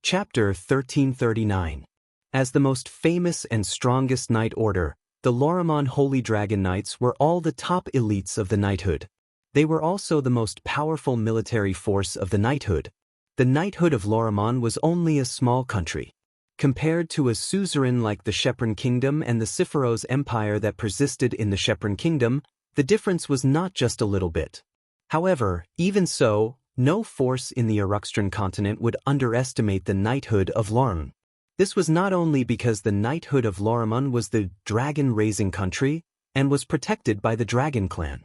Chapter 1339. As the most famous and strongest knight order, the Lorimon Holy Dragon Knights were all the top elites of the knighthood. They were also the most powerful military force of the knighthood. The knighthood of Lorimon was only a small country. Compared to a suzerain like the Shepron Kingdom and the Siphoros Empire that persisted in the Shepron Kingdom, the difference was not just a little bit. However, even so, no force in the Uruxtran continent would underestimate the knighthood of Lorimon. This was not only because the knighthood of Lorimon was the dragon-raising country and was protected by the Dragon Clan.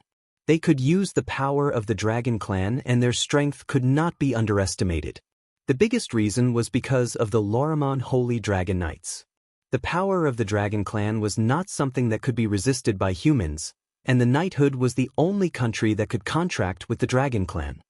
They could use the power of the Dragon Clan and their strength could not be underestimated. The biggest reason was because of the Lorimon Holy Dragon Knights. The power of the Dragon Clan was not something that could be resisted by humans, and the knighthood was the only country that could contract with the Dragon Clan.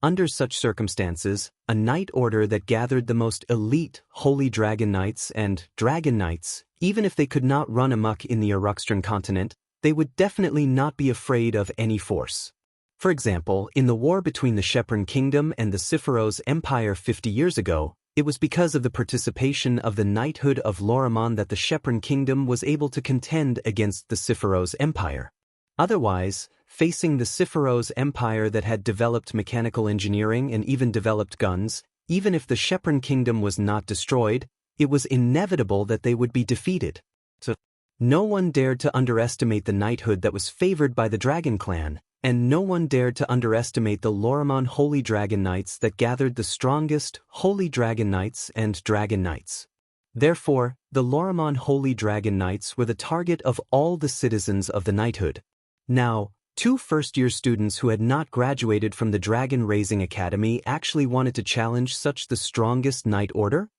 Under such circumstances, a knight order that gathered the most elite Holy Dragon Knights and Dragon Knights, even if they could not run amok in the Uruxtran continent, they would definitely not be afraid of any force. For example, in the war between the Shepron Kingdom and the Siphoros Empire 50 years ago, it was because of the participation of the knighthood of Lorimon that the Shepron Kingdom was able to contend against the Siphoros Empire. Otherwise, facing the Siphoros Empire that had developed mechanical engineering and even developed guns, even if the Shepron Kingdom was not destroyed, it was inevitable that they would be defeated. So, no one dared to underestimate the knighthood that was favored by the Dragon Clan, and no one dared to underestimate the Lorimon Holy Dragon Knights that gathered the strongest Holy Dragon Knights and Dragon Knights. Therefore, the Lorimon Holy Dragon Knights were the target of all the citizens of the knighthood. Now, two first-year students who had not graduated from the Dragon Raising Academy actually wanted to challenge such the strongest knight order?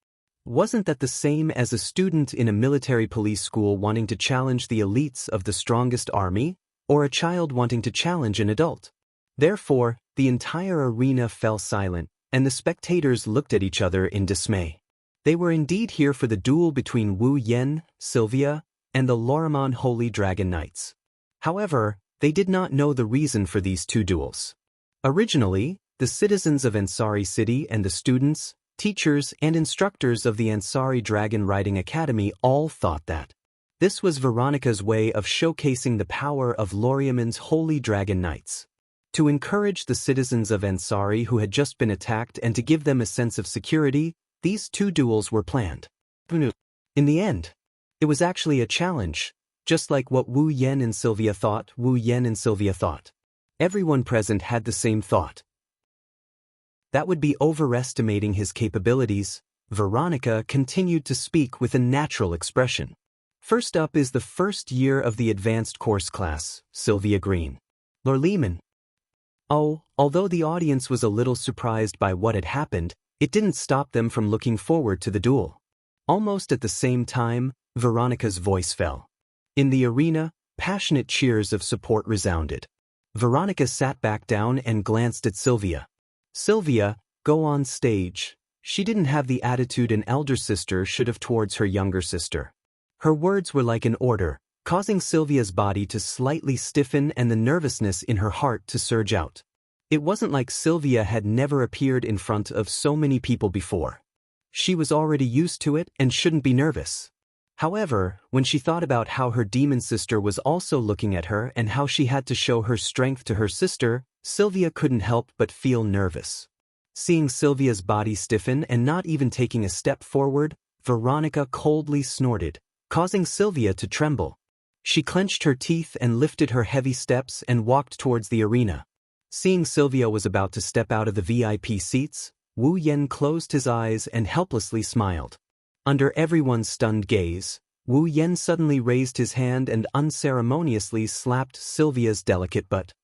Wasn't that the same as a student in a military police school wanting to challenge the elites of the strongest army, or a child wanting to challenge an adult? Therefore, the entire arena fell silent, and the spectators looked at each other in dismay. They were indeed here for the duel between Wu Yen, Sylvia, and the Lorimon Holy Dragon Knights. However, they did not know the reason for these two duels. Originally, the citizens of Ansari City and the students, teachers, and instructors of the Ansari Dragon Riding Academy all thought that this was Veronica's way of showcasing the power of Lorimon's Holy Dragon Knights. To encourage the citizens of Ansari who had just been attacked and to give them a sense of security, these two duels were planned. In the end, it was actually a challenge. Just like what Wu Yen and Sylvia thought, Everyone present had the same thought. That would be overestimating his capabilities. Veronica continued to speak with a natural expression. First up is the first year of the advanced course class, Sylvia Green. Lorleman. Although the audience was a little surprised by what had happened, it didn't stop them from looking forward to the duel. Almost at the same time, Veronica's voice fell. In the arena, passionate cheers of support resounded. Veronica sat back down and glanced at Sylvia. Sylvia, go on stage. She didn't have the attitude an elder sister should have towards her younger sister. Her words were like an order, causing Sylvia's body to slightly stiffen and the nervousness in her heart to surge out. It wasn't like Sylvia had never appeared in front of so many people before. She was already used to it and shouldn't be nervous. However, when she thought about how her demon sister was also looking at her and how she had to show her strength to her sister, Sylvia couldn't help but feel nervous. Seeing Sylvia's body stiffen and not even taking a step forward, Veronica coldly snorted, causing Sylvia to tremble. She clenched her teeth and lifted her heavy steps and walked towards the arena. Seeing Sylvia was about to step out of the VIP seats, Wu Yen closed his eyes and helplessly smiled. Under everyone's stunned gaze, Wu Yen suddenly raised his hand and unceremoniously slapped Sylvia's delicate butt.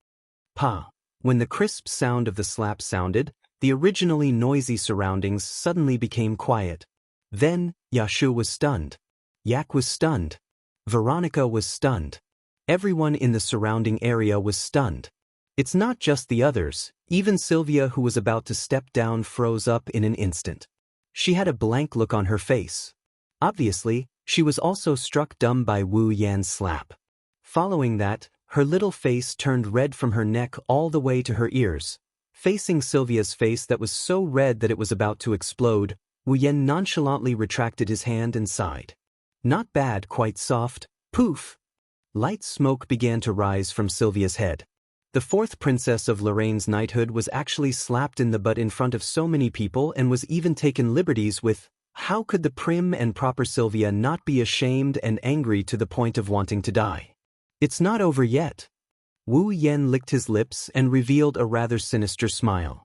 Pa! When the crisp sound of the slap sounded, the originally noisy surroundings suddenly became quiet. Then, Yashu was stunned. Yak was stunned. Veronica was stunned. Everyone in the surrounding area was stunned. It's not just the others, even Sylvia who was about to step down froze up in an instant. She had a blank look on her face. Obviously, she was also struck dumb by Wu Yan's slap. Following that, her little face turned red from her neck all the way to her ears. Facing Sylvia's face that was so red that it was about to explode, Wu Yan nonchalantly retracted his hand and sighed. Not bad, quite soft. Poof! Light smoke began to rise from Sylvia's head. The fourth princess of Lorraine's knighthood was actually slapped in the butt in front of so many people and was even taken liberties with. How could the prim and proper Sylvia not be ashamed and angry to the point of wanting to die? It's not over yet. Wu Yan licked his lips and revealed a rather sinister smile.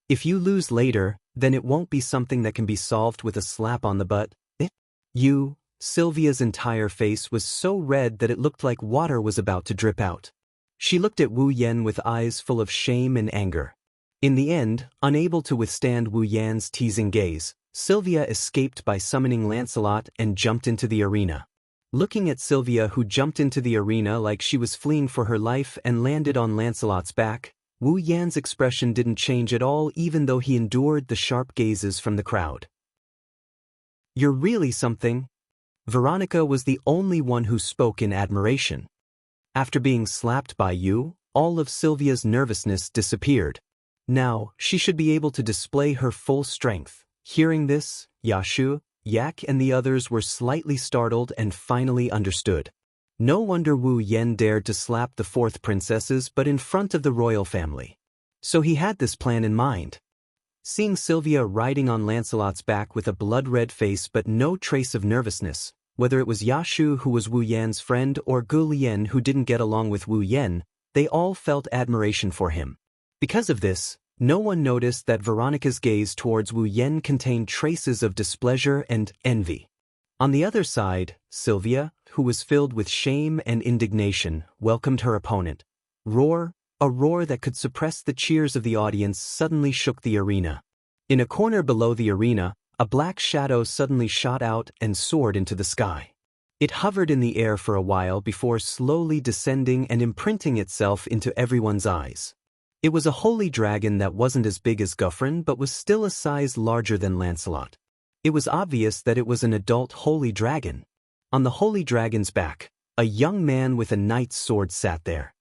If you lose later, then it won't be something that can be solved with a slap on the butt. Sylvia's entire face was so red that it looked like water was about to drip out. She looked at Wu Yan with eyes full of shame and anger. In the end, unable to withstand Wu Yan's teasing gaze, Sylvia escaped by summoning Lancelot and jumped into the arena. Looking at Sylvia, who jumped into the arena like she was fleeing for her life and landed on Lancelot's back, Wu Yan's expression didn't change at all, even though he endured the sharp gazes from the crowd. You're really something. Veronica was the only one who spoke in admiration. After being slapped by you, all of Sylvia's nervousness disappeared. Now, she should be able to display her full strength. Hearing this, Yashu, Yak and the others were slightly startled and finally understood. No wonder Wu Yan dared to slap the fourth princesses but in front of the royal family. So he had this plan in mind. Seeing Sylvia riding on Lancelot's back with a blood-red face but no trace of nervousness, whether it was Yashu who was Wu Yan's friend or Gu Lian who didn't get along with Wu Yan, they all felt admiration for him. Because of this, no one noticed that Veronica's gaze towards Wu Yan contained traces of displeasure and envy. On the other side, Sylvia, who was filled with shame and indignation, welcomed her opponent. A roar that could suppress the cheers of the audience suddenly shook the arena. In a corner below the arena, a black shadow suddenly shot out and soared into the sky. It hovered in the air for a while before slowly descending and imprinting itself into everyone's eyes. It was a holy dragon that wasn't as big as Guffrin but was still a size larger than Lancelot. It was obvious that it was an adult holy dragon. On the holy dragon's back, a young man with a knight's sword sat there.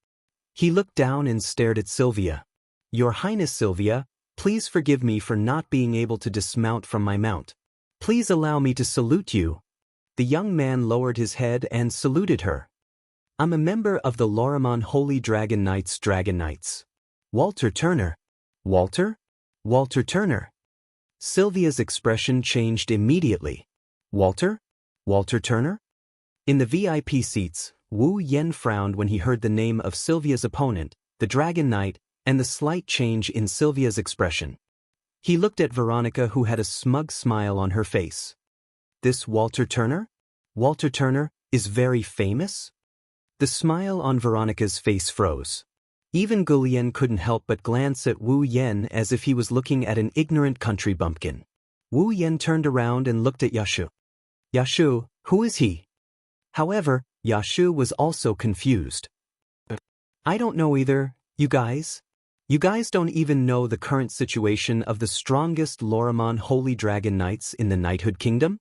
He looked down and stared at Sylvia. Your Highness Sylvia, please forgive me for not being able to dismount from my mount. Please allow me to salute you. The young man lowered his head and saluted her. I'm a member of the Lorimon Holy Dragon Knights Dragon Knights. Walter Turner. Walter? Walter Turner. Sylvia's expression changed immediately. Walter? Walter Turner? In the VIP seats, Wu Yan frowned when he heard the name of Sylvia's opponent, the Dragon Knight, and the slight change in Sylvia's expression. He looked at Veronica, who had a smug smile on her face. This Walter Turner? Walter Turner is very famous? The smile on Veronica's face froze. Even Gu Lian couldn't help but glance at Wu Yan as if he was looking at an ignorant country bumpkin. Wu Yan turned around and looked at Yashu. Yashu, who is he? However, Yashu was also confused. I don't know either, you guys. You guys don't even know the current situation of the strongest Lorimon Holy Dragon Knights in the Knighthood Kingdom?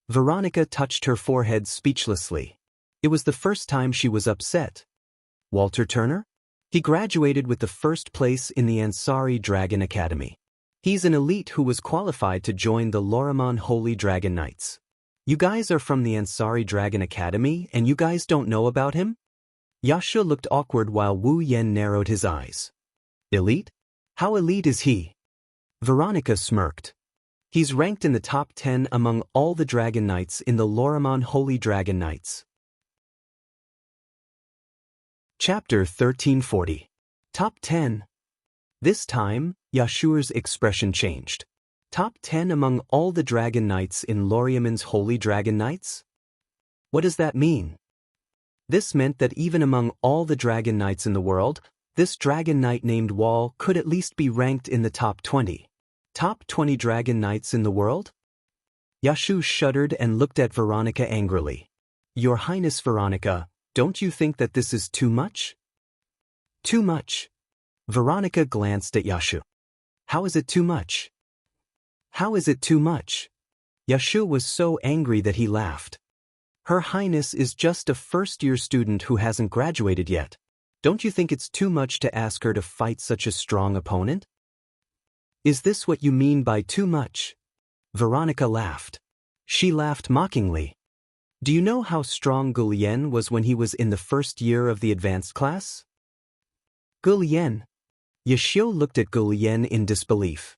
Veronica touched her forehead speechlessly. It was the first time she was upset. Walter Turner? He graduated with the first place in the Ansari Dragon Academy. He's an elite who was qualified to join the Lorimon Holy Dragon Knights. You guys are from the Ansari Dragon Academy and you guys don't know about him? Yashu looked awkward while Wu Yan narrowed his eyes. Elite? How elite is he? Veronica smirked. He's ranked in the top 10 among all the Dragon Knights in the Lorimon Holy Dragon Knights. Chapter 1340. Top 10. This time, Yashu's expression changed. Top 10 among all the Dragon Knights in Lorimon's Holy Dragon Knights? What does that mean? This meant that even among all the Dragon Knights in the world, this Dragon Knight named Wall could at least be ranked in the top 20. Top 20 Dragon Knights in the world? Yashu shuddered and looked at Veronica angrily. Your Highness Veronica, don't you think that this is too much? Too much. Veronica glanced at Yashu. How is it too much? How is it too much? Yashu was so angry that he laughed. Her Highness is just a first-year student who hasn't graduated yet. Don't you think it's too much to ask her to fight such a strong opponent? Is this what you mean by too much? Veronica laughed. She laughed mockingly. Do you know how strong Gulian was when he was in the first year of the advanced class? Gulian? Yashio looked at Gulian in disbelief.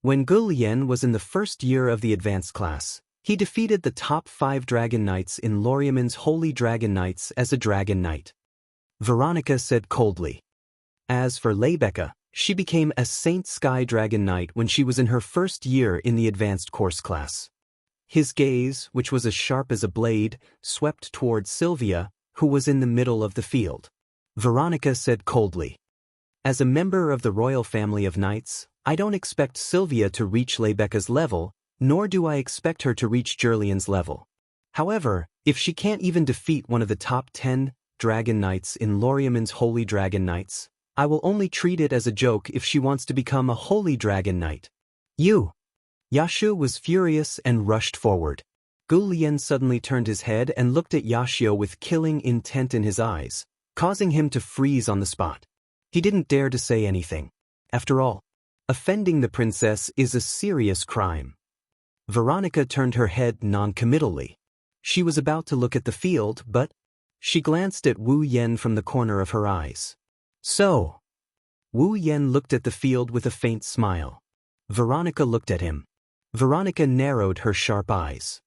When Gulian was in the first year of the advanced class, he defeated the top 5 dragon knights in Loriamin's Holy Dragon Knights as a dragon knight. Veronica said coldly. As for Leibeka, she became a Saint Sky Dragon Knight when she was in her first year in the advanced course class. His gaze, which was as sharp as a blade, swept toward Sylvia, who was in the middle of the field. Veronica said coldly. As a member of the royal family of knights, I don't expect Sylvia to reach Leibeka's level, nor do I expect her to reach Jurlian's level. However, if she can't even defeat one of the top 10 dragon knights in Loriamin's Holy Dragon Knights, I will only treat it as a joke if she wants to become a Holy Dragon Knight. You! Yashio was furious and rushed forward. Gulian suddenly turned his head and looked at Yashio with killing intent in his eyes, causing him to freeze on the spot. He didn't dare to say anything. After all, offending the princess is a serious crime. Veronica turned her head non-committally. She was about to look at the field, but she glanced at Wu Yen from the corner of her eyes. So, Wu Yen looked at the field with a faint smile. Veronica looked at him. Veronica narrowed her sharp eyes.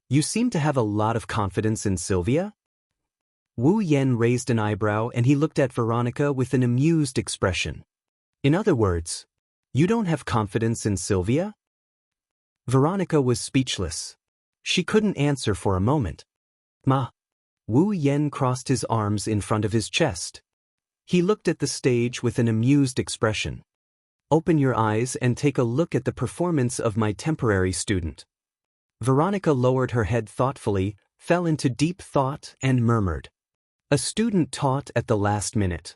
You seem to have a lot of confidence in Sylvia? Wu Yen raised an eyebrow and he looked at Veronica with an amused expression. In other words, you don't have confidence in Sylvia? Veronica was speechless. She couldn't answer for a moment. Ma. Wu Yen crossed his arms in front of his chest. He looked at the stage with an amused expression. Open your eyes and take a look at the performance of my temporary student. Veronica lowered her head thoughtfully, fell into deep thought and murmured. A student taught at the last minute.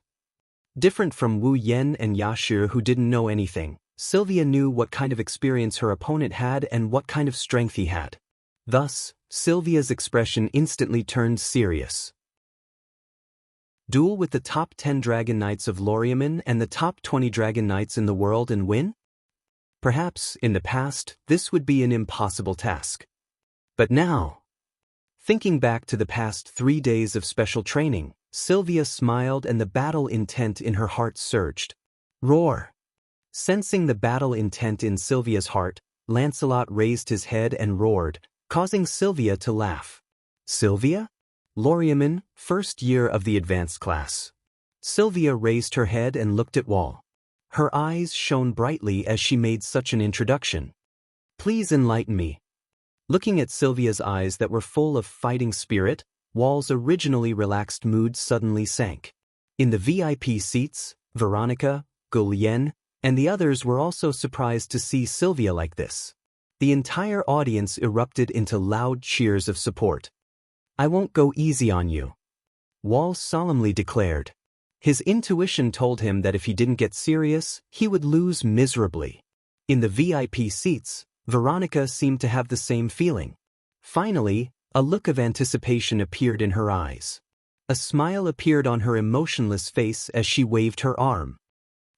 Different from Wu Yen and Yashir who didn't know anything, Sylvia knew what kind of experience her opponent had and what kind of strength he had. Thus, Sylvia's expression instantly turned serious. Duel with the top 10 Dragon Knights of Loriamin and the top 20 Dragon Knights in the world and win? Perhaps, in the past, this would be an impossible task. But now, thinking back to the past 3 days of special training, Sylvia smiled and the battle intent in her heart surged. Roar! Sensing the battle intent in Sylvia's heart, Lancelot raised his head and roared, causing Sylvia to laugh. Sylvia? Loriamin, first year of the advanced class. Sylvia raised her head and looked at Wall. Her eyes shone brightly as she made such an introduction. Please enlighten me. Looking at Sylvia's eyes that were full of fighting spirit, Wall's originally relaxed mood suddenly sank. In the VIP seats, Veronica, Gulian, and the others were also surprised to see Sylvia like this. The entire audience erupted into loud cheers of support. I won't go easy on you, Wall solemnly declared. His intuition told him that if he didn't get serious, he would lose miserably. In the VIP seats, Veronica seemed to have the same feeling. Finally, a look of anticipation appeared in her eyes. A smile appeared on her emotionless face as she waved her arm.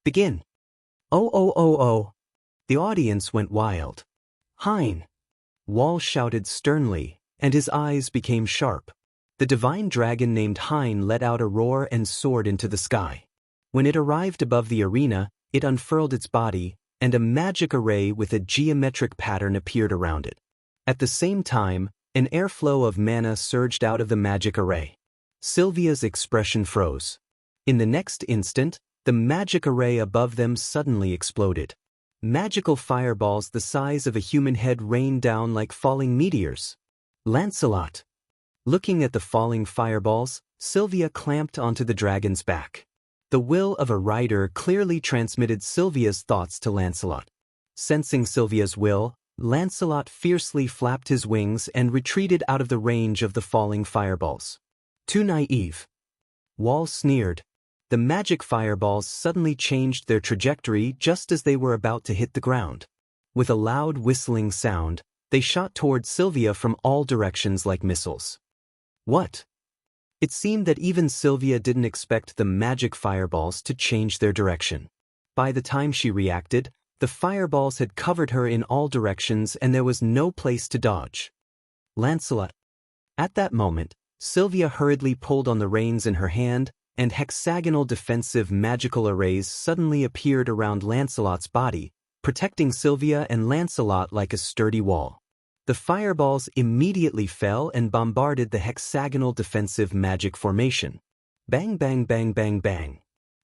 Begin. Oh oh oh oh. The audience went wild. Hein! Wall shouted sternly, and his eyes became sharp. The divine dragon named Hein let out a roar and soared into the sky. When it arrived above the arena, it unfurled its body, and a magic array with a geometric pattern appeared around it. At the same time, an airflow of mana surged out of the magic array. Sylvia's expression froze. In the next instant, the magic array above them suddenly exploded. Magical fireballs the size of a human head rained down like falling meteors. Lancelot. Looking at the falling fireballs, Sylvia clamped onto the dragon's back. The will of a rider clearly transmitted Sylvia's thoughts to Lancelot. Sensing Sylvia's will, Lancelot fiercely flapped his wings and retreated out of the range of the falling fireballs. Too naive. Wall sneered. The magic fireballs suddenly changed their trajectory just as they were about to hit the ground. With a loud whistling sound, they shot toward Sylvia from all directions like missiles. What? It seemed that even Sylvia didn't expect the magic fireballs to change their direction. By the time she reacted, The fireballs had covered her in all directions and there was no place to dodge. Lancelot. At that moment, Sylvia hurriedly pulled on the reins in her hand, and hexagonal defensive magical arrays suddenly appeared around Lancelot's body, protecting Sylvia and Lancelot like a sturdy wall. The fireballs immediately fell and bombarded the hexagonal defensive magic formation. Bang bang bang bang bang.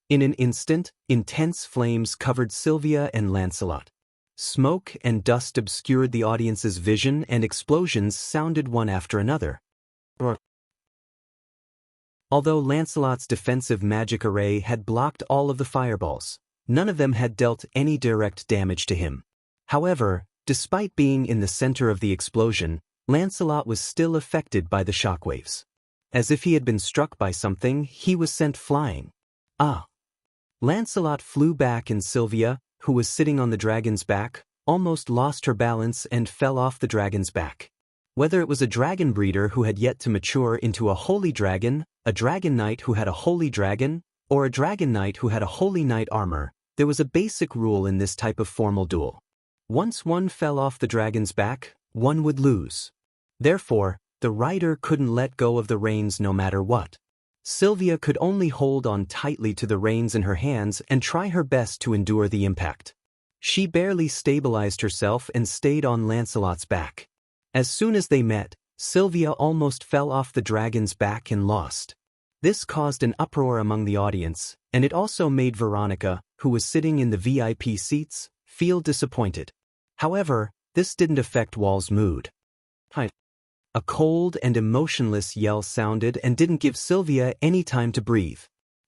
In an instant, intense flames covered Sylvia and Lancelot. Smoke and dust obscured the audience's vision and explosions sounded one after another. Although Lancelot's defensive magic array had blocked all of the fireballs, none of them had dealt any direct damage to him. However, despite being in the center of the explosion, Lancelot was still affected by the shockwaves. As if he had been struck by something, he was sent flying. Ah! Lancelot flew back and Sylvia, who was sitting on the dragon's back, almost lost her balance and fell off the dragon's back. Whether it was a dragon breeder who had yet to mature into a holy dragon, a dragon knight who had a holy dragon, or a dragon knight who had a holy knight armor, there was a basic rule in this type of formal duel. Once one fell off the dragon's back, one would lose. Therefore, the rider couldn't let go of the reins no matter what. Sylvia could only hold on tightly to the reins in her hands and try her best to endure the impact. She barely stabilized herself and stayed on Lancelot's back. As soon as they met, Sylvia almost fell off the dragon's back and lost. This caused an uproar among the audience, and it also made Veronica, who was sitting in the VIP seats, feel disappointed. However, this didn't affect Wall's mood. A cold and emotionless yell sounded and didn't give Sylvia any time to breathe.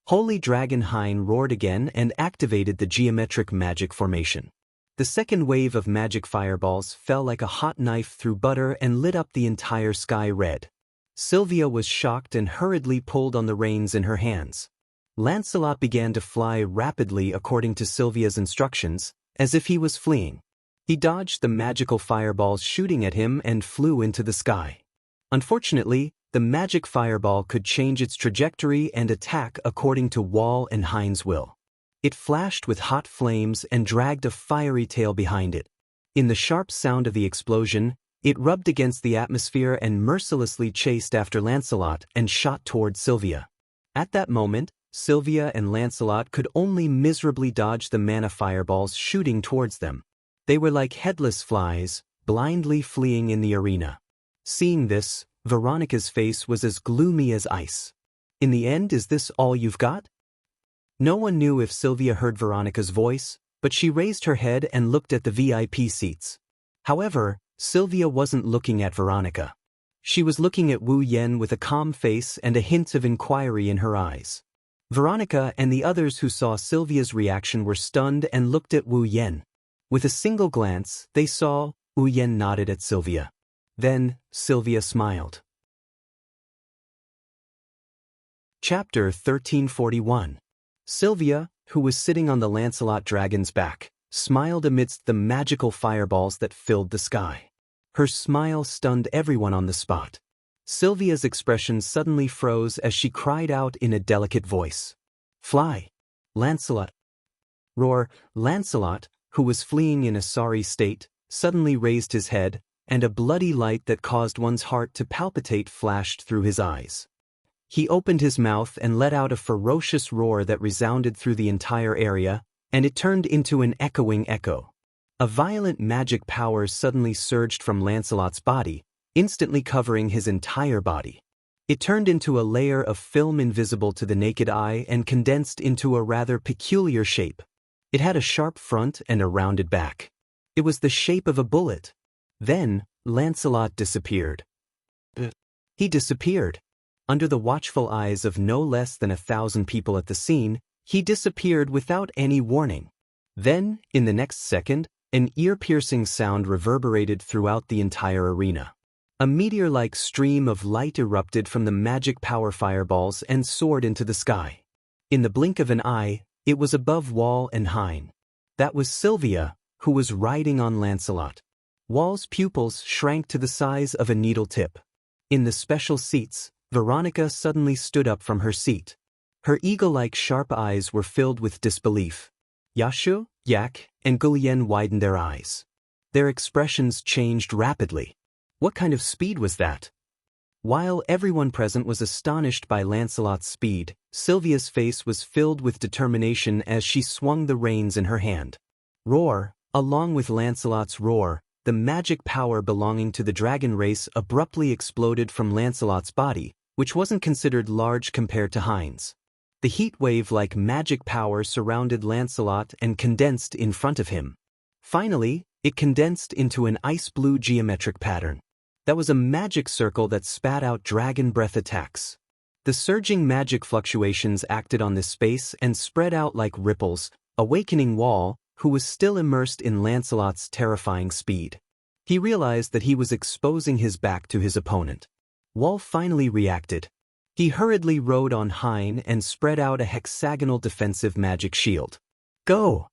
Holy Dragon Hein roared again and activated the geometric magic formation. The second wave of magic fireballs fell like a hot knife through butter and lit up the entire sky red. Sylvia was shocked and hurriedly pulled on the reins in her hands. Lancelot began to fly rapidly according to Sylvia's instructions, as if he was fleeing. He dodged the magical fireballs shooting at him and flew into the sky. Unfortunately, the magic fireball could change its trajectory and attack according to Wall and Hein's will. It flashed with hot flames and dragged a fiery tail behind it. In the sharp sound of the explosion, it rubbed against the atmosphere and mercilessly chased after Lancelot and shot toward Sylvia. At that moment, Sylvia and Lancelot could only miserably dodge the mana fireballs shooting towards them. They were like headless flies, blindly fleeing in the arena. Seeing this, Veronica's face was as gloomy as ice. In the end, is this all you've got? No one knew if Sylvia heard Veronica's voice, but she raised her head and looked at the VIP seats. However, Sylvia wasn't looking at Veronica. She was looking at Wu Yen with a calm face and a hint of inquiry in her eyes. Veronica and the others who saw Sylvia's reaction were stunned and looked at Wu Yen. With a single glance, they saw Wu Yen nodded at Sylvia. Then, Sylvia smiled. Chapter 1341. Sylvia, who was sitting on the Lancelot dragon's back, smiled amidst the magical fireballs that filled the sky. Her smile stunned everyone on the spot. Sylvia's expression suddenly froze as she cried out in a delicate voice. "Fly! Lancelot!" Roar! Lancelot, who was fleeing in a sorry state, suddenly raised his head, and a bloody light that caused one's heart to palpitate flashed through his eyes. He opened his mouth and let out a ferocious roar that resounded through the entire area, and it turned into an echoing echo. A violent magic power suddenly surged from Lancelot's body, instantly covering his entire body. It turned into a layer of film invisible to the naked eye and condensed into a rather peculiar shape. It had a sharp front and a rounded back. It was the shape of a bullet. Then, Lancelot disappeared. He disappeared. Under the watchful eyes of no less than 1,000 people at the scene, he disappeared without any warning. Then, in the next second, an ear-piercing sound reverberated throughout the entire arena. A meteor-like stream of light erupted from the magic power fireballs and soared into the sky. In the blink of an eye, it was above Wall and Hein. That was Sylvia, who was riding on Lancelot. Wall's pupils shrank to the size of a needle tip. In the special seats, Veronica suddenly stood up from her seat. Her eagle-like sharp eyes were filled with disbelief. "Yashu, Yak and Gulian widened their eyes. Their expressions changed rapidly. What kind of speed was that? While everyone present was astonished by Lancelot's speed, Sylvia's face was filled with determination as she swung the reins in her hand. Roar! Along with Lancelot's roar, the magic power belonging to the dragon race abruptly exploded from Lancelot's body, which wasn't considered large compared to Hein's. The heat wave-like magic power surrounded Lancelot and condensed in front of him. Finally, it condensed into an ice-blue geometric pattern. That was a magic circle that spat out dragon breath attacks. The surging magic fluctuations acted on this space and spread out like ripples, awakening Wall, who was still immersed in Lancelot's terrifying speed. He realized that he was exposing his back to his opponent. Wall finally reacted. He hurriedly rode on Hein and spread out a hexagonal defensive magic shield. Go!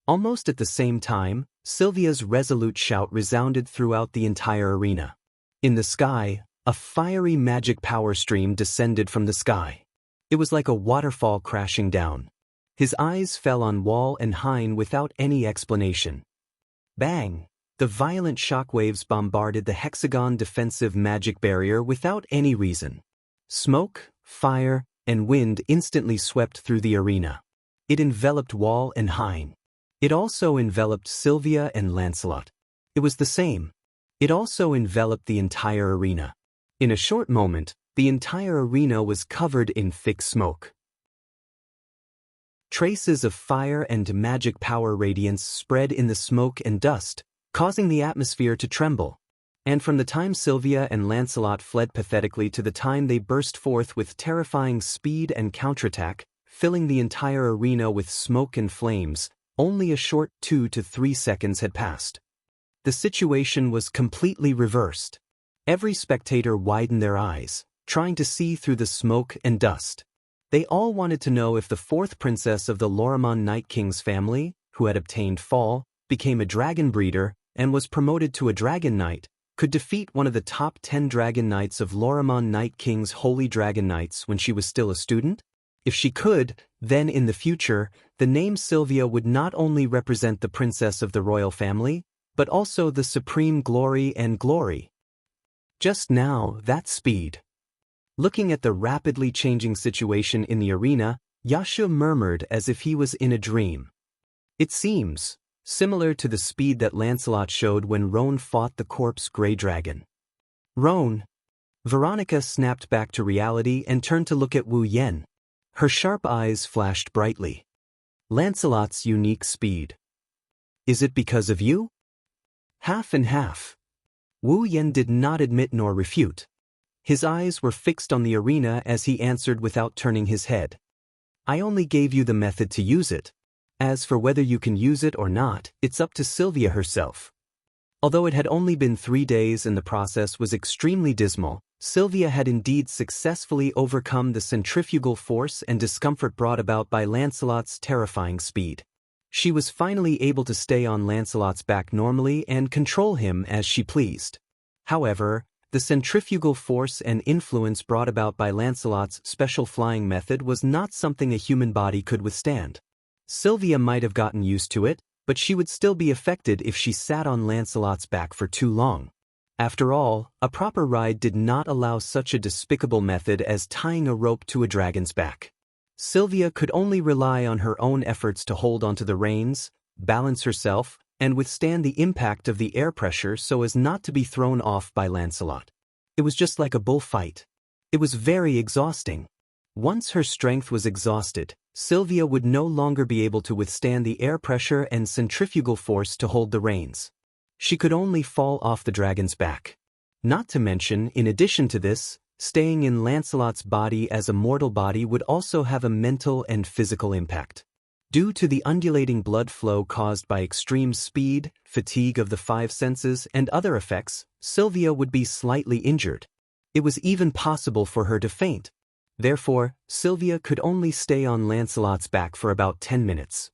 Almost at the same time, Sylvia's resolute shout resounded throughout the entire arena. In the sky, a fiery magic power stream descended from the sky. It was like a waterfall crashing down. His eyes fell on Wall and Hein without any explanation. Bang! The violent shockwaves bombarded the hexagon defensive magic barrier without any reason. Smoke, fire, and wind instantly swept through the arena. It enveloped Wall and Hein. It also enveloped Sylvia and Lancelot. It was the same. It also enveloped the entire arena. In a short moment, the entire arena was covered in thick smoke. Traces of fire and magic power radiance spread in the smoke and dust, causing the atmosphere to tremble. And from the time Sylvia and Lancelot fled pathetically to the time they burst forth with terrifying speed and counterattack, filling the entire arena with smoke and flames, only a short 2 to 3 seconds had passed. The situation was completely reversed. Every spectator widened their eyes, trying to see through the smoke and dust. They all wanted to know if the fourth princess of the Lorimon Night King's family, who had obtained Fall, became a dragon breeder, and was promoted to a dragon knight, could defeat one of the top 10 dragon knights of Lorimon Night King's Holy Dragon Knights when she was still a student? If she could, then in the future, the name Sylvia would not only represent the princess of the royal family, but also the supreme glory and glory. Just now, that speed. Looking at the rapidly changing situation in the arena, Yasha murmured as if he was in a dream. It seems similar to the speed that Lancelot showed when Roan fought the corpse Grey Dragon. Roan. Veronica snapped back to reality and turned to look at Wu Yen. Her sharp eyes flashed brightly. Lancelot's unique speed. Is it because of you? Half and half. Wu Yen did not admit nor refute. His eyes were fixed on the arena as he answered without turning his head. I only gave you the method to use it. As for whether you can use it or not, it's up to Sylvia herself. Although it had only been 3 days and the process was extremely dismal, Sylvia had indeed successfully overcome the centrifugal force and discomfort brought about by Lancelot's terrifying speed. She was finally able to stay on Lancelot's back normally and control him as she pleased. However, the centrifugal force and influence brought about by Lancelot's special flying method was not something a human body could withstand. Sylvia might have gotten used to it, but she would still be affected if she sat on Lancelot's back for too long. After all, a proper ride did not allow such a despicable method as tying a rope to a dragon's back. Sylvia could only rely on her own efforts to hold onto the reins, balance herself, and withstand the impact of the air pressure so as not to be thrown off by Lancelot. It was just like a bullfight. It was very exhausting. Once her strength was exhausted, Sylvia would no longer be able to withstand the air pressure and centrifugal force to hold the reins. She could only fall off the dragon's back. Not to mention, in addition to this, staying in Lancelot's body as a mortal body would also have a mental and physical impact. Due to the undulating blood flow caused by extreme speed, fatigue of the 5 senses, and other effects, Sylvia would be slightly injured. It was even possible for her to faint. Therefore, Sylvia could only stay on Lancelot's back for about 10 minutes.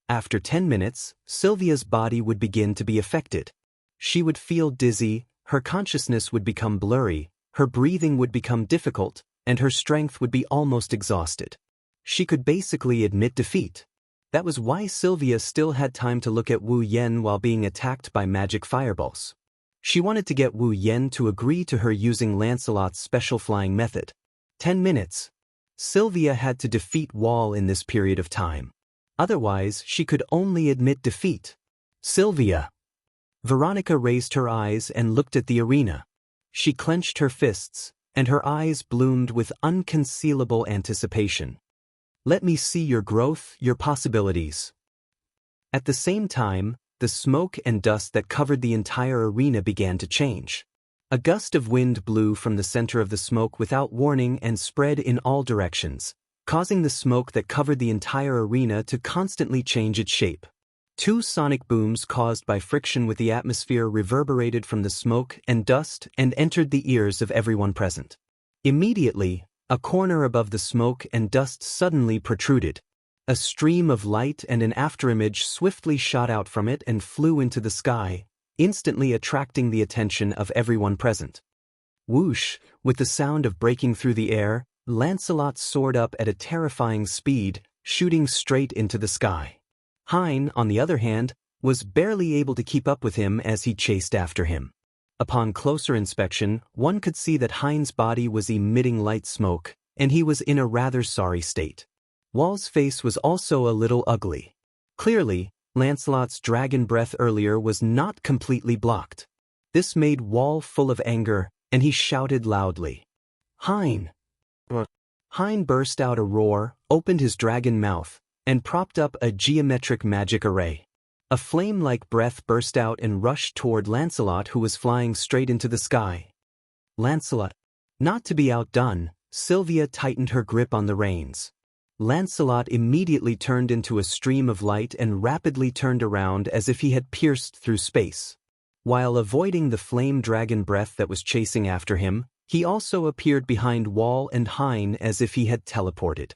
After 10 minutes, Sylvia's body would begin to be affected. She would feel dizzy, her consciousness would become blurry, her breathing would become difficult, and her strength would be almost exhausted. She could basically admit defeat. That was why Sylvia still had time to look at Wu Yen while being attacked by magic fireballs. She wanted to get Wu Yen to agree to her using Lancelot's special flying method. 10 minutes. Sylvia had to defeat Wall in this period of time. Otherwise, she could only admit defeat. Sylvia. Veronica raised her eyes and looked at the arena. She clenched her fists, and her eyes bloomed with unconcealable anticipation. Let me see your growth, your possibilities. At the same time, the smoke and dust that covered the entire arena began to change. A gust of wind blew from the center of the smoke without warning and spread in all directions, causing the smoke that covered the entire arena to constantly change its shape. Two sonic booms caused by friction with the atmosphere reverberated from the smoke and dust and entered the ears of everyone present. Immediately, a corner above the smoke and dust suddenly protruded. A stream of light and an afterimage swiftly shot out from it and flew into the sky, instantly attracting the attention of everyone present. Whoosh, with the sound of breaking through the air, Lancelot soared up at a terrifying speed, shooting straight into the sky. Hein, on the other hand, was barely able to keep up with him as he chased after him. Upon closer inspection, one could see that Hein's body was emitting light smoke, and he was in a rather sorry state. Wall's face was also a little ugly. Clearly, Lancelot's dragon breath earlier was not completely blocked. This made Wall full of anger, and he shouted loudly. Hein! What? Hein burst out a roar, opened his dragon mouth, and propped up a geometric magic array. A flame-like breath burst out and rushed toward Lancelot, who was flying straight into the sky. Lancelot. Not to be outdone, Sylvia tightened her grip on the reins. Lancelot immediately turned into a stream of light and rapidly turned around as if he had pierced through space. While avoiding the flame dragon breath that was chasing after him, he also appeared behind Wall and Hein as if he had teleported.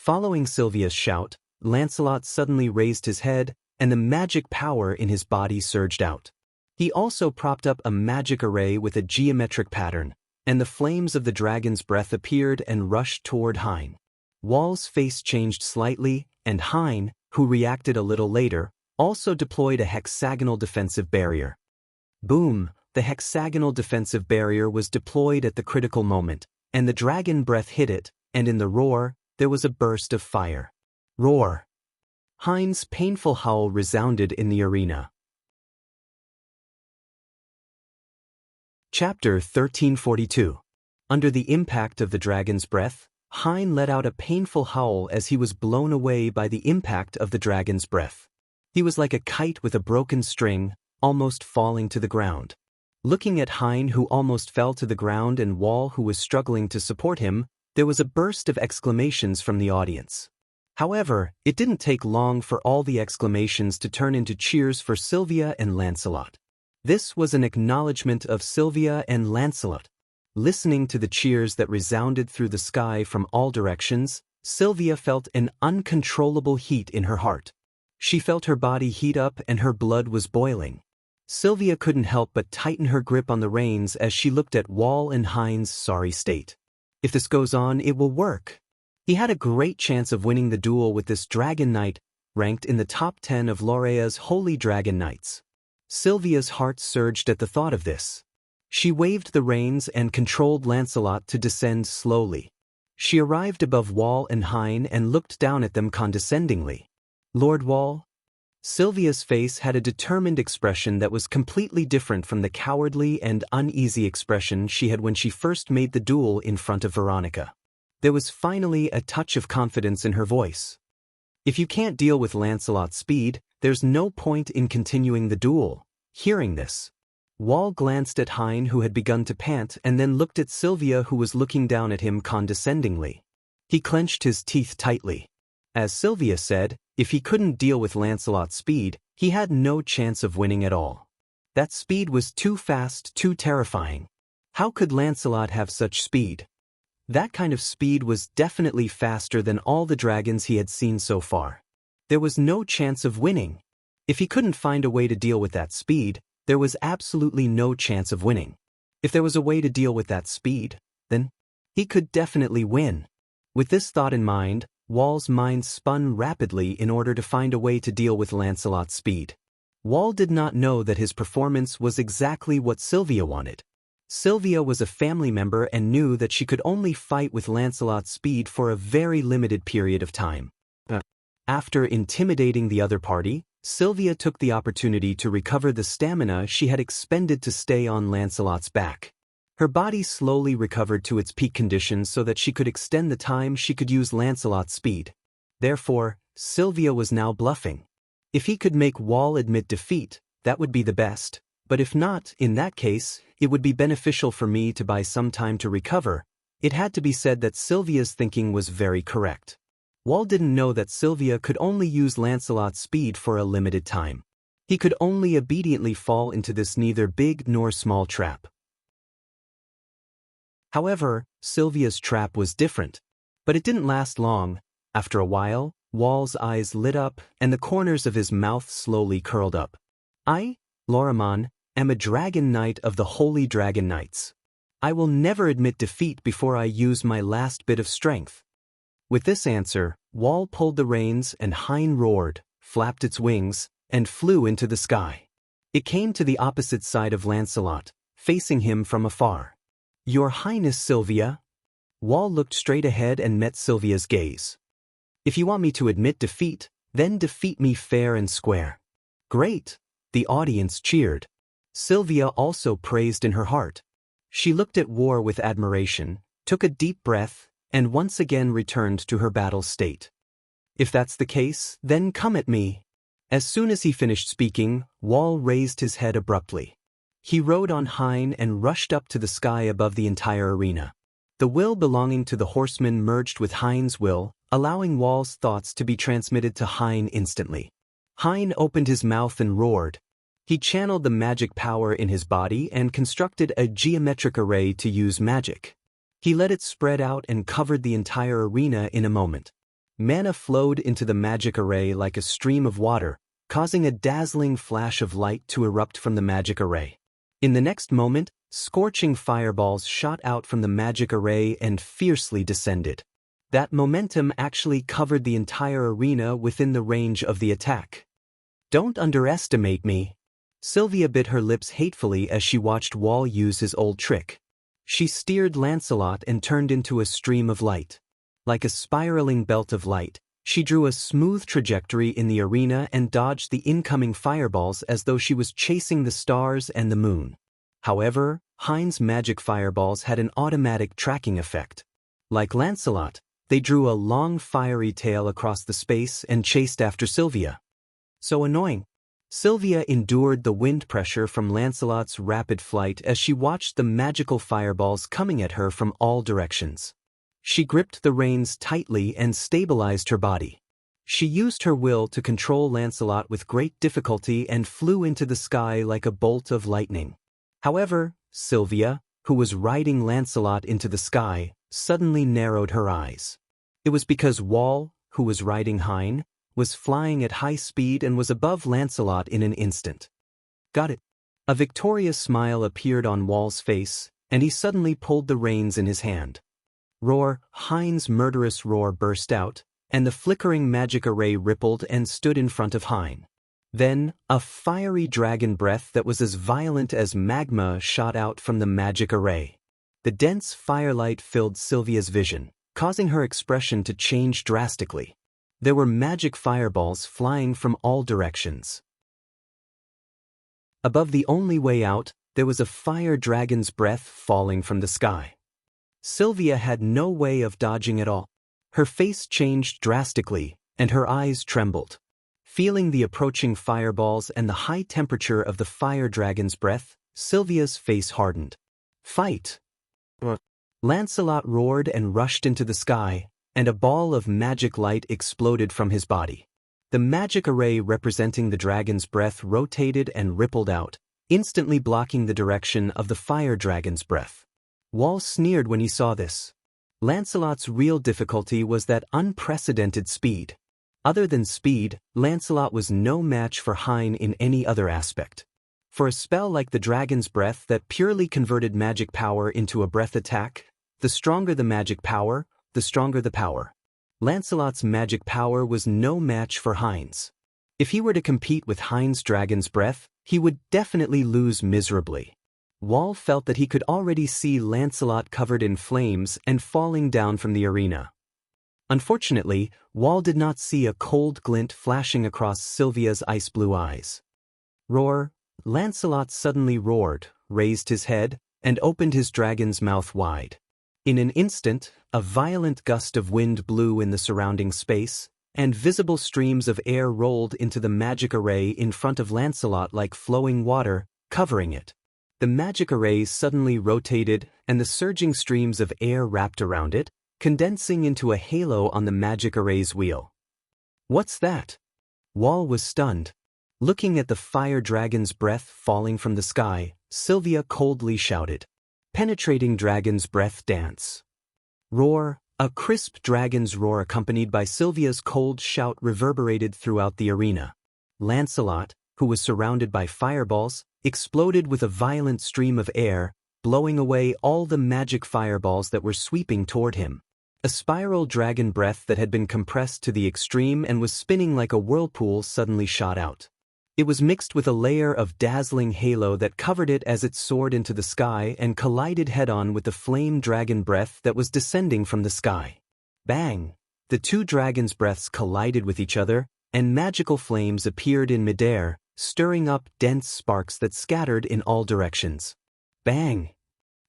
Following Sylvia's shout, Lancelot suddenly raised his head, and the magic power in his body surged out. He also propped up a magic array with a geometric pattern, and the flames of the dragon's breath appeared and rushed toward Hein. Wall's face changed slightly, and Hein, who reacted a little later, also deployed a hexagonal defensive barrier. Boom! The hexagonal defensive barrier was deployed at the critical moment, and the dragon breath hit it, and in the roar, there was a burst of fire. Roar! Hein's painful howl resounded in the arena. Chapter 1342. Under the impact of the dragon's breath, Hein let out a painful howl as he was blown away by the impact of the dragon's breath. He was like a kite with a broken string, almost falling to the ground. Looking at Hein, who almost fell to the ground, and Wall, who was struggling to support him, there was a burst of exclamations from the audience. However, it didn't take long for all the exclamations to turn into cheers for Sylvia and Lancelot. This was an acknowledgement of Sylvia and Lancelot. Listening to the cheers that resounded through the sky from all directions, Sylvia felt an uncontrollable heat in her heart. She felt her body heat up and her blood was boiling. Sylvia couldn't help but tighten her grip on the reins as she looked at Wall and Hein's sorry state. If this goes on, it will work. He had a great chance of winning the duel with this dragon knight, ranked in the top 10 of Lorea's holy dragon knights. Sylvia's heart surged at the thought of this. She waved the reins and controlled Lancelot to descend slowly. She arrived above Wall and Hein and looked down at them condescendingly. Lord Wall? Sylvia's face had a determined expression that was completely different from the cowardly and uneasy expression she had when she first made the duel in front of Veronica. There was finally a touch of confidence in her voice. If you can't deal with Lancelot's speed, there's no point in continuing the duel. Hearing this, Wall glanced at Hein, who had begun to pant, and then looked at Sylvia, who was looking down at him condescendingly. He clenched his teeth tightly. As Sylvia said, if he couldn't deal with Lancelot's speed, he had no chance of winning at all. That speed was too fast, too terrifying. How could Lancelot have such speed? That kind of speed was definitely faster than all the dragons he had seen so far. There was no chance of winning. If he couldn't find a way to deal with that speed, there was absolutely no chance of winning. If there was a way to deal with that speed, then he could definitely win. With this thought in mind, Wall's mind spun rapidly in order to find a way to deal with Lancelot's speed. Wall did not know that his performance was exactly what Sylvia wanted. Sylvia was a family member and knew that she could only fight with Lancelot's speed for a very limited period of time. After intimidating the other party, Sylvia took the opportunity to recover the stamina she had expended to stay on Lancelot's back. Her body slowly recovered to its peak condition so that she could extend the time she could use Lancelot's speed. Therefore, Sylvia was now bluffing. If he could make Wall admit defeat, that would be the best, but if not, in that case, it would be beneficial for me to buy some time to recover. It had to be said that Sylvia's thinking was very correct. Wall didn't know that Sylvia could only use Lancelot's speed for a limited time. He could only obediently fall into this neither big nor small trap. However, Sylvia's trap was different. But it didn't last long. After a while, Wall's eyes lit up and the corners of his mouth slowly curled up. I, Lorimon, am a dragon knight of the Holy Dragon Knights. I will never admit defeat before I use my last bit of strength. With this answer, Wall pulled the reins and Hein roared, flapped its wings, and flew into the sky. It came to the opposite side of Lancelot, facing him from afar. Your Highness, Sylvia. Wall looked straight ahead and met Sylvia's gaze. If you want me to admit defeat, then defeat me fair and square. Great! The audience cheered. Sylvia also praised in her heart. She looked at War with admiration, took a deep breath, and once again returned to her battle state. If that's the case, then come at me. As soon as he finished speaking, Wall raised his head abruptly. He rode on Hein and rushed up to the sky above the entire arena. The will belonging to the horseman merged with Hein's will, allowing Wall's thoughts to be transmitted to Hein instantly. Hein opened his mouth and roared. He channeled the magic power in his body and constructed a geometric array to use magic. He let it spread out and covered the entire arena in a moment. Mana flowed into the magic array like a stream of water, causing a dazzling flash of light to erupt from the magic array. In the next moment, scorching fireballs shot out from the magic array and fiercely descended. That momentum actually covered the entire arena within the range of the attack. Don't underestimate me. Sylvia bit her lips hatefully as she watched Wall use his old trick. She steered Lancelot and turned into a stream of light. Like a spiraling belt of light, she drew a smooth trajectory in the arena and dodged the incoming fireballs as though she was chasing the stars and the moon. However, Hein's magic fireballs had an automatic tracking effect. Like Lancelot, they drew a long fiery tail across the space and chased after Sylvia. So annoying. Sylvia endured the wind pressure from Lancelot's rapid flight as she watched the magical fireballs coming at her from all directions. She gripped the reins tightly and stabilized her body. She used her will to control Lancelot with great difficulty and flew into the sky like a bolt of lightning. However, Sylvia, who was riding Lancelot into the sky, suddenly narrowed her eyes. It was because Wall, who was riding Hein, was flying at high speed and was above Lancelot in an instant. Got it. A victorious smile appeared on Wall's face, and he suddenly pulled the reins in his hand. Roar! Hein's murderous roar burst out, and the flickering magic array rippled and stood in front of Hein. Then, a fiery dragon breath that was as violent as magma shot out from the magic array. The dense firelight filled Sylvia's vision, causing her expression to change drastically. There were magic fireballs flying from all directions. Above the only way out, there was a fire dragon's breath falling from the sky. Sylvia had no way of dodging at all. Her face changed drastically, and her eyes trembled. Feeling the approaching fireballs and the high temperature of the fire dragon's breath, Sylvia's face hardened. Fight! Lancelot roared and rushed into the sky, and a ball of magic light exploded from his body. The magic array representing the dragon's breath rotated and rippled out, instantly blocking the direction of the fire dragon's breath. Wall sneered when he saw this. Lancelot's real difficulty was that unprecedented speed. Other than speed, Lancelot was no match for Hein in any other aspect. For a spell like the dragon's breath that purely converted magic power into a breath attack, the stronger the magic power, the stronger the power. Lancelot's magic power was no match for Heinz. If he were to compete with Heinz' dragon's breath, he would definitely lose miserably. Wall felt that he could already see Lancelot covered in flames and falling down from the arena. Unfortunately, Wall did not see a cold glint flashing across Sylvia's ice-blue eyes. Roar! Lancelot suddenly roared, raised his head, and opened his dragon's mouth wide. In an instant, a violent gust of wind blew in the surrounding space, and visible streams of air rolled into the magic array in front of Lancelot like flowing water, covering it. The magic array suddenly rotated, and the surging streams of air wrapped around it, condensing into a halo on the magic array's wheel. What's that? Wall was stunned. Looking at the fire dragon's breath falling from the sky, Sylvia coldly shouted, "Penetrating dragon's breath dance." Roar! A crisp dragon's roar accompanied by Sylvia's cold shout reverberated throughout the arena. Lancelot, who was surrounded by fireballs, exploded with a violent stream of air, blowing away all the magic fireballs that were sweeping toward him. A spiral dragon breath that had been compressed to the extreme and was spinning like a whirlpool suddenly shot out. It was mixed with a layer of dazzling halo that covered it as it soared into the sky and collided head-on with the flame dragon breath that was descending from the sky. Bang! The two dragons' breaths collided with each other, and magical flames appeared in midair, stirring up dense sparks that scattered in all directions. Bang!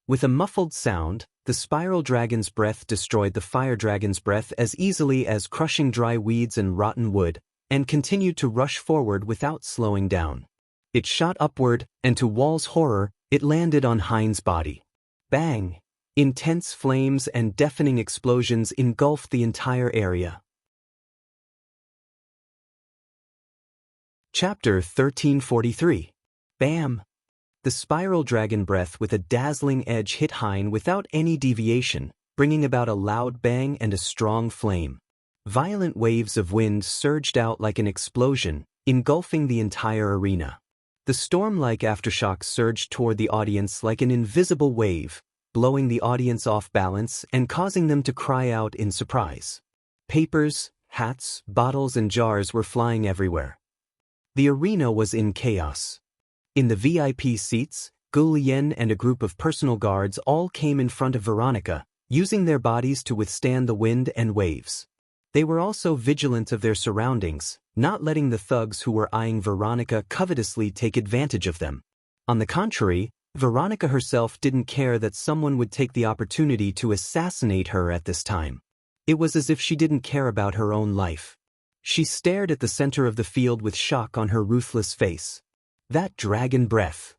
With a muffled sound, the spiral dragon's breath destroyed the fire dragon's breath as easily as crushing dry weeds and rotten wood, and continued to rush forward without slowing down. It shot upward, and to Wall's horror, it landed on Hein's body. Bang! Intense flames and deafening explosions engulfed the entire area. Chapter 1343. Bam! The spiral dragon breath with a dazzling edge hit Hein without any deviation, bringing about a loud bang and a strong flame. Violent waves of wind surged out like an explosion, engulfing the entire arena. The storm-like aftershocks surged toward the audience like an invisible wave, blowing the audience off balance and causing them to cry out in surprise. Papers, hats, bottles, and jars were flying everywhere. The arena was in chaos. In the VIP seats, Gu Lian and a group of personal guards all came in front of Veronica, using their bodies to withstand the wind and waves. They were also vigilant of their surroundings, not letting the thugs who were eyeing Veronica covetously take advantage of them. On the contrary, Veronica herself didn't care that someone would take the opportunity to assassinate her at this time. It was as if she didn't care about her own life. She stared at the center of the field with shock on her ruthless face. That dragon breath.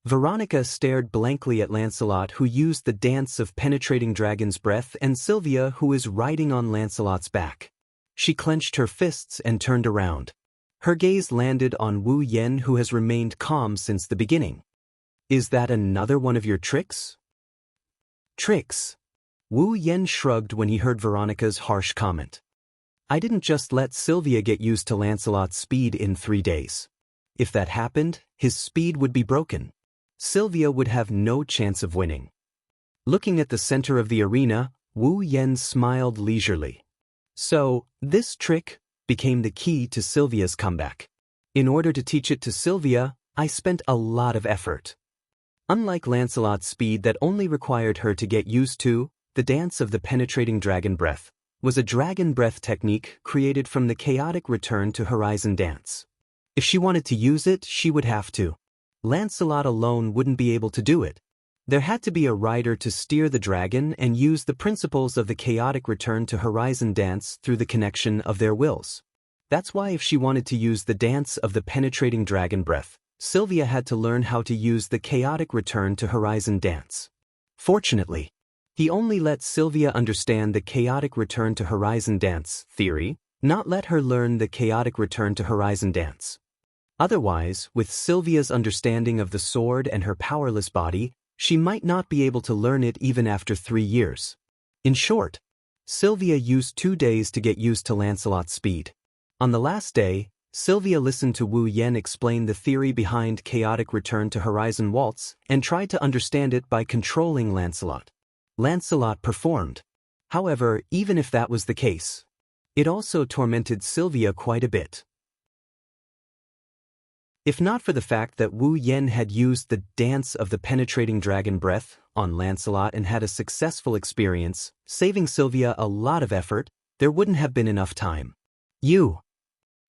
Veronica stared blankly at Lancelot, who used the dance of penetrating dragon's breath, and Sylvia, who is riding on Lancelot's back. She clenched her fists and turned around. Her gaze landed on Wu Yen, who has remained calm since the beginning. "Is that another one of your tricks?" "Tricks?" Wu Yen shrugged when he heard Veronica's harsh comment. "I didn't just let Sylvia get used to Lancelot's speed in 3 days. If that happened, his speed would be broken. Sylvia would have no chance of winning." Looking at the center of the arena, Wu Yen smiled leisurely. "So, this trick became the key to Sylvia's comeback. In order to teach it to Sylvia, I spent a lot of effort." Unlike Lancelot's speed that only required her to get used to, the dance of the penetrating dragon breath was a dragon breath technique created from the chaotic return to horizon dance. If she wanted to use it, she would have to. Lancelot alone wouldn't be able to do it. There had to be a rider to steer the dragon and use the principles of the chaotic return to horizon dance through the connection of their wills. That's why if she wanted to use the dance of the penetrating dragon breath, Sylvia had to learn how to use the chaotic return to horizon dance. Fortunately, he only let Sylvia understand the chaotic return to horizon dance theory, not let her learn the chaotic return to horizon dance. Otherwise, with Sylvia's understanding of the sword and her powerless body, she might not be able to learn it even after 3 years. In short, Sylvia used 2 days to get used to Lancelot's speed. On the last day, Sylvia listened to Wu Yen explain the theory behind chaotic return to horizon waltz and tried to understand it by controlling Lancelot. Lancelot performed. However, even if that was the case, it also tormented Sylvia quite a bit. If not for the fact that Wu Yen had used the dance of the penetrating dragon breath on Lancelot and had a successful experience, saving Sylvia a lot of effort, there wouldn't have been enough time. You.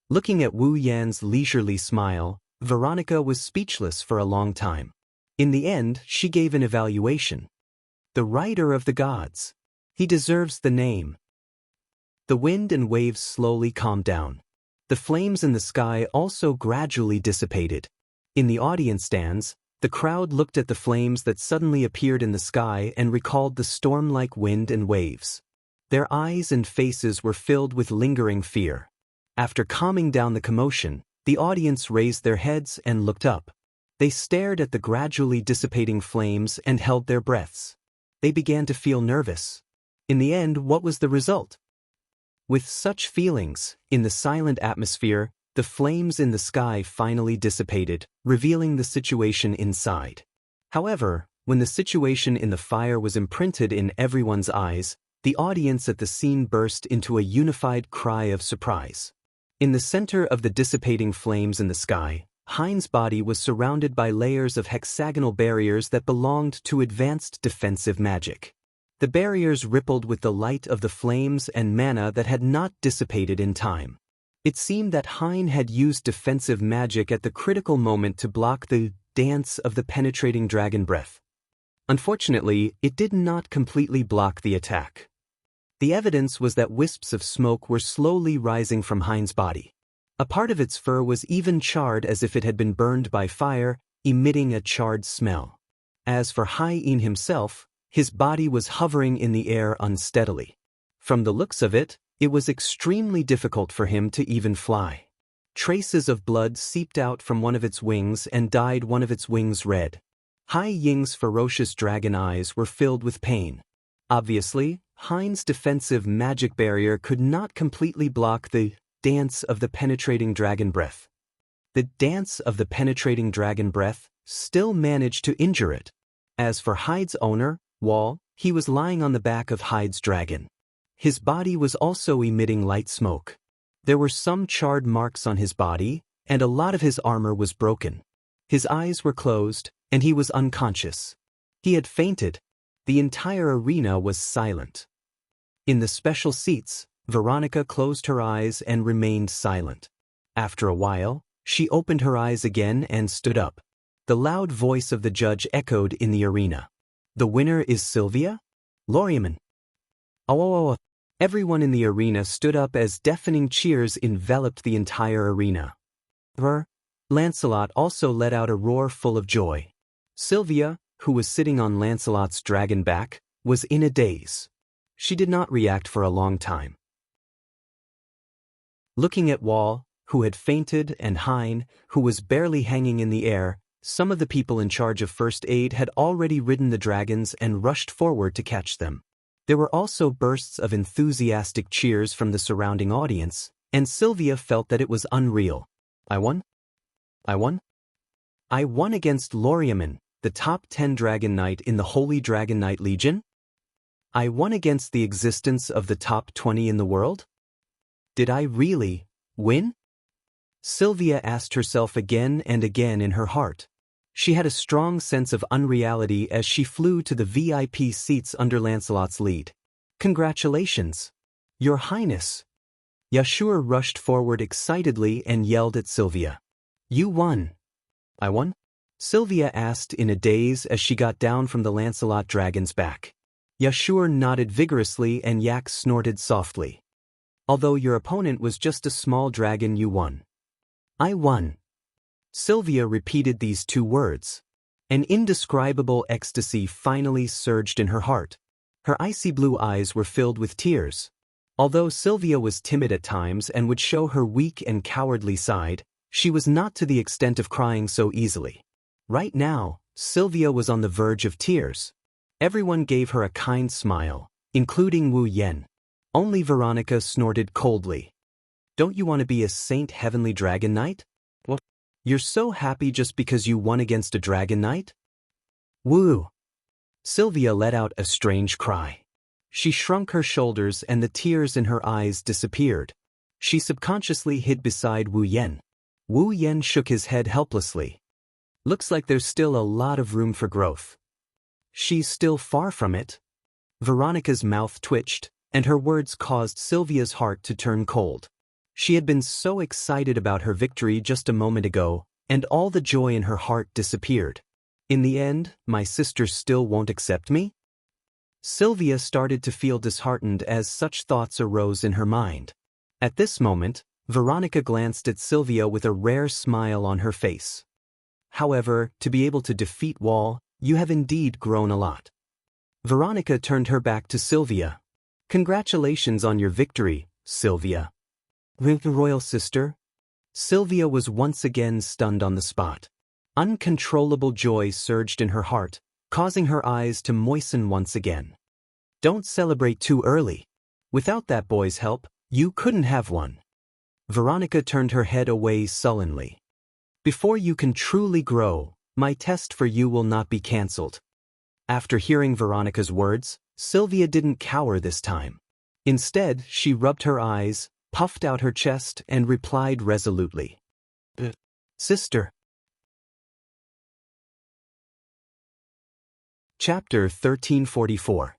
Looking at Wu Yan's leisurely smile, Veronica was speechless for a long time. In the end, she gave an evaluation. The rider of the gods. He deserves the name. The wind and waves slowly calmed down. The flames in the sky also gradually dissipated. In the audience stands, the crowd looked at the flames that suddenly appeared in the sky and recalled the storm-like wind and waves. Their eyes and faces were filled with lingering fear. After calming down the commotion, the audience raised their heads and looked up. They stared at the gradually dissipating flames and held their breaths. They began to feel nervous. In the end, what was the result? With such feelings, in the silent atmosphere, the flames in the sky finally dissipated, revealing the situation inside. However, when the situation in the fire was imprinted in everyone's eyes, the audience at the scene burst into a unified cry of surprise. In the center of the dissipating flames in the sky, Hein's body was surrounded by layers of hexagonal barriers that belonged to advanced defensive magic. The barriers rippled with the light of the flames and mana that had not dissipated in time. It seemed that Hein had used defensive magic at the critical moment to block the dance of the penetrating dragon breath. Unfortunately, it did not completely block the attack. The evidence was that wisps of smoke were slowly rising from Hein's body. A part of its fur was even charred as if it had been burned by fire, emitting a charred smell. As for Hein himself, his body was hovering in the air unsteadily. From the looks of it, it was extremely difficult for him to even fly. Traces of blood seeped out from one of its wings and dyed one of its wings red. Hai Ying's ferocious dragon eyes were filled with pain. Obviously, Hein's defensive magic barrier could not completely block the dance of the penetrating dragon breath. The dance of the penetrating dragon breath still managed to injure it. As for Hyde's owner, Wall, he was lying on the back of Hyde's dragon. His body was also emitting light smoke. There were some charred marks on his body, and a lot of his armor was broken. His eyes were closed, and he was unconscious. He had fainted. The entire arena was silent. In the special seats, Veronica closed her eyes and remained silent. After a while, she opened her eyes again and stood up. The loud voice of the judge echoed in the arena. "The winner is Sylvia? Loriaman." Oh. Everyone in the arena stood up as deafening cheers enveloped the entire arena. Lancelot also let out a roar full of joy. Sylvia, who was sitting on Lancelot's dragon back, was in a daze. She did not react for a long time. Looking at Wall, who had fainted, and Hein, who was barely hanging in the air, some of the people in charge of first aid had already ridden the dragons and rushed forward to catch them. There were also bursts of enthusiastic cheers from the surrounding audience, and Sylvia felt that it was unreal. I won? I won against Loriaman, the top 10 Dragon Knight in the Holy Dragon Knight Legion? I won against the existence of the top 20 in the world? Did I really win? Sylvia asked herself again and again in her heart. She had a strong sense of unreality as she flew to the VIP seats under Lancelot's lead. "Congratulations, Your Highness!" Yashur rushed forward excitedly and yelled at Sylvia. "You won." "I won?" Sylvia asked in a daze as she got down from the Lancelot dragon's back. Yashur nodded vigorously and Yak snorted softly. "Although your opponent was just a small dragon, you won." "I won." Sylvia repeated these two words. An indescribable ecstasy finally surged in her heart. Her icy blue eyes were filled with tears. Although Sylvia was timid at times and would show her weak and cowardly side, she was not to the extent of crying so easily. Right now, Sylvia was on the verge of tears. Everyone gave her a kind smile, including Wu Yen. Only Veronica snorted coldly. "Don't you want to be a Saint Heavenly Dragon Knight? What? You're so happy just because you won against a Dragon Knight?" "Woo!" Sylvia let out a strange cry. She shrunk her shoulders and the tears in her eyes disappeared. She subconsciously hid beside Wu Yan. Wu Yan shook his head helplessly. Looks like there's still a lot of room for growth. She's still far from it. Veronica's mouth twitched, and her words caused Sylvia's heart to turn cold. She had been so excited about her victory just a moment ago, and all the joy in her heart disappeared. In the end, my sister still won't accept me? Sylvia started to feel disheartened as such thoughts arose in her mind. At this moment, Veronica glanced at Sylvia with a rare smile on her face. However, to be able to defeat Wall, you have indeed grown a lot. Veronica turned her back to Sylvia. Congratulations on your victory, Sylvia. Royal sister? Sylvia was once again stunned on the spot. Uncontrollable joy surged in her heart, causing her eyes to moisten once again. Don't celebrate too early. Without that boy's help, you couldn't have won. Veronica turned her head away sullenly. Before you can truly grow, my test for you will not be cancelled. After hearing Veronica's words, Sylvia didn't cower this time. Instead, she rubbed her eyes, puffed out her chest, and replied resolutely. Sister. Chapter 1344.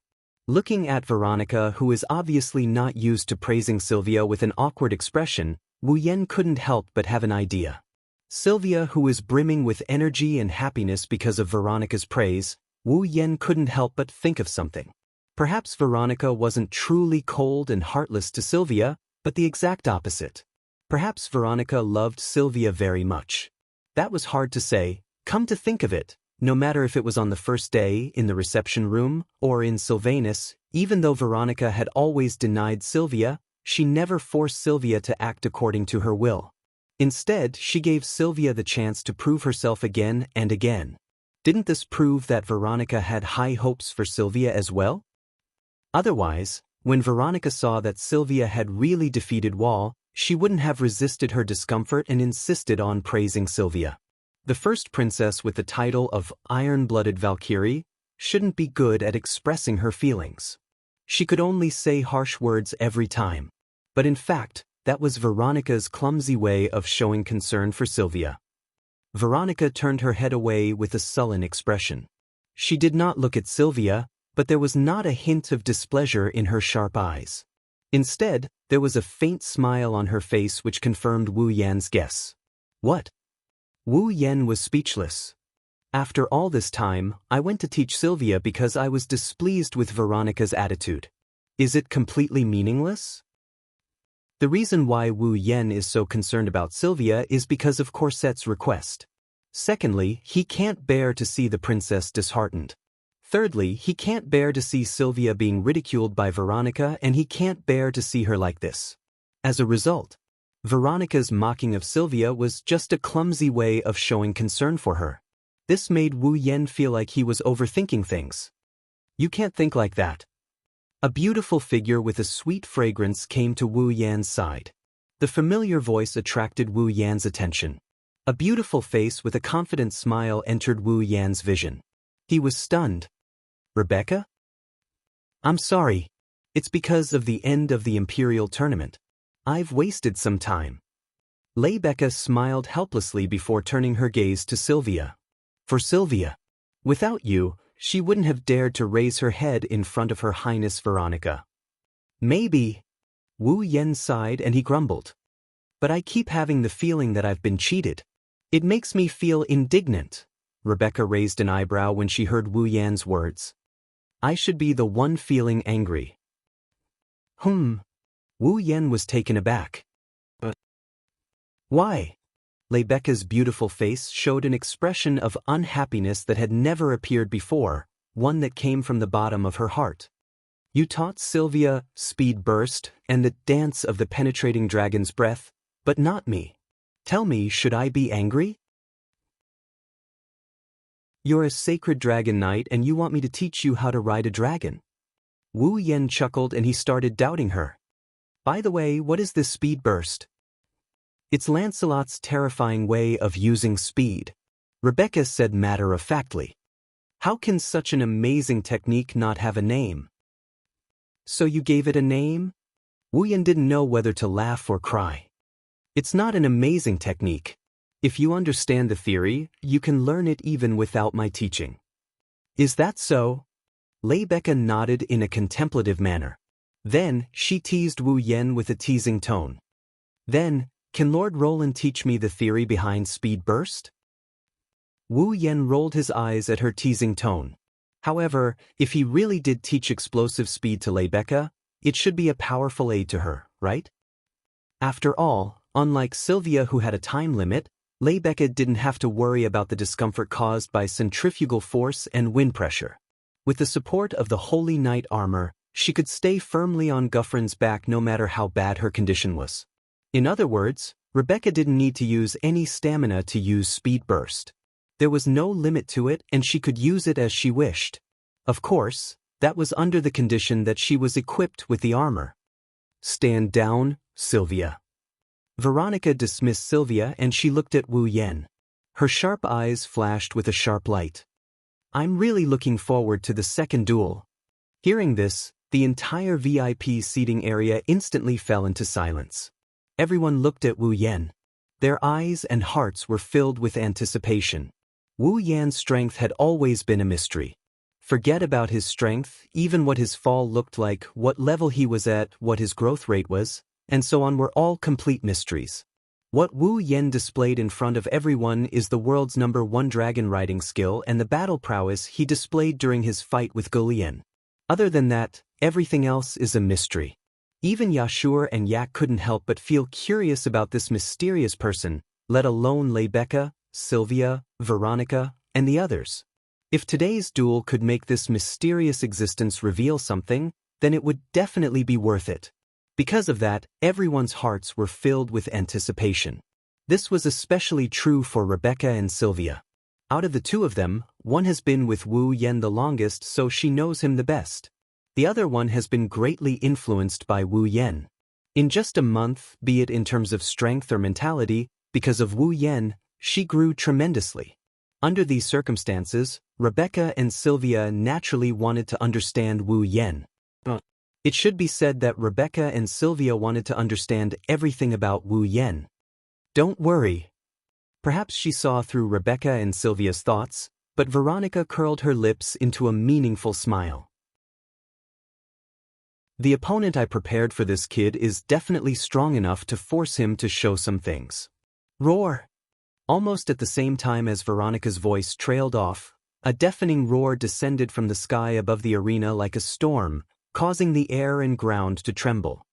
Looking at Veronica, who is obviously not used to praising Sylvia with an awkward expression, Wu Yan couldn't help but have an idea. Sylvia, who is brimming with energy and happiness because of Veronica's praise, Wu Yan couldn't help but think of something. Perhaps Veronica wasn't truly cold and heartless to Sylvia, but the exact opposite. Perhaps Veronica loved Sylvia very much. That was hard to say. Come to think of it, no matter if it was on the first day, in the reception room, or in Sylvanus, even though Veronica had always denied Sylvia, she never forced Sylvia to act according to her will. Instead, she gave Sylvia the chance to prove herself again and again. Didn't this prove that Veronica had high hopes for Sylvia as well? Otherwise, when Veronica saw that Sylvia had really defeated Wall, she wouldn't have resisted her discomfort and insisted on praising Sylvia. The first princess with the title of Iron-Blooded Valkyrie shouldn't be good at expressing her feelings. She could only say harsh words every time. But in fact, that was Veronica's clumsy way of showing concern for Sylvia. Veronica turned her head away with a sullen expression. She did not look at Sylvia, but there was not a hint of displeasure in her sharp eyes. Instead, there was a faint smile on her face which confirmed Wu Yan's guess. What? Wu Yan was speechless. After all this time, I went to teach Sylvia because I was displeased with Veronica's attitude. Is it completely meaningless? The reason why Wu Yan is so concerned about Sylvia is because of Corset's request. Secondly, he can't bear to see the princess disheartened. Thirdly, he can't bear to see Sylvia being ridiculed by Veronica, and he can't bear to see her like this. As a result, Veronica's mocking of Sylvia was just a clumsy way of showing concern for her. This made Wu Yan feel like he was overthinking things. You can't think like that. A beautiful figure with a sweet fragrance came to Wu Yan's side. The familiar voice attracted Wu Yan's attention. A beautiful face with a confident smile entered Wu Yan's vision. He was stunned. Rebecca? I'm sorry. It's because of the end of the Imperial tournament. I've wasted some time. Rebecca smiled helplessly before turning her gaze to Sylvia. For Sylvia. Without you, she wouldn't have dared to raise her head in front of Her Highness Veronica. Maybe. Wu Yan sighed and he grumbled. But I keep having the feeling that I've been cheated. It makes me feel indignant. Rebecca raised an eyebrow when she heard Wu Yan's words. I should be the one feeling angry. Wu Yan was taken aback. But why? Rebecca's beautiful face showed an expression of unhappiness that had never appeared before, one that came from the bottom of her heart. You taught Sylvia speed burst and the dance of the penetrating dragon's breath, but not me. Tell me, should I be angry? You're a sacred dragon knight and you want me to teach you how to ride a dragon. Wu Yan chuckled and he started doubting her. By the way, what is this speed burst? It's Lancelot's terrifying way of using speed, Rebecca said matter-of-factly. How can such an amazing technique not have a name? So you gave it a name? Wu Yan didn't know whether to laugh or cry. It's not an amazing technique. If you understand the theory, you can learn it even without my teaching. Is that so? Rebecca nodded in a contemplative manner. Then, she teased Wu Yan with a teasing tone. Then, can Lord Roland teach me the theory behind speed burst? Wu Yan rolled his eyes at her teasing tone. However, if he really did teach explosive speed to Rebecca, it should be a powerful aid to her, right? After all, unlike Sylvia who had a time limit, Rebecca didn't have to worry about the discomfort caused by centrifugal force and wind pressure. With the support of the Holy Knight armor, she could stay firmly on Guffrin's back no matter how bad her condition was. In other words, Rebecca didn't need to use any stamina to use speed burst. There was no limit to it and she could use it as she wished. Of course, that was under the condition that she was equipped with the armor. Stand down, Sylvia. Veronica dismissed Sylvia and she looked at Wu Yan. Her sharp eyes flashed with a sharp light. I'm really looking forward to the second duel. Hearing this, the entire VIP seating area instantly fell into silence. Everyone looked at Wu Yan. Their eyes and hearts were filled with anticipation. Wu Yan's strength had always been a mystery. Forget about his strength, even what his fall looked like, what level he was at, what his growth rate was, and so on were all complete mysteries. What Wu Yan displayed in front of everyone is the world's #1 dragon riding skill and the battle prowess he displayed during his fight with Gulian. Other than that, everything else is a mystery. Even Yashur and Yak couldn't help but feel curious about this mysterious person, let alone Rebecca, Sylvia, Veronica, and the others. If today's duel could make this mysterious existence reveal something, then it would definitely be worth it. Because of that, everyone's hearts were filled with anticipation. This was especially true for Rebecca and Sylvia. Out of the two of them, one has been with Wu Yan the longest, so she knows him the best. The other one has been greatly influenced by Wu Yan. In just a month, be it in terms of strength or mentality, because of Wu Yan, she grew tremendously. Under these circumstances, Rebecca and Sylvia naturally wanted to understand Wu Yan. It should be said that Rebecca and Sylvia wanted to understand everything about Wu Yan. Don't worry. Perhaps she saw through Rebecca and Sylvia's thoughts, but Veronica curled her lips into a meaningful smile. The opponent I prepared for this kid is definitely strong enough to force him to show some things. Roar! Almost at the same time as Veronica's voice trailed off, a deafening roar descended from the sky above the arena like a storm, causing the air and ground to tremble.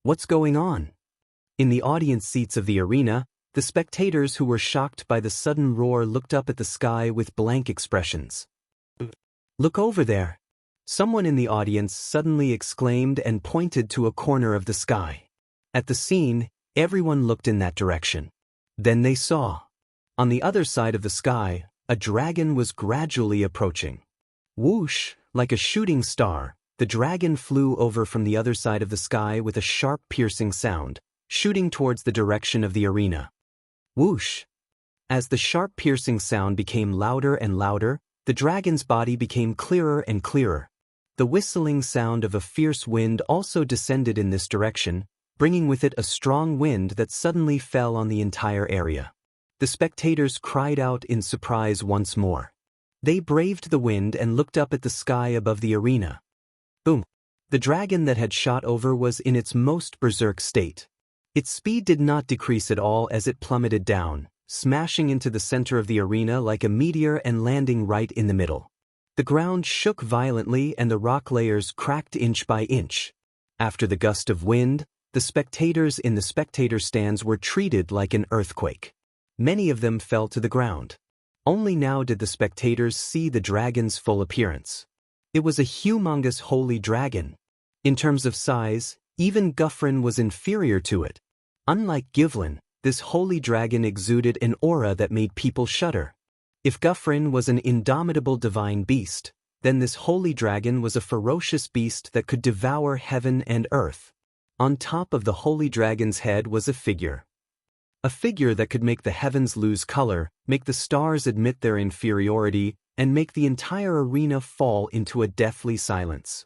What's going on? In the audience seats of the arena, the spectators who were shocked by the sudden roar looked up at the sky with blank expressions. Look over there! Someone in the audience suddenly exclaimed and pointed to a corner of the sky. At the scene, everyone looked in that direction. Then they saw. On the other side of the sky, a dragon was gradually approaching. Whoosh! Like a shooting star, the dragon flew over from the other side of the sky with a sharp piercing sound, shooting towards the direction of the arena. Whoosh! As the sharp piercing sound became louder and louder, the dragon's body became clearer and clearer. The whistling sound of a fierce wind also descended in this direction, bringing with it a strong wind that suddenly fell on the entire area. The spectators cried out in surprise once more. They braved the wind and looked up at the sky above the arena. Boom! The dragon that had shot over was in its most berserk state. Its speed did not decrease at all as it plummeted down, smashing into the center of the arena like a meteor and landing right in the middle. The ground shook violently and the rock layers cracked inch by inch. After the gust of wind, the spectators in the spectator stands were treated like an earthquake. Many of them fell to the ground. Only now did the spectators see the dragon's full appearance. It was a humongous holy dragon. In terms of size, even Guffrin was inferior to it. Unlike Givlin, this holy dragon exuded an aura that made people shudder. If Guffrin was an indomitable divine beast, then this holy dragon was a ferocious beast that could devour heaven and earth. On top of the holy dragon's head was a figure. A figure that could make the heavens lose color, make the stars admit their inferiority, and make the entire arena fall into a deathly silence.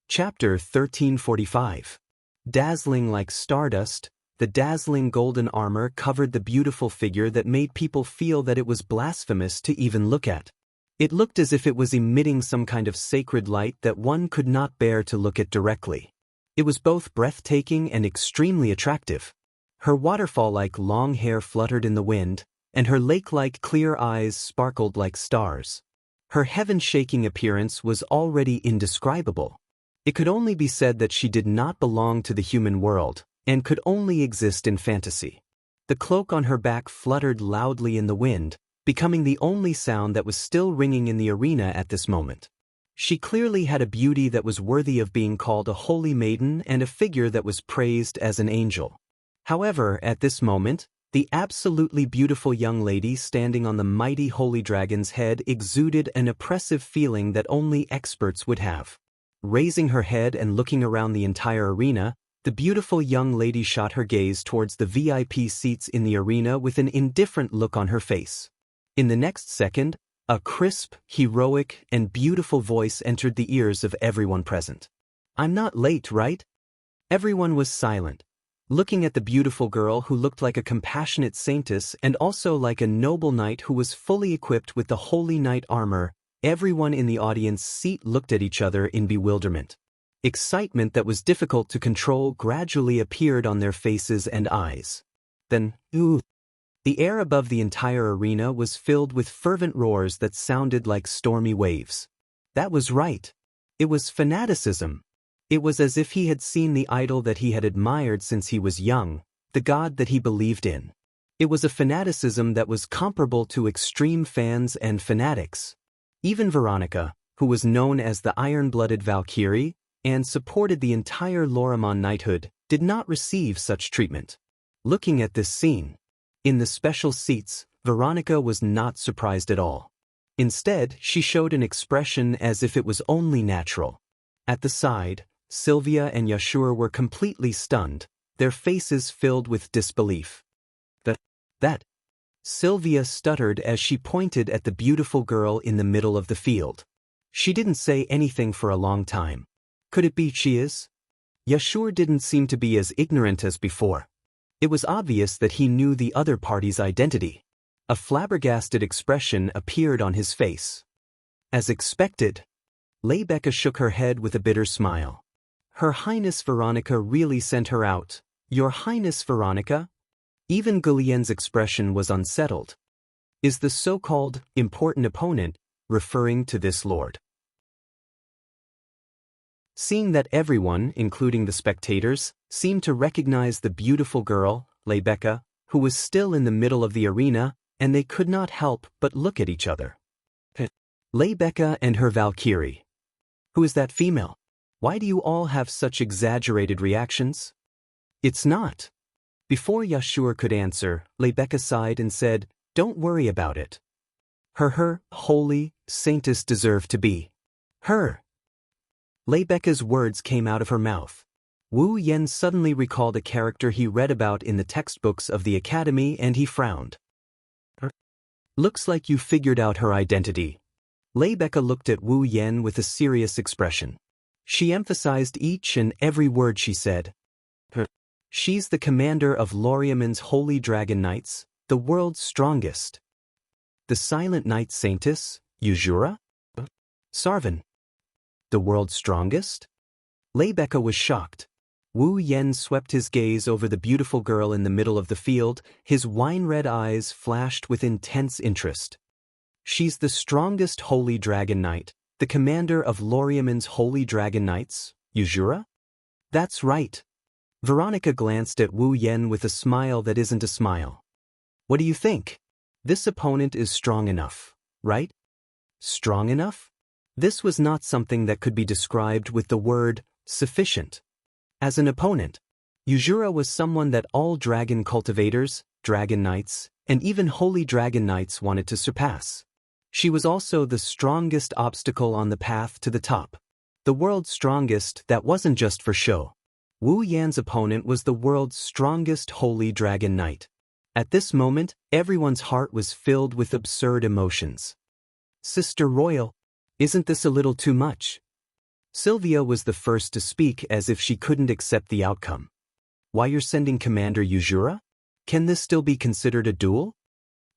Chapter 1345. Dazzling like stardust, the dazzling golden armor covered the beautiful figure that made people feel that it was blasphemous to even look at. It looked as if it was emitting some kind of sacred light that one could not bear to look at directly. It was both breathtaking and extremely attractive. Her waterfall-like long hair fluttered in the wind, and her lake-like clear eyes sparkled like stars. Her heaven-shaking appearance was already indescribable. It could only be said that she did not belong to the human world, and could only exist in fantasy. The cloak on her back fluttered loudly in the wind, becoming the only sound that was still ringing in the arena at this moment. She clearly had a beauty that was worthy of being called a holy maiden and a figure that was praised as an angel. However, at this moment, the absolutely beautiful young lady standing on the mighty holy dragon's head exuded an oppressive feeling that only experts would have. Raising her head and looking around the entire arena, the beautiful young lady shot her gaze towards the VIP seats in the arena with an indifferent look on her face. In the next second, a crisp, heroic, and beautiful voice entered the ears of everyone present. "I'm not late, right?" Everyone was silent, looking at the beautiful girl who looked like a compassionate saintess and also like a noble knight who was fully equipped with the holy knight armor. Everyone in the audience seat looked at each other in bewilderment. Excitement that was difficult to control gradually appeared on their faces and eyes. Then, ooh! The air above the entire arena was filled with fervent roars that sounded like stormy waves. That was right. It was fanaticism. It was as if he had seen the idol that he had admired since he was young, the god that he believed in. It was a fanaticism that was comparable to extreme fans and fanatics. Even Veronica, who was known as the iron-blooded Valkyrie, and supported the entire Lorimon knighthood, did not receive such treatment. Looking at this scene, in the special seats, Veronica was not surprised at all. Instead, she showed an expression as if it was only natural. At the side, Sylvia and Yashur were completely stunned, their faces filled with disbelief. That. Sylvia stuttered as she pointed at the beautiful girl in the middle of the field. She didn't say anything for a long time. Could it be she is? Yashur didn't seem to be as ignorant as before. It was obvious that he knew the other party's identity. A flabbergasted expression appeared on his face. As expected, Leibecca shook her head with a bitter smile. Her Highness Veronica really sent her out. Your Highness Veronica? Even Gulien's expression was unsettled. Is the so-called important opponent referring to this lord? Seeing that everyone, including the spectators, seemed to recognize the beautiful girl, Leibecca, who was still in the middle of the arena, and they could not help but look at each other. Leibecca and her Valkyrie. Who is that female? Why do you all have such exaggerated reactions? It's not. Before Yashur could answer, Leibecca sighed and said, "Don't worry about it. Her holy, saintess deserved to be. Her." Leibecca's words came out of her mouth. Wu Yen suddenly recalled a character he read about in the textbooks of the academy and he frowned. "Looks like you figured out her identity." Leibecca looked at Wu Yen with a serious expression. She emphasized each and every word she said. "She's the commander of Loriamon's Holy Dragon Knights, the world's strongest." "The Silent Knight Saintess, Yuzura? Sarvan. The world's strongest?" Leibecca was shocked. Wu Yen swept his gaze over the beautiful girl in the middle of the field, his wine-red eyes flashed with intense interest. "She's the strongest Holy Dragon Knight, the commander of Loriamon's Holy Dragon Knights, Yuzura?" "That's right." Veronica glanced at Wu Yen with a smile that isn't a smile. "What do you think? This opponent is strong enough, right?" Strong enough? This was not something that could be described with the word sufficient. As an opponent, Yuzura was someone that all dragon cultivators, dragon knights, and even holy dragon knights wanted to surpass. She was also the strongest obstacle on the path to the top. The world's strongest that wasn't just for show. Wu Yan's opponent was the world's strongest holy dragon knight. At this moment, everyone's heart was filled with absurd emotions. "Sister Royal, isn't this a little too much?" Sylvia was the first to speak as if she couldn't accept the outcome. Why you're sending Commander Yuzura? Can this still be considered a duel?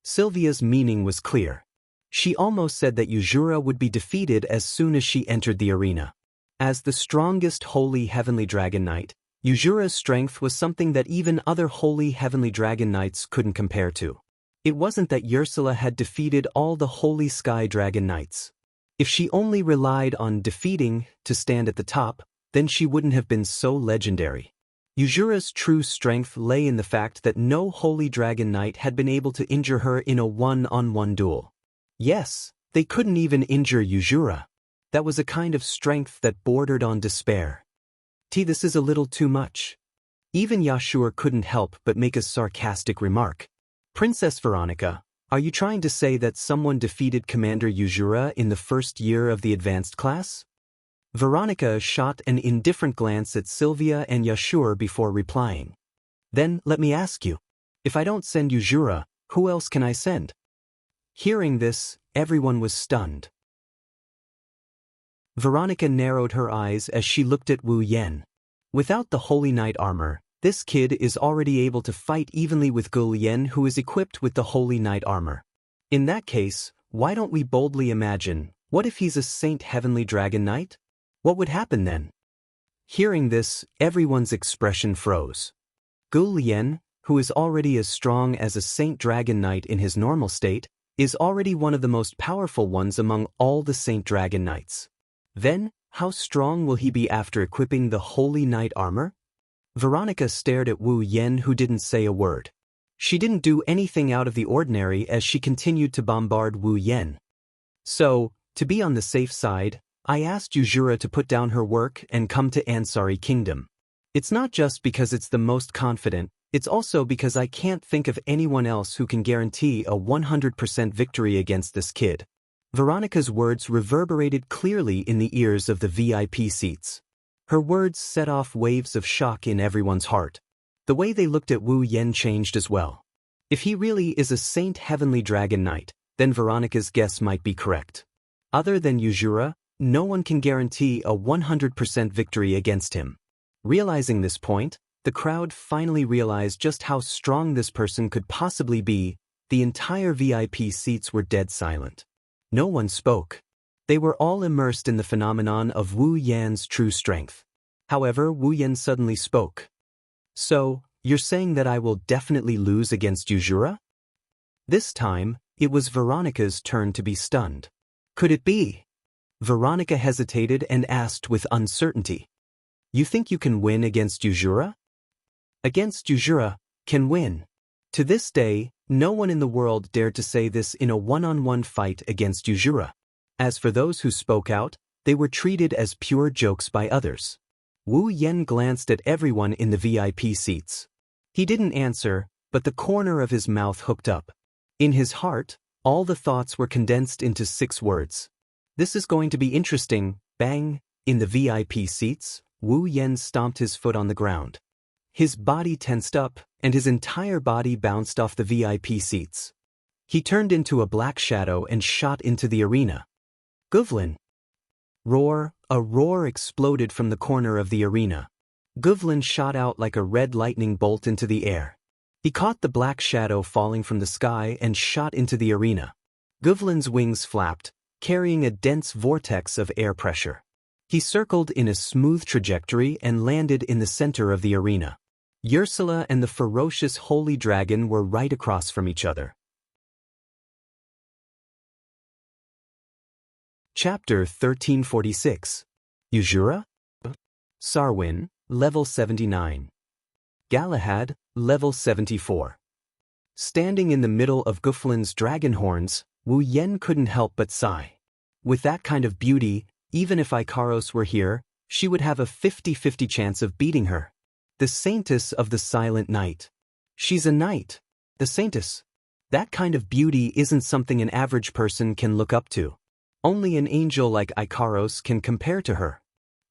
Sylvia's meaning was clear. She almost said that Yuzura would be defeated as soon as she entered the arena. As the strongest Holy Heavenly Dragon Knight, Yuzura's strength was something that even other Holy Heavenly Dragon Knights couldn't compare to. It wasn't that Ursula had defeated all the Holy Sky Dragon Knights. If she only relied on defeating to stand at the top, then she wouldn't have been so legendary. Yuzura's true strength lay in the fact that no Holy Dragon Knight had been able to injure her in a one-on-one duel. Yes, they couldn't even injure Yuzura. That was a kind of strength that bordered on despair. This is a little too much. Even Yashur couldn't help but make a sarcastic remark. Princess Veronica, are you trying to say that someone defeated Commander Yuzura in the first year of the advanced class? Veronica shot an indifferent glance at Sylvia and Yashur before replying. Then, let me ask you. If I don't send Yuzura, who else can I send? Hearing this, everyone was stunned. Veronica narrowed her eyes as she looked at Wu Yan. Without the Holy Knight armor, this kid is already able to fight evenly with Gu Yan, who is equipped with the Holy Knight armor. In that case, why don't we boldly imagine, what if he's a Saint Heavenly Dragon Knight? What would happen then? Hearing this, everyone's expression froze. Gu Yan, who is already as strong as a Saint Dragon Knight in his normal state, is already one of the most powerful ones among all the Saint Dragon Knights. Then, how strong will he be after equipping the Holy Knight armor? Veronica stared at Wu Yan, who didn't say a word. She didn't do anything out of the ordinary as she continued to bombard Wu Yan. So, to be on the safe side, I asked Yuzura to put down her work and come to Ansari Kingdom. It's not just because it's the most confident, it's also because I can't think of anyone else who can guarantee a 100% victory against this kid. Veronica's words reverberated clearly in the ears of the VIP seats. Her words set off waves of shock in everyone's heart. The way they looked at Wu Yan changed as well. If he really is a Saint Heavenly Dragon Knight, then Veronica's guess might be correct. Other than Yuzura, no one can guarantee a 100% victory against him. Realizing this point, the crowd finally realized just how strong this person could possibly be. The entire VIP seats were dead silent. No one spoke. They were all immersed in the phenomenon of Wu Yan's true strength. However, Wu Yan suddenly spoke. So, you're saying that I will definitely lose against Yuzura? This time, it was Veronica's turn to be stunned. Could it be? Veronica hesitated and asked with uncertainty. You think you can win against Yuzura? Against Yuzura, can win. To this day, no one in the world dared to say this in a one-on-one fight against Yuzura. As for those who spoke out, they were treated as pure jokes by others. Wu Yan glanced at everyone in the VIP seats. He didn't answer, but the corner of his mouth hooked up. In his heart, all the thoughts were condensed into 6 words. This is going to be interesting, bang. In the VIP seats, Wu Yan stomped his foot on the ground. His body tensed up, and his entire body bounced off the VIP seats. He turned into a black shadow and shot into the arena. Guvlin! Roar! A roar exploded from the corner of the arena. Guvlin shot out like a red lightning bolt into the air. He caught the black shadow falling from the sky and shot into the arena. Guvlin's wings flapped, carrying a dense vortex of air pressure. He circled in a smooth trajectory and landed in the center of the arena. Ursula and the ferocious holy dragon were right across from each other. Chapter 1346. Yuzura? Sarwin, level 79. Galahad, level 74. Standing in the middle of Guflin's dragon horns, Wu Yan couldn't help but sigh. With that kind of beauty, even if Ikaros were here, she would have a 50-50 chance of beating her. The Saintess of the Silent Night. She's a knight. The Saintess. That kind of beauty isn't something an average person can look up to. Only an angel like Ikaros can compare to her.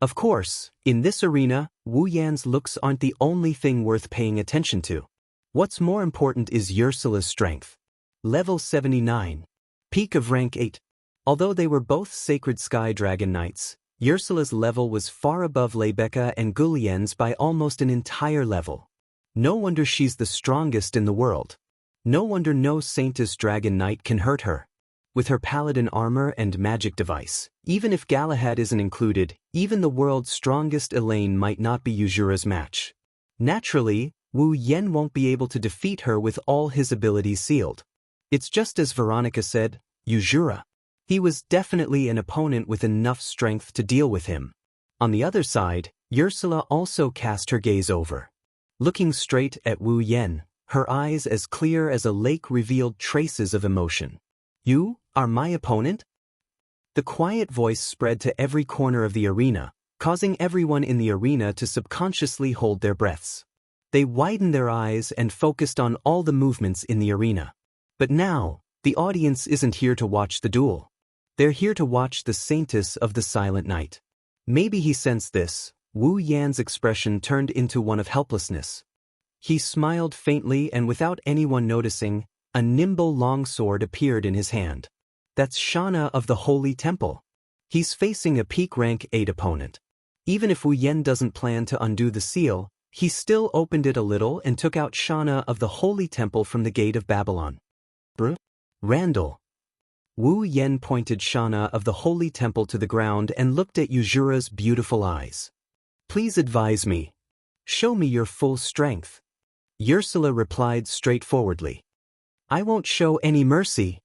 Of course, in this arena, Wu Yan's looks aren't the only thing worth paying attention to. What's more important is Ursula's strength. Level 79. Peak of rank 8. Although they were both sacred sky dragon knights, Ursula's level was far above Lebecca and Gulien's by almost an entire level. No wonder she's the strongest in the world. No wonder no Saintess Dragon Knight can hurt her. With her paladin armor and magic device, even if Galahad isn't included, even the world's strongest Elaine might not be Yuzura's match. Naturally, Wu Yan won't be able to defeat her with all his abilities sealed. It's just as Veronica said, Yuzura. He was definitely an opponent with enough strength to deal with him. On the other side, Ursula also cast her gaze over. Looking straight at Wu Yan, her eyes as clear as a lake revealed traces of emotion. You are my opponent? The quiet voice spread to every corner of the arena, causing everyone in the arena to subconsciously hold their breaths. They widened their eyes and focused on all the movements in the arena. But now, the audience isn't here to watch the duel. They're here to watch the Saintess of the Silent Night. Maybe he sensed this. Wu Yan's expression turned into one of helplessness. He smiled faintly, and without anyone noticing, a nimble longsword appeared in his hand. That's Xianxia of the Holy Temple. He's facing a peak rank 8 opponent. Even if Wu Yan doesn't plan to undo the seal, he still opened it a little and took out Xianxia of the Holy Temple from the gate of Babylon. Randall. Wu Yan pointed Xianxia of the Holy Temple to the ground and looked at Yuzura's beautiful eyes. Please advise me. Show me your full strength. Ursula replied straightforwardly. I won't show any mercy.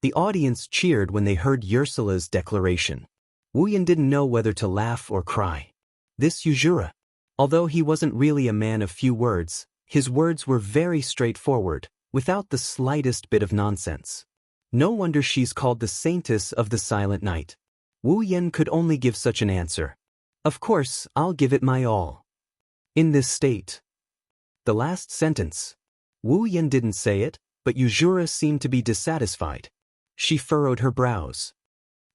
The audience cheered when they heard Ursula's declaration. Wu Yan didn't know whether to laugh or cry. This Yuzura. Although he wasn't really a man of few words, his words were very straightforward, without the slightest bit of nonsense. No wonder she's called the Saintess of the Silent Night. Wu Yan could only give such an answer. Of course, I'll give it my all. In this state. The last sentence. Wu Yan didn't say it, but Yuzura seemed to be dissatisfied. She furrowed her brows.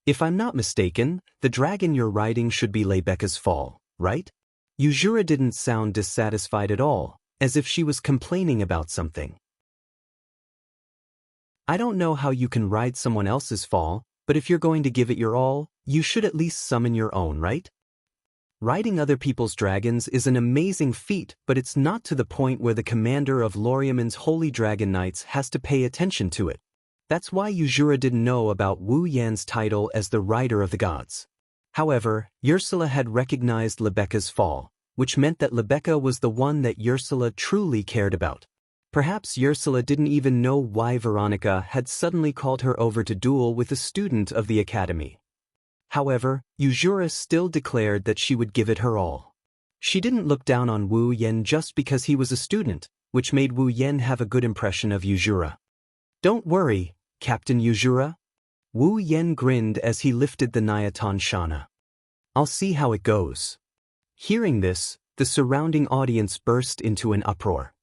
If I'm not mistaken, the dragon you're riding should be Lebecca's fall, right? Yuzura didn't sound dissatisfied at all, as if she was complaining about something. I don't know how you can ride someone else's fall, but if you're going to give it your all, you should at least summon your own, right? Riding other people's dragons is an amazing feat, but it's not to the point where the commander of Loriaman's Holy Dragon Knights has to pay attention to it. That's why Yuzura didn't know about Wu Yan's title as the Rider of the Gods. However, Ursula had recognized Lebecca's fall, which meant that Lebecca was the one that Ursula truly cared about. Perhaps Ursula didn't even know why Veronica had suddenly called her over to duel with a student of the academy. However, Yuzura still declared that she would give it her all. She didn't look down on Wu Yan just because he was a student, which made Wu Yan have a good impression of Yuzura. Don't worry, Captain Yuzura. Wu Yan grinned as he lifted the Nyaton Xianxia. I'll see how it goes. Hearing this, the surrounding audience burst into an uproar.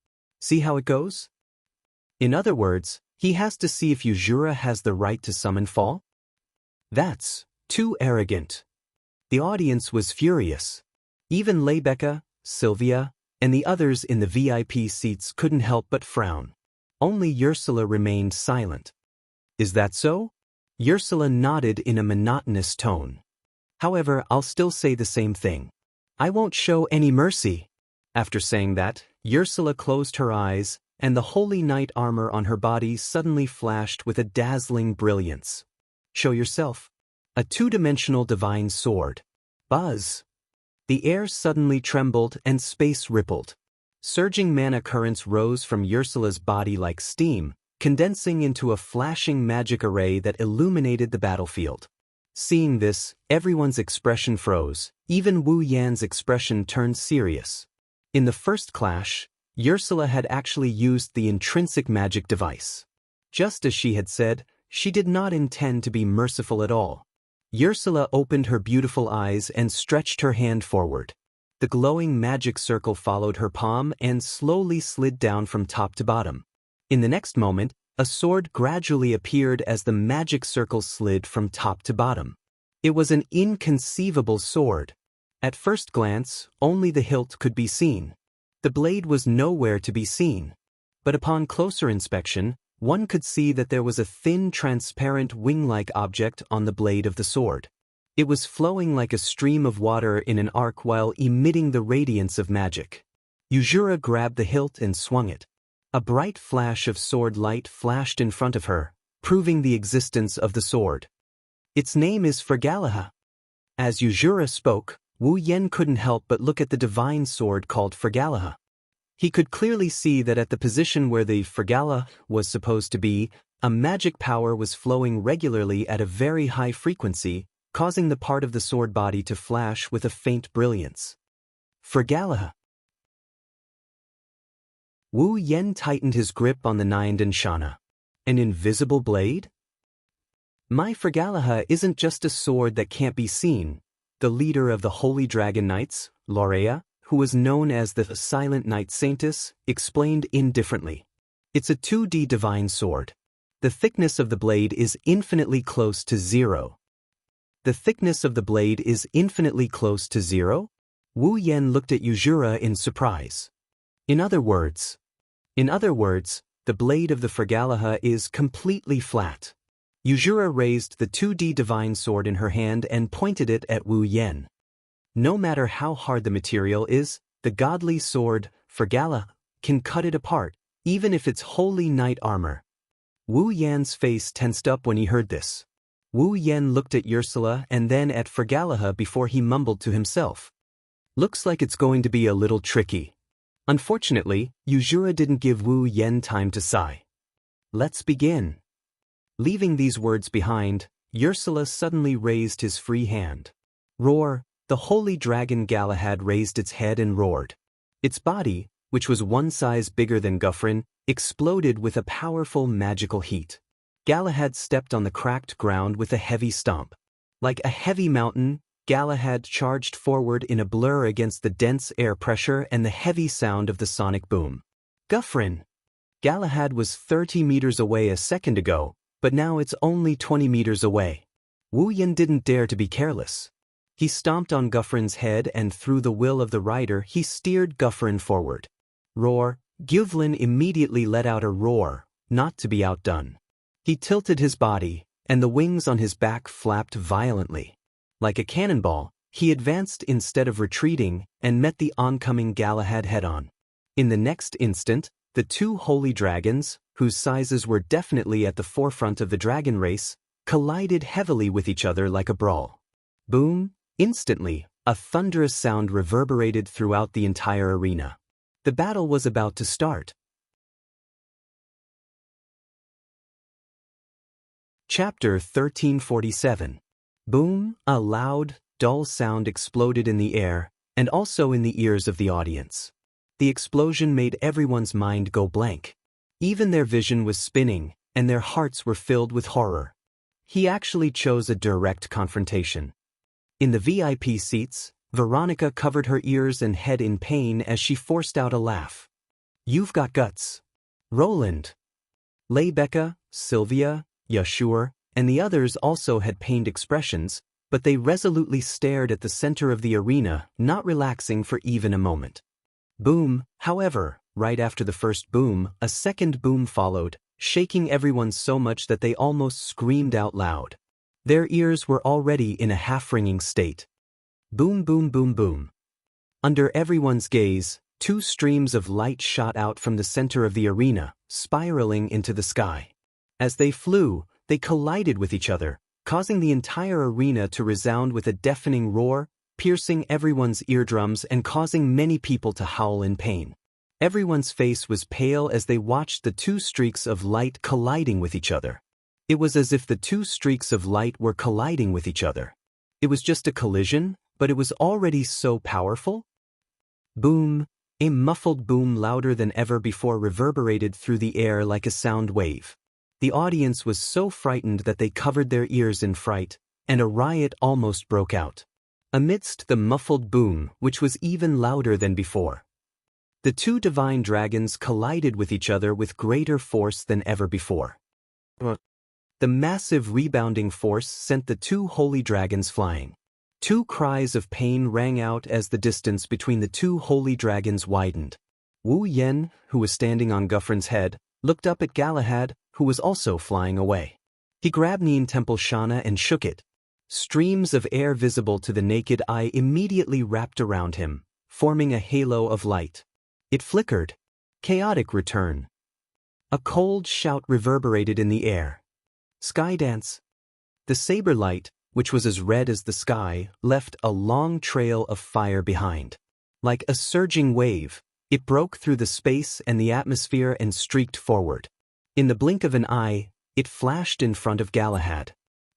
See how it goes? In other words, he has to see if Yuzura has the right to summon fall? That's too arrogant. The audience was furious. Even Lebecca, Sylvia, and the others in the VIP seats couldn't help but frown. Only Ursula remained silent. Is that so? Ursula nodded in a monotonous tone. However, I'll still say the same thing. I won't show any mercy. After saying that, Ursula closed her eyes, and the holy knight armor on her body suddenly flashed with a dazzling brilliance. Show yourself. A two-dimensional divine sword. Buzz. The air suddenly trembled and space rippled. Surging mana currents rose from Ursula's body like steam, condensing into a flashing magic array that illuminated the battlefield. Seeing this, everyone's expression froze. Even Wu Yan's expression turned serious. In the first clash, Ursula had actually used the intrinsic magic device. Just as she had said, she did not intend to be merciful at all. Ursula opened her beautiful eyes and stretched her hand forward. The glowing magic circle followed her palm and slowly slid down from top to bottom. In the next moment, a sword gradually appeared as the magic circle slid from top to bottom. It was an inconceivable sword. At first glance, only the hilt could be seen. The blade was nowhere to be seen. But upon closer inspection, one could see that there was a thin, transparent wing-like object on the blade of the sword. It was flowing like a stream of water in an arc while emitting the radiance of magic. Yuzura grabbed the hilt and swung it. A bright flash of sword light flashed in front of her, proving the existence of the sword. Its name is Fergalaha. As Yuzura spoke, Wu Yen couldn't help but look at the divine sword called Fergalaha. He could clearly see that at the position where the Fergala was supposed to be, a magic power was flowing regularly at a very high frequency, causing the part of the sword body to flash with a faint brilliance. Fergalaha. Wu Yen tightened his grip on the Xianxia. An invisible blade? My Fergalaha isn't just a sword that can't be seen. The leader of the Holy Dragon Knights, Laurea, who was known as the Silent Knight Saintess, explained indifferently. It's a 2D divine sword. The thickness of the blade is infinitely close to 0. The thickness of the blade is infinitely close to 0? Wu Yen looked at Yuzura in surprise. In other words, the blade of the Fergalaha is completely flat. Yuzura raised the 2D divine sword in her hand and pointed it at Wu Yen. No matter how hard the material is, the godly sword, Fergalaha, can cut it apart, even if it's holy knight armor. Wu Yan's face tensed up when he heard this. Wu Yen looked at Ursula and then at Fergalaha before he mumbled to himself. Looks like it's going to be a little tricky. Unfortunately, Yuzura didn't give Wu Yen time to sigh. Let's begin. Leaving these words behind, Ursula suddenly raised his free hand. Roar! The holy dragon Galahad raised its head and roared. Its body, which was one size bigger than Guthrin, exploded with a powerful magical heat. Galahad stepped on the cracked ground with a heavy stomp. Like a heavy mountain, Galahad charged forward in a blur against the dense air pressure and the heavy sound of the sonic boom. Guthrin! Galahad was 30 meters away a second ago, but now it's only 20 meters away. Wu Yen didn't dare to be careless. He stomped on Guthrin's head and through the will of the rider he steered Guthrin forward. Roar! Gyuvlin immediately let out a roar, not to be outdone. He tilted his body, and the wings on his back flapped violently. Like a cannonball, he advanced instead of retreating and met the oncoming Galahad head-on. In the next instant, the two holy dragons, whose sizes were definitely at the forefront of the dragon race, collided heavily with each other like a brawl. Boom! Instantly, a thunderous sound reverberated throughout the entire arena. The battle was about to start. Chapter 1347. Boom! A loud, dull sound exploded in the air, and also in the ears of the audience. The explosion made everyone's mind go blank. Even their vision was spinning, and their hearts were filled with horror. He actually chose a direct confrontation. In the VIP seats, Veronica covered her ears and head in pain as she forced out a laugh. You've got guts. Roland. Leibecca, Sylvia, Yashur, and the others also had pained expressions, but they resolutely stared at the center of the arena, not relaxing for even a moment. Boom! However, right after the first boom, a second boom followed, shaking everyone so much that they almost screamed out loud. Their ears were already in a half-ringing state. Boom, boom, boom, boom. Under everyone's gaze, two streams of light shot out from the center of the arena, spiraling into the sky. As they flew, they collided with each other, causing the entire arena to resound with a deafening roar, piercing everyone's eardrums and causing many people to howl in pain. Everyone's face was pale as they watched the two streaks of light colliding with each other. It was as if the two streaks of light were colliding with each other. It was just a collision, but it was already so powerful. Boom! A muffled boom louder than ever before reverberated through the air like a sound wave. The audience was so frightened that they covered their ears in fright, and a riot almost broke out. Amidst the muffled boom, which was even louder than before, the two divine dragons collided with each other with greater force than ever before. The massive rebounding force sent the two holy dragons flying. Two cries of pain rang out as the distance between the two holy dragons widened. Wu Yen, who was standing on Guthrin's head, looked up at Galahad, who was also flying away. He grabbed Nien Temple Shana and shook it. Streams of air visible to the naked eye immediately wrapped around him, forming a halo of light. It flickered. Chaotic return. A cold shout reverberated in the air. Skydance. The saber light, which was as red as the sky, left a long trail of fire behind. Like a surging wave, it broke through the space and the atmosphere and streaked forward. In the blink of an eye, it flashed in front of Galahad.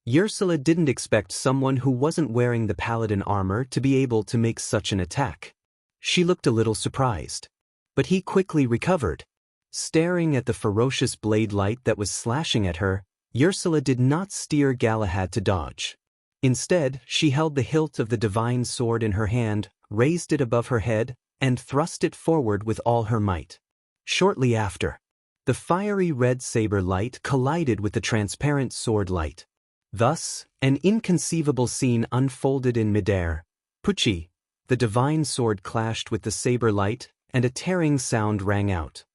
Ursula didn't expect someone who wasn't wearing the paladin armor to be able to make such an attack. She looked a little surprised. But he quickly recovered. Staring at the ferocious blade light that was slashing at her, Ursula did not steer Galahad to dodge. Instead, she held the hilt of the divine sword in her hand, raised it above her head, and thrust it forward with all her might. Shortly after, the fiery red saber light collided with the transparent sword light. Thus, an inconceivable scene unfolded in midair. Pucci, the divine sword clashed with the saber light, and a tearing sound rang out.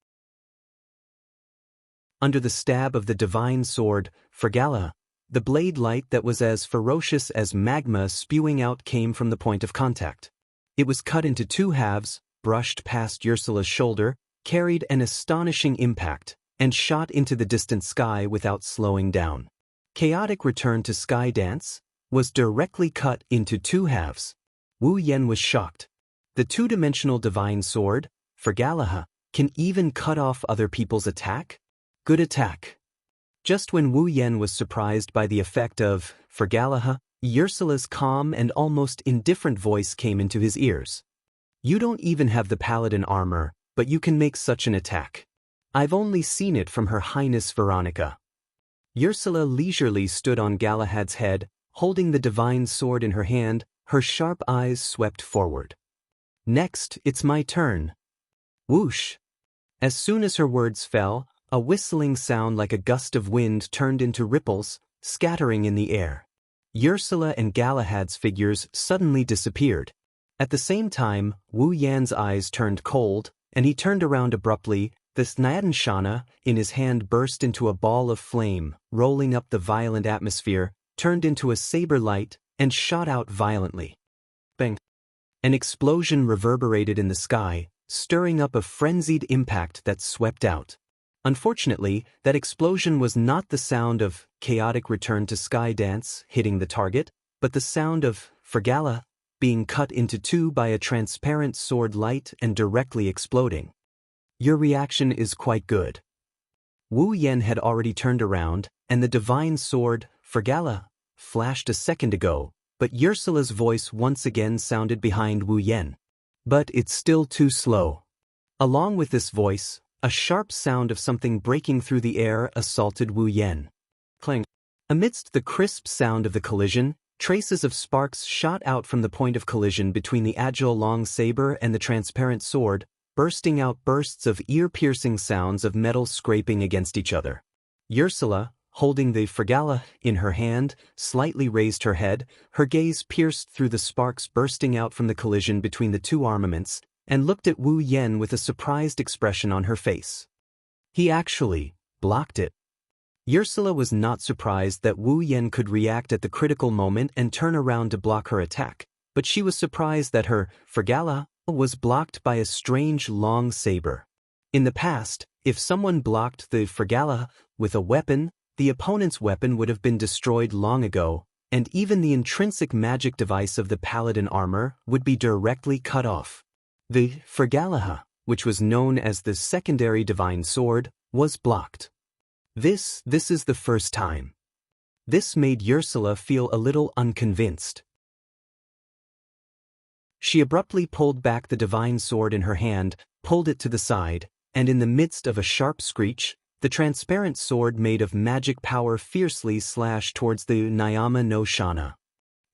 Under the stab of the divine sword, Fergala, the blade light that was as ferocious as magma spewing out came from the point of contact. It was cut into two halves, brushed past Ursula's shoulder, carried an astonishing impact, and shot into the distant sky without slowing down. Chaotic return to Skydance was directly cut into two halves. Wu Yen was shocked. The two-dimensional divine sword, Fergala, can even cut off other people's attack? Good attack. Just when Wu Yen was surprised by the effect of Fergala, Ursula's calm and almost indifferent voice came into his ears. You don't even have the paladin armor, but you can make such an attack. I've only seen it from Her Highness Veronica. Ursula leisurely stood on Galahad's head, holding the divine sword in her hand, her sharp eyes swept forward. Next, it's my turn. Whoosh! As soon as her words fell, a whistling sound like a gust of wind turned into ripples, scattering in the air. Ursula and Galahad's figures suddenly disappeared. At the same time, Wu Yan's eyes turned cold, and he turned around abruptly. The Xianxia in his hand burst into a ball of flame, rolling up the violent atmosphere, turned into a saber light, and shot out violently. Bang! An explosion reverberated in the sky, stirring up a frenzied impact that swept out. Unfortunately, that explosion was not the sound of chaotic return to Skydance hitting the target, but the sound of Fergala being cut into two by a transparent sword light and directly exploding. Your reaction is quite good. Wu Yen had already turned around, and the divine sword, Fergala, flashed a second ago, but Ursula's voice once again sounded behind Wu Yen. But it's still too slow. Along with this voice, a sharp sound of something breaking through the air assaulted Wu Yen. Clang. Amidst the crisp sound of the collision, traces of sparks shot out from the point of collision between the agile long saber and the transparent sword, bursting out bursts of ear-piercing sounds of metal scraping against each other. Ursula, holding the Fergala in her hand, slightly raised her head, her gaze pierced through the sparks bursting out from the collision between the two armaments, and looked at Wu Yen with a surprised expression on her face. He actually blocked it. Ursula was not surprised that Wu Yen could react at the critical moment and turn around to block her attack, but she was surprised that her Fergala was blocked by a strange long saber. In the past, if someone blocked the Fergala with a weapon, the opponent's weapon would have been destroyed long ago, and even the intrinsic magic device of the paladin armor would be directly cut off. The Fergala, which was known as the secondary divine sword, was blocked. This is the first time. This made Ursula feel a little unconvinced. She abruptly pulled back the divine sword in her hand, pulled it to the side, and in the midst of a sharp screech, the transparent sword made of magic power fiercely slashed towards the Nyama no Shana.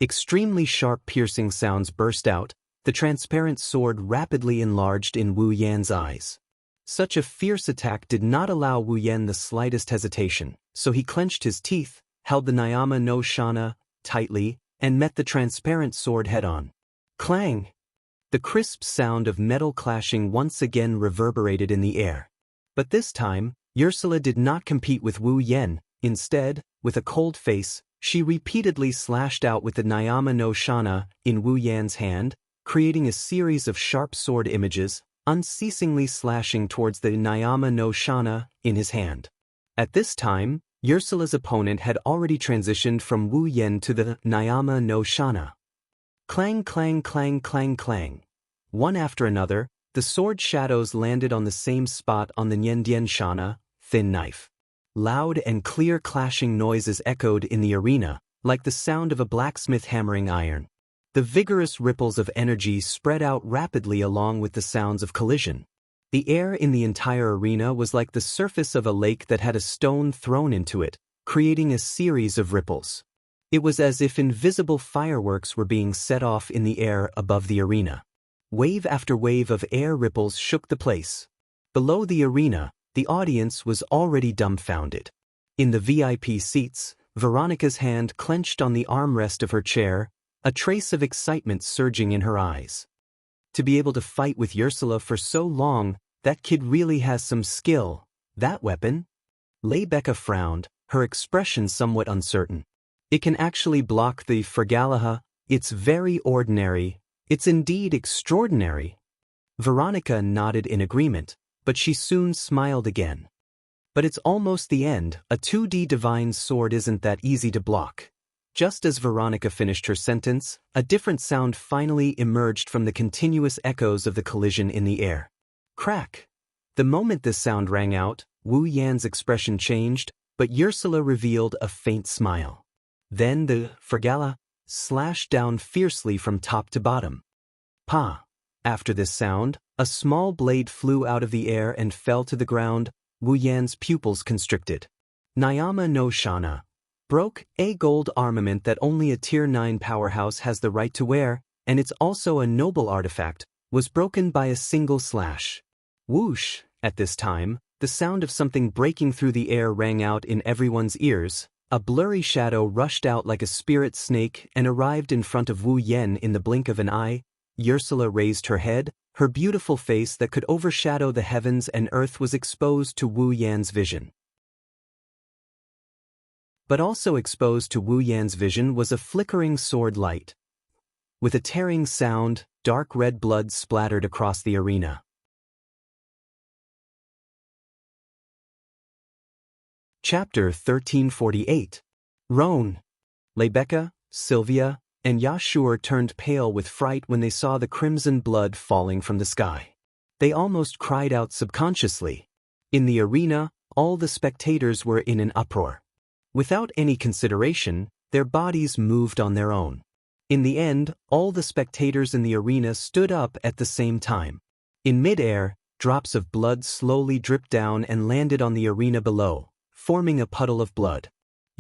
Extremely sharp piercing sounds burst out, the transparent sword rapidly enlarged in Wu Yan's eyes. Such a fierce attack did not allow Wu Yen the slightest hesitation, so he clenched his teeth, held the Nyama no Shana tightly, and met the transparent sword head-on. Clang! The crisp sound of metal clashing once again reverberated in the air. But this time, Ursula did not compete with Wu Yen. Instead, with a cold face, She repeatedly slashed out with the Nyama no Shana in Wu Yan's hand, creating a series of sharp sword images, unceasingly slashing towards the Nyama no Shana in his hand. At this time, Ursula's opponent had already transitioned from Wu Yan to the Nyama no Shana. Clang clang clang clang clang. One after another, the sword shadows landed on the same spot on the Niandian Shana, thin knife. Loud and clear clashing noises echoed in the arena, like the sound of a blacksmith hammering iron. The vigorous ripples of energy spread out rapidly along with the sounds of collision. The air in the entire arena was like the surface of a lake that had a stone thrown into it, creating a series of ripples. It was as if invisible fireworks were being set off in the air above the arena. Wave after wave of air ripples shook the place. Below the arena, the audience was already dumbfounded. In the VIP seats, Veronica's hand clenched on the armrest of her chair, a trace of excitement surging in her eyes. To be able to fight with Ursula for so long, that kid really has some skill. That weapon? Rebecca frowned, her expression somewhat uncertain. It can actually block the Fergalaha. It's very ordinary. It's indeed extraordinary. Veronica nodded in agreement, but she soon smiled again. But it's almost the end. A 2D divine sword isn't that easy to block. Just as Veronica finished her sentence, a different sound finally emerged from the continuous echoes of the collision in the air. Crack! The moment this sound rang out, Wu Yan's expression changed, but Ursula revealed a faint smile. Then the Fergala slashed down fiercely from top to bottom. Pa! After this sound, a small blade flew out of the air and fell to the ground. Wu Yan's pupils constricted. Nyama no Shana. Broke, a gold armament that only a Tier 9 powerhouse has the right to wear, and it's also a noble artifact, was broken by a single slash. Whoosh! At this time, the sound of something breaking through the air rang out in everyone's ears. A blurry shadow rushed out like a spirit snake and arrived in front of Wu Yan in the blink of an eye. Ursula raised her head, her beautiful face that could overshadow the heavens and earth was exposed to Wu Yan's vision. But also exposed to Wu Yan's vision was a flickering sword light. With a tearing sound, dark red blood splattered across the arena. Chapter 1348. Roan. Rebecca, Sylvia, and Yashur turned pale with fright when they saw the crimson blood falling from the sky. They almost cried out subconsciously. In the arena, all the spectators were in an uproar. Without any consideration, their bodies moved on their own. In the end, all the spectators in the arena stood up at the same time. In mid-air, drops of blood slowly dripped down and landed on the arena below, forming a puddle of blood.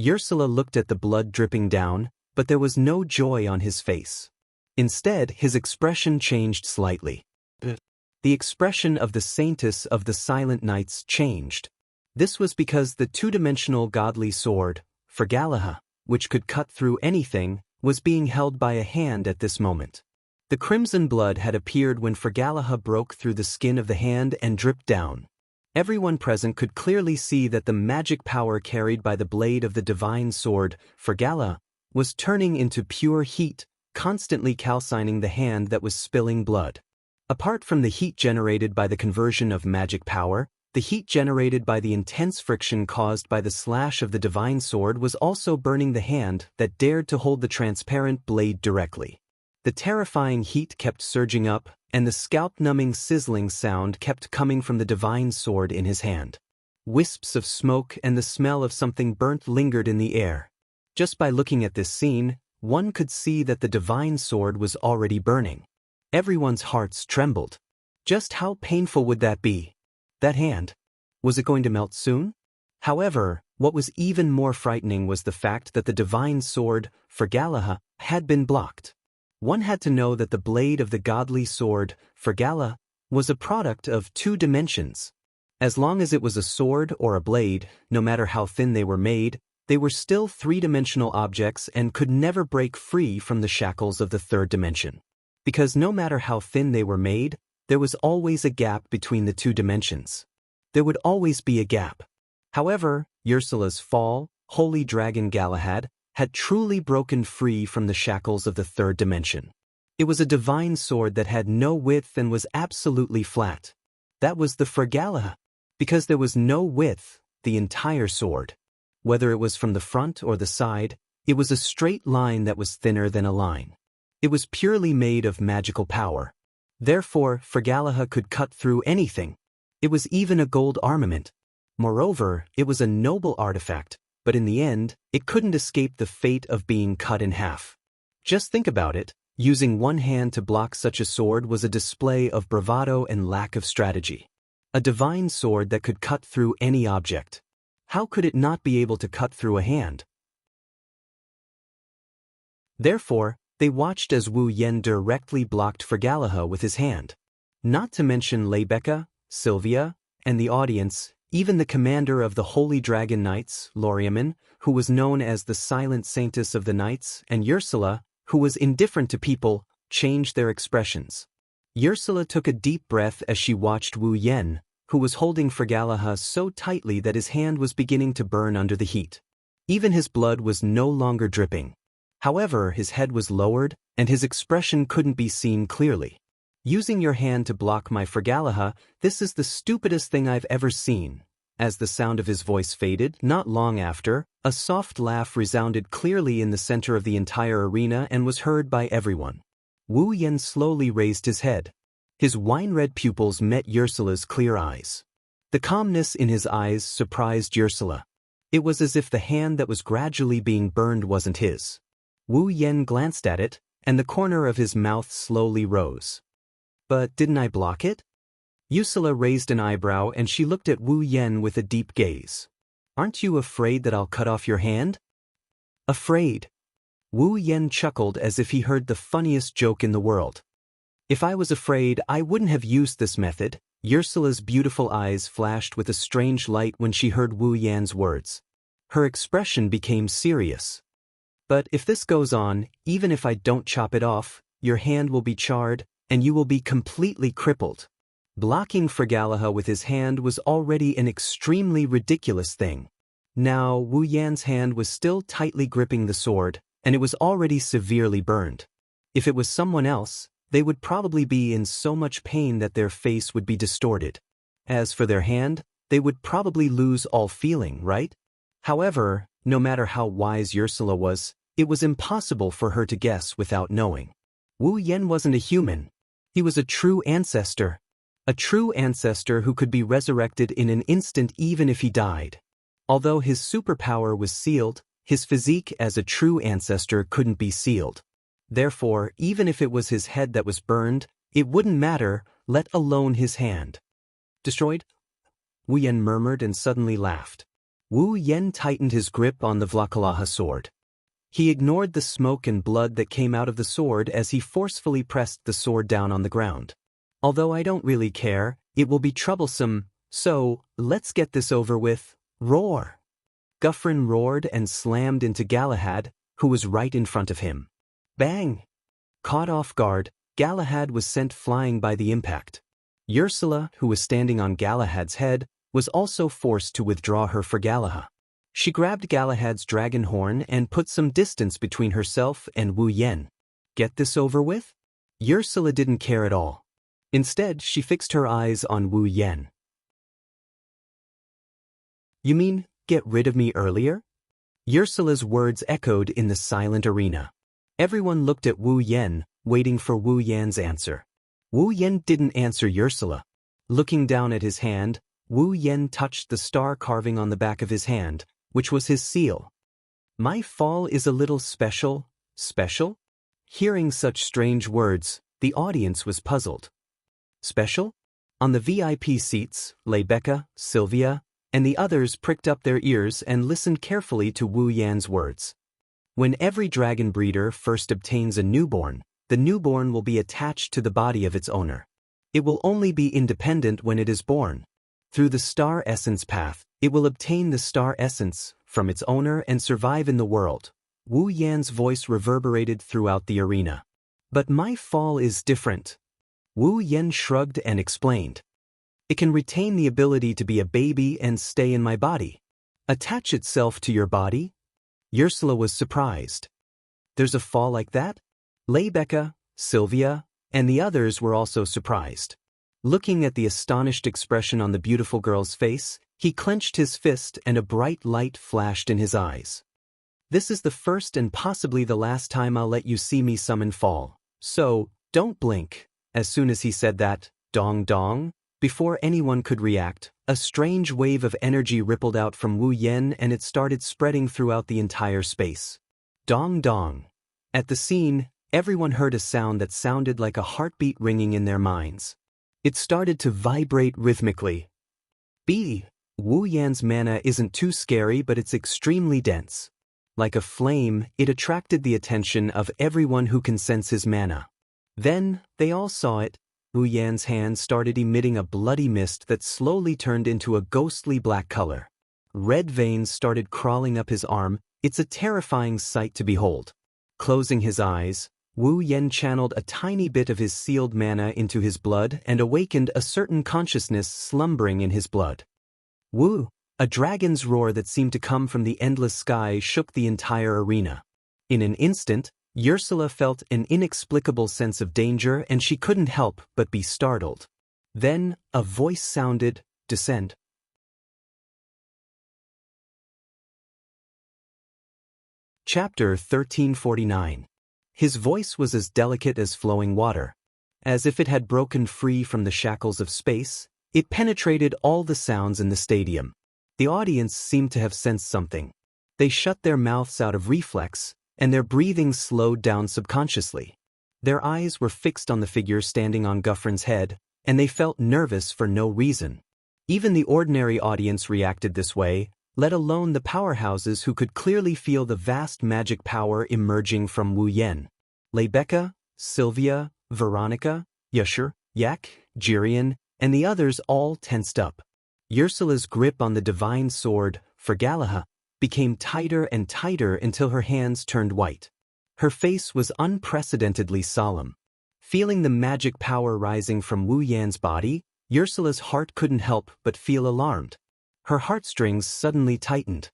Ursula looked at the blood dripping down, but there was no joy on his face. Instead, his expression changed slightly. The expression of the Saintess of the Silent Knights changed. This was because the two-dimensional godly sword, Fergalaha, which could cut through anything, was being held by a hand at this moment. The crimson blood had appeared when Fergalaha broke through the skin of the hand and dripped down. Everyone present could clearly see that the magic power carried by the blade of the divine sword, Fergalaha, was turning into pure heat, constantly calcining the hand that was spilling blood. Apart from the heat generated by the conversion of magic power, the heat generated by the intense friction caused by the slash of the divine sword was also burning the hand that dared to hold the transparent blade directly. The terrifying heat kept surging up, and the scalp-numbing sizzling sound kept coming from the divine sword in his hand. Wisps of smoke and the smell of something burnt lingered in the air. Just by looking at this scene, one could see that the divine sword was already burning. Everyone's hearts trembled. Just how painful would that be? That hand? Was it going to melt soon? However, what was even more frightening was the fact that the divine sword, Fergalaha, had been blocked. One had to know that the blade of the godly sword, Fergalaha, was a product of two dimensions. As long as it was a sword or a blade, no matter how thin they were made, they were still three-dimensional objects and could never break free from the shackles of the third dimension. Because no matter how thin they were made, there was always a gap between the two dimensions. There would always be a gap. However, Ursula's fall, Holy Dragon Galahad, had truly broken free from the shackles of the third dimension. It was a divine sword that had no width and was absolutely flat. That was the Fragalaha. Because there was no width, the entire sword, whether it was from the front or the side, it was a straight line that was thinner than a line. It was purely made of magical power. Therefore, Fragalaha could cut through anything. It was even a gold armament. Moreover, it was a noble artifact, but in the end, it couldn't escape the fate of being cut in half. Just think about it. Using one hand to block such a sword was a display of bravado and lack of strategy. A divine sword that could cut through any object. How could it not be able to cut through a hand? Therefore, they watched as Wu Yen directly blocked Fragalaha with his hand. Not to mention Lebecca, Sylvia, and the audience, even the commander of the Holy Dragon Knights, Loriaman, who was known as the Silent Saintess of the Knights, and Ursula, who was indifferent to people, changed their expressions. Ursula took a deep breath as she watched Wu Yen, who was holding Fragalaha so tightly that his hand was beginning to burn under the heat. Even his blood was no longer dripping. However, his head was lowered, and his expression couldn't be seen clearly. Using your hand to block my Fragalaha, this is the stupidest thing I've ever seen. As the sound of his voice faded, not long after, a soft laugh resounded clearly in the center of the entire arena and was heard by everyone. Wu Yen slowly raised his head. His wine-red pupils met Ursula's clear eyes. The calmness in his eyes surprised Ursula. It was as if the hand that was gradually being burned wasn't his. Wu Yen glanced at it, and the corner of his mouth slowly rose. But didn't I block it? Ursula raised an eyebrow and she looked at Wu Yen with a deep gaze. Aren't you afraid that I'll cut off your hand? Afraid? Wu Yen chuckled as if he heard the funniest joke in the world. If I was afraid, I wouldn't have used this method. Ursula's beautiful eyes flashed with a strange light when she heard Wu Yan's words. Her expression became serious. But if this goes on, even if I don't chop it off, your hand will be charred, and you will be completely crippled. Blocking Fragalaha with his hand was already an extremely ridiculous thing. Now, Wu Yan's hand was still tightly gripping the sword, and it was already severely burned. If it was someone else, they would probably be in so much pain that their face would be distorted. As for their hand, they would probably lose all feeling, right? However, no matter how wise Ursula was, it was impossible for her to guess without knowing. Wu Yen wasn't a human. He was a true ancestor. A true ancestor who could be resurrected in an instant even if he died. Although his superpower was sealed, his physique as a true ancestor couldn't be sealed. Therefore, even if it was his head that was burned, it wouldn't matter, let alone his hand. Destroyed? Wu Yen murmured and suddenly laughed. Wu Yen tightened his grip on the Vlakalaha sword. He ignored the smoke and blood that came out of the sword as he forcefully pressed the sword down on the ground. Although I don't really care, it will be troublesome, so let's get this over with. Roar! Guffrin roared and slammed into Galahad, who was right in front of him. Bang! Caught off guard, Galahad was sent flying by the impact. Ursula, who was standing on Galahad's head, was also forced to withdraw her Fragalaha. She grabbed Galahad's dragon horn and put some distance between herself and Wu Yen. Get this over with? Ursula didn't care at all. Instead, she fixed her eyes on Wu Yen. You mean, get rid of me earlier? Ursula's words echoed in the silent arena. Everyone looked at Wu Yen, waiting for Wu Yan's answer. Wu Yen didn't answer Ursula. Looking down at his hand, Wu Yen touched the star carving on the back of his hand, which was his seal. My fall is a little special? Special? Hearing such strange words, the audience was puzzled. Special? On the VIP seats, Lebecca, Sylvia, and the others pricked up their ears and listened carefully to Wu Yan's words. When every dragon breeder first obtains a newborn, the newborn will be attached to the body of its owner. It will only be independent when it is born. Through the star essence path, it will obtain the star essence from its owner and survive in the world. Wu Yan's voice reverberated throughout the arena. But my fall is different. Wu Yen shrugged and explained. It can retain the ability to be a baby and stay in my body. Attach itself to your body? Ursula was surprised. There's a fall like that? Rebecca, Sylvia, and the others were also surprised. Looking at the astonished expression on the beautiful girl's face, he clenched his fist and a bright light flashed in his eyes. This is the first and possibly the last time I'll let you see me summon fall. So, don't blink. As soon as he said that, dong dong, before anyone could react, a strange wave of energy rippled out from Wu Yen and it started spreading throughout the entire space. Dong dong. At the scene, everyone heard a sound that sounded like a heartbeat ringing in their minds. It started to vibrate rhythmically. Wu Yan's mana isn't too scary, but it's extremely dense. Like a flame, it attracted the attention of everyone who can sense his mana. Then, they all saw it. Wu Yan's hand started emitting a bloody mist that slowly turned into a ghostly black color. Red veins started crawling up his arm. It's a terrifying sight to behold. Closing his eyes, Wu Yan channeled a tiny bit of his sealed mana into his blood and awakened a certain consciousness slumbering in his blood. Wu, a dragon's roar that seemed to come from the endless sky shook the entire arena. In an instant, Ursula felt an inexplicable sense of danger and she couldn't help but be startled. Then, a voice sounded, "Descend." Chapter 1349. His voice was as delicate as flowing water. As if it had broken free from the shackles of space, it penetrated all the sounds in the stadium. The audience seemed to have sensed something. They shut their mouths out of reflex, and their breathing slowed down subconsciously. Their eyes were fixed on the figure standing on Guffrin's head, and they felt nervous for no reason. Even the ordinary audience reacted this way, let alone the powerhouses who could clearly feel the vast magic power emerging from Wu Yan. Rebecca, Sylvia, Veronica, Yashur, Yak, Jirian, and the others all tensed up. Ursula's grip on the divine sword, Fergalaha, became tighter and tighter until her hands turned white. Her face was unprecedentedly solemn. Feeling the magic power rising from Wu Yan's body, Ursula's heart couldn't help but feel alarmed. Her heartstrings suddenly tightened.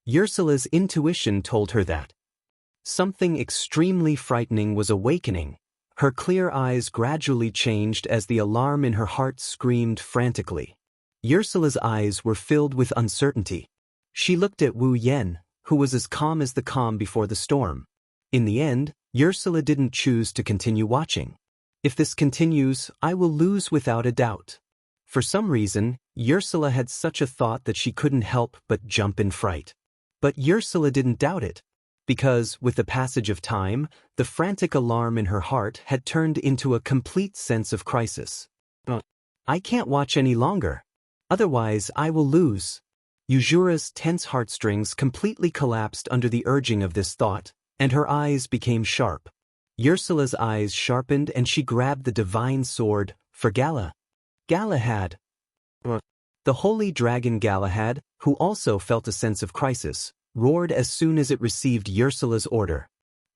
Ursula's intuition told her that something extremely frightening was awakening. Her clear eyes gradually changed as the alarm in her heart screamed frantically. Ursula's eyes were filled with uncertainty. She looked at Wu Yan, who was as calm as the calm before the storm. In the end, Ursula didn't choose to continue watching. If this continues, I will lose without a doubt. For some reason, Ursula had such a thought that she couldn't help but jump in fright. But Ursula didn't doubt it, because, with the passage of time, the frantic alarm in her heart had turned into a complete sense of crisis. I can't watch any longer. Otherwise, I will lose. Yuzura's tense heartstrings completely collapsed under the urging of this thought, and her eyes became sharp. Ursula's eyes sharpened and she grabbed the divine sword, Galahad. The holy dragon Galahad, who also felt a sense of crisis, roared as soon as it received Ursula's order.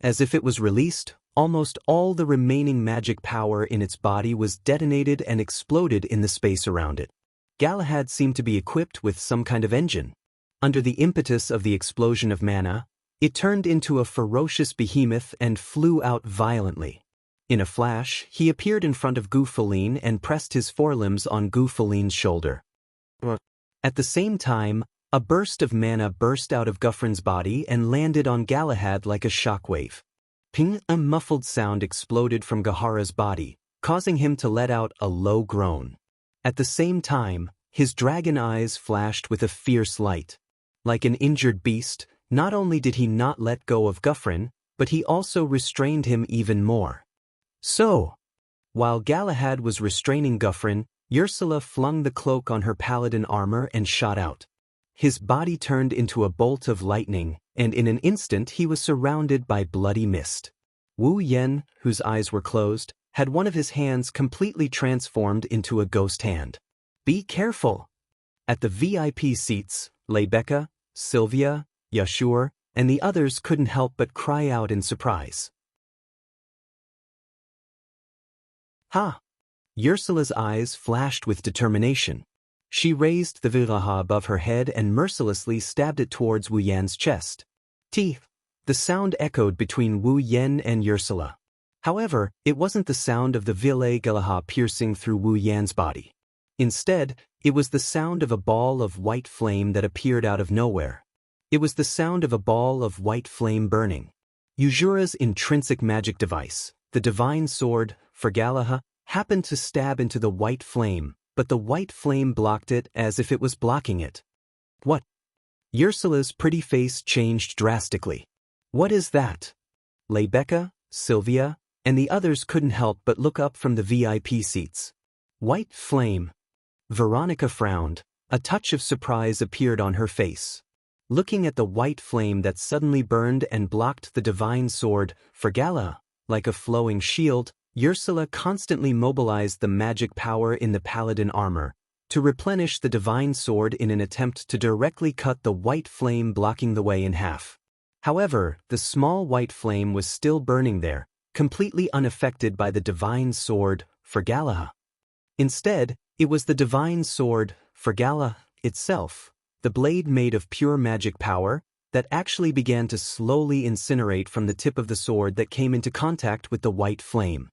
As if it was released, almost all the remaining magic power in its body was detonated and exploded in the space around it. Galahad seemed to be equipped with some kind of engine. Under the impetus of the explosion of mana, it turned into a ferocious behemoth and flew out violently. In a flash, he appeared in front of Gu Feline and pressed his forelimbs on Gu Feline's shoulder. At the same time, a burst of mana burst out of Guffrin's body and landed on Galahad like a shockwave. Ping! A muffled sound exploded from Gahara's body, causing him to let out a low groan. At the same time, his dragon eyes flashed with a fierce light. Like an injured beast, not only did he not let go of Guffrin, but he also restrained him even more. So, while Galahad was restraining Guffrin, Ursula flung the cloak on her paladin armor and shot out. His body turned into a bolt of lightning, and in an instant he was surrounded by bloody mist. Wu Yan, whose eyes were closed, had one of his hands completely transformed into a ghost hand. Be careful! At the VIP seats, Rebecca, Sylvia, Yashur, and the others couldn't help but cry out in surprise. Ha! Ursula's eyes flashed with determination. She raised the viraha above her head and mercilessly stabbed it towards Wu Yan's chest. Teeth. The sound echoed between Wu Yan and Ursula. However, it wasn't the sound of the Ville Galaha piercing through Wu Yan's body. Instead, it was the sound of a ball of white flame that appeared out of nowhere. It was the sound of a ball of white flame burning. Yuzura's intrinsic magic device, the divine sword, Fergalaha, happened to stab into the white flame, but the white flame blocked it as if it was blocking it. What? Ursula's pretty face changed drastically. What is that? Lebecca, Sylvia, and the others couldn't help but look up from the VIP seats. White flame. Veronica frowned. A touch of surprise appeared on her face. Looking at the white flame that suddenly burned and blocked the divine sword, Fergalaha, like a flowing shield, Ursula constantly mobilized the magic power in the paladin armor to replenish the divine sword in an attempt to directly cut the white flame blocking the way in half. However, the small white flame was still burning there, completely unaffected by the divine sword, Fergalaha. Instead, it was the divine sword, Fergalaha, itself, the blade made of pure magic power, that actually began to slowly incinerate from the tip of the sword that came into contact with the white flame.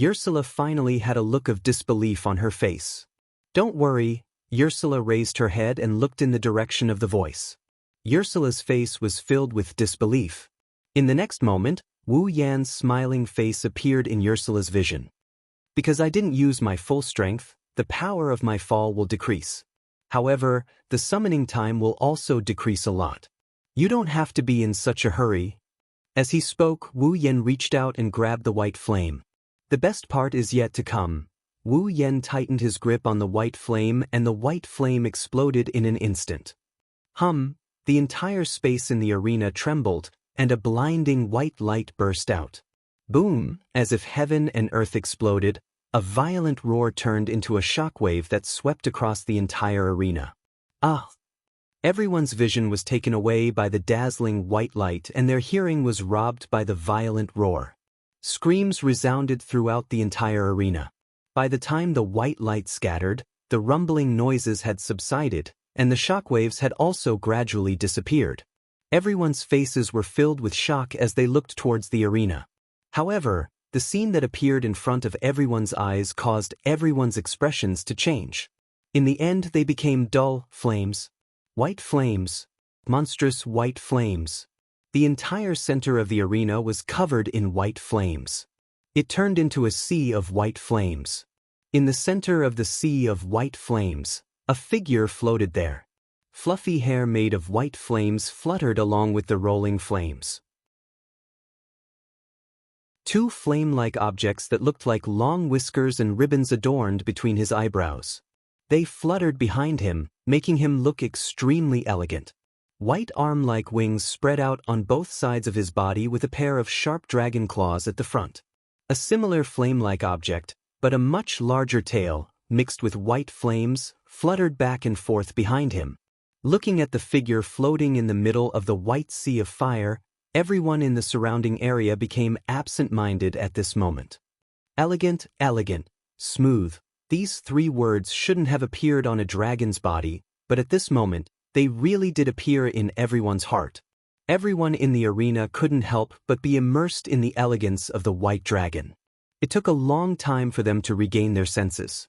Ursula finally had a look of disbelief on her face. Don't worry, Ursula raised her head and looked in the direction of the voice. Ursula's face was filled with disbelief. In the next moment, Wu Yan's smiling face appeared in Ursula's vision. Because I didn't use my full strength, the power of my fall will decrease. However, the summoning time will also decrease a lot. You don't have to be in such a hurry. As he spoke, Wu Yan reached out and grabbed the white flame. The best part is yet to come. Wu Yan tightened his grip on the white flame and the white flame exploded in an instant. The entire space in the arena trembled, and a blinding white light burst out. Boom, as if heaven and earth exploded, a violent roar turned into a shockwave that swept across the entire arena. Everyone's vision was taken away by the dazzling white light and their hearing was robbed by the violent roar. Screams resounded throughout the entire arena. By the time the white light scattered, the rumbling noises had subsided, and the shockwaves had also gradually disappeared. Everyone's faces were filled with shock as they looked towards the arena. However, the scene that appeared in front of everyone's eyes caused everyone's expressions to change. In the end, they became dull flames. White flames. Monstrous white flames. The entire center of the arena was covered in white flames. It turned into a sea of white flames. In the center of the sea of white flames, a figure floated there. Fluffy hair made of white flames fluttered along with the rolling flames. Two flame-like objects that looked like long whiskers and ribbons adorned between his eyebrows. They fluttered behind him, making him look extremely elegant. White arm-like wings spread out on both sides of his body with a pair of sharp dragon claws at the front. A similar flame-like object, but a much larger tail, mixed with white flames, fluttered back and forth behind him. Looking at the figure floating in the middle of the white sea of fire, everyone in the surrounding area became absent-minded at this moment. Elegant, elegant, smooth. These three words shouldn't have appeared on a dragon's body, but at this moment, they really did appear in everyone's heart. Everyone in the arena couldn't help but be immersed in the elegance of the white dragon. It took a long time for them to regain their senses.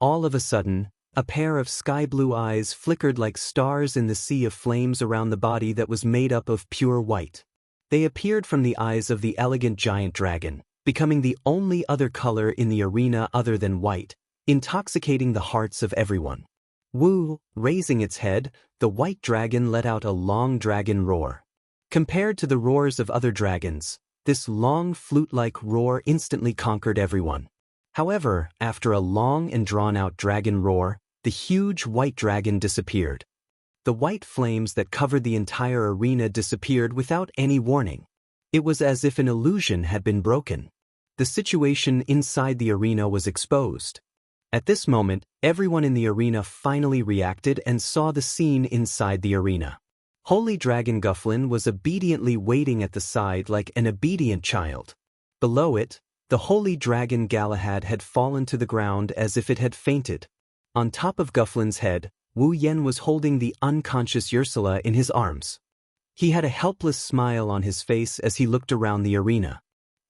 All of a sudden, a pair of sky-blue eyes flickered like stars in the sea of flames around the body that was made up of pure white. They appeared from the eyes of the elegant giant dragon, becoming the only other color in the arena other than white, intoxicating the hearts of everyone. Woo, raising its head, the white dragon let out a long dragon roar. Compared to the roars of other dragons, this long flute-like roar instantly conquered everyone. However, after a long and drawn-out dragon roar, the huge white dragon disappeared. The white flames that covered the entire arena disappeared without any warning. It was as if an illusion had been broken. The situation inside the arena was exposed. At this moment, everyone in the arena finally reacted and saw the scene inside the arena. Holy Dragon Gufflin was obediently waiting at the side like an obedient child. Below it, the Holy Dragon Galahad had fallen to the ground as if it had fainted. On top of Gufflin's head, Wu Yan was holding the unconscious Ursula in his arms. He had a helpless smile on his face as he looked around the arena.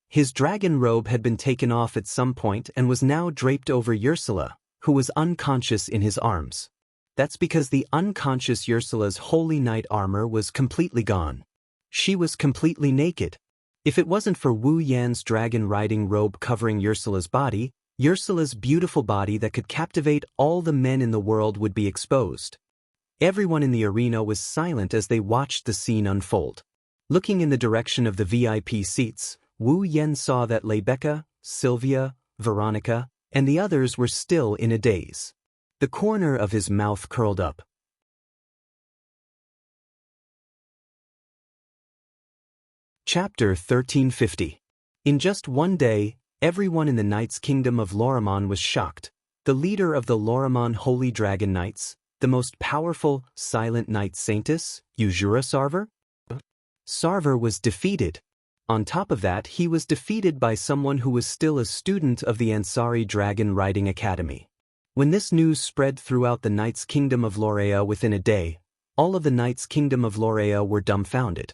His dragon robe had been taken off at some point and was now draped over Ursula, who was unconscious in his arms. That's because the unconscious Ursula's holy knight armor was completely gone. She was completely naked. If it wasn't for Wu Yan's dragon-riding robe covering Ursula's beautiful body that could captivate all the men in the world would be exposed. Everyone in the arena was silent as they watched the scene unfold. Looking in the direction of the VIP seats, Wu Yan saw that Rebecca, Sylvia, Veronica, and the others were still in a daze. The corner of his mouth curled up. Chapter 1350. In just one day, everyone in the Knights' Kingdom of Lorimon was shocked. The leader of the Lorimon Holy Dragon Knights, the most powerful, silent knight saintess, Uzura Sarver was defeated. On top of that, he was defeated by someone who was still a student of the Ansari Dragon Riding Academy. When this news spread throughout the Knights' Kingdom of Lorea within a day, all of the Knights' Kingdom of Lorea were dumbfounded.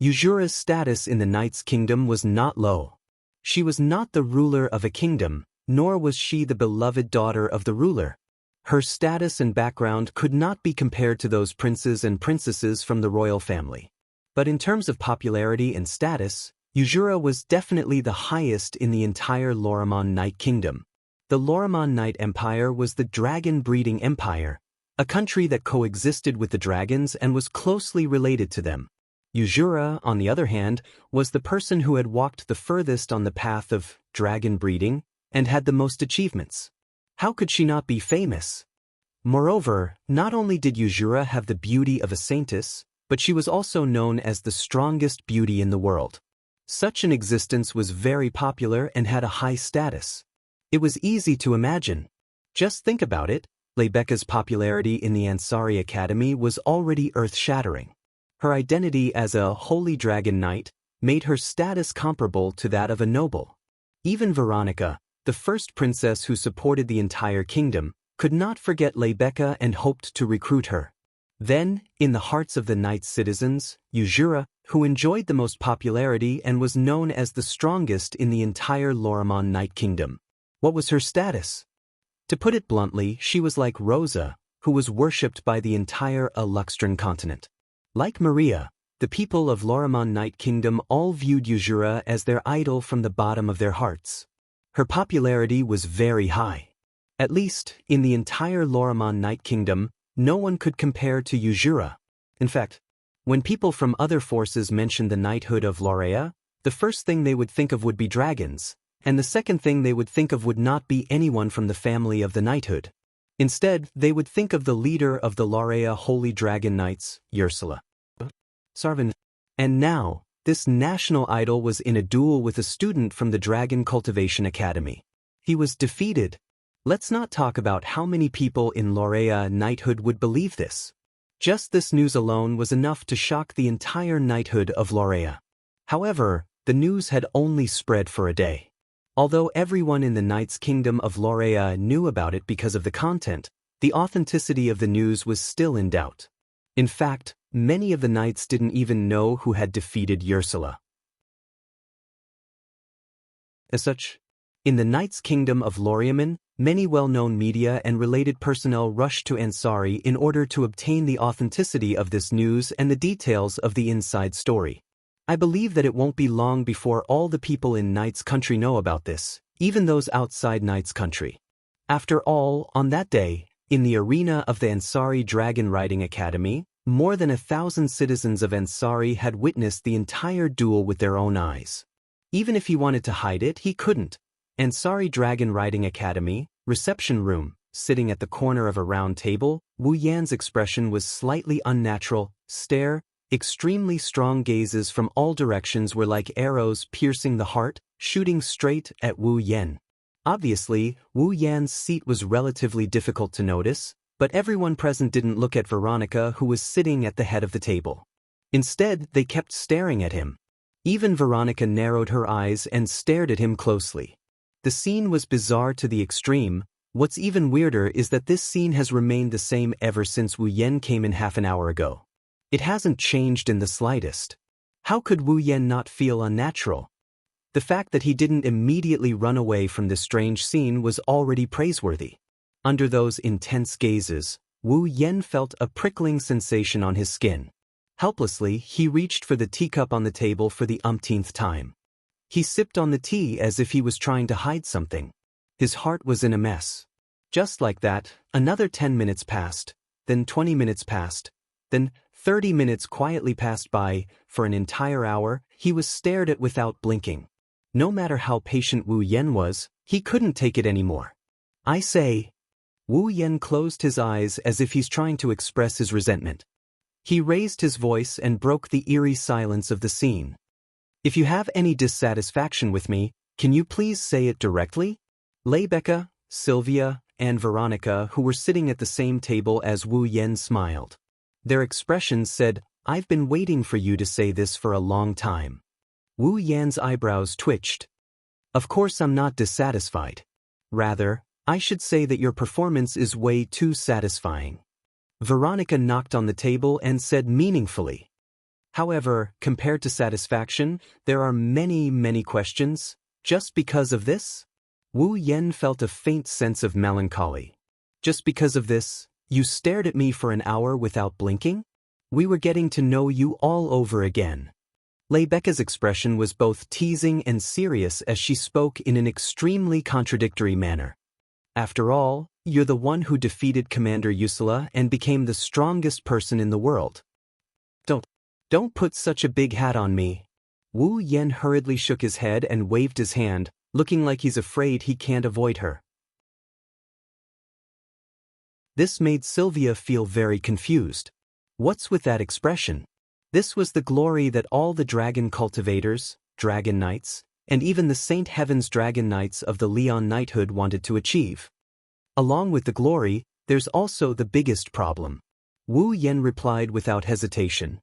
Uzura's status in the Knights' Kingdom was not low. She was not the ruler of a kingdom, nor was she the beloved daughter of the ruler. Her status and background could not be compared to those princes and princesses from the royal family. But in terms of popularity and status, Uzura was definitely the highest in the entire Lorimon Knight Kingdom. The Lorimon Knight Empire was the dragon-breeding empire, a country that coexisted with the dragons and was closely related to them. Uzura, on the other hand, was the person who had walked the furthest on the path of dragon breeding and had the most achievements. How could she not be famous? Moreover, not only did Uzura have the beauty of a saintess, but she was also known as the strongest beauty in the world. Such an existence was very popular and had a high status. It was easy to imagine. Just think about it, Rebecca's popularity in the Ansari Academy was already earth-shattering. Her identity as a holy dragon knight made her status comparable to that of a noble. Even Veronica, the first princess who supported the entire kingdom, could not forget Rebecca and hoped to recruit her. Then, in the hearts of the knight's citizens, Uzura, who enjoyed the most popularity and was known as the strongest in the entire Lorimon Knight Kingdom. What was her status? To put it bluntly, she was like Rosa, who was worshipped by the entire Aluxtran continent. Like Maria, the people of Lorimon Knight Kingdom all viewed Uzura as their idol from the bottom of their hearts. Her popularity was very high. At least, in the entire Lorimon Knight Kingdom, no one could compare to Uzura. In fact, when people from other forces mentioned the knighthood of Lorea, the first thing they would think of would be dragons, and the second thing they would think of would not be anyone from the family of the knighthood. Instead, they would think of the leader of the Lorea Holy Dragon Knights, Ursula Sarvan. And now, this national idol was in a duel with a student from the Dragon Cultivation Academy. He was defeated. Let's not talk about how many people in Lorea knighthood would believe this. Just this news alone was enough to shock the entire knighthood of Lorea. However, the news had only spread for a day. Although everyone in the Knights' Kingdom of Lorea knew about it because of the content, the authenticity of the news was still in doubt. In fact, many of the knights didn't even know who had defeated Ursula. As such, in the Knights' Kingdom of Loriaman, many well-known media and related personnel rushed to Ansari in order to obtain the authenticity of this news and the details of the inside story. I believe that it won't be long before all the people in Knight's country know about this, even those outside Knight's country. After all, on that day, in the arena of the Ansari Dragon Riding Academy, more than 1,000 citizens of Ansari had witnessed the entire duel with their own eyes. Even if he wanted to hide it, he couldn't. Ansari Dragon Riding Academy, reception room, sitting at the corner of a round table, Wu Yan's expression was slightly unnatural, extremely strong gazes from all directions were like arrows piercing the heart, shooting straight at Wu Yan. Obviously, Wu Yan's seat was relatively difficult to notice, but everyone present didn't look at Veronica, who was sitting at the head of the table. Instead, they kept staring at him. Even Veronica narrowed her eyes and stared at him closely. The scene was bizarre to the extreme. What's even weirder is that this scene has remained the same ever since Wu Yan came in half an hour ago. It hasn't changed in the slightest. How could Wu Yan not feel unnatural? The fact that he didn't immediately run away from this strange scene was already praiseworthy. Under those intense gazes, Wu Yan felt a prickling sensation on his skin. Helplessly, he reached for the teacup on the table for the umpteenth time. He sipped on the tea as if he was trying to hide something. His heart was in a mess. Just like that, another 10 minutes passed, then 20 minutes passed, then 30 minutes quietly passed by. For an entire hour, he was stared at without blinking. No matter how patient Wu Yan was, he couldn't take it anymore. I say. Wu Yan closed his eyes as if he's trying to express his resentment. He raised his voice and broke the eerie silence of the scene. If you have any dissatisfaction with me, can you please say it directly? Lebecca, Sylvia, and Veronica, who were sitting at the same table as Wu Yan, smiled. Their expressions said, "I've been waiting for you to say this for a long time." Wu Yan's eyebrows twitched. Of course I'm not dissatisfied. Rather, I should say that your performance is way too satisfying. Veronica knocked on the table and said meaningfully. However, compared to satisfaction, there are many questions. Just because of this? Wu Yan felt a faint sense of melancholy. Just because of this, you stared at me for an hour without blinking? We were getting to know you all over again. Lebecca's expression was both teasing and serious as she spoke in an extremely contradictory manner. After all, you're the one who defeated Commander Wuxia and became the strongest person in the world. Don't put such a big hat on me. Wu Yan hurriedly shook his head and waved his hand, looking like he's afraid he can't avoid her. This made Sylvia feel very confused. What's with that expression? This was the glory that all the dragon cultivators, dragon knights, and even the Saint Heaven's dragon knights of the Leon knighthood wanted to achieve. Along with the glory, there's also the biggest problem. Wu Yan replied without hesitation.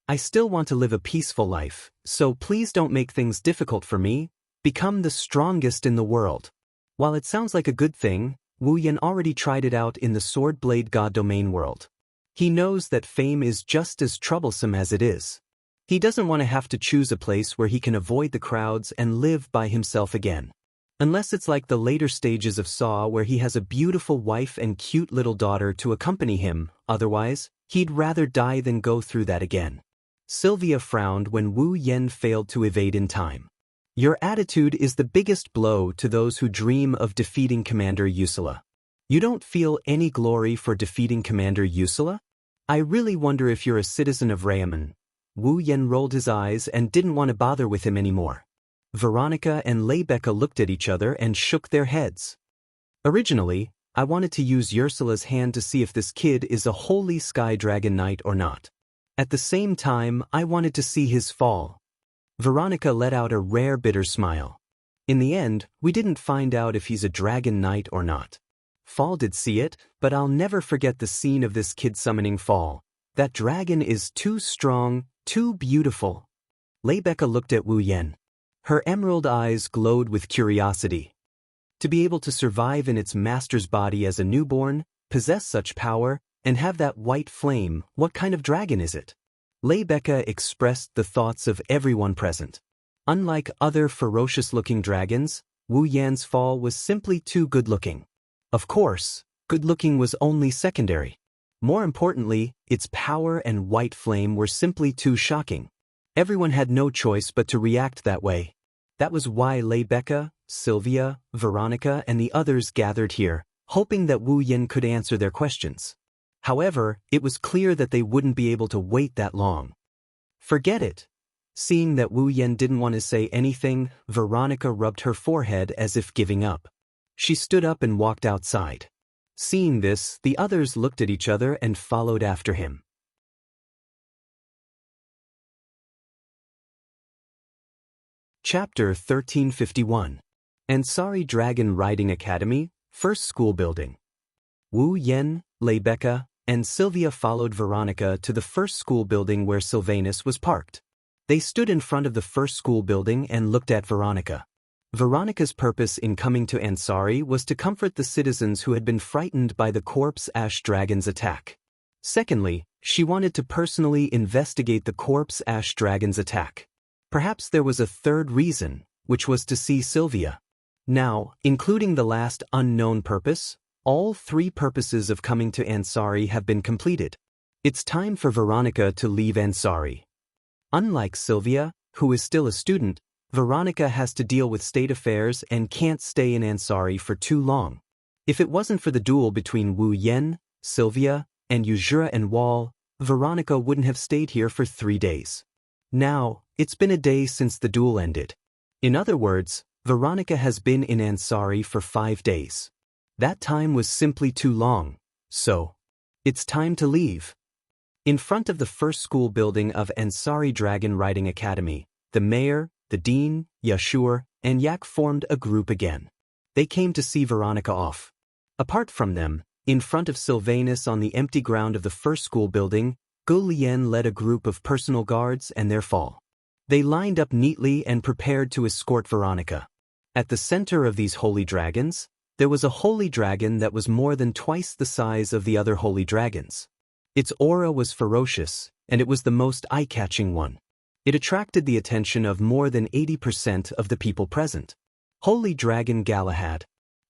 I still want to live a peaceful life, so please don't make things difficult for me. Become the strongest in the world. While it sounds like a good thing, Wu Yan already tried it out in the Swordblade God domain world. He knows that fame is just as troublesome as it is. He doesn't want to have to choose a place where he can avoid the crowds and live by himself again. Unless it's like the later stages of Saw where he has a beautiful wife and cute little daughter to accompany him, otherwise, he'd rather die than go through that again. Sylvia frowned when Wu Yan failed to evade in time. Your attitude is the biggest blow to those who dream of defeating Commander Wuxia. You don't feel any glory for defeating Commander Wuxia? I really wonder if you're a citizen of Raymond. Wu Yan rolled his eyes and didn't want to bother with him anymore. Veronica and Lebecca looked at each other and shook their heads. Originally, I wanted to use Ursula's hand to see if this kid is a holy sky dragon knight or not. At the same time, I wanted to see his fall. Veronica let out a rare bitter smile. In the end, we didn't find out if he's a dragon knight or not. Fall did see it, but I'll never forget the scene of this kid summoning Fall. That dragon is too strong, too beautiful. Lebecca looked at Wu Yan. Her emerald eyes glowed with curiosity. To be able to survive in its master's body as a newborn, possess such power, and have that white flame, what kind of dragon is it? Lebecca expressed the thoughts of everyone present. Unlike other ferocious-looking dragons, Wu Yan's Fall was simply too good-looking. Of course, good-looking was only secondary. More importantly, its power and white flame were simply too shocking. Everyone had no choice but to react that way. That was why Lebecca, Sylvia, Veronica, and the others gathered here, hoping that Wu Yan could answer their questions. However, it was clear that they wouldn't be able to wait that long. Forget it. Seeing that Wu Yan didn't want to say anything, Veronica rubbed her forehead as if giving up. She stood up and walked outside. Seeing this, the others looked at each other and followed after him. Chapter 1351. Ansari Dragon Riding Academy, First School Building. Wu Yan, Lebecca, and Sylvia followed Veronica to the first school building where Sylvanus was parked. They stood in front of the first school building and looked at Veronica. Veronica's purpose in coming to Ansari was to comfort the citizens who had been frightened by the corpse ash dragon's attack. Secondly, She wanted to personally investigate the corpse ash dragon's attack. Perhaps there was a third reason, which was to see Sylvia. Now, including the last unknown purpose, all 3 purposes of coming to Ansari have been completed. It's time for Veronica to leave Ansari. Unlike Sylvia, who is still a student, Veronica has to deal with state affairs and can't stay in Ansari for too long. If it wasn't for the duel between Wu Yen, Sylvia, and Yuzhira and Wall, Veronica wouldn't have stayed here for 3 days. Now, it's been a day since the duel ended. In other words, Veronica has been in Ansari for 5 days. That time was simply too long, so it's time to leave. In front of the first school building of Ansari Dragon Riding Academy, the mayor, the dean, Yashur, and Yak formed a group again. They came to see Veronica off. Apart from them, in front of Sylvanus on the empty ground of the first school building, Gu Lian led a group of personal guards and their fall. They lined up neatly and prepared to escort Veronica. At the center of these holy dragons, there was a holy dragon that was more than twice the size of the other holy dragons. Its aura was ferocious, and it was the most eye-catching one. It attracted the attention of more than 80% of the people present. Holy Dragon Galahad.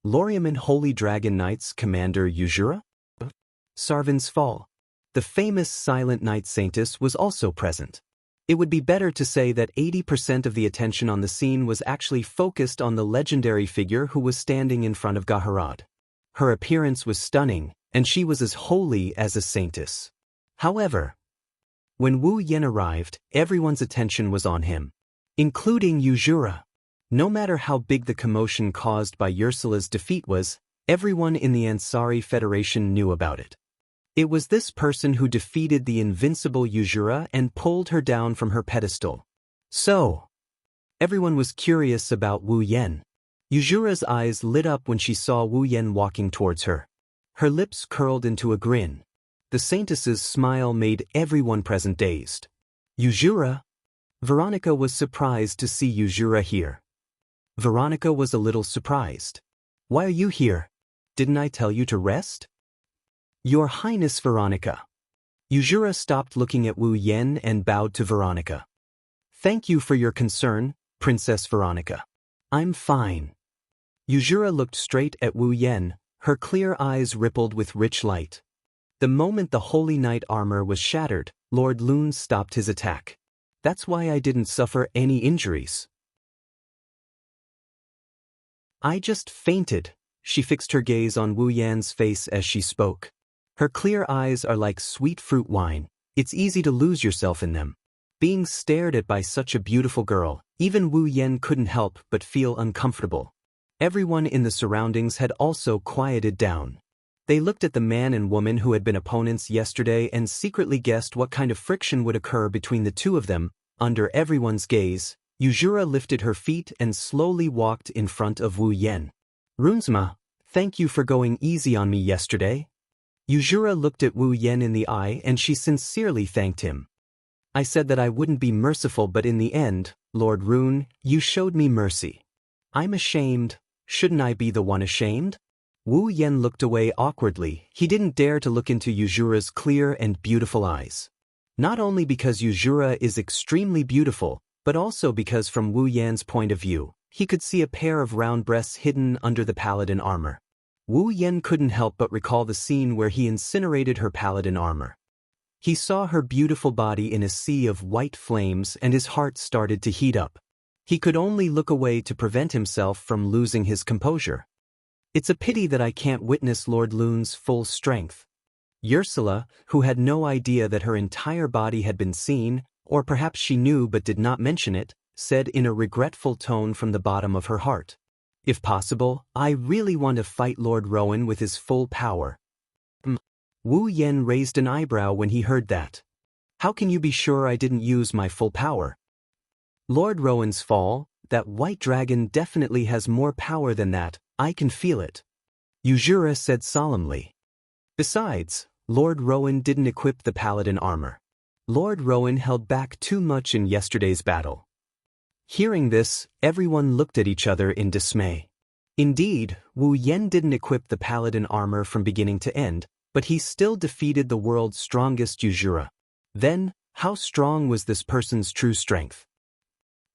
Loriaman Holy Dragon Knights Commander Yuzhira? Sarvan's Fall. The famous Silent Knight Saintess was also present. It would be better to say that 80% of the attention on the scene was actually focused on the legendary figure who was standing in front of Gaharad. Her appearance was stunning, and she was as holy as a saintess. However, when Wu Yen arrived, everyone's attention was on him, including Yuzhira. No matter how big the commotion caused by Ursula's defeat was, everyone in the Ansari Federation knew about it. It was this person who defeated the invincible Yuzhira and pulled her down from her pedestal. So, everyone was curious about Wu Yen. Yuzhira's eyes lit up when she saw Wu Yen walking towards her. Her lips curled into a grin. The saintess's smile made everyone present dazed. Yuzhira? Veronica was surprised to see Yuzhira here. Veronica was a little surprised. Why are you here? Didn't I tell you to rest? Your Highness Veronica. Yuzhira stopped looking at Wu Yen and bowed to Veronica. Thank you for your concern, Princess Veronica. I'm fine. Yuzhira looked straight at Wu Yen, her clear eyes rippled with rich light. The moment the Holy Knight armor was shattered, Lord Lune stopped his attack. That's why I didn't suffer any injuries. I just fainted. She fixed her gaze on Wu Yan's face as she spoke. Her clear eyes are like sweet fruit wine. It's easy to lose yourself in them. Being stared at by such a beautiful girl, even Wu Yen couldn't help but feel uncomfortable. Everyone in the surroundings had also quieted down. They looked at the man and woman who had been opponents yesterday and secretly guessed what kind of friction would occur between the two of them. Under everyone's gaze, Yuzhira lifted her feet and slowly walked in front of Wu Yen. Runsma, thank you for going easy on me yesterday. Yuzhira looked at Wu Yen in the eye and she sincerely thanked him. I said that I wouldn't be merciful, but in the end, Lord Rune, you showed me mercy. I'm ashamed. Shouldn't I be the one ashamed? Wu Yen looked away awkwardly. He didn't dare to look into Yuzhira's clear and beautiful eyes. Not only because Yuzhira is extremely beautiful, but also because from Wu Yan's point of view, he could see a pair of round breasts hidden under the paladin armor. Wu Yen couldn't help but recall the scene where he incinerated her paladin armor. He saw her beautiful body in a sea of white flames and his heart started to heat up. He could only look away to prevent himself from losing his composure. It's a pity that I can't witness Lord Lune's full strength. Ursula, who had no idea that her entire body had been seen, or perhaps she knew but did not mention it, said in a regretful tone from the bottom of her heart. If possible, I really want to fight Lord Rowan with his full power. Wu Yen raised an eyebrow when he heard that. How can you be sure I didn't use my full power? Lord Rowan's fall, that white dragon definitely has more power than that, I can feel it. Yuzhira said solemnly. Besides, Lord Rowan didn't equip the paladin armor. Lord Rowan held back too much in yesterday's battle. Hearing this, everyone looked at each other in dismay. Indeed, Wu Yen didn't equip the paladin armor from beginning to end, But he still defeated the world's strongest usurer. Then, how strong was this person's true strength?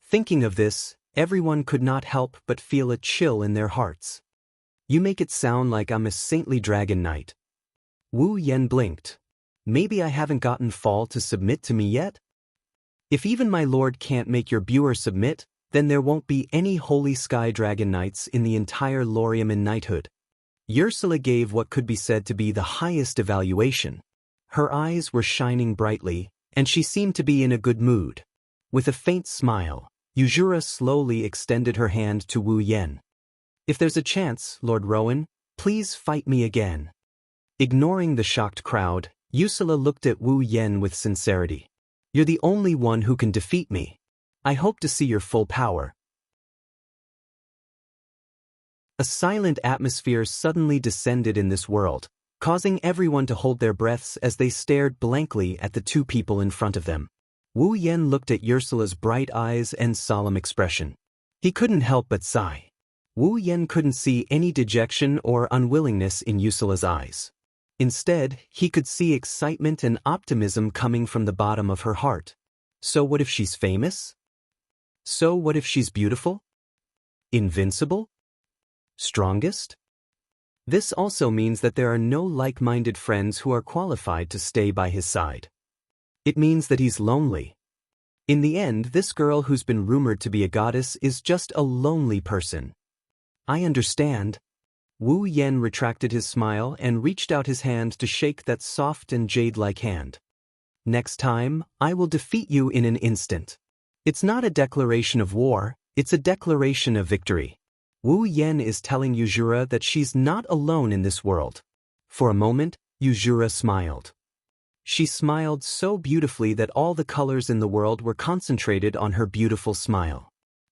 Thinking of this, everyone could not help but feel a chill in their hearts. You make it sound like I'm a saintly dragon knight. Wu Yan blinked. Maybe I haven't gotten Fall to submit to me yet? If even my lord can't make your viewer submit, then there won't be any holy sky dragon knights in the entire Loriaman knighthood. Ursula gave what could be said to be the highest evaluation. Her eyes were shining brightly, and she seemed to be in a good mood. With a faint smile, Usura slowly extended her hand to Wu Yan. If there's a chance, Lord Rowan, please fight me again. Ignoring the shocked crowd, Ursula looked at Wu Yan with sincerity. You're the only one who can defeat me. I hope to see your full power. A silent atmosphere suddenly descended in this world, causing everyone to hold their breaths as they stared blankly at the two people in front of them. Wu Yan looked at Ursula's bright eyes and solemn expression. He couldn't help but sigh. Wu Yan couldn't see any dejection or unwillingness in Ursula's eyes. Instead, he could see excitement and optimism coming from the bottom of her heart. So what if she's famous? So what if she's beautiful? Invincible? Strongest? This also means that there are no like-minded friends who are qualified to stay by his side. It means that he's lonely. In the end, this girl who's been rumored to be a goddess is just a lonely person. I understand. Wu Yan retracted his smile and reached out his hand to shake that soft and jade-like hand. Next time, I will defeat you in an instant. It's not a declaration of war, it's a declaration of victory. Wu Yan is telling Usura that she's not alone in this world. For a moment, Usura smiled. She smiled so beautifully that all the colors in the world were concentrated on her beautiful smile.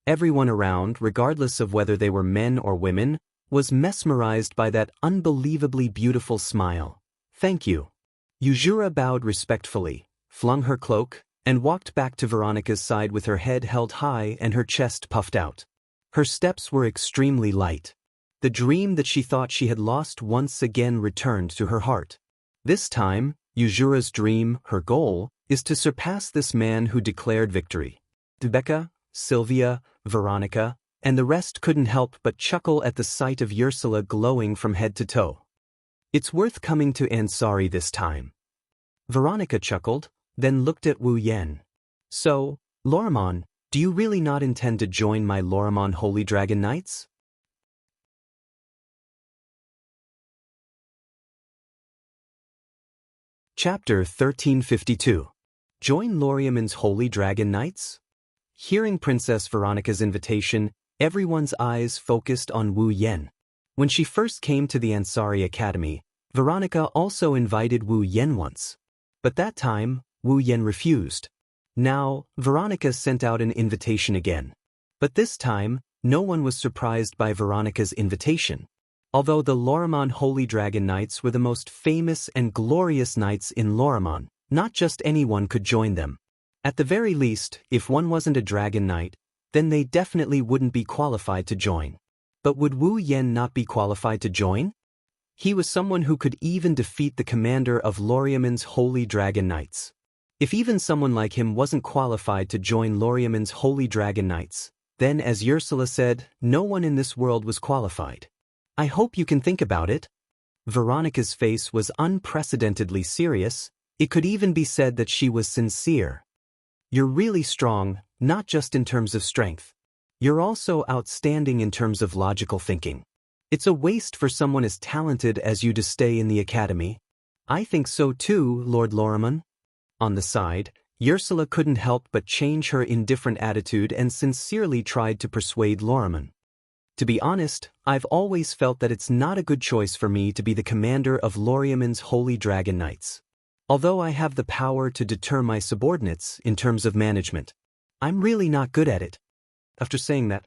Everyone around, regardless of whether they were men or women, was mesmerized by that unbelievably beautiful smile. Thank you. Usura bowed respectfully, flung her cloak, and walked back to Veronica's side with her head held high and her chest puffed out. Her steps were extremely light. The dream that she thought she had lost once again returned to her heart. This time, Usura's dream, her goal, is to surpass this man who declared victory. Rebecca, Sylvia, Veronica, and the rest couldn't help but chuckle at the sight of Ursula glowing from head to toe. It's worth coming to Ansari this time. Veronica chuckled, then looked at Wu Yan. So, Lorimon, do you really not intend to join my Lorimon Holy Dragon Knights? Chapter 1352. Join Loriaman's Holy Dragon Knights? Hearing Princess Veronica's invitation, everyone's eyes focused on Wu Yan. When she first came to the Ansari Academy, Veronica also invited Wu Yan once. But that time, Wu Yan refused. Now, Veronica sent out an invitation again. But this time, no one was surprised by Veronica's invitation. Although the Lorimon Holy Dragon Knights were the most famous and glorious knights in Lorimon, not just anyone could join them. At the very least, if one wasn't a dragon knight, then they definitely wouldn't be qualified to join. But would Wu Yan not be qualified to join? He was someone who could even defeat the commander of Loriaman's Holy Dragon Knights. If even someone like him wasn't qualified to join Loriaman's Holy Dragon Knights, then as Ursula said, no one in this world was qualified. I hope you can think about it. Veronica's face was unprecedentedly serious. It could even be said that she was sincere. You're really strong, not just in terms of strength. You're also outstanding in terms of logical thinking. It's a waste for someone as talented as you to stay in the academy. I think so too, Lord Lorimon. On the side, Ursula couldn't help but change her indifferent attitude and sincerely tried to persuade Lorimon. To be honest, I've always felt that it's not a good choice for me to be the commander of Loriaman's Holy Dragon Knights. Although I have the power to deter my subordinates in terms of management, I'm really not good at it. After saying that,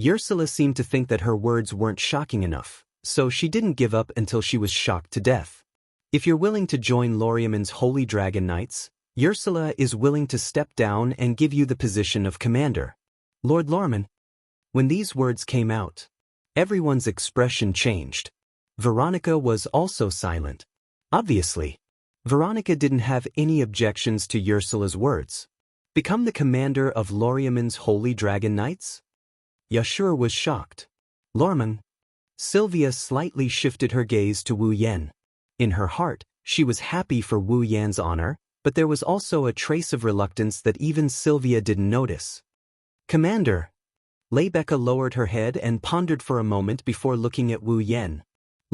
Ursula seemed to think that her words weren't shocking enough, so she didn't give up until she was shocked to death. If you're willing to join Loriaman's Holy Dragon Knights, Ursula is willing to step down and give you the position of commander. Lord Lorimon. When these words came out, everyone's expression changed. Veronica was also silent. Obviously, Veronica didn't have any objections to Ursula's words. Become the commander of Loriamon's Holy Dragon Knights? Yashur was shocked. Loriamon. Sylvia slightly shifted her gaze to Wu Yan. In her heart, she was happy for Wu Yan's honor, but there was also a trace of reluctance that even Sylvia didn't notice. Commander. Leibecca lowered her head and pondered for a moment before looking at Wu Yan.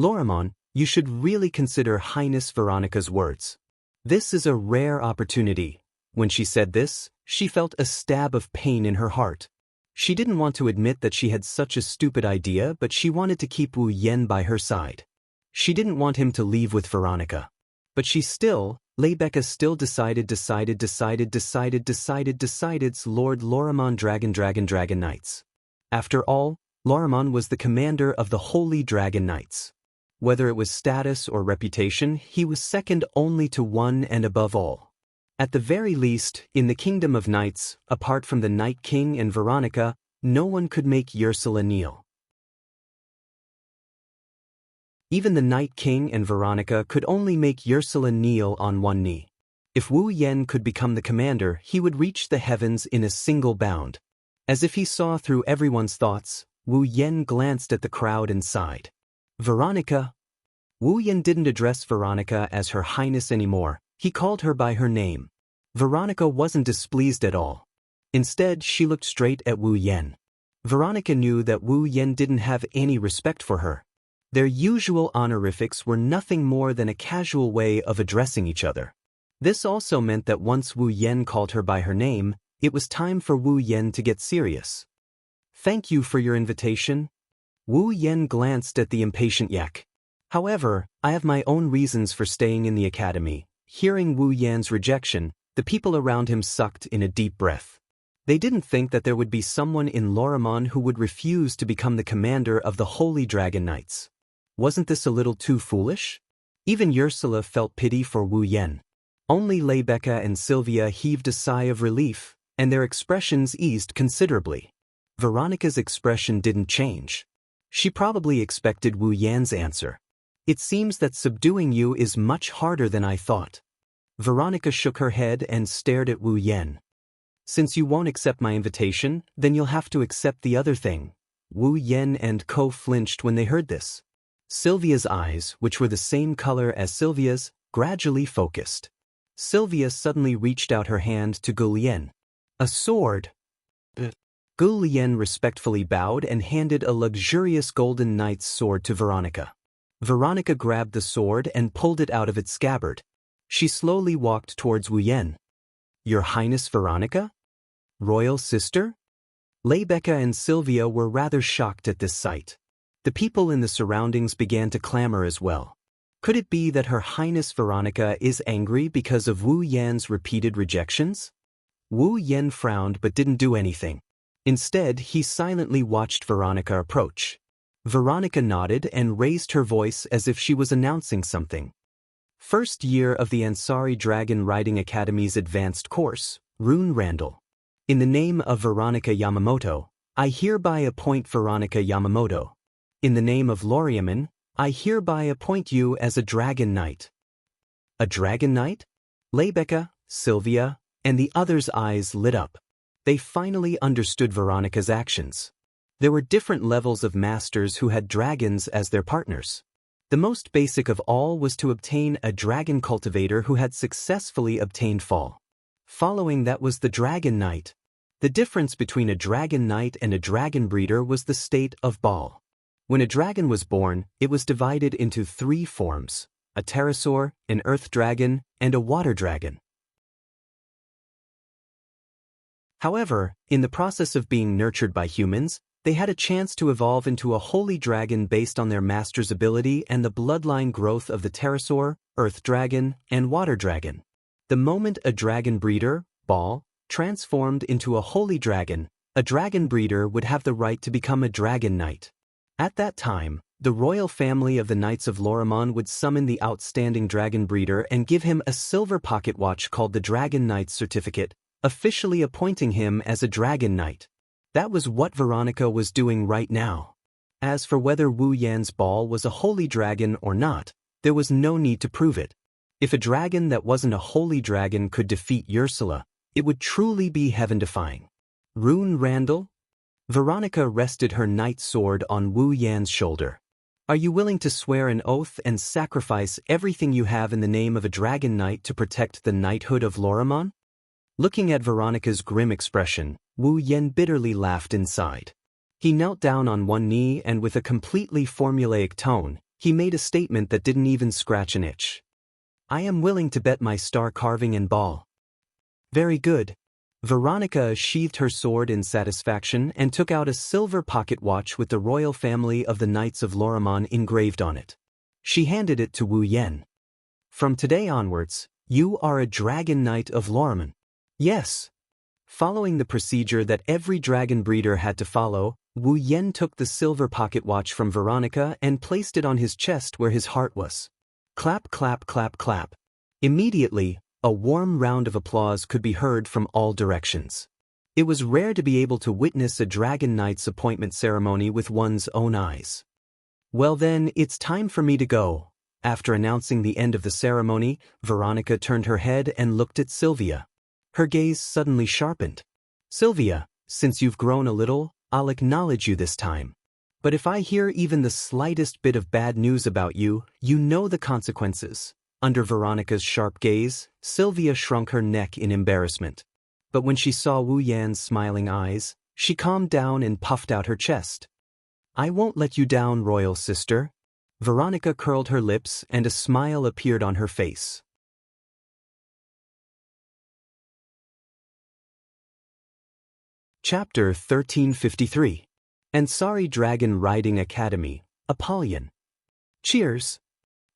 Loriamon, you should really consider Highness Veronica's words. This is a rare opportunity. When she said this, she felt a stab of pain in her heart. She didn't want to admit that she had such a stupid idea, but she wanted to keep Wu Yan by her side. She didn't want him to leave with Veronica. But Leibecca still decided Lord Loriamon Dragon Knights. After all, Loriamon was the commander of the Holy Dragon Knights. Whether it was status or reputation, he was second only to one and above all. At the very least, in the Kingdom of Knights, apart from the Night King and Veronica, no one could make Ursula kneel. Even the Night King and Veronica could only make Ursula kneel on one knee. If Wu Yan could become the commander, he would reach the heavens in a single bound. As if he saw through everyone's thoughts, Wu Yan glanced at the crowd and sighed. Veronica. Wu Yan didn't address Veronica as Her Highness anymore, he called her by her name. Veronica wasn't displeased at all. Instead, she looked straight at Wu Yan. Veronica knew that Wu Yan didn't have any respect for her. Their usual honorifics were nothing more than a casual way of addressing each other. This also meant that once Wu Yan called her by her name, it was time for Wu Yan to get serious. Thank you for your invitation. Wu Yan glanced at the impatient yak. However, I have my own reasons for staying in the academy. Hearing Wu Yan's rejection, the people around him sucked in a deep breath. They didn't think that there would be someone in Loriamon who would refuse to become the commander of the Holy Dragon Knights. Wasn't this a little too foolish? Even Ursula felt pity for Wu Yan. Only Leibecca and Sylvia heaved a sigh of relief, and their expressions eased considerably. Veronica's expression didn't change. She probably expected Wu Yan's answer. It seems that subduing you is much harder than I thought. Veronica shook her head and stared at Wu Yan. Since you won't accept my invitation, then you'll have to accept the other thing. Wu Yan and Co flinched when they heard this. Sylvia's eyes, which were the same color as Sylvia's, gradually focused. Sylvia suddenly reached out her hand to Gu Lien. A sword. Gu Lien respectfully bowed and handed a luxurious golden knight's sword to Veronica. Veronica grabbed the sword and pulled it out of its scabbard. She slowly walked towards Wu Yan. Your Highness Veronica? Royal sister? Leibecca and Sylvia were rather shocked at this sight. The people in the surroundings began to clamor as well. Could it be that Her Highness Veronica is angry because of Wu Yan's repeated rejections? Wu Yan frowned but didn't do anything. Instead, he silently watched Veronica approach. Veronica nodded and raised her voice as if she was announcing something. First year of the Ansari Dragon Riding Academy's advanced course, Rune Randall. In the name of Veronica Yamamoto, I hereby appoint Veronica Yamamoto. In the name of Loriamon, I hereby appoint you as a Dragon Knight. A Dragon Knight? Leibecca, Sylvia, and the others' eyes lit up. They finally understood Veronica's actions. There were different levels of masters who had dragons as their partners. The most basic of all was to obtain a dragon cultivator who had successfully obtained fall. Following that was the Dragon Knight. The difference between a Dragon Knight and a dragon breeder was the state of Baal. When a dragon was born, it was divided into 3 forms: a pterosaur, an earth dragon, and a water dragon. However, in the process of being nurtured by humans, they had a chance to evolve into a holy dragon based on their master's ability and the bloodline growth of the pterosaur, earth dragon, and water dragon. The moment a dragon breeder, Baal, transformed into a holy dragon, a dragon breeder would have the right to become a Dragon Knight. At that time, the royal family of the Knights of Loriamon would summon the outstanding dragon breeder and give him a silver pocket watch called the Dragon Knight's Certificate, officially appointing him as a Dragon Knight. That was what Veronica was doing right now. As for whether Wu Yan's Baal was a holy dragon or not, There was no need to prove it. If a dragon that wasn't a holy dragon could defeat Ursula, it would truly be heaven-defying. Rune Randall? Veronica rested her knight sword on Wu Yan's shoulder. Are you willing to swear an oath and sacrifice everything you have in the name of a dragon knight to protect the knighthood of Lorimon? Looking at Veronica's grim expression, Wu Yan bitterly laughed inside. He knelt down on one knee and with a completely formulaic tone, he made a statement that didn't even scratch an itch. I am willing to bet my star carving and ball. Very good. Veronica sheathed her sword in satisfaction and took out a silver pocket watch with the royal family of the Knights of Lorimon engraved on it. She handed it to Wu Yan. From today onwards, you are a dragon knight of Lorimon. Yes. Following the procedure that every dragon breeder had to follow, Wu Yan took the silver pocket watch from Veronica and placed it on his chest where his heart was. Clap, clap, clap, clap. Immediately, a warm round of applause could be heard from all directions. It was rare to be able to witness a dragon knight's appointment ceremony with one's own eyes. Well then, it's time for me to go. After announcing the end of the ceremony, Veronica turned her head and looked at Sylvia. Her gaze suddenly sharpened. Sylvia, since you've grown a little, I'll acknowledge you this time. But if I hear even the slightest bit of bad news about you, you know the consequences. Under Veronica's sharp gaze, Sylvia shrunk her neck in embarrassment. But when she saw Wu Yan's smiling eyes, she calmed down and puffed out her chest. I won't let you down, royal sister. Veronica curled her lips and a smile appeared on her face. Chapter 1353. Ansari Dragon Riding Academy, Apollyon. Cheers!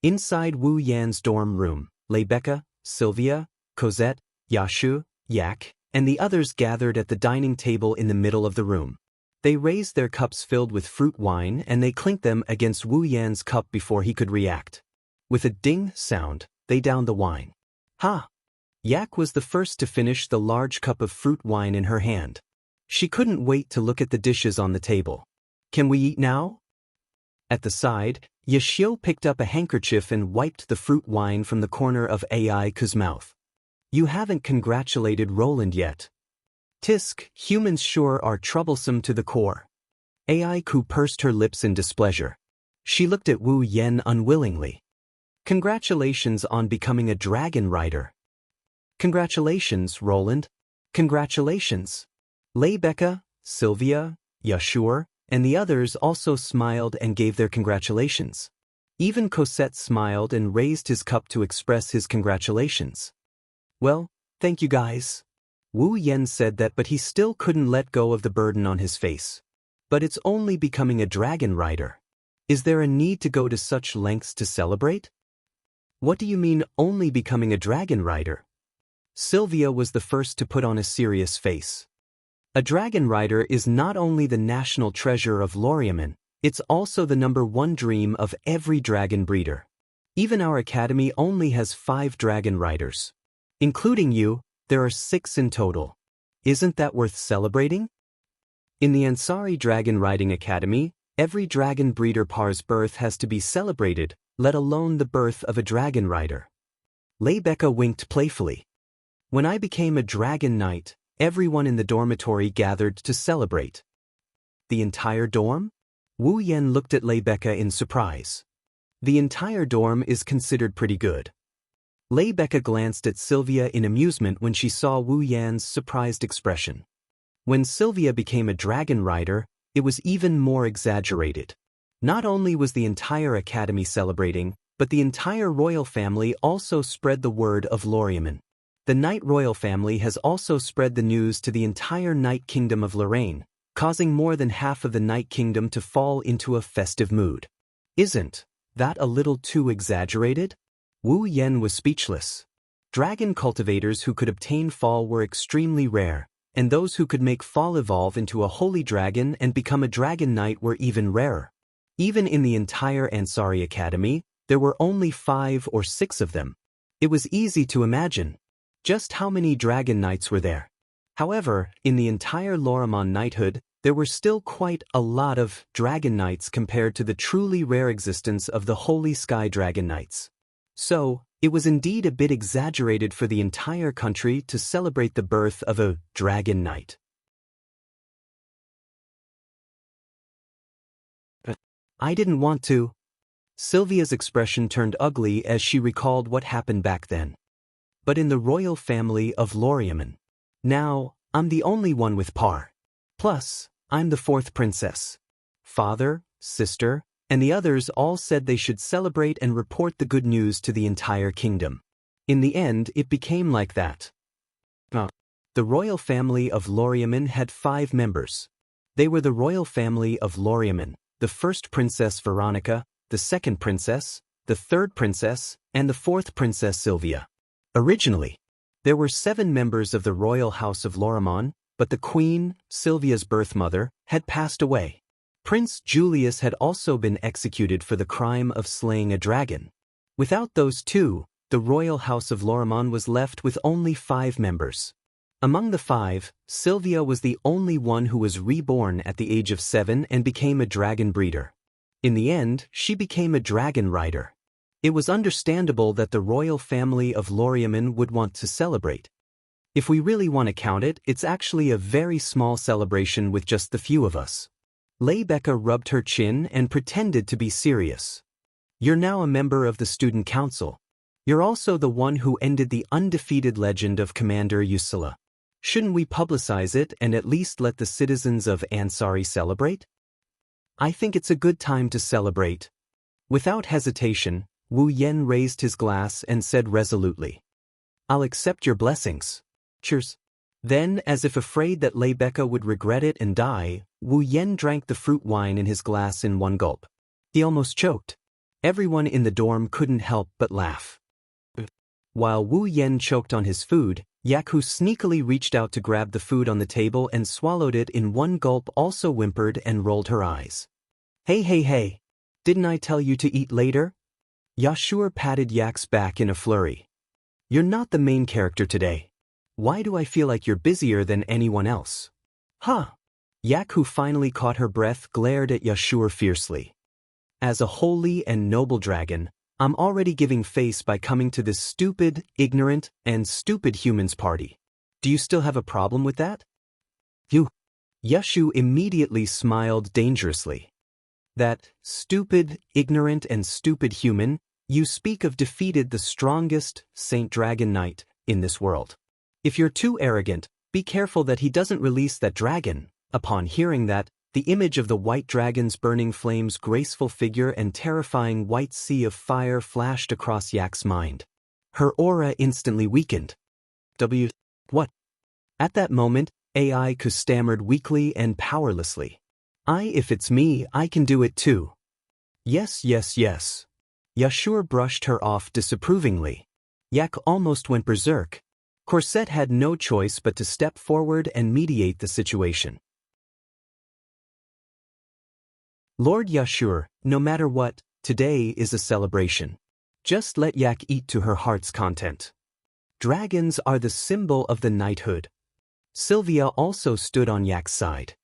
Inside Wu Yan's dorm room, Rebecca, Sylvia, Cosette, Yashu, Yak, and the others gathered at the dining table in the middle of the room. They raised their cups filled with fruit wine and they clinked them against Wu Yan's cup before he could react. With a ding sound, they downed the wine. Ha! Yak was the first to finish the large cup of fruit wine in her hand. She couldn't wait to look at the dishes on the table. Can we eat now? At the side, Yashio picked up a handkerchief and wiped the fruit wine from the corner of Aiku's mouth. You haven't congratulated Roland yet. Tisk, humans sure are troublesome to the core. Aiku pursed her lips in displeasure. She looked at Wu Yan unwillingly. Congratulations on becoming a dragon rider. Congratulations, Roland. Congratulations. Rebecca, Sylvia, Yashur, and the others also smiled and gave their congratulations. Even Cosette smiled and raised his cup to express his congratulations. Well, thank you guys. Wu Yan said that, but he still couldn't let go of the burden on his face. But it's only becoming a dragon rider. Is there a need to go to such lengths to celebrate? What do you mean only becoming a dragon rider? Sylvia was the first to put on a serious face. A dragon rider is not only the national treasure of Lorimon, it's also the #1 dream of every dragon breeder. Even our academy only has 5 dragon riders. Including you, there are 6 in total. Isn't that worth celebrating? In the Ansari Dragon Riding Academy, every dragon breeder par's birth has to be celebrated, let alone the birth of a dragon rider. Rebecca winked playfully. When I became a dragon knight, everyone in the dormitory gathered to celebrate. The entire dorm? Wu Yan looked at Rebecca in surprise. The entire dorm is considered pretty good. Rebecca glanced at Sylvia in amusement when she saw Wu Yan's surprised expression. When Sylvia became a dragon rider, it was even more exaggerated. Not only was the entire academy celebrating, but the entire royal family also spread the word of Lorimon. The Knight royal family has also spread the news to the entire Knight Kingdom of Lorraine, causing more than half of the Knight Kingdom to fall into a festive mood. Isn't that a little too exaggerated? Wu Yan was speechless. Dragon cultivators who could obtain fall were extremely rare, and those who could make fall evolve into a holy dragon and become a dragon knight were even rarer. Even in the entire Ansari Academy, there were only 5 or 6 of them. It was easy to imagine just how many dragon knights were there. However, in the entire Lorimon knighthood, there were still quite a lot of dragon knights compared to the truly rare existence of the holy sky dragon knights. So, it was indeed a bit exaggerated for the entire country to celebrate the birth of a dragon knight. I didn't want to. Sylvia's expression turned ugly as she recalled what happened back then. But in the royal family of Loriaman. Now, I'm the only one with par. Plus, I'm the fourth princess. Father, sister, and the others all said they should celebrate and report the good news to the entire kingdom. In the end, it became like that. The royal family of Loriaman had 5 members. They were the royal family of Loriaman, the first princess Veronica, the second princess, the third princess, and the fourth princess Sylvia. Originally, there were 7 members of the royal house of Loriaman, but the queen, Sylvia's birth mother, had passed away. Prince Julius had also been executed for the crime of slaying a dragon. Without those 2, the royal house of Loriaman was left with only 5 members. Among the 5, Sylvia was the only one who was reborn at the age of 7 and became a dragon breeder. In the end, she became a dragon rider. It was understandable that the royal family of Loriaman would want to celebrate. If we really want to count it, it's actually a very small celebration with just the few of us. Leibecca rubbed her chin and pretended to be serious. You're now a member of the student council. You're also the one who ended the undefeated legend of Commander Usula. Shouldn't we publicize it and at least let the citizens of Ansari celebrate? I think it's a good time to celebrate. Without hesitation, Wu Yen raised his glass and said resolutely, I'll accept your blessings. Cheers. Then, as if afraid that Leibecca would regret it and die, Wu Yen drank the fruit wine in his glass in one gulp. He almost choked. Everyone in the dorm couldn't help but laugh. While Wu Yen choked on his food, Yaku sneakily reached out to grab the food on the table and swallowed it in one gulp, also whimpered and rolled her eyes. Hey, didn't I tell you to eat later? Yashur patted Yak's back in a flurry. You're not the main character today. Why do I feel like you're busier than anyone else? Huh? Yak, who finally caught her breath, glared at Yashur fiercely. As a holy and noble dragon, I'm already giving face by coming to this stupid, ignorant, and stupid humans party. Do you still have a problem with that? You. Yashu immediately smiled dangerously. That stupid, ignorant, and stupid human, you speak of defeated the strongest Saint Dragon Knight in this world. If you're too arrogant, be careful that he doesn't release that dragon. Upon hearing that, the image of the white dragon's burning flames, graceful figure, and terrifying white sea of fire flashed across Yak's mind. Her aura instantly weakened. What? At that moment, Aiku stammered weakly and powerlessly. If it's me, I can do it too. Yes. Yashur brushed her off disapprovingly. Yak almost went berserk. Corset had no choice but to step forward and mediate the situation. Lord Yashur, no matter what, today is a celebration. Just let Yak eat to her heart's content. Dragons are the symbol of the knighthood. Sylvia also stood on Yak's side.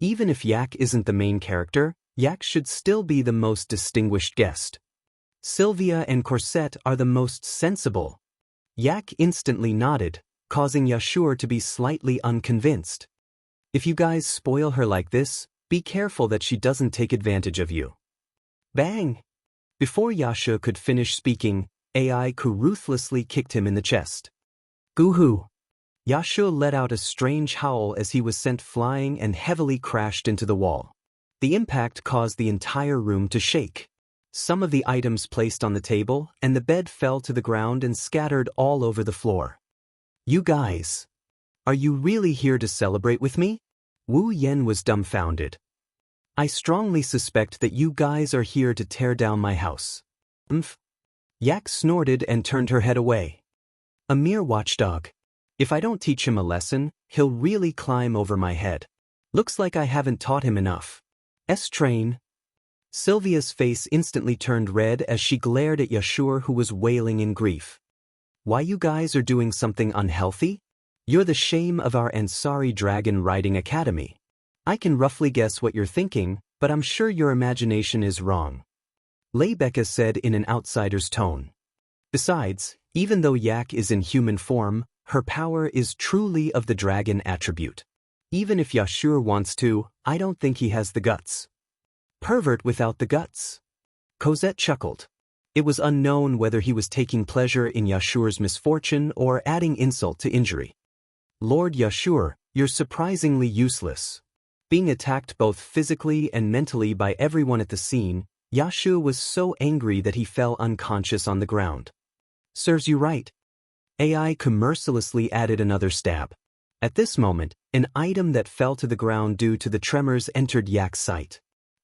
Even if Yak isn't the main character, Yak should still be the most distinguished guest. Sylvia and Corset are the most sensible. Yak instantly nodded, causing Yashur to be slightly unconvinced. If you guys spoil her like this, be careful that she doesn't take advantage of you. Bang! Before Yashur could finish speaking, Aiku ruthlessly kicked him in the chest. Goo-hoo! Yashur let out a strange howl as he was sent flying and heavily crashed into the wall. The impact caused the entire room to shake. Some of the items placed on the table and the bed fell to the ground and scattered all over the floor. You guys! Are you really here to celebrate with me? Wu Yen was dumbfounded. I strongly suspect that you guys are here to tear down my house. Yak snorted and turned her head away. A mere watchdog. If I don't teach him a lesson, he'll really climb over my head. Looks like I haven't taught him enough. S-train. Sylvia's face instantly turned red as she glared at Yashur, who was wailing in grief. Why, you guys are doing something unhealthy? You're the shame of our Ansari Dragon Riding Academy. I can roughly guess what you're thinking, but I'm sure your imagination is wrong. Rebecca said in an outsider's tone. Besides, even though Yak is in human form, her power is truly of the dragon attribute. Even if Yashur wants to, I don't think he has the guts. Pervert without the guts. Cosette chuckled. It was unknown whether he was taking pleasure in Yashur's misfortune or adding insult to injury. Lord Yashur, you're surprisingly useless. Being attacked both physically and mentally by everyone at the scene, Yashur was so angry that he fell unconscious on the ground. Serves you right. AI mercilessly added another stab. At this moment, an item that fell to the ground due to the tremors entered Yak's sight.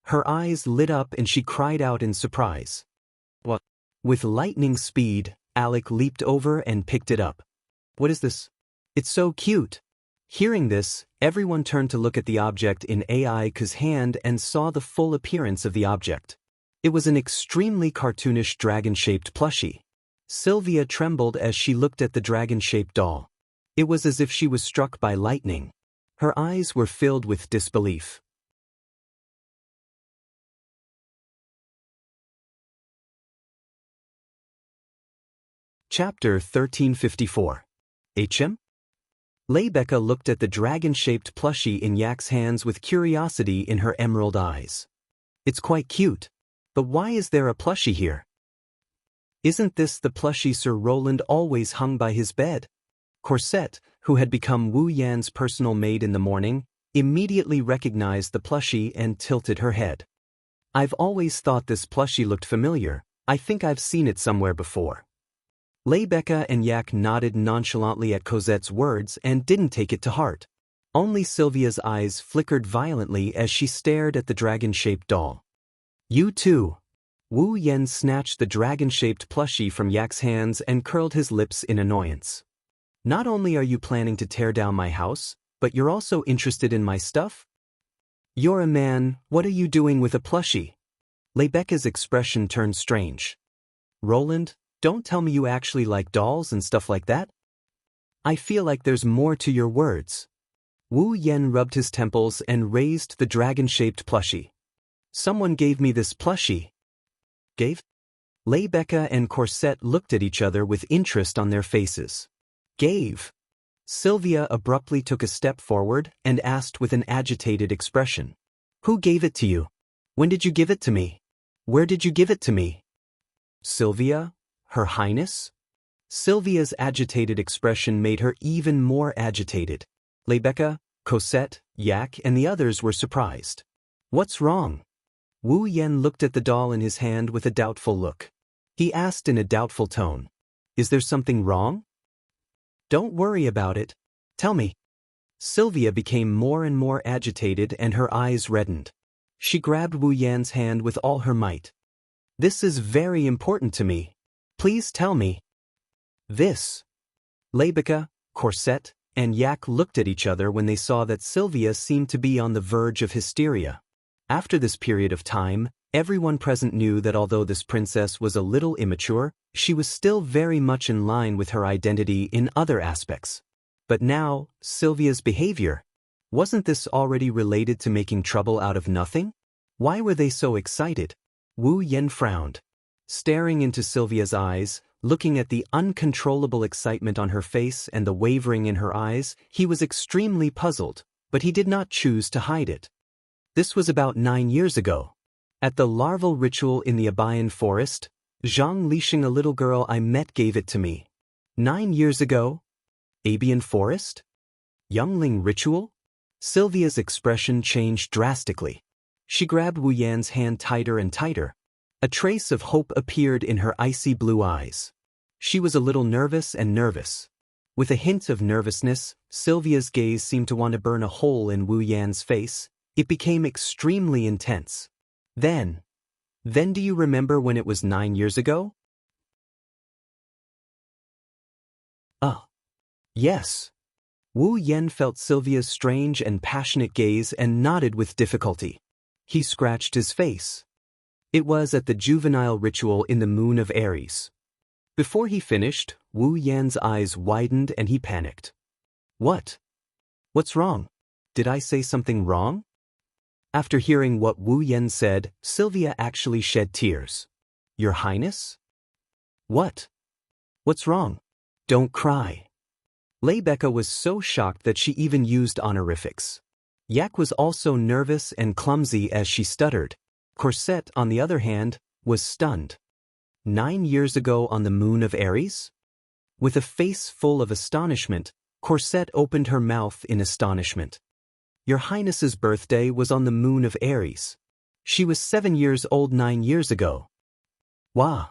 Her eyes lit up and she cried out in surprise. What? With lightning speed, Alec leaped over and picked it up. What is this? It's so cute. Hearing this, everyone turned to look at the object in AI's hand and saw the full appearance of the object. It was an extremely cartoonish dragon-shaped plushie. Sylvia trembled as she looked at the dragon-shaped doll. It was as if she was struck by lightning. Her eyes were filled with disbelief. Chapter 1354. HM? Rebecca looked at the dragon-shaped plushie in Yak's hands with curiosity in her emerald eyes. It's quite cute. But why is there a plushie here? Isn't this the plushie Sir Roland always hung by his bed? Cosette, who had become Wu Yan's personal maid in the morning, immediately recognized the plushie and tilted her head. I've always thought this plushie looked familiar. I think I've seen it somewhere before. Rebecca and Yak nodded nonchalantly at Cosette's words and didn't take it to heart. Only Sylvia's eyes flickered violently as she stared at the dragon-shaped doll. You too. Wu Yan snatched the dragon-shaped plushie from Yak's hands and curled his lips in annoyance. Not only are you planning to tear down my house, but you're also interested in my stuff? You're a man, what are you doing with a plushie? Rebecca's expression turned strange. Roland, don't tell me you actually like dolls and stuff like that? I feel like there's more to your words. Wu Yan rubbed his temples and raised the dragon-shaped plushie. Someone gave me this plushie. Gave? Rebecca and Cosette looked at each other with interest on their faces. Gave. Sylvia abruptly took a step forward and asked with an agitated expression. Who gave it to you? When did you give it to me? Where did you give it to me? Sylvia? Her Highness? Sylvia's agitated expression made her even more agitated. Rebecca, Cosette, Yak, and the others were surprised. What's wrong? Wu Yan looked at the doll in his hand with a doubtful look. He asked in a doubtful tone, Is there something wrong? Don't worry about it. Tell me. Sylvia became more and more agitated and her eyes reddened. She grabbed Wu Yan's hand with all her might. This is very important to me. Please tell me. This. Rebecca, Cosette, and Yak looked at each other when they saw that Sylvia seemed to be on the verge of hysteria. After this period of time, everyone present knew that although this princess was a little immature, she was still very much in line with her identity in other aspects. But now, Sylvia's behavior. Wasn't this already related to making trouble out of nothing? Why were they so excited? Wu Yan frowned. Staring into Sylvia's eyes, looking at the uncontrollable excitement on her face and the wavering in her eyes, he was extremely puzzled, but he did not choose to hide it. This was about 9 years ago. At the larval ritual in the Abayan forest, Zhang Lixing, a little girl I met, gave it to me. 9 years ago? Abayan forest? Youngling ritual? Sylvia's expression changed drastically. She grabbed Wu Yan's hand tighter and tighter. A trace of hope appeared in her icy blue eyes. She was a little nervous and nervous. With a hint of nervousness, Sylvia's gaze seemed to want to burn a hole in Wu Yan's face. It became extremely intense. Then do you remember when it was 9 years ago? Yes. Wu Yan felt Sylvia's strange and passionate gaze and nodded with difficulty. He scratched his face. It was at the juvenile ritual in the moon of Aries. Before he finished, Wu Yan's eyes widened and he panicked. What? What's wrong? Did I say something wrong? After hearing what Wu Yan said, Sylvia actually shed tears. Your Highness? What? What's wrong? Don't cry. Rebecca was so shocked that she even used honorifics. Yak was also nervous and clumsy as she stuttered. Corset, on the other hand, was stunned. 9 years ago on the moon of Aries? With a face full of astonishment, Corset opened her mouth in astonishment. Your Highness's birthday was on the moon of Aries. She was 7 years old 9 years ago. Wah!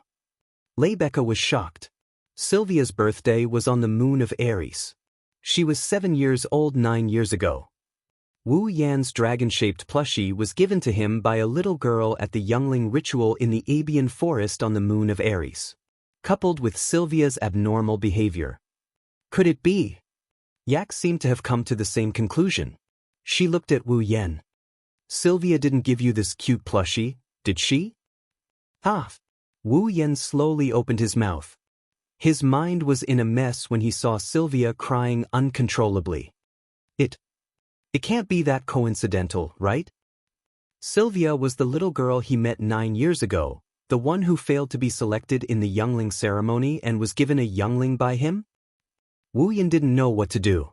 Rebecca was shocked. Sylvia's birthday was on the moon of Aries. She was 7 years old 9 years ago. Wu Yan's dragon-shaped plushie was given to him by a little girl at the youngling ritual in the Abian forest on the moon of Aries, coupled with Sylvia's abnormal behavior. Could it be? Yak seemed to have come to the same conclusion. She looked at Wu Yan. Sylvia didn't give you this cute plushie, did she? Ah! Wu Yan slowly opened his mouth. His mind was in a mess when he saw Sylvia crying uncontrollably. It can't be that coincidental, right? Sylvia was the little girl he met 9 years ago, the one who failed to be selected in the youngling ceremony and was given a youngling by him? Wu Yan didn't know what to do.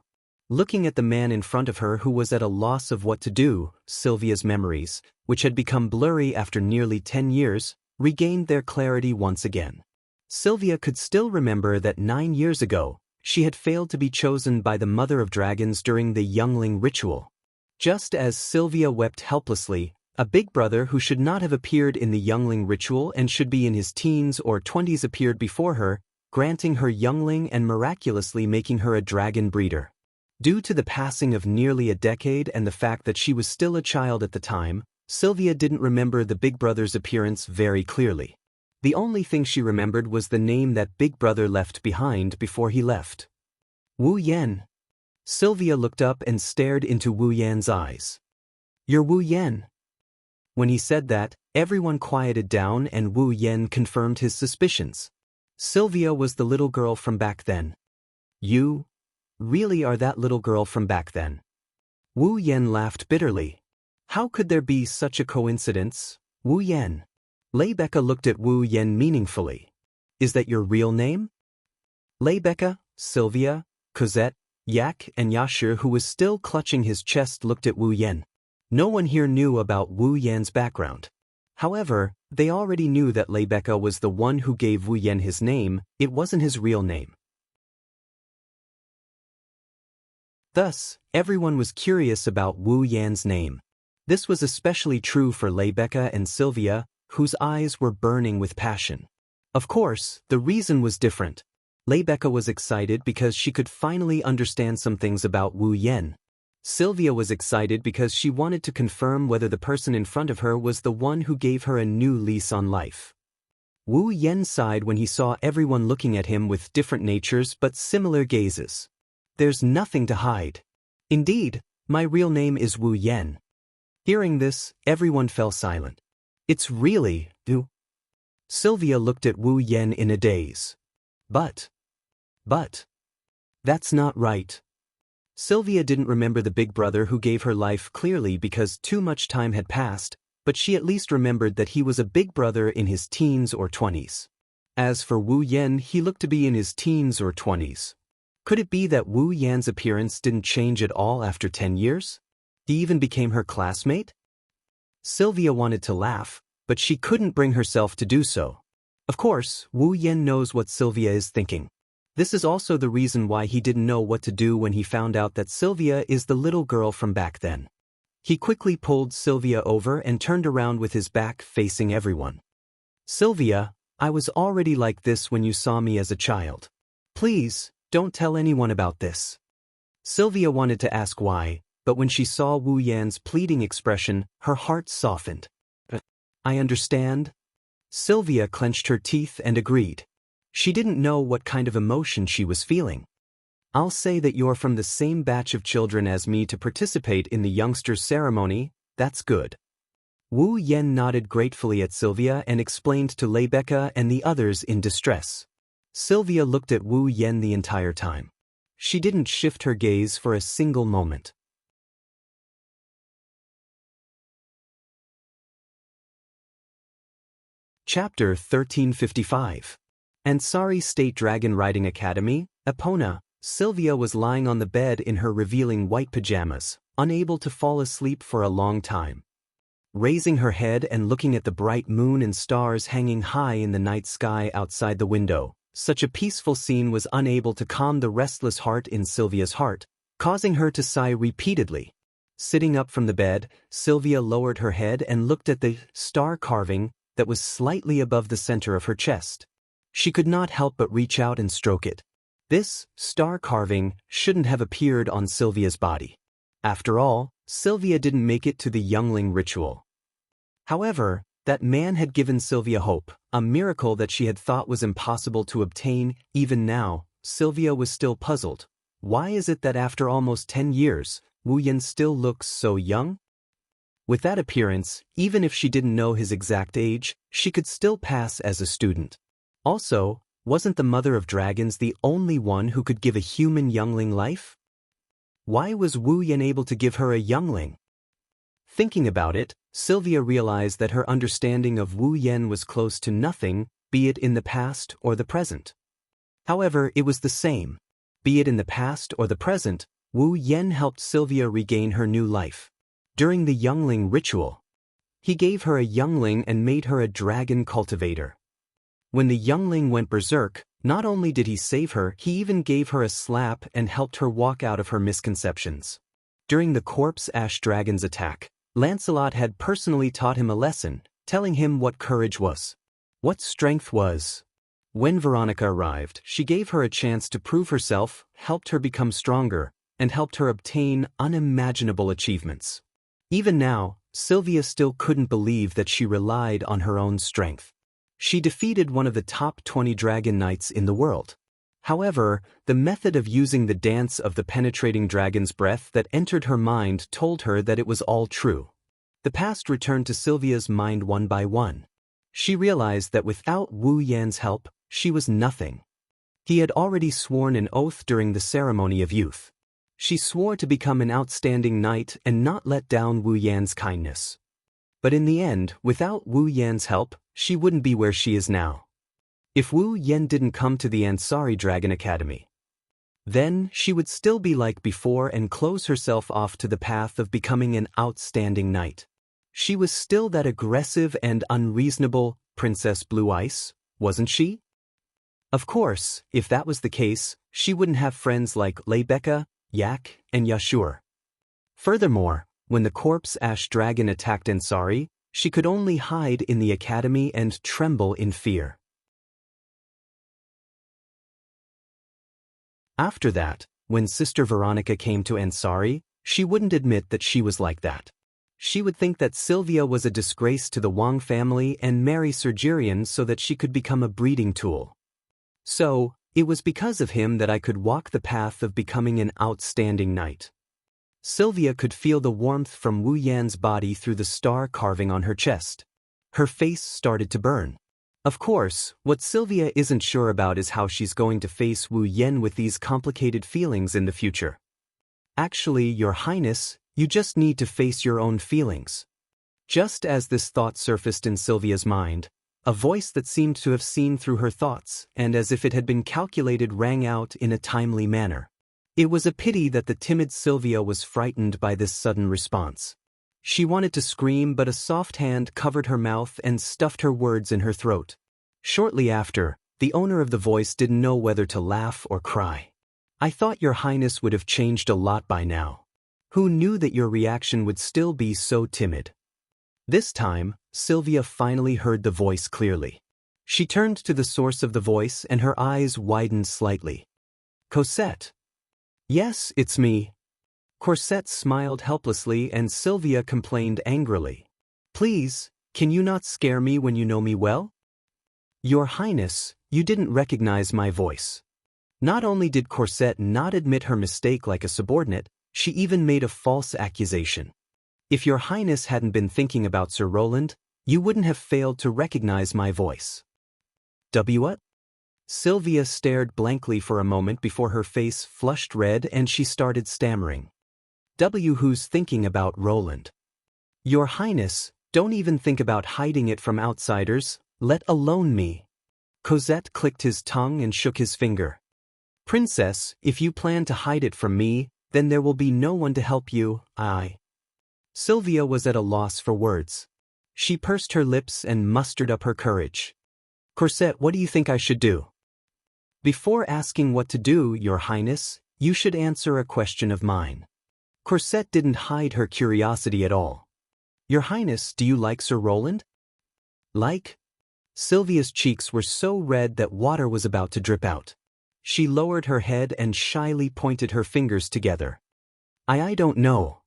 Looking at the man in front of her who was at a loss of what to do, Sylvia's memories, which had become blurry after nearly 10 years, regained their clarity once again. Sylvia could still remember that 9 years ago, she had failed to be chosen by the Mother of Dragons during the youngling ritual. Just as Sylvia wept helplessly, a big brother who should not have appeared in the youngling ritual and should be in his teens or 20s appeared before her, granting her youngling and miraculously making her a dragon breeder. Due to the passing of nearly a decade and the fact that she was still a child at the time, Sylvia didn't remember the big brother's appearance very clearly. The only thing she remembered was the name that big brother left behind before he left. Wu Yan. Sylvia looked up and stared into Wu Yan's eyes. You're Wu Yan. When he said that, everyone quieted down and Wu Yan confirmed his suspicions. Sylvia was the little girl from back then. You really are that little girl from back then. Wu Yan laughed bitterly. How could there be such a coincidence, Wu Yan? Rebecca looked at Wu Yan meaningfully. Is that your real name? Rebecca, Sylvia, Cosette, Yak and Yashir, who was still clutching his chest, looked at Wu Yan. No one here knew about Wu Yan's background. However, they already knew that Rebecca was the one who gave Wu Yan his name. It wasn't his real name. Thus, everyone was curious about Wu Yan's name. This was especially true for Rebecca and Sylvia, whose eyes were burning with passion. Of course, the reason was different. Rebecca was excited because she could finally understand some things about Wu Yan. Sylvia was excited because she wanted to confirm whether the person in front of her was the one who gave her a new lease on life. Wu Yan sighed when he saw everyone looking at him with different natures but similar gazes. There's nothing to hide. Indeed, my real name is Wu Yan. Hearing this, everyone fell silent. It's really you. Sylvia looked at Wu Yan in a daze. But, that's not right. Sylvia didn't remember the big brother who gave her life clearly because too much time had passed, but she at least remembered that he was a big brother in his teens or 20s. As for Wu Yan, he looked to be in his teens or 20s. Could it be that Wu Yan's appearance didn't change at all after 10 years? He even became her classmate? Sylvia wanted to laugh, but she couldn't bring herself to do so. Of course, Wu Yan knows what Sylvia is thinking. This is also the reason why he didn't know what to do when he found out that Sylvia is the little girl from back then. He quickly pulled Sylvia over and turned around with his back facing everyone. Sylvia, I was already like this when you saw me as a child. Please, don't tell anyone about this. Sylvia wanted to ask why, but when she saw Wu Yan's pleading expression, her heart softened. I understand. Sylvia clenched her teeth and agreed. She didn't know what kind of emotion she was feeling. I'll say that you're from the same batch of children as me to participate in the youngsters' ceremony. That's good. Wu Yan nodded gratefully at Sylvia and explained to Rebecca and the others in distress. Sylvia looked at Wu Yan the entire time. She didn't shift her gaze for a single moment. Chapter 1355. Ansari State Dragon Riding Academy, Epona. Sylvia was lying on the bed in her revealing white pajamas, unable to fall asleep for a long time. Raising her head and looking at the bright moon and stars hanging high in the night sky outside the window, such a peaceful scene was unable to calm the restless heart in Sylvia's heart, causing her to sigh repeatedly. Sitting up from the bed, Sylvia lowered her head and looked at the star carving that was slightly above the center of her chest. She could not help but reach out and stroke it. This star carving shouldn't have appeared on Sylvia's body. After all, Sylvia didn't make it to the youngling ritual. However, that man had given Sylvia hope, a miracle that she had thought was impossible to obtain. Even now, Sylvia was still puzzled. Why is it that after almost 10 years, Wu Yan still looks so young? With that appearance, even if she didn't know his exact age, she could still pass as a student. Also, wasn't the Mother of Dragons the only one who could give a human youngling life? Why was Wu Yan able to give her a youngling? Thinking about it, Sylvia realized that her understanding of Wu Yan was close to nothing, be it in the past or the present. However, it was the same. Be it in the past or the present, Wu Yan helped Sylvia regain her new life. During the youngling ritual, he gave her a youngling and made her a dragon cultivator. When the youngling went berserk, not only did he save her, he even gave her a slap and helped her walk out of her misconceptions. During the corpse ash dragon's attack, Lancelot had personally taught him a lesson, telling him what courage was, what strength was. When Veronica arrived, she gave her a chance to prove herself, helped her become stronger, and helped her obtain unimaginable achievements. Even now, Sylvia still couldn't believe that she relied on her own strength. She defeated one of the top 20 dragon knights in the world. However, the method of using the dance of the penetrating dragon's breath that entered her mind told her that it was all true. The past returned to Sylvia's mind one by one. She realized that without Wu Yan's help, she was nothing. He had already sworn an oath during the ceremony of youth. She swore to become an outstanding knight and not let down Wu Yan's kindness. But in the end, without Wu Yan's help, she wouldn't be where she is now. If Wu Yan didn't come to the Ansari Dragon Academy, then she would still be like before and close herself off to the path of becoming an outstanding knight. She was still that aggressive and unreasonable Princess Blue Ice, wasn't she? Of course, if that was the case, she wouldn't have friends like Lebecca, Yak, and Yashur. Furthermore, when the corpse ash dragon attacked Ansari, she could only hide in the academy and tremble in fear. After that, when Sister Veronica came to Ansari, she wouldn't admit that she was like that. She would think that Sylvia was a disgrace to the Wang family and marry Sir Jirian so that she could become a breeding tool. So, it was because of him that I could walk the path of becoming an outstanding knight. Sylvia could feel the warmth from Wu Yan's body through the star carving on her chest. Her face started to burn. Of course, what Sylvia isn't sure about is how she's going to face Wu Yan with these complicated feelings in the future. Actually, Your Highness, you just need to face your own feelings. Just as this thought surfaced in Sylvia's mind, a voice that seemed to have seen through her thoughts and as if it had been calculated rang out in a timely manner. It was a pity that the timid Sylvia was frightened by this sudden response. She wanted to scream, but a soft hand covered her mouth and stuffed her words in her throat. Shortly after, the owner of the voice didn't know whether to laugh or cry. I thought Your Highness would have changed a lot by now. Who knew that your reaction would still be so timid? This time, Sylvia finally heard the voice clearly. She turned to the source of the voice and her eyes widened slightly. Cosette. Yes, it's me. Cosette smiled helplessly and Sylvia complained angrily. Please, can you not scare me when you know me well? Your Highness, you didn't recognize my voice. Not only did Cosette not admit her mistake like a subordinate, she even made a false accusation. If Your Highness hadn't been thinking about Sir Roland, you wouldn't have failed to recognize my voice. What? Sylvia stared blankly for a moment before her face flushed red and she started stammering. Who's thinking about Roland? Your Highness, don't even think about hiding it from outsiders, let alone me. Cosette clicked his tongue and shook his finger. Princess, if you plan to hide it from me, then there will be no one to help you, Sylvia was at a loss for words. She pursed her lips and mustered up her courage. Cosette, what do you think I should do? Before asking what to do, Your Highness, you should answer a question of mine. Cosette didn't hide her curiosity at all. Your Highness, do you like Sir Roland? Like? Sylvia's cheeks were so red that water was about to drip out. She lowered her head and shyly pointed her fingers together. I don't know.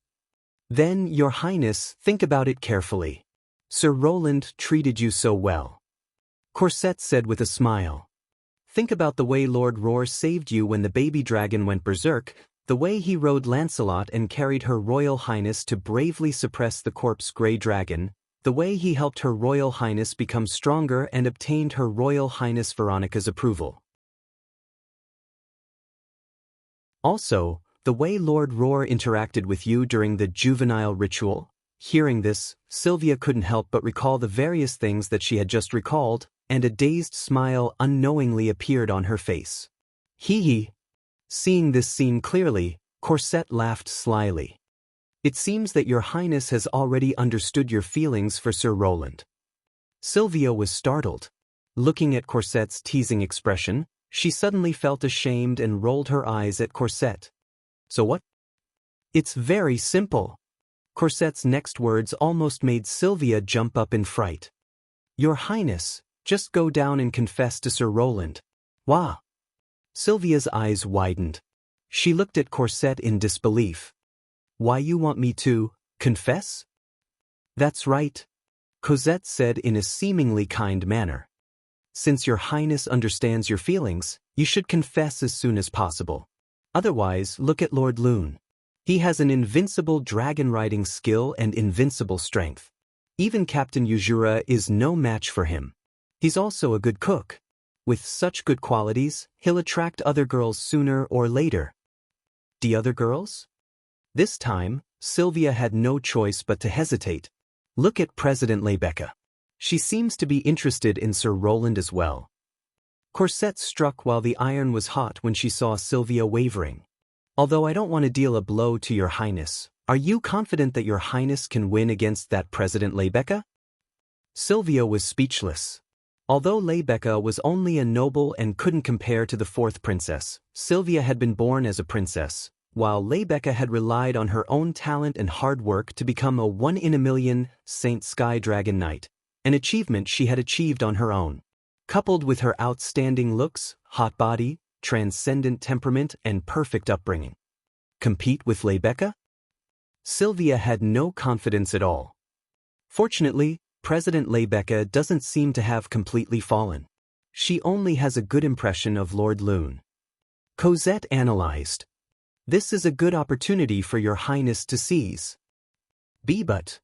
Then, Your Highness, think about it carefully. Sir Roland treated you so well. Cosette said with a smile. Think about the way Lord Roar saved you when the baby dragon went berserk, the way he rode Lancelot and carried Her Royal Highness to bravely suppress the corpse Grey Dragon, the way he helped Her Royal Highness become stronger and obtained Her Royal Highness Veronica's approval. Also, the way Lord Roar interacted with you during the juvenile ritual. Hearing this, Sylvia couldn't help but recall the various things that she had just recalled, and a dazed smile unknowingly appeared on her face. Hee. Seeing this scene clearly, Cosette laughed slyly. It seems that Your Highness has already understood your feelings for Sir Roland. Sylvia was startled. Looking at Cosette's teasing expression, she suddenly felt ashamed and rolled her eyes at Cosette. So what? It's very simple. Cosette's next words almost made Sylvia jump up in fright. Your Highness, just go down and confess to Sir Roland. Wah! Sylvia's eyes widened. She looked at Cosette in disbelief. Why you want me to confess? That's right, Cosette said in a seemingly kind manner. Since Your Highness understands your feelings, you should confess as soon as possible. Otherwise, look at Lord Loon. He has an invincible dragon-riding skill and invincible strength. Even Captain Yujura is no match for him. He's also a good cook. With such good qualities, he'll attract other girls sooner or later. The other girls? This time, Sylvia had no choice but to hesitate. Look at President Lebecca. She seems to be interested in Sir Roland as well. Cosette struck while the iron was hot when she saw Sylvia wavering. Although I don't want to deal a blow to Your Highness, are you confident that Your Highness can win against that President Lebecca? Sylvia was speechless. Although Lebecca was only a noble and couldn't compare to the fourth princess, Sylvia had been born as a princess, while Lebecca had relied on her own talent and hard work to become a one-in-a-million Saint Sky Dragon Knight, an achievement she had achieved on her own. Coupled with her outstanding looks, hot body, transcendent temperament, and perfect upbringing. Compete with Lebecca? Sylvia had no confidence at all. Fortunately, President Lebecca doesn't seem to have completely fallen. She only has a good impression of Lord Loon. Cosette analyzed. This is a good opportunity for Your Highness to seize. But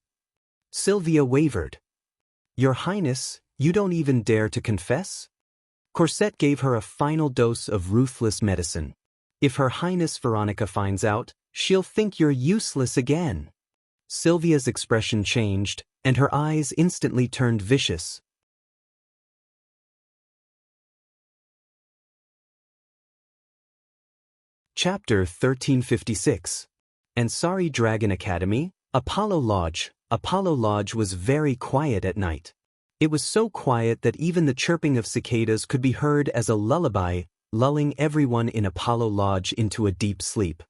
Sylvia wavered. Your Highness, you don't even dare to confess? Cosette gave her a final dose of ruthless medicine. If Her Highness Veronica finds out, she'll think you're useless again. Sylvia's expression changed, and her eyes instantly turned vicious. Chapter 1356. Ansari Dragon Academy, Apollo Lodge. Apollo Lodge was very quiet at night. It was so quiet that even the chirping of cicadas could be heard as a lullaby, lulling everyone in Apollo Lodge into a deep sleep.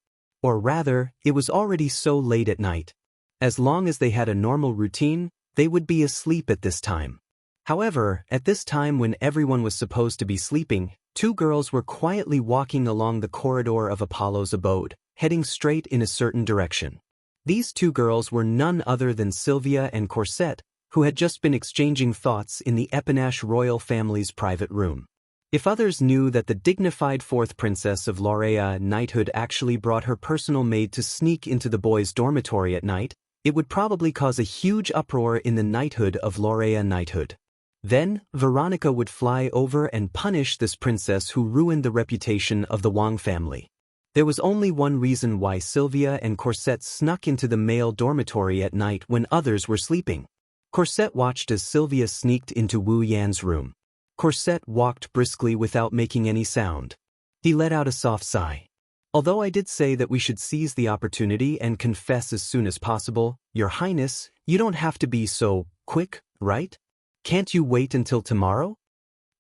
Or rather, it was already so late at night. As long as they had a normal routine, they would be asleep at this time. However, at this time when everyone was supposed to be sleeping, two girls were quietly walking along the corridor of Apollo's abode, heading straight in a certain direction. These two girls were none other than Sylvia and Cosette, who had just been exchanging thoughts in the Epinache royal family's private room. If others knew that the dignified fourth princess of Laurea knighthood actually brought her personal maid to sneak into the boys' dormitory at night, it would probably cause a huge uproar in the knighthood of Laurea knighthood. Then, Veronica would fly over and punish this princess who ruined the reputation of the Wang family. There was only one reason why Sylvia and Cosette snuck into the male dormitory at night when others were sleeping. Corset watched as Sylvia sneaked into Wu Yan's room. Corset walked briskly without making any sound. He let out a soft sigh. Although I did say that we should seize the opportunity and confess as soon as possible, Your Highness, you don't have to be so quick, right? Can't you wait until tomorrow?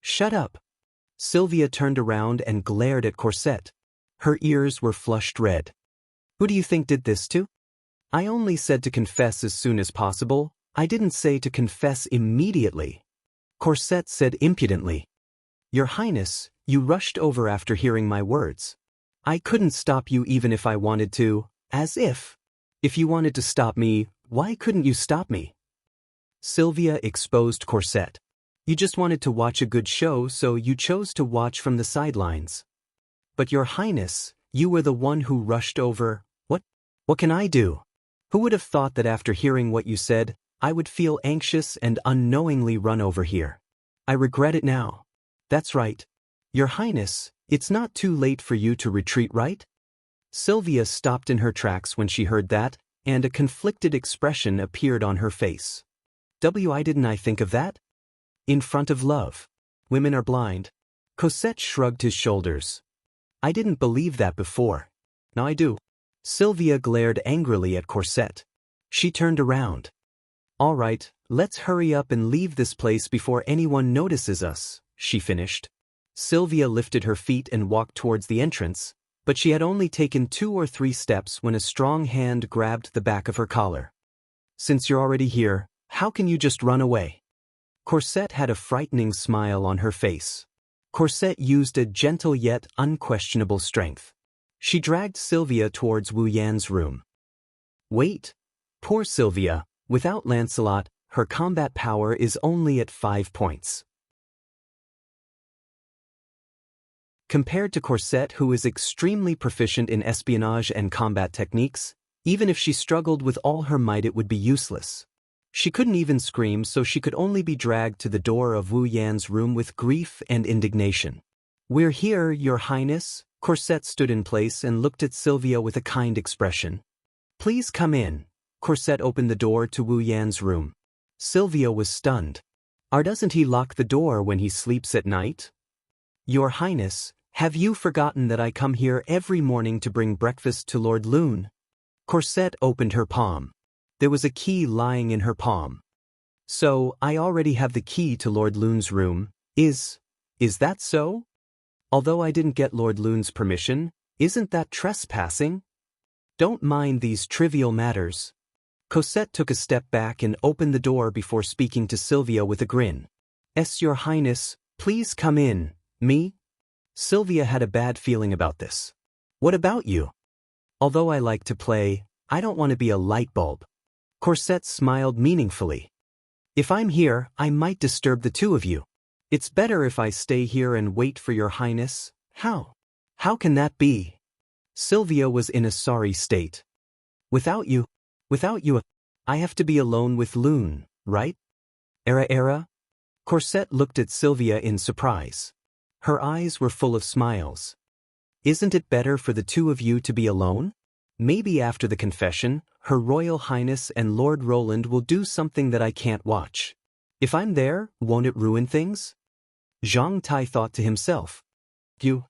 Shut up. Sylvia turned around and glared at Corset. Her ears were flushed red. Who do you think did this to? I only said to confess as soon as possible. I didn't say to confess immediately. Corset said impudently. Your Highness, you rushed over after hearing my words. I couldn't stop you even if I wanted to, as if. If you wanted to stop me, why couldn't you stop me? Sylvia exposed Corset. You just wanted to watch a good show, so you chose to watch from the sidelines. But Your Highness, you were the one who rushed over. What can I do? Who would have thought that after hearing what you said, I would feel anxious and unknowingly run over here? I regret it now. That's right. Your Highness, it's not too late for you to retreat, right? Sylvia stopped in her tracks when she heard that, and a conflicted expression appeared on her face. Why didn't I think of that? In front of love. Women are blind. Corset shrugged his shoulders. I didn't believe that before. Now I do. Sylvia glared angrily at Corset. She turned around. All right, let's hurry up and leave this place before anyone notices us, she finished. Sylvia lifted her feet and walked towards the entrance, but she had only taken 2 or 3 steps when a strong hand grabbed the back of her collar. Since you're already here, how can you just run away? Corset had a frightening smile on her face. Corset used a gentle yet unquestionable strength. She dragged Sylvia towards Wu Yan's room. Wait. Poor Sylvia, without Lancelot, her combat power is only at 5 points. Compared to Corset, who is extremely proficient in espionage and combat techniques, even if she struggled with all her might it would be useless. She couldn't even scream, so she could only be dragged to the door of Wu Yan's room with grief and indignation. We're here, Your Highness. Corset stood in place and looked at Sylvia with a kind expression. Please come in. Corset opened the door to Wu Yan's room. Sylvia was stunned. Doesn't he lock the door when he sleeps at night? Your Highness, have you forgotten that I come here every morning to bring breakfast to Lord Lune? Corset opened her palm. There was a key lying in her palm. So, I already have the key to Lord Lune's room. Is that so? Although I didn't get Lord Lune's permission, isn't that trespassing? Don't mind these trivial matters. Corset took a step back and opened the door before speaking to Sylvia with a grin. Your Highness, please come in. Me? Sylvia had a bad feeling about this. What about you? Although I like to play, I don't want to be a light bulb. Corset smiled meaningfully. If I'm here, I might disturb the two of you. It's better if I stay here and wait for Your Highness. How? How can that be? Sylvia was in a sorry state. Without you, I have to be alone with Lune, right? Era? Corset looked at Sylvia in surprise. Her eyes were full of smiles. Isn't it better for the two of you to be alone? Maybe after the confession, Her Royal Highness and Lord Roland will do something that I can't watch. If I'm there, won't it ruin things? Zhang Tai thought to himself. You.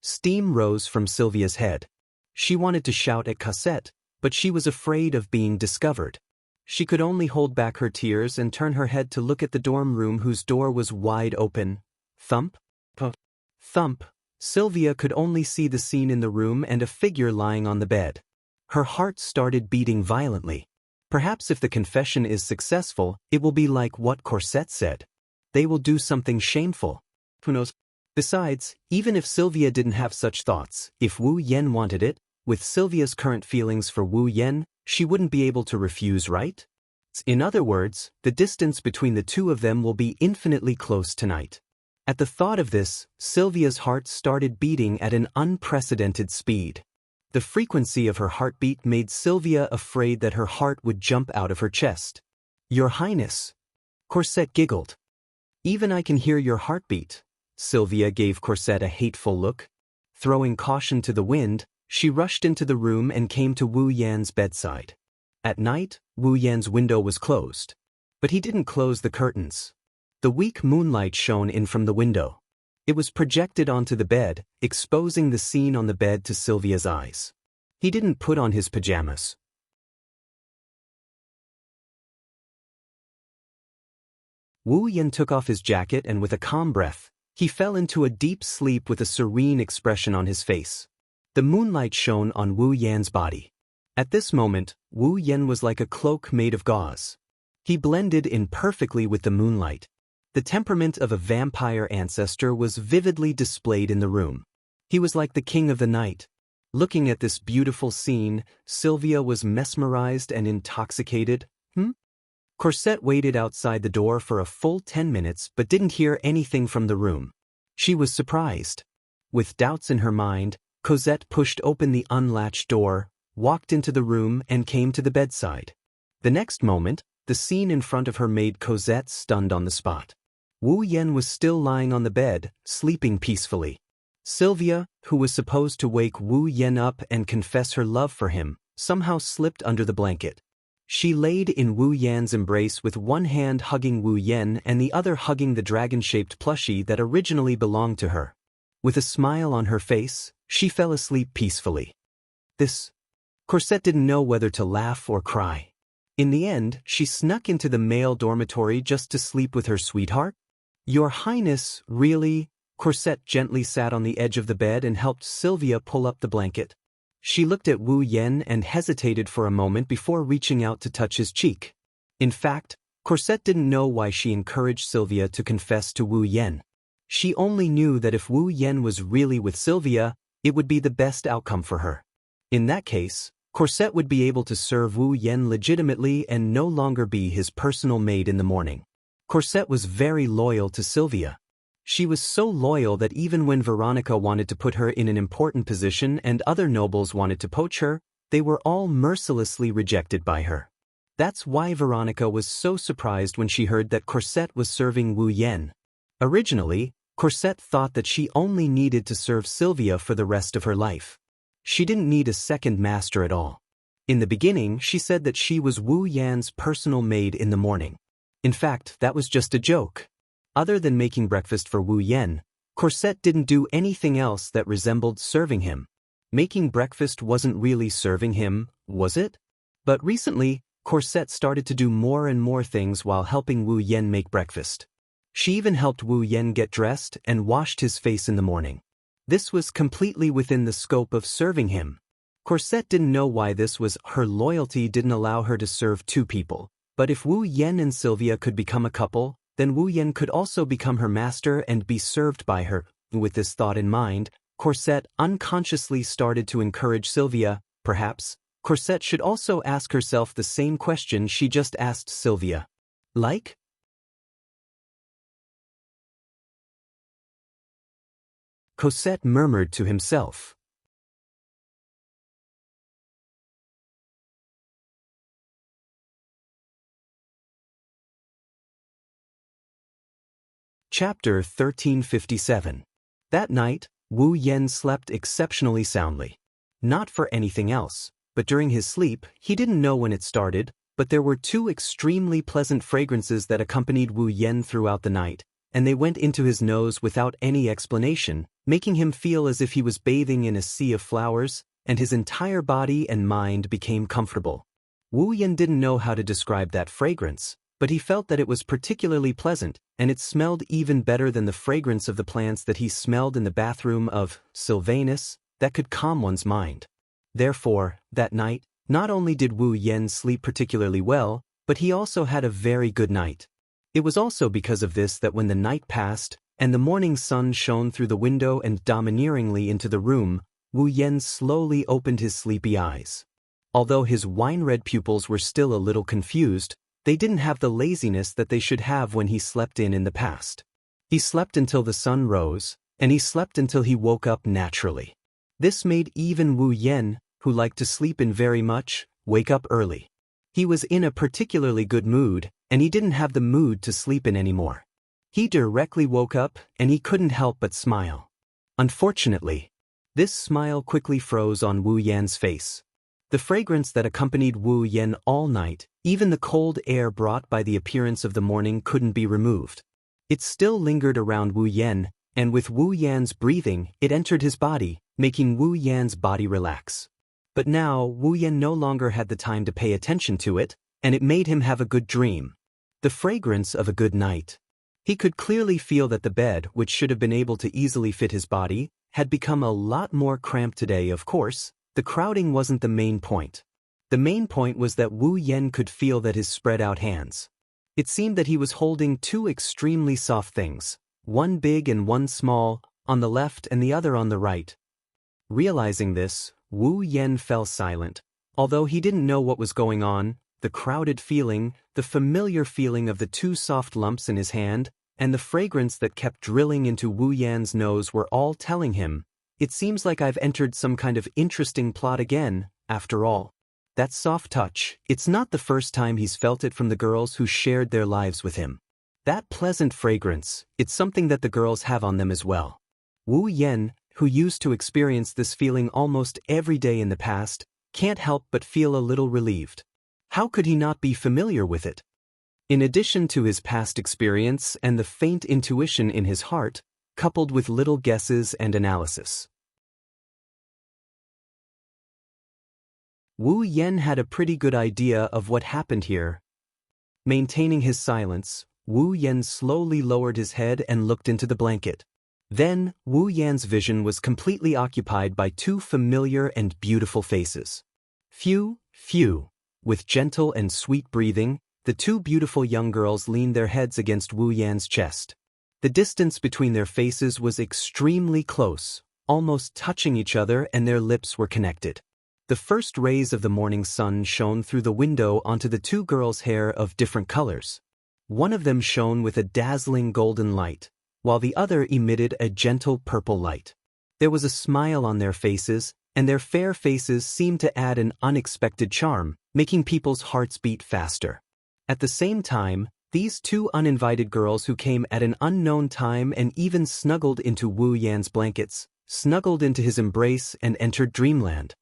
Steam rose from Sylvia's head. She wanted to shout at Corset, but she was afraid of being discovered. She could only hold back her tears and turn her head to look at the dorm room whose door was wide open. Thump. Thump. Sylvia could only see the scene in the room and a figure lying on the bed. Her heart started beating violently. Perhaps if the confession is successful, it will be like what Corset said. They will do something shameful. Who knows? Besides, even if Sylvia didn't have such thoughts, if Wu Yan wanted it, with Sylvia's current feelings for Wu Yan, she wouldn't be able to refuse, right? In other words, the distance between the two of them will be infinitely close tonight. At the thought of this, Sylvia's heart started beating at an unprecedented speed. The frequency of her heartbeat made Sylvia afraid that her heart would jump out of her chest. Your Highness. Corset giggled. Even I can hear your heartbeat. Sylvia gave Corset a hateful look. Throwing caution to the wind, she rushed into the room and came to Wu Yan's bedside. At night, Wu Yan's window was closed. But he didn't close the curtains. The weak moonlight shone in from the window. It was projected onto the bed, exposing the scene on the bed to Sylvia's eyes. He didn't put on his pajamas. Wu Yan took off his jacket and with a calm breath, he fell into a deep sleep with a serene expression on his face. The moonlight shone on Wu Yan's body. At this moment, Wu Yan was like a cloak made of gauze. He blended in perfectly with the moonlight. The temperament of a vampire ancestor was vividly displayed in the room. He was like the king of the night. Looking at this beautiful scene, Sylvia was mesmerized and intoxicated. Cosette waited outside the door for a full 10 minutes but didn't hear anything from the room. She was surprised. With doubts in her mind, Cosette pushed open the unlatched door, walked into the room and came to the bedside. The next moment, the scene in front of her made Cosette stunned on the spot. Wu Yan was still lying on the bed, sleeping peacefully. Sylvia, who was supposed to wake Wu Yan up and confess her love for him, somehow slipped under the blanket. She laid in Wu Yan's embrace with one hand hugging Wu Yan and the other hugging the dragon-shaped plushie that originally belonged to her. With a smile on her face, she fell asleep peacefully. Cosette didn't know whether to laugh or cry. In the end, she snuck into the male dormitory just to sleep with her sweetheart. Your Highness, really? Cosette gently sat on the edge of the bed and helped Sylvia pull up the blanket. She looked at Wu Yan and hesitated for a moment before reaching out to touch his cheek. In fact, Cosette didn't know why she encouraged Sylvia to confess to Wu Yan. She only knew that if Wu Yan was really with Sylvia, it would be the best outcome for her. In that case, Cosette would be able to serve Wu Yan legitimately and no longer be his personal maid in the morning. Cosette was very loyal to Sylvia. She was so loyal that even when Veronica wanted to put her in an important position and other nobles wanted to poach her, they were all mercilessly rejected by her. That's why Veronica was so surprised when she heard that Cosette was serving Wu Yan. Originally, Cosette thought that she only needed to serve Sylvia for the rest of her life. She didn't need a second master at all. In the beginning, she said that she was Wu Yan's personal maid in the morning. In fact, that was just a joke. Other than making breakfast for Wu Yan, Cosette didn't do anything else that resembled serving him. Making breakfast wasn't really serving him, was it? But recently, Cosette started to do more and more things while helping Wu Yan make breakfast. She even helped Wu Yan get dressed and washed his face in the morning. This was completely within the scope of serving him. Cosette didn't know why this was. Her loyalty didn't allow her to serve two people. But if Wu Yan and Sylvia could become a couple, then Wu Yan could also become her master and be served by her. With this thought in mind, Cosette unconsciously started to encourage Sylvia. Perhaps, Cosette should also ask herself the same question she just asked Sylvia. Like? Cosette murmured to himself. Chapter 1357. That night, Wu Yan slept exceptionally soundly. Not for anything else, but during his sleep, he didn't know when it started, but there were two extremely pleasant fragrances that accompanied Wu Yan throughout the night, and they went into his nose without any explanation, making him feel as if he was bathing in a sea of flowers, and his entire body and mind became comfortable. Wu Yan didn't know how to describe that fragrance, but he felt that it was particularly pleasant, and it smelled even better than the fragrance of the plants that he smelled in the bathroom of Sylvanus, that could calm one's mind. Therefore, that night, not only did Wu Yan sleep particularly well, but he also had a very good night. It was also because of this that when the night passed, and the morning sun shone through the window and domineeringly into the room, Wu Yan slowly opened his sleepy eyes. Although his wine-red pupils were still a little confused, they didn't have the laziness that they should have when he slept in the past. He slept until the sun rose, and he slept until he woke up naturally. This made even Wu Yan, who liked to sleep in very much, wake up early. He was in a particularly good mood, and he didn't have the mood to sleep in anymore. He directly woke up, and he couldn't help but smile. Unfortunately, this smile quickly froze on Wu Yan's face. The fragrance that accompanied Wu Yan all night, even the cold air brought by the appearance of the morning, couldn't be removed. It still lingered around Wu Yan, and with Wu Yan's breathing, it entered his body, making Wu Yan's body relax. But now, Wu Yan no longer had the time to pay attention to it, and it made him have a good dream. The fragrance of a good night. He could clearly feel that the bed, which should have been able to easily fit his body, had become a lot more cramped today. Of course, the crowding wasn't the main point. The main point was that Wu Yan could feel that his spread-out hands. It seemed that he was holding two extremely soft things, one big and one small, on the left and the other on the right. Realizing this, Wu Yan fell silent. Although he didn't know what was going on, the crowded feeling, the familiar feeling of the two soft lumps in his hand, and the fragrance that kept drilling into Wu Yan's nose were all telling him, "It seems like I've entered some kind of interesting plot again, after all." That soft touch, it's not the first time he's felt it from the girls who shared their lives with him. That pleasant fragrance, it's something that the girls have on them as well. Wu Yan, who used to experience this feeling almost every day in the past, can't help but feel a little relieved. How could he not be familiar with it? In addition to his past experience and the faint intuition in his heart, coupled with little guesses and analysis. Wu Yan had a pretty good idea of what happened here. Maintaining his silence, Wu Yan slowly lowered his head and looked into the blanket. Then, Wu Yan's vision was completely occupied by two familiar and beautiful faces. Phew. With gentle and sweet breathing, the two beautiful young girls leaned their heads against Wu Yan's chest. The distance between their faces was extremely close, almost touching each other, and their lips were connected. The first rays of the morning sun shone through the window onto the two girls' hair of different colors. One of them shone with a dazzling golden light, while the other emitted a gentle purple light. There was a smile on their faces, and their fair faces seemed to add an unexpected charm, making people's hearts beat faster. At the same time, these two uninvited girls who came at an unknown time and even snuggled into Wu Yan's blankets, snuggled into his embrace and entered dreamland.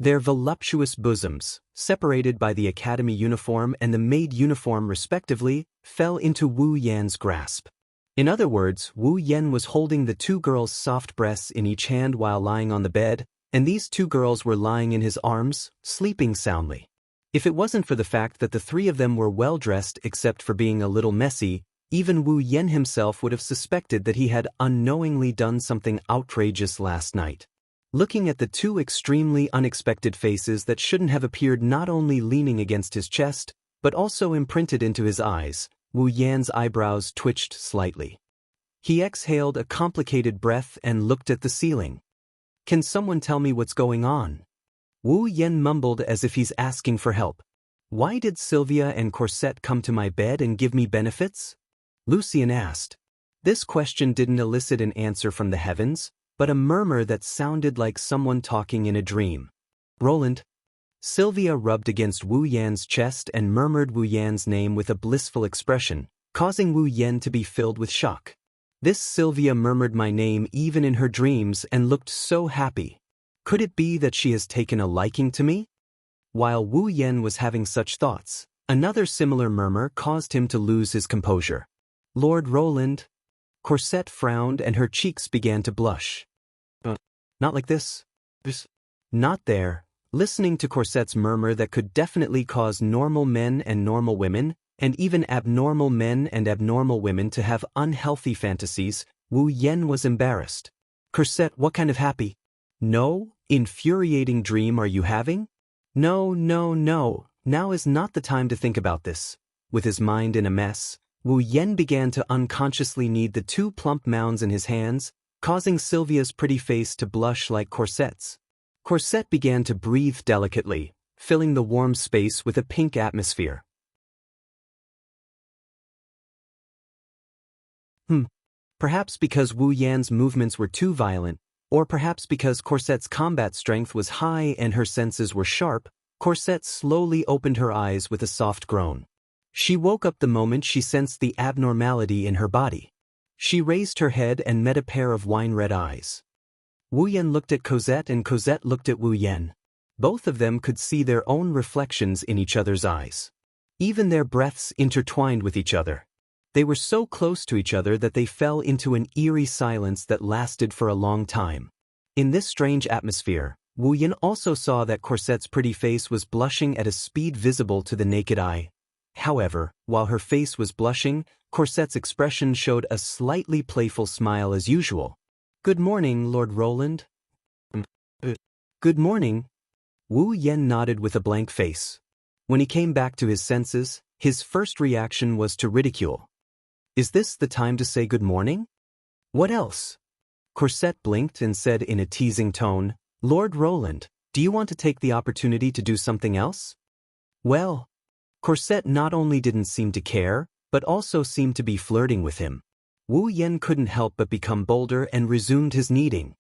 Their voluptuous bosoms, separated by the academy uniform and the maid uniform respectively, fell into Wu Yan's grasp. In other words, Wu Yan was holding the two girls' soft breasts in each hand while lying on the bed, and these two girls were lying in his arms, sleeping soundly. If it wasn't for the fact that the three of them were well-dressed except for being a little messy, even Wu Yan himself would have suspected that he had unknowingly done something outrageous last night. Looking at the two extremely unexpected faces that shouldn't have appeared, not only leaning against his chest, but also imprinted into his eyes, Wu Yan's eyebrows twitched slightly. He exhaled a complicated breath and looked at the ceiling. "Can someone tell me what's going on?" Wu Yan mumbled as if he's asking for help. "Why did Sylvia and Corset come to my bed and give me benefits?" Lucian asked. This question didn't elicit an answer from the heavens, but a murmur that sounded like someone talking in a dream. "Roland." Sylvia rubbed against Wu Yan's chest and murmured Wu Yan's name with a blissful expression, causing Wu Yan to be filled with shock. This Sylvia murmured my name even in her dreams and looked so happy. Could it be that she has taken a liking to me? While Wu Yan was having such thoughts, another similar murmur caused him to lose his composure. "Lord Roland." Corset frowned and her cheeks began to blush. Not like this. Not there." Listening to Corset's murmur that could definitely cause normal men and normal women, and even abnormal men and abnormal women to have unhealthy fantasies, Wu Yan was embarrassed. "Corset, what kind of happy? No, infuriating dream are you having?" No, now is not the time to think about this." With his mind in a mess, Wu Yan began to unconsciously knead the two plump mounds in his hands, causing Sylvia's pretty face to blush like Corset's. Corset began to breathe delicately, filling the warm space with a pink atmosphere. Perhaps because Wu Yan's movements were too violent, or perhaps because Corset's combat strength was high and her senses were sharp, Corset slowly opened her eyes with a soft groan. She woke up the moment she sensed the abnormality in her body. She raised her head and met a pair of wine-red eyes. Wu Yan looked at Cosette and Cosette looked at Wu Yan. Both of them could see their own reflections in each other's eyes. Even their breaths intertwined with each other. They were so close to each other that they fell into an eerie silence that lasted for a long time. In this strange atmosphere, Wu Yan also saw that Corsette's pretty face was blushing at a speed visible to the naked eye. However, while her face was blushing, Corsette's expression showed a slightly playful smile as usual. "Good morning, Lord Roland." "Good morning." Wu Yan nodded with a blank face. When he came back to his senses, his first reaction was to ridicule. "Is this the time to say good morning? What else?" Corsette blinked and said in a teasing tone, "Lord Roland, do you want to take the opportunity to do something else?" Well, Corsette not only didn't seem to care, but also seemed to be flirting with him. Wu Yan couldn't help but become bolder and resumed his kneading.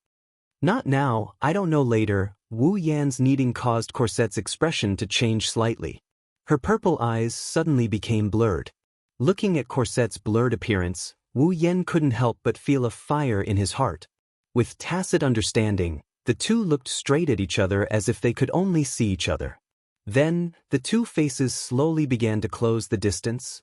"Not now, I don't know later." Wu Yan's kneading caused Corsette's expression to change slightly. Her purple eyes suddenly became blurred. Looking at Corsette's blurred appearance, Wu Yan couldn't help but feel a fire in his heart. With tacit understanding, the two looked straight at each other as if they could only see each other. Then, the two faces slowly began to close the distance.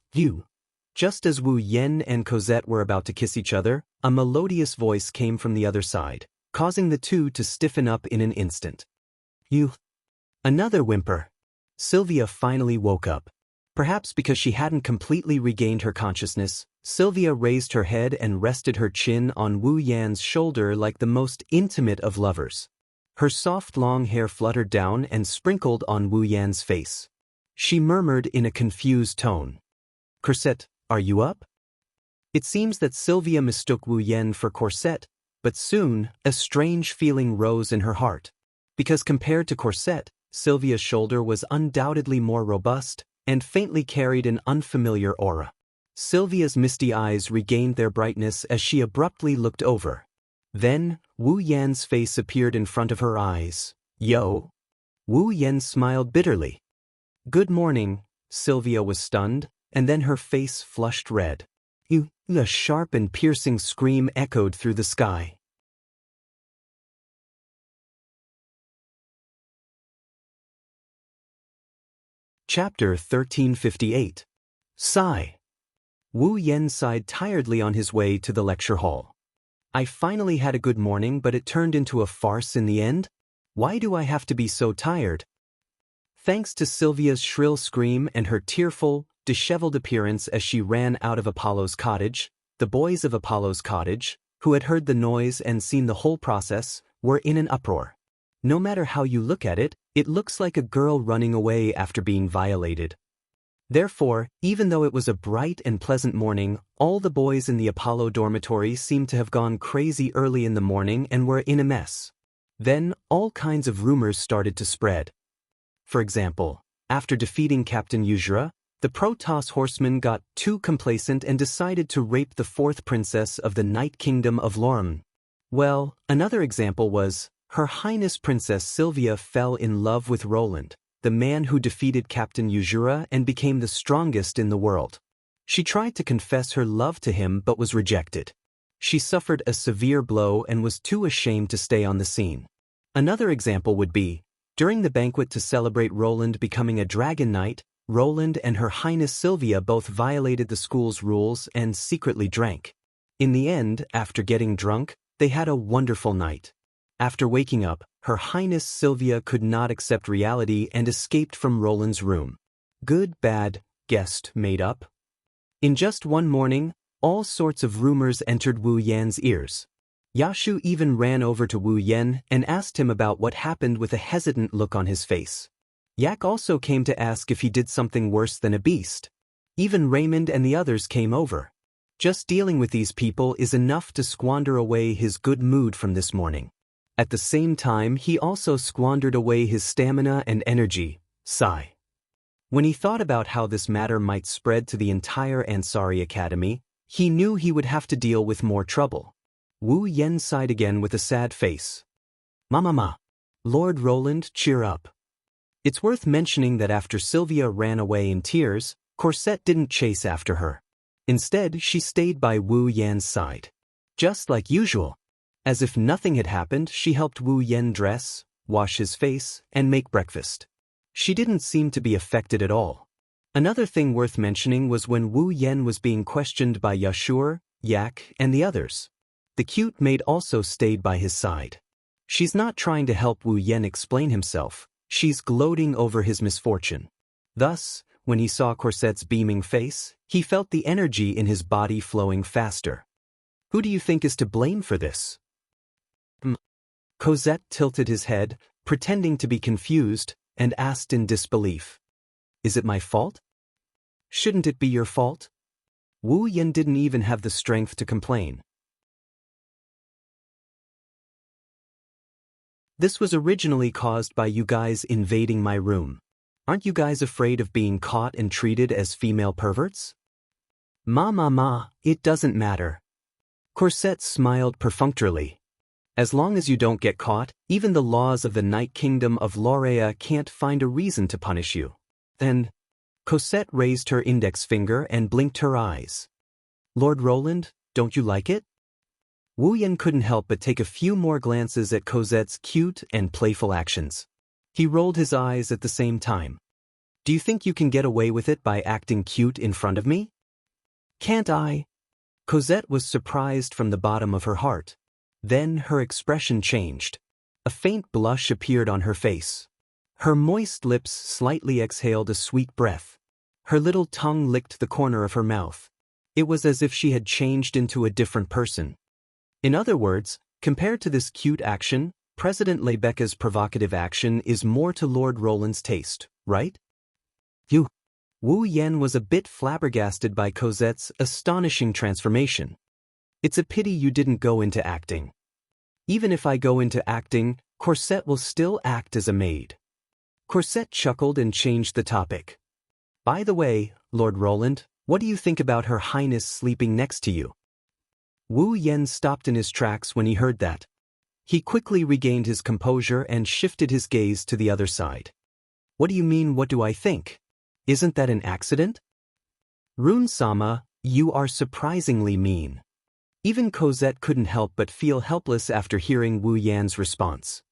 Just as Wu Yan and Cosette were about to kiss each other, a melodious voice came from the other side, causing the two to stiffen up in an instant. Another whimper. Sylvia finally woke up. Perhaps because she hadn't completely regained her consciousness, Sylvia raised her head and rested her chin on Wu Yan's shoulder like the most intimate of lovers. Her soft long hair fluttered down and sprinkled on Wu Yan's face. She murmured in a confused tone, "Corset, are you up?" It seems that Sylvia mistook Wu Yan for Corset, but soon, a strange feeling rose in her heart. Because compared to Corset, Sylvia's shoulder was undoubtedly more robust and faintly carried an unfamiliar aura. Sylvia's misty eyes regained their brightness as she abruptly looked over. Then, Wu Yan's face appeared in front of her eyes. "Yo." Wu Yan smiled bitterly. "Good morning." Sylvia was stunned, and then her face flushed red. A sharp and piercing scream echoed through the sky. Chapter 1358. Sigh. Wu Yan sighed tiredly on his way to the lecture hall. "I finally had a good morning, but it turned into a farce in the end? Why do I have to be so tired?" Thanks to Sylvia's shrill scream and her tearful, disheveled appearance as she ran out of Apollo's cottage, the boys of Apollo's cottage, who had heard the noise and seen the whole process, were in an uproar. No matter how you look at it, it looks like a girl running away after being violated. Therefore, even though it was a bright and pleasant morning, all the boys in the Apollo dormitory seemed to have gone crazy early in the morning and were in a mess. Then, all kinds of rumors started to spread. For example, after defeating Captain Wuxia, the Protoss horsemen got too complacent and decided to rape the fourth princess of the Night Kingdom of Lorem. Well, another example was, Her Highness Princess Sylvia fell in love with Roland, the man who defeated Captain Wuxia and became the strongest in the world. She tried to confess her love to him but was rejected. She suffered a severe blow and was too ashamed to stay on the scene. Another example would be, during the banquet to celebrate Roland becoming a dragon knight, Roland and Her Highness Sylvia both violated the school's rules and secretly drank. In the end, after getting drunk, they had a wonderful night. After waking up, Her Highness Sylvia could not accept reality and escaped from Roland's room. Good, bad, guessed, made up. In just one morning, all sorts of rumors entered Wu Yan's ears. Yashu even ran over to Wu Yan and asked him about what happened with a hesitant look on his face. Yak also came to ask if he did something worse than a beast. Even Raymond and the others came over. Just dealing with these people is enough to squander away his good mood from this morning. At the same time, he also squandered away his stamina and energy. Sigh. When he thought about how this matter might spread to the entire Ansari Academy, he knew he would have to deal with more trouble. Wu Yan sighed again with a sad face. "Mama. Lord Roland, cheer up." It's worth mentioning that after Sylvia ran away in tears, Corset didn't chase after her. Instead, she stayed by Wu Yan's side. Just like usual. As if nothing had happened, she helped Wu Yan dress, wash his face, and make breakfast. She didn't seem to be affected at all. Another thing worth mentioning was when Wu Yan was being questioned by Yashur, Yak, and the others. The cute maid also stayed by his side. She's not trying to help Wu Yan explain himself, she's gloating over his misfortune. Thus, when he saw Corset's beaming face, he felt the energy in his body flowing faster. Who do you think is to blame for this? Cosette tilted his head, pretending to be confused, and asked in disbelief. Is it my fault? Shouldn't it be your fault? Wu Yan didn't even have the strength to complain. This was originally caused by you guys invading my room. Aren't you guys afraid of being caught and treated as female perverts? Ma, it doesn't matter. Corset smiled perfunctorily. As long as you don't get caught, even the laws of the Night Kingdom of Laurea can't find a reason to punish you. Then, Cosette raised her index finger and blinked her eyes. Lord Roland, don't you like it? Wu Yan couldn't help but take a few more glances at Cosette's cute and playful actions. He rolled his eyes at the same time. Do you think you can get away with it by acting cute in front of me? Can't I? Cosette was surprised from the bottom of her heart. Then her expression changed. A faint blush appeared on her face. Her moist lips slightly exhaled a sweet breath. Her little tongue licked the corner of her mouth. It was as if she had changed into a different person. In other words, compared to this cute action, President Lebecca's provocative action is more to Lord Roland's taste, right? Wu Yan was a bit flabbergasted by Cosette's astonishing transformation. It's a pity you didn't go into acting. Even if I go into acting, Corset will still act as a maid. Corset chuckled and changed the topic. By the way, Lord Roland, what do you think about Her Highness sleeping next to you? Wu Yan stopped in his tracks when he heard that. He quickly regained his composure and shifted his gaze to the other side. What do you mean, what do I think? Isn't that an accident? Rune-sama, you are surprisingly mean. Even Cosette couldn't help but feel helpless after hearing Wu Yan's response.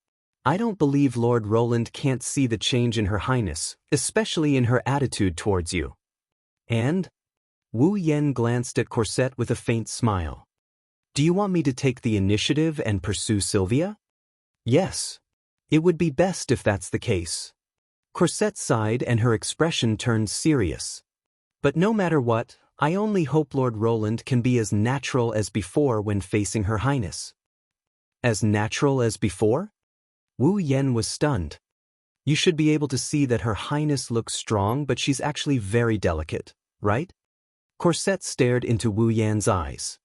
I don't believe Lord Roland can't see the change in Her Highness, especially in her attitude towards you. And? Wu Yan glanced at Corset with a faint smile. Do you want me to take the initiative and pursue Sylvia? Yes. It would be best if that's the case. Corset sighed and her expression turned serious. But no matter what, I only hope Lord Roland can be as natural as before when facing Her Highness. As natural as before? Wu Yan was stunned. You should be able to see that Her Highness looks strong, but she's actually very delicate, right? Corset stared into Wu Yan's eyes.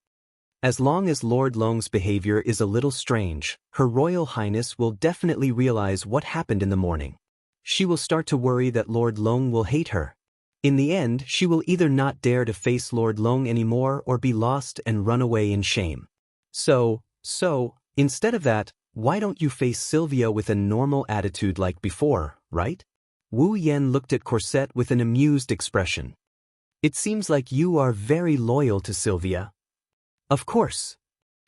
As long as Lord Long's behavior is a little strange, Her Royal Highness will definitely realize what happened in the morning. She will start to worry that Lord Long will hate her. In the end, she will either not dare to face Lord Long anymore or be lost and run away in shame. So, instead of that, why don't you face Sylvia with a normal attitude like before, right? Wu Yan looked at Corset with an amused expression. It seems like you are very loyal to Sylvia. Of course.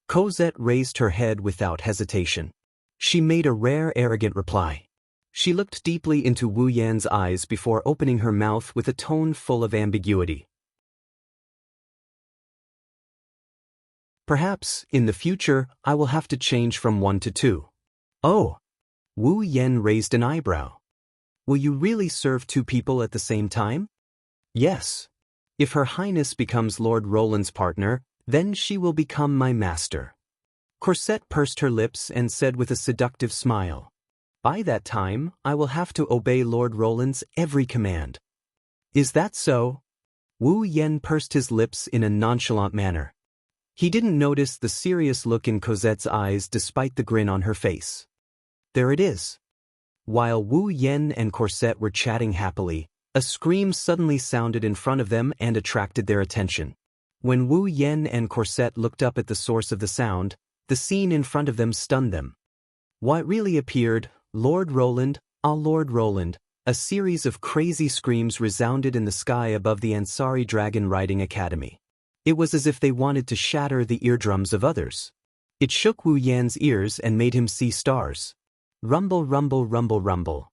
Cosette raised her head without hesitation. She made a rare arrogant reply. She looked deeply into Wu Yan's eyes before opening her mouth with a tone full of ambiguity. Perhaps, in the future, I will have to change from 1 to 2. Oh! Wu Yan raised an eyebrow. Will you really serve 2 people at the same time? Yes. If Her Highness becomes Lord Roland's partner, then she will become my master. Corset pursed her lips and said with a seductive smile. By that time, I will have to obey Lord Roland's every command. Is that so? Wu Yan pursed his lips in a nonchalant manner. He didn't notice the serious look in Cosette's eyes despite the grin on her face. There it is. While Wu Yan and Corset were chatting happily, a scream suddenly sounded in front of them and attracted their attention. When Wu Yan and Corset looked up at the source of the sound, the scene in front of them stunned them. What really appeared, Lord Roland, Lord Roland, a series of crazy screams resounded in the sky above the Ansari Dragon Riding Academy. It was as if they wanted to shatter the eardrums of others. It shook Wu Yan's ears and made him see stars. Rumble, rumble, rumble, rumble.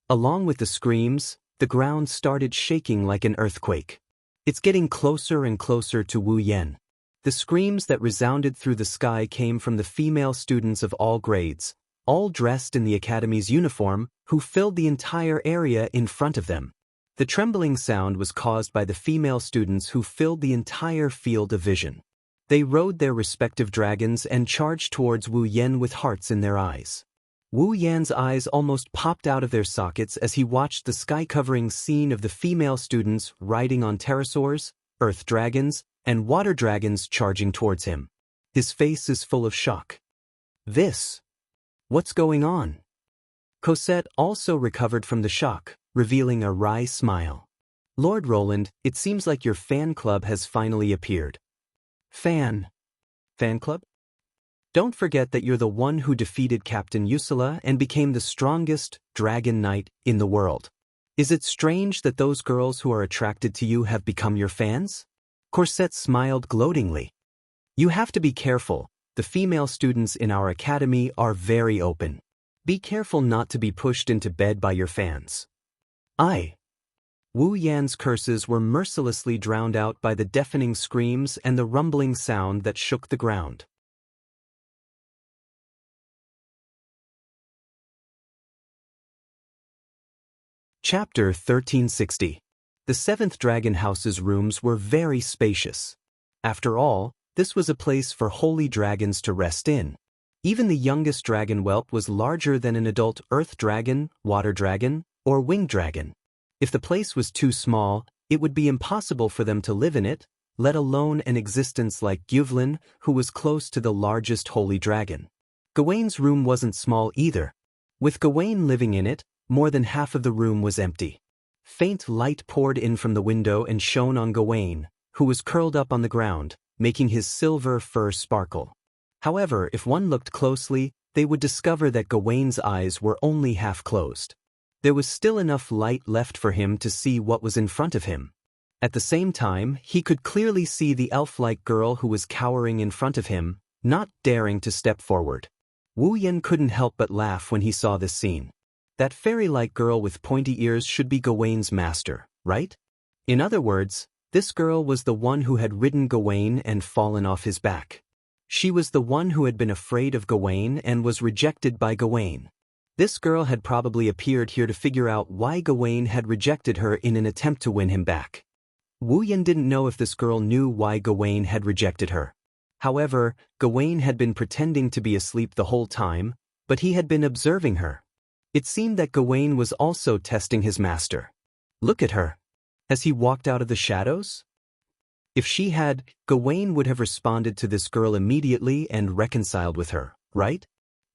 Along with the screams, the ground started shaking like an earthquake. It's getting closer and closer to Wu Yan. The screams that resounded through the sky came from the female students of all grades, all dressed in the academy's uniform, who filled the entire area in front of them. The trembling sound was caused by the female students who filled the entire field of vision. They rode their respective dragons and charged towards Wu Yan with hearts in their eyes. Wu Yan's eyes almost popped out of their sockets as he watched the sky-covering scene of the female students riding on pterosaurs, earth dragons, and water dragons charging towards him. His face is full of shock. What's going on? Cosette also recovered from the shock, revealing a wry smile. Lord Roland, it seems like your fan club has finally appeared. Fan club? Don't forget that you're the one who defeated Captain Ursula and became the strongest dragon knight in the world. Is it strange that those girls who are attracted to you have become your fans? Cosette smiled gloatingly. You have to be careful. The female students in our academy are very open. Be careful not to be pushed into bed by your fans. Wu Yan's curses were mercilessly drowned out by the deafening screams and the rumbling sound that shook the ground. Chapter 1360. The seventh dragon house's rooms were very spacious. After all, this was a place for holy dragons to rest in. Even the youngest dragon whelp was larger than an adult earth dragon, water dragon, or winged dragon. If the place was too small, it would be impossible for them to live in it, let alone an existence like Gyuvlin, who was close to the largest holy dragon. Gawain's room wasn't small either. With Gawain living in it, more than half of the room was empty. Faint light poured in from the window and shone on Gawain, who was curled up on the ground, making his silver fur sparkle. However, if one looked closely, they would discover that Gawain's eyes were only half closed. There was still enough light left for him to see what was in front of him. At the same time, he could clearly see the elf-like girl who was cowering in front of him, not daring to step forward. Wu Yan couldn't help but laugh when he saw this scene. That fairy-like girl with pointy ears should be Gawain's master, right? In other words, this girl was the one who had ridden Gawain and fallen off his back. She was the one who had been afraid of Gawain and was rejected by Gawain. This girl had probably appeared here to figure out why Gawain had rejected her in an attempt to win him back. Wu Yan didn't know if this girl knew why Gawain had rejected her. However, Gawain had been pretending to be asleep the whole time, but he had been observing her. It seemed that Gawain was also testing his master. Look at her. Has he walked out of the shadows? If she had, Gawain would have responded to this girl immediately and reconciled with her, right?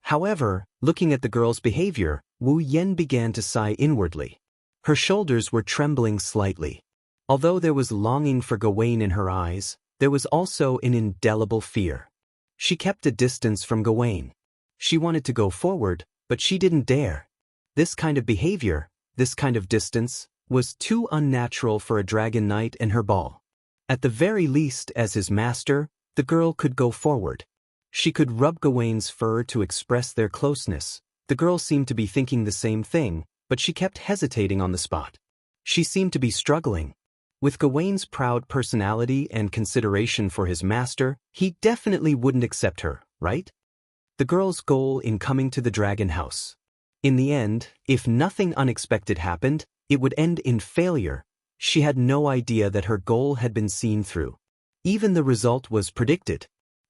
However, looking at the girl's behavior, Wu Yan began to sigh inwardly. Her shoulders were trembling slightly. Although there was longing for Gawain in her eyes, there was also an indelible fear. She kept a distance from Gawain. She wanted to go forward, but she didn't dare. This kind of behavior, this kind of distance, was too unnatural for a dragon knight and her ball. At the very least, as his master, the girl could go forward. She could rub Gawain's fur to express their closeness. The girl seemed to be thinking the same thing, but she kept hesitating on the spot. She seemed to be struggling. With Gawain's proud personality and consideration for his master, he definitely wouldn't accept her, right? The girl's goal in coming to the dragon house. In the end, if nothing unexpected happened, it would end in failure. She had no idea that her goal had been seen through. Even the result was predicted.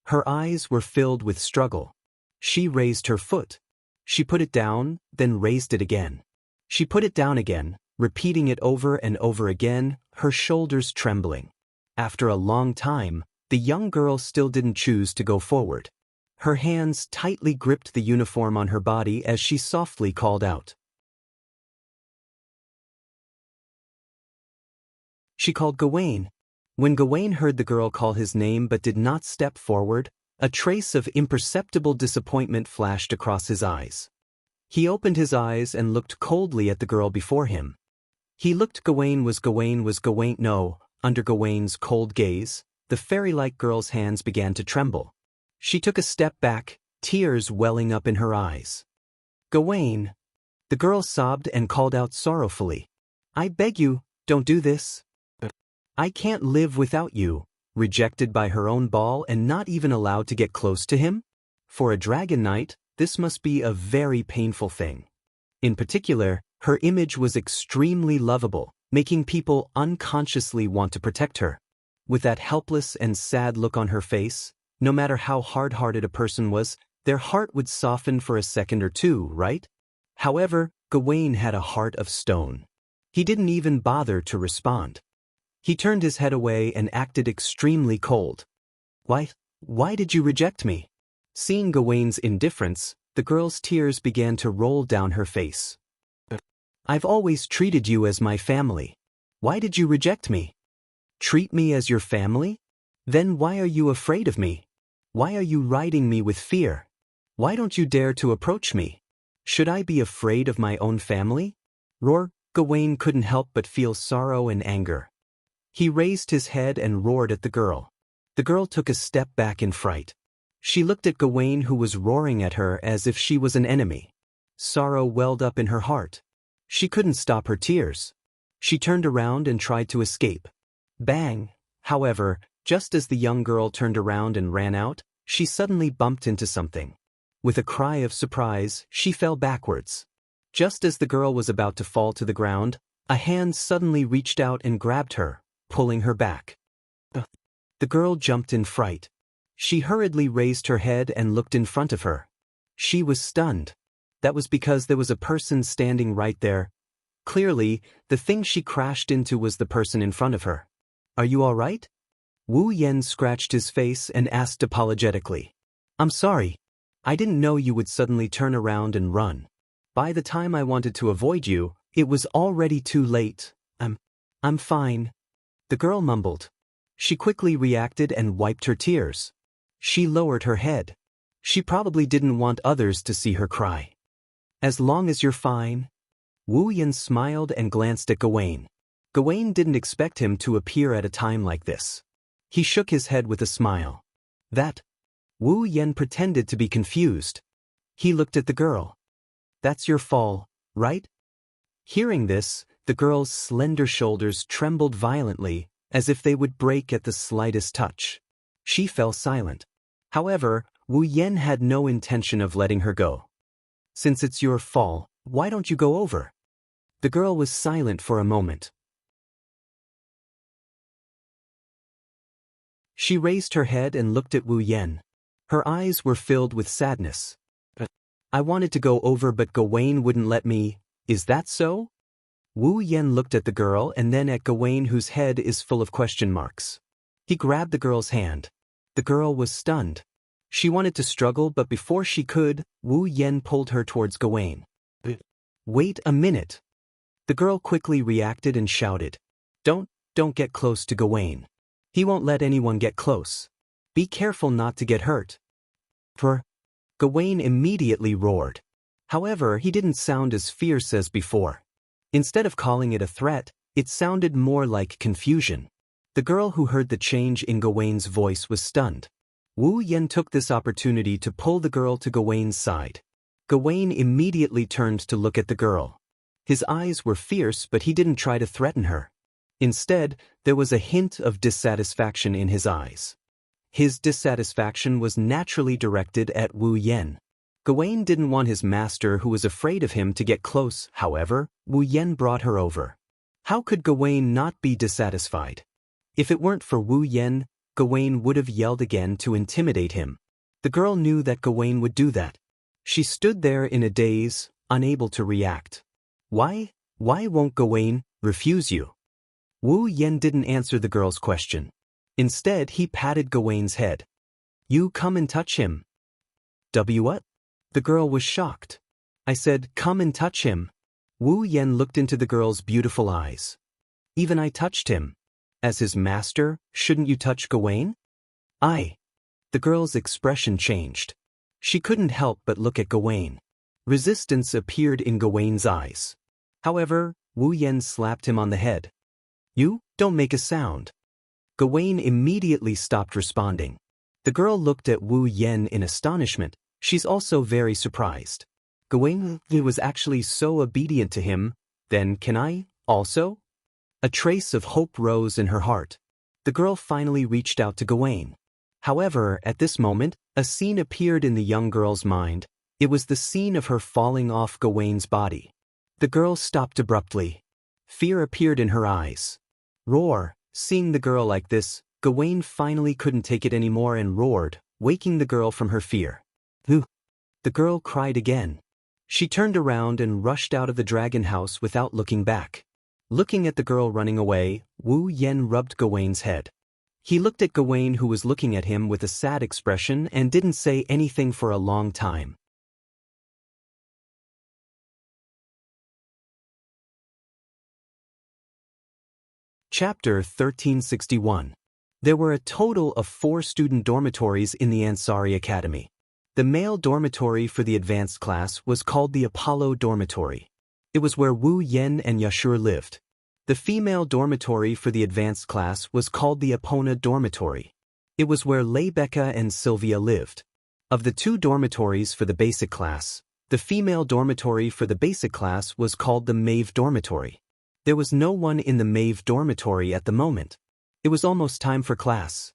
Her eyes were filled with struggle. She raised her foot. She put it down, then raised it again. She put it down again, repeating it over and over again, her shoulders trembling. After a long time, the young girl still didn't choose to go forward. Her hands tightly gripped the uniform on her body as she softly called out. She called Gawain. When Gawain heard the girl call his name but did not step forward, a trace of imperceptible disappointment flashed across his eyes. He opened his eyes and looked coldly at the girl before him. He looked. Gawain was Gawain. No, under Gawain's cold gaze, the fairy-like girl's hands began to tremble. She took a step back, tears welling up in her eyes. Gawain. The girl sobbed and called out sorrowfully. I beg you, don't do this. I can't live without you. Rejected by her own ball and not even allowed to get close to him? For a dragon knight, this must be a very painful thing. In particular, her image was extremely lovable, making people unconsciously want to protect her. With that helpless and sad look on her face, no matter how hard-hearted a person was, their heart would soften for a second or two, right? However, Gawain had a heart of stone. He didn't even bother to respond. He turned his head away and acted extremely cold. Why did you reject me? Seeing Gawain's indifference, the girl's tears began to roll down her face. I've always treated you as my family. Why did you reject me? Treat me as your family? Then why are you afraid of me? Why are you riding me with fear? Why don't you dare to approach me? Should I be afraid of my own family? Gawain couldn't help but feel sorrow and anger. He raised his head and roared at the girl. The girl took a step back in fright. She looked at Gawain, who was roaring at her as if she was an enemy. Sorrow welled up in her heart. She couldn't stop her tears. She turned around and tried to escape. Bang! However, just as the young girl turned around and ran out, she suddenly bumped into something. With a cry of surprise, she fell backwards. Just as the girl was about to fall to the ground, a hand suddenly reached out and grabbed her, pulling her back. The girl jumped in fright. She hurriedly raised her head and looked in front of her. She was stunned. That was because there was a person standing right there. Clearly, the thing she crashed into was the person in front of her. Are you all right? Wu Yan scratched his face and asked apologetically. I'm sorry. I didn't know you would suddenly turn around and run. By the time I wanted to avoid you, it was already too late. I'm fine. The girl mumbled. She quickly reacted and wiped her tears. She lowered her head. She probably didn't want others to see her cry. As long as you're fine. Wu Yan smiled and glanced at Gawain. Gawain didn't expect him to appear at a time like this. He shook his head with a smile. Wu Yan pretended to be confused. He looked at the girl. That's your fall, right? Hearing this, the girl's slender shoulders trembled violently, as if they would break at the slightest touch. She fell silent. However, Wu Yan had no intention of letting her go. Since it's your fall, why don't you go over? The girl was silent for a moment. She raised her head and looked at Wu Yan. Her eyes were filled with sadness. I wanted to go over, but Gawain wouldn't let me. Is that so? Wu Yan looked at the girl and then at Gawain, whose head is full of question marks. He grabbed the girl's hand. The girl was stunned. She wanted to struggle, but before she could, Wu Yan pulled her towards Gawain. Wait a minute. The girl quickly reacted and shouted. Don't get close to Gawain. He won't let anyone get close. Be careful not to get hurt. Gawain immediately roared. However, he didn't sound as fierce as before. Instead of calling it a threat, it sounded more like confusion. The girl who heard the change in Gawain's voice was stunned. Wu Yan took this opportunity to pull the girl to Gawain's side. Gawain immediately turned to look at the girl. His eyes were fierce, but he didn't try to threaten her. Instead, there was a hint of dissatisfaction in his eyes. His dissatisfaction was naturally directed at Wu Yan. Gawain didn't want his master, who was afraid of him, to get close. However, Wu Yan brought her over. How could Gawain not be dissatisfied? If it weren't for Wu Yan, Gawain would have yelled again to intimidate him. The girl knew that Gawain would do that. She stood there in a daze, unable to react. Why won't Gawain refuse you? Wu Yan didn't answer the girl's question. Instead, he patted Gawain's head. You come and touch him. What? The girl was shocked. I said, come and touch him. Wu Yan looked into the girl's beautiful eyes. Even I touched him. As his master, shouldn't you touch Gawain? The girl's expression changed. She couldn't help but look at Gawain. Resistance appeared in Gawain's eyes. However, Wu Yan slapped him on the head. You, don't make a sound. Gawain immediately stopped responding. The girl looked at Wu Yan in astonishment. She's also very surprised. Gawain was actually so obedient to him, then can I, also? A trace of hope rose in her heart. The girl finally reached out to Gawain. However, at this moment, a scene appeared in the young girl's mind. It was the scene of her falling off Gawain's body. The girl stopped abruptly. Fear appeared in her eyes. Roar! Seeing the girl like this, Gawain finally couldn't take it anymore and roared, waking the girl from her fear. Ooh! The girl cried again. She turned around and rushed out of the dragon house without looking back. Looking at the girl running away, Wu Yen rubbed Gawain's head. He looked at Gawain, who was looking at him with a sad expression, and didn't say anything for a long time. Chapter 1361. There were a total of 4 student dormitories in the Ansari Academy. The male dormitory for the advanced class was called the Apollo Dormitory. It was where Wu Yen and Yashur lived. The female dormitory for the advanced class was called the Epona Dormitory. It was where Lebecca and Sylvia lived. Of the 2 dormitories for the basic class, the female dormitory for the basic class was called the Maeve Dormitory. There was no one in the Maeve Dormitory at the moment. It was almost time for class.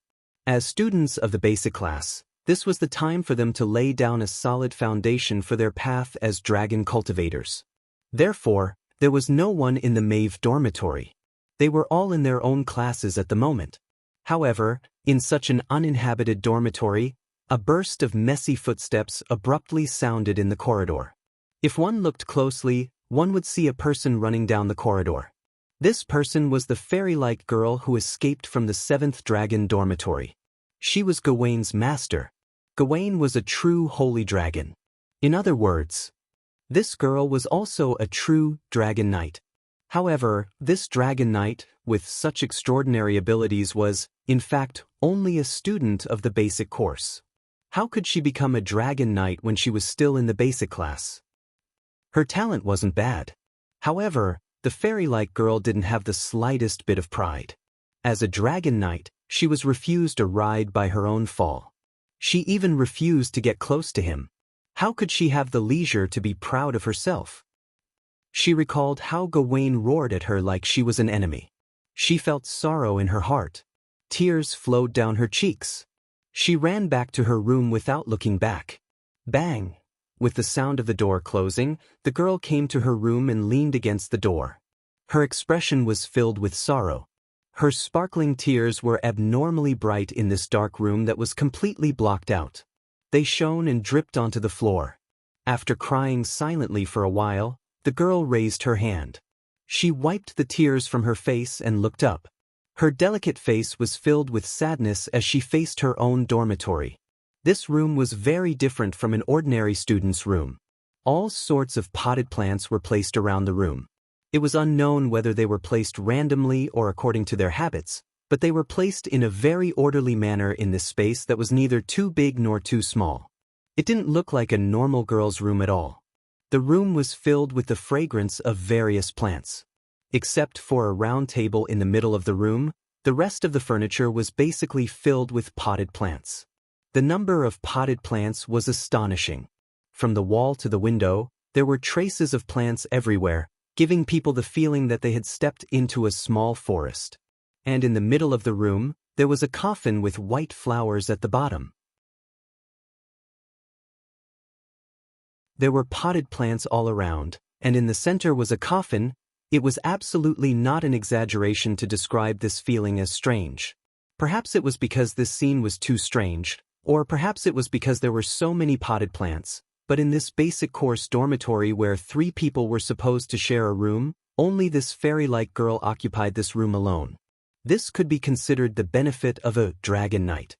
As students of the basic class, this was the time for them to lay down a solid foundation for their path as dragon cultivators. Therefore, there was no one in the Maeve Dormitory. They were all in their own classes at the moment. However, in such an uninhabited dormitory, a burst of messy footsteps abruptly sounded in the corridor. If one looked closely, one would see a person running down the corridor. This person was the fairy-like girl who escaped from the 7th Dragon Dormitory. She was Gawain's master. Gawain was a true holy dragon. In other words, this girl was also a true dragon knight. However, this dragon knight, with such extraordinary abilities, was, in fact, only a student of the basic course. How could she become a dragon knight when she was still in the basic class? Her talent wasn't bad. However, the fairy-like girl didn't have the slightest bit of pride. As a dragon knight, she was refused a ride by her own fall. She even refused to get close to him. How could she have the leisure to be proud of herself? She recalled how Gawain roared at her like she was an enemy. She felt sorrow in her heart. Tears flowed down her cheeks. She ran back to her room without looking back. Bang! With the sound of the door closing, the girl came to her room and leaned against the door. Her expression was filled with sorrow. Her sparkling tears were abnormally bright in this dark room that was completely blocked out. They shone and dripped onto the floor. After crying silently for a while, the girl raised her hand. She wiped the tears from her face and looked up. Her delicate face was filled with sadness as she faced her own dormitory. This room was very different from an ordinary student's room. All sorts of potted plants were placed around the room. It was unknown whether they were placed randomly or according to their habits, but they were placed in a very orderly manner in this space that was neither too big nor too small. It didn't look like a normal girl's room at all. The room was filled with the fragrance of various plants. Except for a round table in the middle of the room, the rest of the furniture was basically filled with potted plants. The number of potted plants was astonishing. From the wall to the window, there were traces of plants everywhere, giving people the feeling that they had stepped into a small forest. And in the middle of the room, there was a coffin with white flowers at the bottom. There were potted plants all around, and in the center was a coffin. It was absolutely not an exaggeration to describe this feeling as strange. Perhaps it was because this scene was too strange, or perhaps it was because there were so many potted plants. But in this basic course dormitory where 3 people were supposed to share a room, only this fairy-like girl occupied this room alone. This could be considered the benefit of a dragon knight.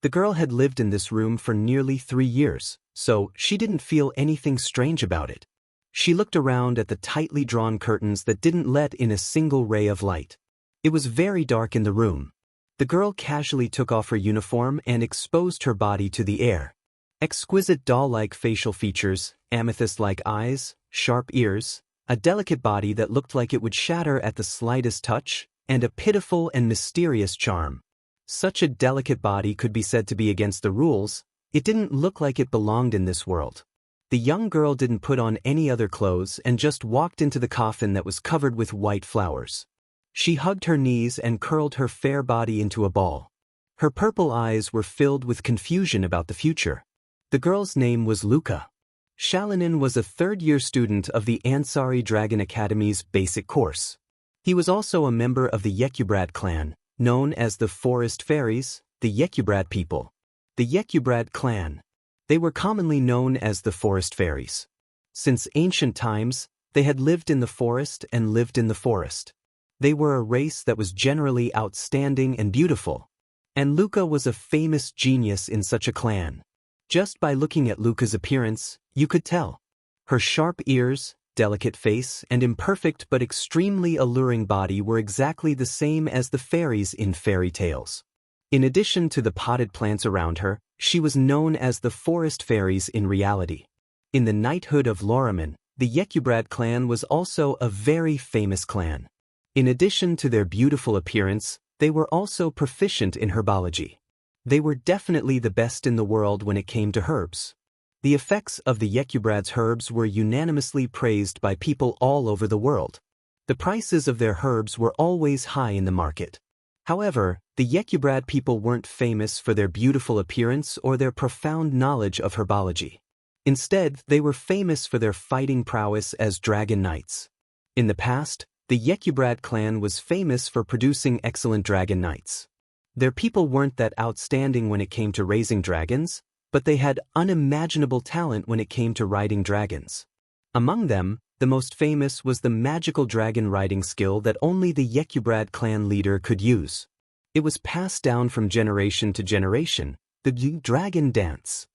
The girl had lived in this room for nearly 3 years, so she didn't feel anything strange about it. She looked around at the tightly drawn curtains that didn't let in a single ray of light. It was very dark in the room. The girl casually took off her uniform and exposed her body to the air. Exquisite doll-like facial features, amethyst-like eyes, sharp ears, a delicate body that looked like it would shatter at the slightest touch, and a pitiful and mysterious charm. Such a delicate body could be said to be against the rules. It didn't look like it belonged in this world. The young girl didn't put on any other clothes and just walked into the coffin that was covered with white flowers. She hugged her knees and curled her fair body into a ball. Her purple eyes were filled with confusion about the future. The girl's name was Luca. Shalinin was a third-year student of the Ansari Dragon Academy's basic course. He was also a member of the Yekyubrad clan, known as the Forest Fairies, the Yekyubrad people. The Yekyubrad clan. They were commonly known as the Forest Fairies. Since ancient times, they had lived in the forest and lived in the forest. They were a race that was generally outstanding and beautiful. And Luca was a famous genius in such a clan. Just by looking at Luca's appearance, you could tell. Her sharp ears, delicate face, and imperfect but extremely alluring body were exactly the same as the fairies in fairy tales. In addition to the potted plants around her, she was known as the Forest Fairies in reality. In the knighthood of Loriman, the Yekyubrad clan was also a very famous clan. In addition to their beautiful appearance, they were also proficient in herbology. They were definitely the best in the world when it came to herbs. The effects of the Yekyubrad's herbs were unanimously praised by people all over the world. The prices of their herbs were always high in the market. However, the Yekyubrad people weren't famous for their beautiful appearance or their profound knowledge of herbology. Instead, they were famous for their fighting prowess as dragon knights. In the past, the Yekyubrad clan was famous for producing excellent dragon knights. Their people weren't that outstanding when it came to raising dragons, but they had unimaginable talent when it came to riding dragons. Among them, the most famous was the magical dragon riding skill that only the Yekyubrad clan leader could use. It was passed down from generation to generation, the dragon dance.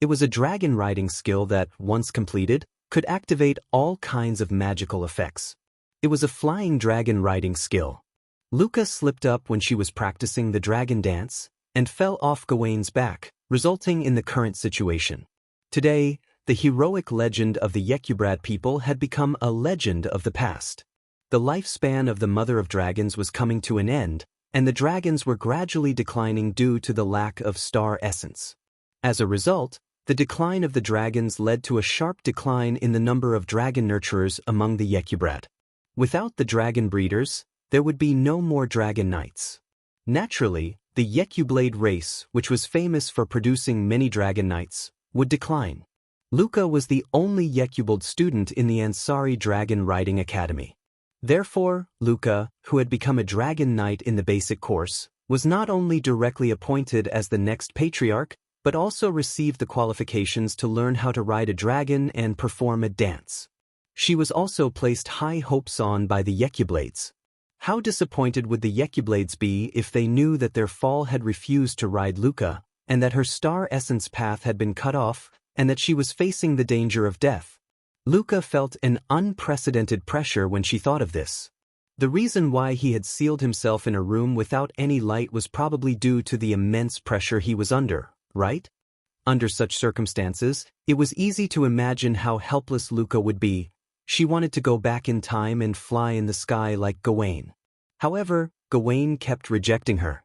It was a dragon riding skill that, once completed, could activate all kinds of magical effects. It was a flying dragon riding skill. Luca slipped up when she was practicing the dragon dance and fell off Gawain's back, resulting in the current situation. Today, the heroic legend of the Yekyubrad people had become a legend of the past. The lifespan of the Mother of Dragons was coming to an end, and the dragons were gradually declining due to the lack of star essence. As a result, the decline of the dragons led to a sharp decline in the number of dragon nurturers among the Yekyubrad. Without the dragon breeders, there would be no more dragon knights. Naturally, the Yekyublade race, which was famous for producing many dragon knights, would decline. Luca was the only Yekyublade student in the Ansari Dragon Riding Academy. Therefore, Luca, who had become a dragon knight in the basic course, was not only directly appointed as the next patriarch, but also received the qualifications to learn how to ride a dragon and perform a dance. She was also placed high hopes on by the Yekyublades. How disappointed would the Yekyublades be if they knew that their fall had refused to ride Luca, and that her star essence path had been cut off, and that she was facing the danger of death? Luca felt an unprecedented pressure when she thought of this. The reason why he had sealed himself in a room without any light was probably due to the immense pressure he was under, right? Under such circumstances, it was easy to imagine how helpless Luca would be. She wanted to go back in time and fly in the sky like Gawain. However, Gawain kept rejecting her.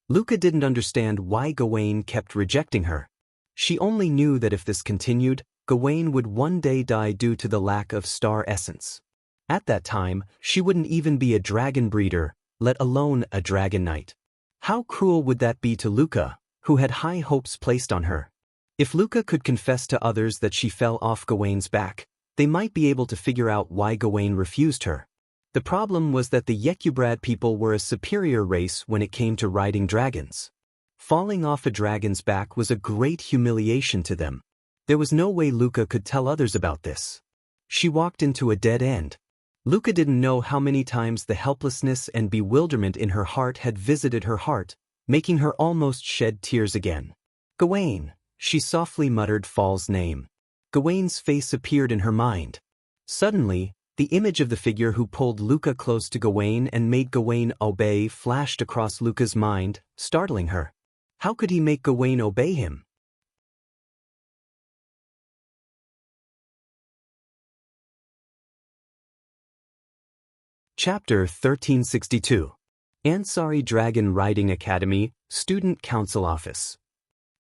Luca didn't understand why Gawain kept rejecting her. She only knew that if this continued, Gawain would one day die due to the lack of star essence. At that time, she wouldn't even be a dragon breeder, let alone a dragon knight. How cruel would that be to Luca, who had high hopes placed on her? If Luca could confess to others that she fell off Gawain's back, they might be able to figure out why Gawain refused her. The problem was that the Yekyubrad people were a superior race when it came to riding dragons. Falling off a dragon's back was a great humiliation to them. There was no way Luca could tell others about this. She walked into a dead end. Luca didn't know how many times the helplessness and bewilderment in her heart had visited her heart, making her almost shed tears again. Gawain, she softly muttered Fall's name. Gawain's face appeared in her mind. Suddenly, the image of the figure who pulled Luca close to Gawain and made Gawain obey flashed across Luca's mind, startling her. How could he make Gawain obey him? Chapter 1362. Ansari Dragon Riding Academy, Student Council Office.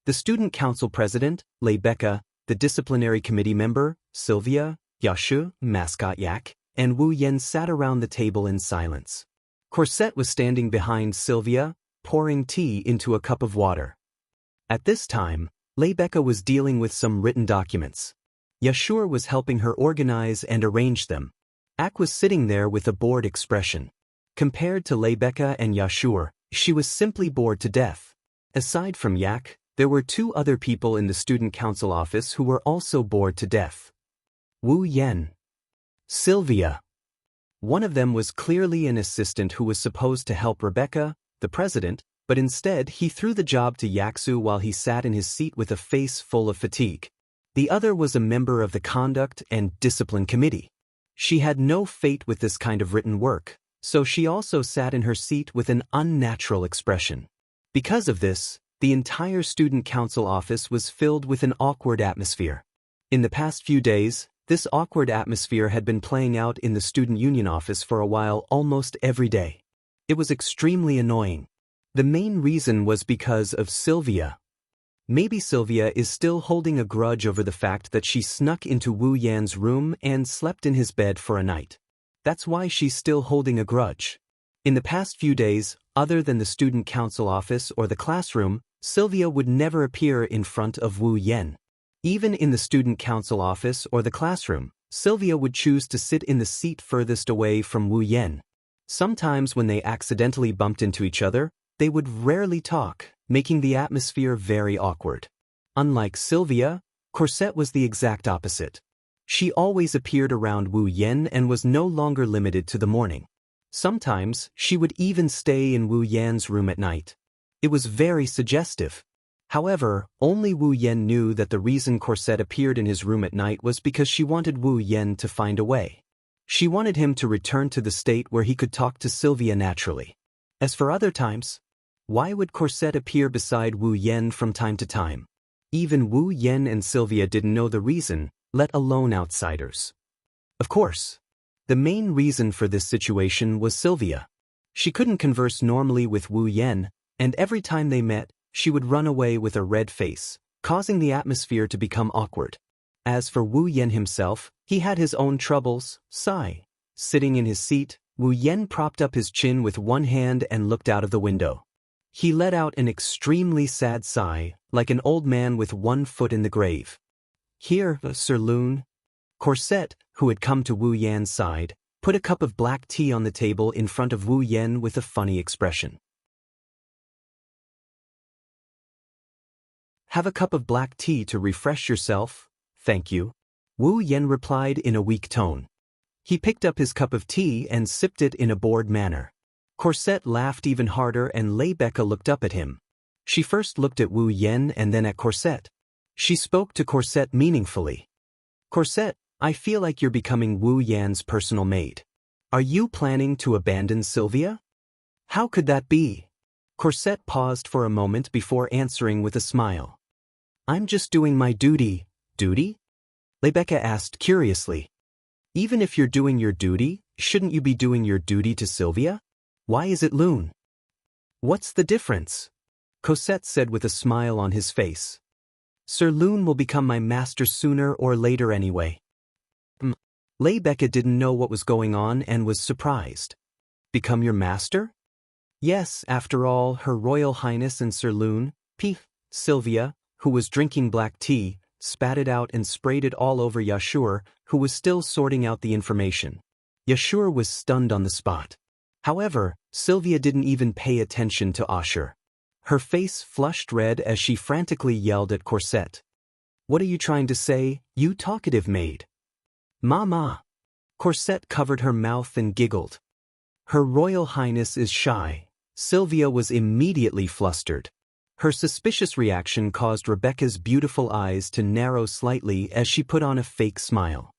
The student council president, Rebecca, the disciplinary committee member, Sylvia, Yashu, mascot Yak, and Wu Yen sat around the table in silence. Corset was standing behind Sylvia, pouring tea into a cup of water. At this time, Rebecca was dealing with some written documents. Yashur was helping her organize and arrange them. Ak was sitting there with a bored expression. Compared to Rebecca and Yashur, she was simply bored to death. Aside from Yak, there were two other people in the student council office who were also bored to death. Wu Yen. Sylvia. One of them was clearly an assistant who was supposed to help Rebecca, the president, but instead he threw the job to Yaksu while he sat in his seat with a face full of fatigue. The other was a member of the Conduct and Discipline Committee. She had no fate with this kind of written work, so she also sat in her seat with an unnatural expression. Because of this, the entire student council office was filled with an awkward atmosphere. In the past few days, this awkward atmosphere had been playing out in the student union office for a while almost every day. It was extremely annoying. The main reason was because of Sylvia. Maybe Sylvia is still holding a grudge over the fact that she snuck into Wu Yan's room and slept in his bed for a night. That's why she's still holding a grudge. In the past few days, other than the student council office or the classroom, Sylvia would never appear in front of Wu Yan. Even in the student council office or the classroom, Sylvia would choose to sit in the seat furthest away from Wu Yan. Sometimes when they accidentally bumped into each other, they would rarely talk, making the atmosphere very awkward. Unlike Sylvia, Corset was the exact opposite. She always appeared around Wu Yan and was no longer limited to the morning. Sometimes, she would even stay in Wu Yan's room at night. It was very suggestive. However, only Wu Yan knew that the reason Corset appeared in his room at night was because she wanted Wu Yan to find a way. She wanted him to return to the state where he could talk to Sylvia naturally. As for other times, why would Corset appear beside Wu Yan from time to time? Even Wu Yan and Sylvia didn't know the reason, let alone outsiders. Of course, the main reason for this situation was Sylvia. She couldn't converse normally with Wu Yan, and every time they met, she would run away with a red face, causing the atmosphere to become awkward. As for Wu Yan himself, he had his own troubles. Sigh. Sitting in his seat, Wu Yan propped up his chin with one hand and looked out of the window. He let out an extremely sad sigh, like an old man with one foot in the grave. Here, Sir Loon. Corset, who had come to Wu Yan's side, put a cup of black tea on the table in front of Wu Yan with a funny expression. Have a cup of black tea to refresh yourself, thank you. Wu Yan replied in a weak tone. He picked up his cup of tea and sipped it in a bored manner. Corset laughed even harder and Rebecca looked up at him. She first looked at Wu Yan and then at Corset. She spoke to Corset meaningfully. Corset, I feel like you're becoming Wu Yan's personal maid. Are you planning to abandon Sylvia? How could that be? Corset paused for a moment before answering with a smile. I'm just doing my duty. Duty? Rebecca asked curiously. Even if you're doing your duty, shouldn't you be doing your duty to Sylvia? Why is it Loon? What's the difference? Corset said with a smile on his face. Sir Loon will become my master sooner or later anyway. Rebecca didn't know what was going on and was surprised. Become your master? Yes, after all, Her Royal Highness and Sir Loon, Sylvia, who was drinking black tea, spat it out and sprayed it all over Yashur, who was still sorting out the information. Yashur was stunned on the spot. However, Sylvia didn't even pay attention to Ashur. Her face flushed red as she frantically yelled at Corset. What are you trying to say, you talkative maid? Mama. Corset covered her mouth and giggled. Her Royal Highness is shy. Sylvia was immediately flustered. Her suspicious reaction caused Rebecca's beautiful eyes to narrow slightly as she put on a fake smile.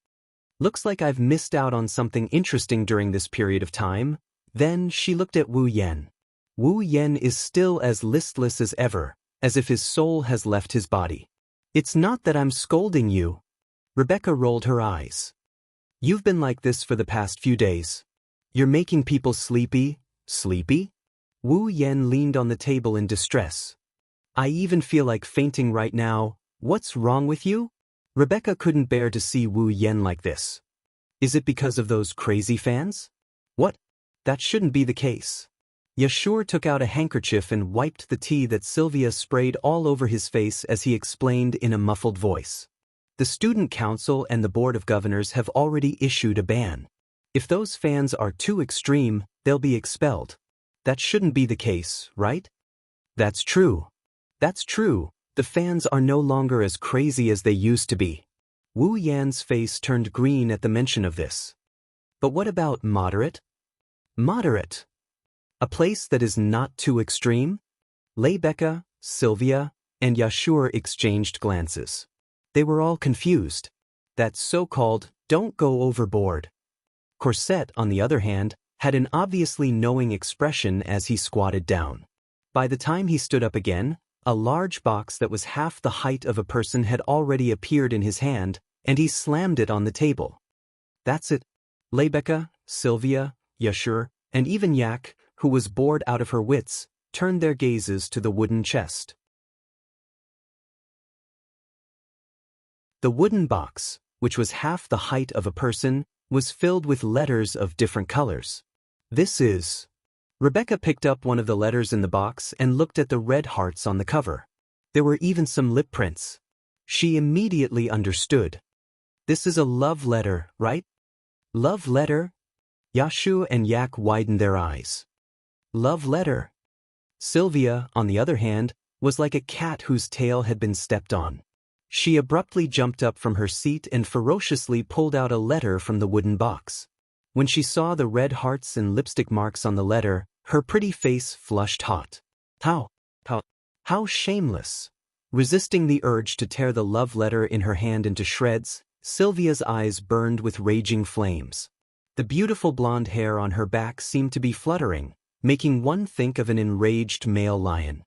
Looks like I've missed out on something interesting during this period of time. Then she looked at Wu Yan. Wu Yan is still as listless as ever, as if his soul has left his body. It's not that I'm scolding you. Rebecca rolled her eyes. You've been like this for the past few days. You're making people sleepy. Sleepy? Wu Yan leaned on the table in distress. I even feel like fainting right now. What's wrong with you? Rebecca couldn't bear to see Wu Yan like this. Is it because of those crazy fans? What? That shouldn't be the case. Yashur took out a handkerchief and wiped the tea that Sylvia sprayed all over his face as he explained in a muffled voice. The Student Council and the Board of Governors have already issued a ban. If those fans are too extreme, they'll be expelled. That shouldn't be the case, right? That's true. That's true. The fans are no longer as crazy as they used to be. Wu Yan's face turned green at the mention of this. But what about moderate? Moderate. A place that is not too extreme? Rebecca, Sylvia, and Yashur exchanged glances. They were all confused. That so-called "don't go overboard." Corset, on the other hand, had an obviously knowing expression as he squatted down. By the time he stood up again, a large box that was half the height of a person had already appeared in his hand, and he slammed it on the table. That's it. Rebecca, Sylvia, Yashur, and even Yak, who was bored out of her wits, turned their gazes to the wooden chest. The wooden box, which was half the height of a person, was filled with letters of different colors. This is... Rebecca picked up one of the letters in the box and looked at the red hearts on the cover. There were even some lip prints. She immediately understood. This is a love letter, right? Love letter? Yashu and Yak widened their eyes. Love letter. Sylvia, on the other hand, was like a cat whose tail had been stepped on. She abruptly jumped up from her seat and ferociously pulled out a letter from the wooden box. When she saw the red hearts and lipstick marks on the letter, her pretty face flushed hot. How shameless! Resisting the urge to tear the love letter in her hand into shreds, Sylvia's eyes burned with raging flames. The beautiful blonde hair on her back seemed to be fluttering, making one think of an enraged male lion.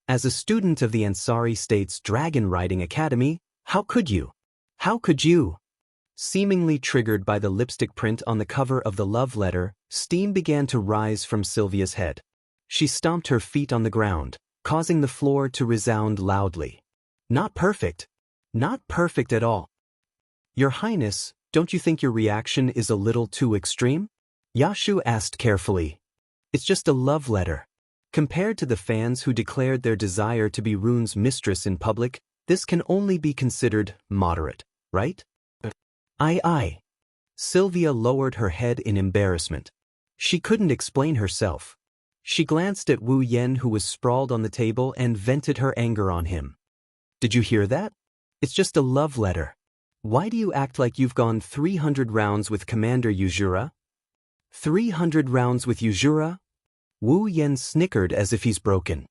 As a student of the Ansari State's Dragon Riding Academy, how could you? How could you? Seemingly triggered by the lipstick print on the cover of the love letter, steam began to rise from Sylvia's head. She stomped her feet on the ground, causing the floor to resound loudly. Not perfect. Not perfect at all. Your Highness, don't you think your reaction is a little too extreme? Yashu asked carefully. It's just a love letter. Compared to the fans who declared their desire to be Rune's mistress in public, this can only be considered moderate, right? Aye. Sylvia lowered her head in embarrassment. She couldn't explain herself. She glanced at Wu Yan, who was sprawled on the table, and vented her anger on him. Did you hear that? It's just a love letter. Why do you act like you've gone 300 rounds with Commander Yuzura? 300 rounds with Yuzura? Wu Yan snickered as if he's broken.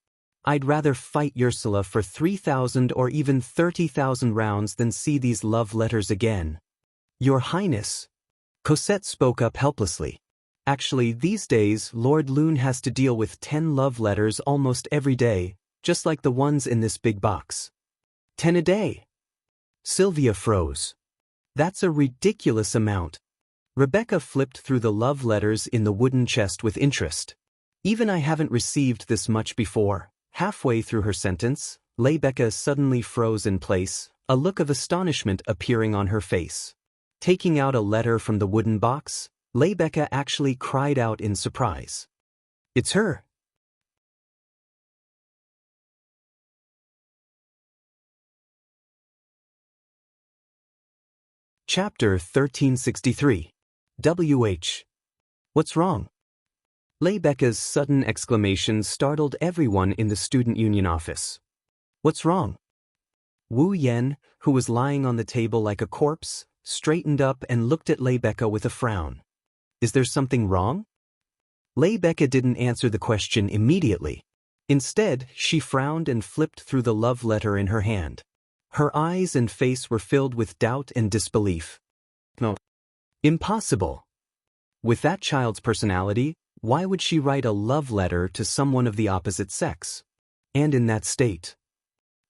I'd rather fight Ursula for 3,000 or even 30,000 rounds than see these love letters again. Your Highness. Cosette spoke up helplessly. Actually, these days, Lord Lune has to deal with 10 love letters almost every day, just like the ones in this big box. 10 a day. Sylvia froze. That's a ridiculous amount. Rebecca flipped through the love letters in the wooden chest with interest. Even I haven't received this much before. Halfway through her sentence, Rebecca suddenly froze in place, a look of astonishment appearing on her face. Taking out a letter from the wooden box, Rebecca actually cried out in surprise. It's her. Chapter 1363. WH. What's wrong? Rebecca's sudden exclamation startled everyone in the student union office. What's wrong? Wu Yan, who was lying on the table like a corpse, straightened up and looked at Rebecca with a frown. Is there something wrong? Rebecca didn't answer the question immediately. Instead, she frowned and flipped through the love letter in her hand. Her eyes and face were filled with doubt and disbelief. No. Impossible. With that child's personality, why would she write a love letter to someone of the opposite sex? And in that state.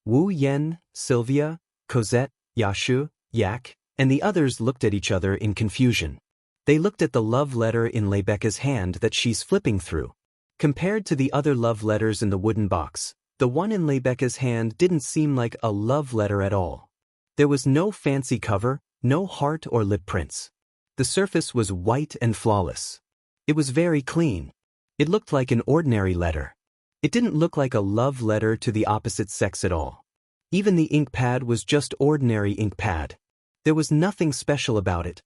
Wu Yan, Sylvia, Cosette, Yashu, Yak, and the others looked at each other in confusion. They looked at the love letter in Rebecca's hand that she's flipping through. Compared to the other love letters in the wooden box, The one in Rebecca's hand didn't seem like a love letter at all. There was no fancy cover, no heart or lip prints. The surface was white and flawless. It was very clean. It looked like an ordinary letter. It didn't look like a love letter to the opposite sex at all. Even the ink pad was just ordinary ink pad. There was nothing special about it.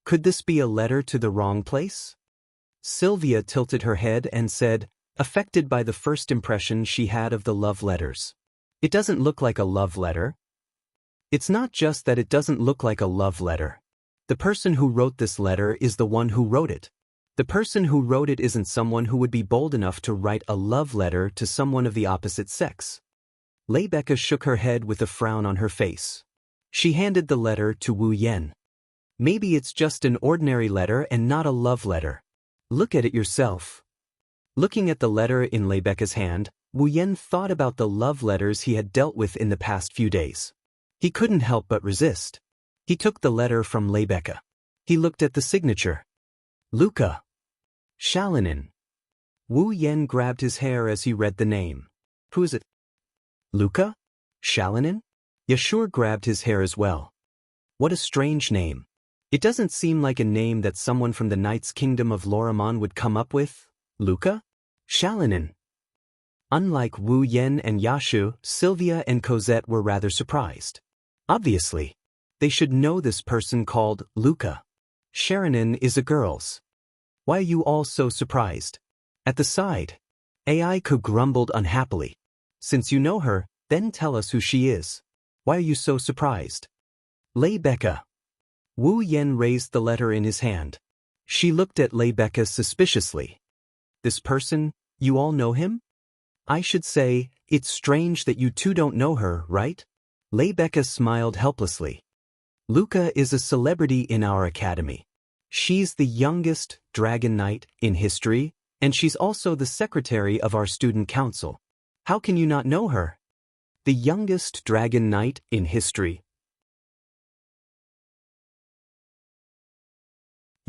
Could this be a letter to the wrong place? Sylvia tilted her head and said, affected by the first impression she had of the love letters. It doesn't look like a love letter. It's not just that it doesn't look like a love letter. The person who wrote this letter is the one who wrote it. The person who wrote it isn't someone who would be bold enough to write a love letter to someone of the opposite sex. Rebecca shook her head with a frown on her face. She handed the letter to Wu Yan. Maybe it's just an ordinary letter and not a love letter. Look at it yourself. Looking at the letter in Rebecca's hand, Wu Yan thought about the love letters he had dealt with in the past few days. He couldn't help but resist. He took the letter from Rebecca. He looked at the signature. Luca. Shalinin. Wu Yan grabbed his hair as he read the name. Who is it? Luca? Shalinin? Yashur grabbed his hair as well. What a strange name. It doesn't seem like a name that someone from the Knight's Kingdom of Lorimon would come up with. Luca? Shalinin. Unlike Wu Yan and Yashu, Sylvia and Cosette were rather surprised. Obviously, they should know this person called Luca. Shalinin is a girl's. Why are you all so surprised? At the side, Aiko grumbled unhappily. Since you know her, then tell us who she is. Why are you so surprised? Rebecca. Wu Yan raised the letter in his hand. She looked at Rebecca suspiciously. This person, you all know him? I should say, it's strange that you two don't know her, right? Rebecca smiled helplessly. Luca is a celebrity in our academy. She's the youngest Dragon Knight in history, and she's also the secretary of our student council. How can you not know her? The youngest Dragon Knight in history.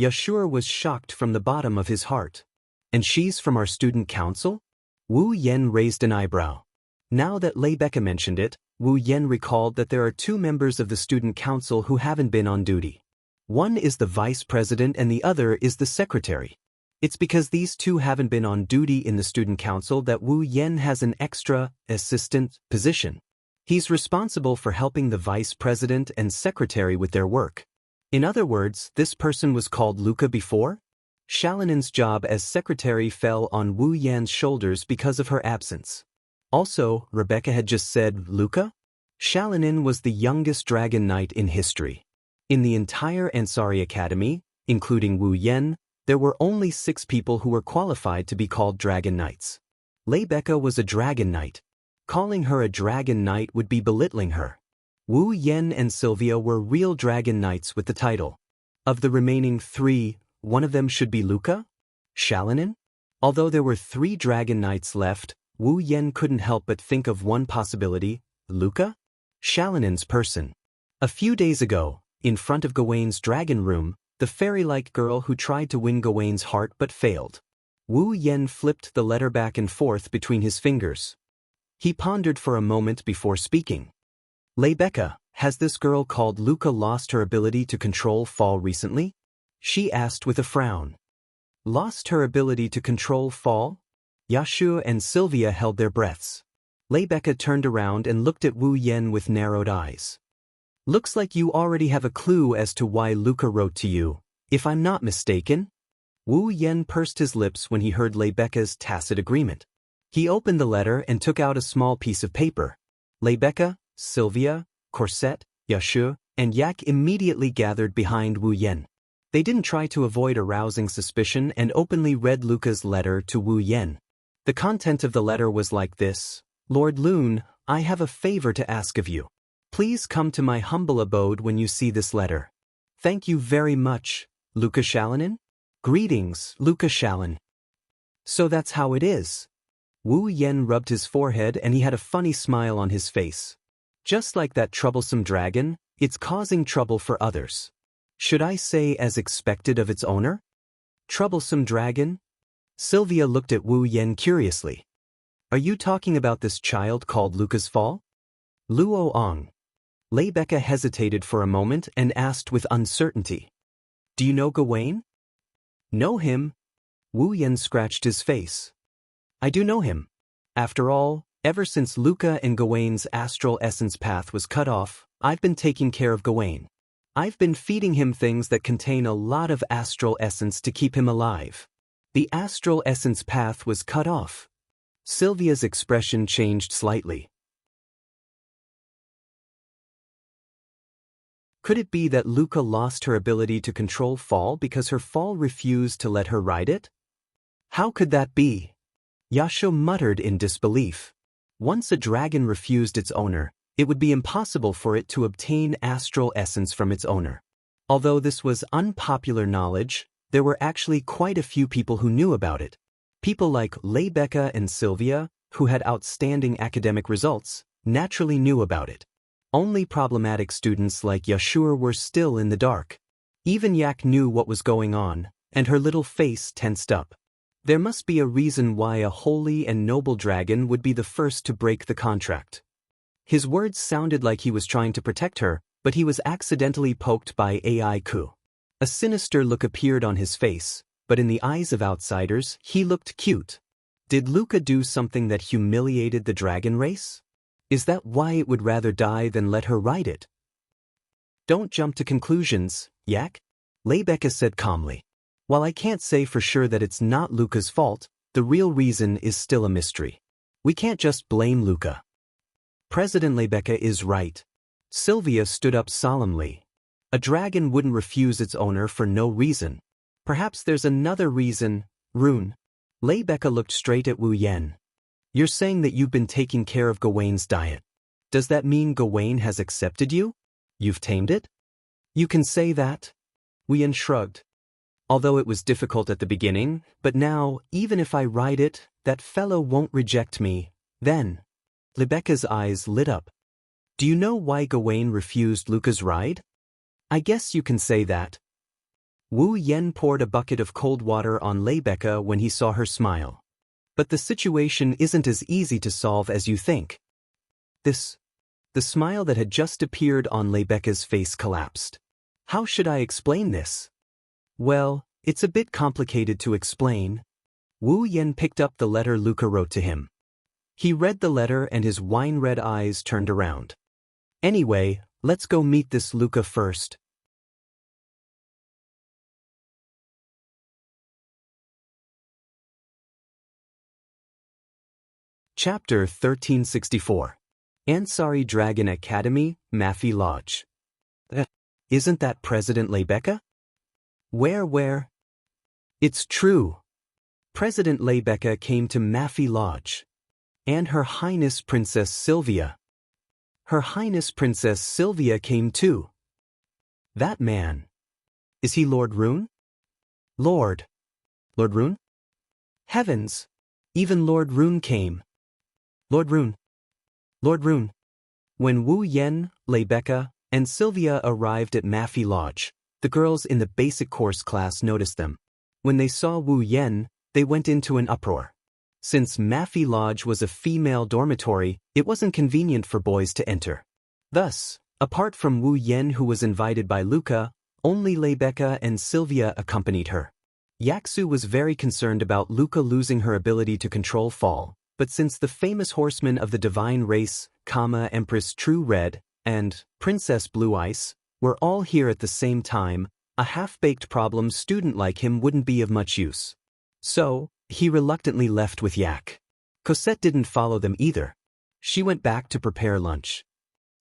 Yashur was shocked from the bottom of his heart. And she's from our student council? Wu Yan raised an eyebrow. Now that Rebecca mentioned it, Wu Yan recalled that there are two members of the student council who haven't been on duty. One is the vice president and the other is the secretary. It's because these two haven't been on duty in the student council that Wu Yan has an extra assistant position. He's responsible for helping the vice president and secretary with their work. In other words, this person was called Luca before? Shalinin's job as secretary fell on Wu Yan's shoulders because of her absence. Also, Rebecca had just said Luca? Shalinin was the youngest Dragon Knight in history. In the entire Ansari Academy, including Wu Yan, there were only 6 people who were qualified to be called Dragon Knights. Rebecca was a Dragon Knight. Calling her a Dragon Knight would be belittling her. Wu Yan and Sylvia were real Dragon Knights with the title. Of the remaining 3, one of them should be Luca? Shalinin? Although there were 3 Dragon Knights left, Wu Yan couldn't help but think of one possibility. Luca? Shalinin's person. A few days ago, in front of Gawain's dragon room, the fairy-like girl who tried to win Gawain's heart but failed. Wu Yan flipped the letter back and forth between his fingers. He pondered for a moment before speaking. Rebecca, has this girl called Luca lost her ability to control fall recently? She asked with a frown. Lost her ability to control fall? Yashu and Sylvia held their breaths. Rebecca turned around and looked at Wu Yan with narrowed eyes. Looks like you already have a clue as to why Luca wrote to you, if I'm not mistaken. Wu Yan pursed his lips when he heard Rebecca's tacit agreement. He opened the letter and took out a small piece of paper. Rebecca, Sylvia, Corset, Yashu, and Yak immediately gathered behind Wu Yan. They didn't try to avoid arousing suspicion and openly read Luca's letter to Wu Yan. The content of the letter was like this. Lord Loon, I have a favor to ask of you. Please come to my humble abode when you see this letter. Thank you very much, Luca Shalinin. Greetings, Luca Shalin. So that's how it is. Wu Yan rubbed his forehead and he had a funny smile on his face. Just like that troublesome dragon, it's causing trouble for others. Should I say as expected of its owner? Troublesome dragon? Sylvia looked at Wu Yan curiously. Are you talking about this child called Luca's Fall? Luo Ong. Lebecca hesitated for a moment and asked with uncertainty. Do you know Gawain? Know him? Wu Yan scratched his face. I do know him. After all, ever since Luca and Gawain's astral essence path was cut off, I've been taking care of Gawain. I've been feeding him things that contain a lot of astral essence to keep him alive. The astral essence path was cut off. Sylvia's expression changed slightly. Could it be that Luca lost her ability to control Fall because her Fall refused to let her ride it? How could that be? Yasho muttered in disbelief. Once a dragon refused its owner, it would be impossible for it to obtain astral essence from its owner. Although this was unpopular knowledge, there were actually quite a few people who knew about it. People like Lebecca and Sylvia, who had outstanding academic results, naturally knew about it. Only problematic students like Yashur were still in the dark. Even Yak knew what was going on, and her little face tensed up. There must be a reason why a holy and noble dragon would be the first to break the contract. His words sounded like he was trying to protect her, but he was accidentally poked by Ai Ku. A sinister look appeared on his face, but in the eyes of outsiders, he looked cute. Did Luca do something that humiliated the dragon race? Is that why it would rather die than let her ride it? Don't jump to conclusions, Yak, Lebecca said calmly. While I can't say for sure that it's not Luca's fault, the real reason is still a mystery. We can't just blame Luca. President Lebecca is right. Sylvia stood up solemnly. A dragon wouldn't refuse its owner for no reason. Perhaps there's another reason, Rune. Lebecca looked straight at Wu Yan. You're saying that you've been taking care of Gawain's diet. Does that mean Gawain has accepted you? You've tamed it? You can say that? Wu Yan shrugged. Although it was difficult at the beginning, but now, even if I ride it, that fellow won't reject me, then. Lebecca's eyes lit up. Do you know why Gawain refused Luca's ride? I guess you can say that. Wu Yan poured a bucket of cold water on Lebecca when he saw her smile. But the situation isn't as easy to solve as you think. The smile that had just appeared on Lebecca's face collapsed. How should I explain this? Well, it's a bit complicated to explain. Wu Yan picked up the letter Luca wrote to him. He read the letter and his wine-red eyes turned around. Anyway, let's go meet this Luca first. Chapter 1364. Ansari Dragon Academy, Mafi Lodge. Isn't that President Lebecca? Where? It's true. President Lebecca came to Mafi Lodge. And Her Highness Princess Sylvia. Her Highness Princess Sylvia came too. That man. Is he Lord Rune? Lord Rune? Heavens! Even Lord Rune came. Lord Rune. When Wu Yan, Lebecca, and Sylvia arrived at Mafi Lodge, the girls in the basic course class noticed them. When they saw Wu Yan, they went into an uproar. Since Mafi Lodge was a female dormitory, it wasn't convenient for boys to enter. Thus, apart from Wu Yan who was invited by Luca, only Lebecca and Sylvia accompanied her. Yaksu was very concerned about Luca losing her ability to control Fall, but since the famous horsemen of the divine race, Empress True Red, and Princess Blue Ice, were all here at the same time, a half-baked problem student like him wouldn't be of much use. So, he reluctantly left with Yak. Cosette didn't follow them either. She went back to prepare lunch.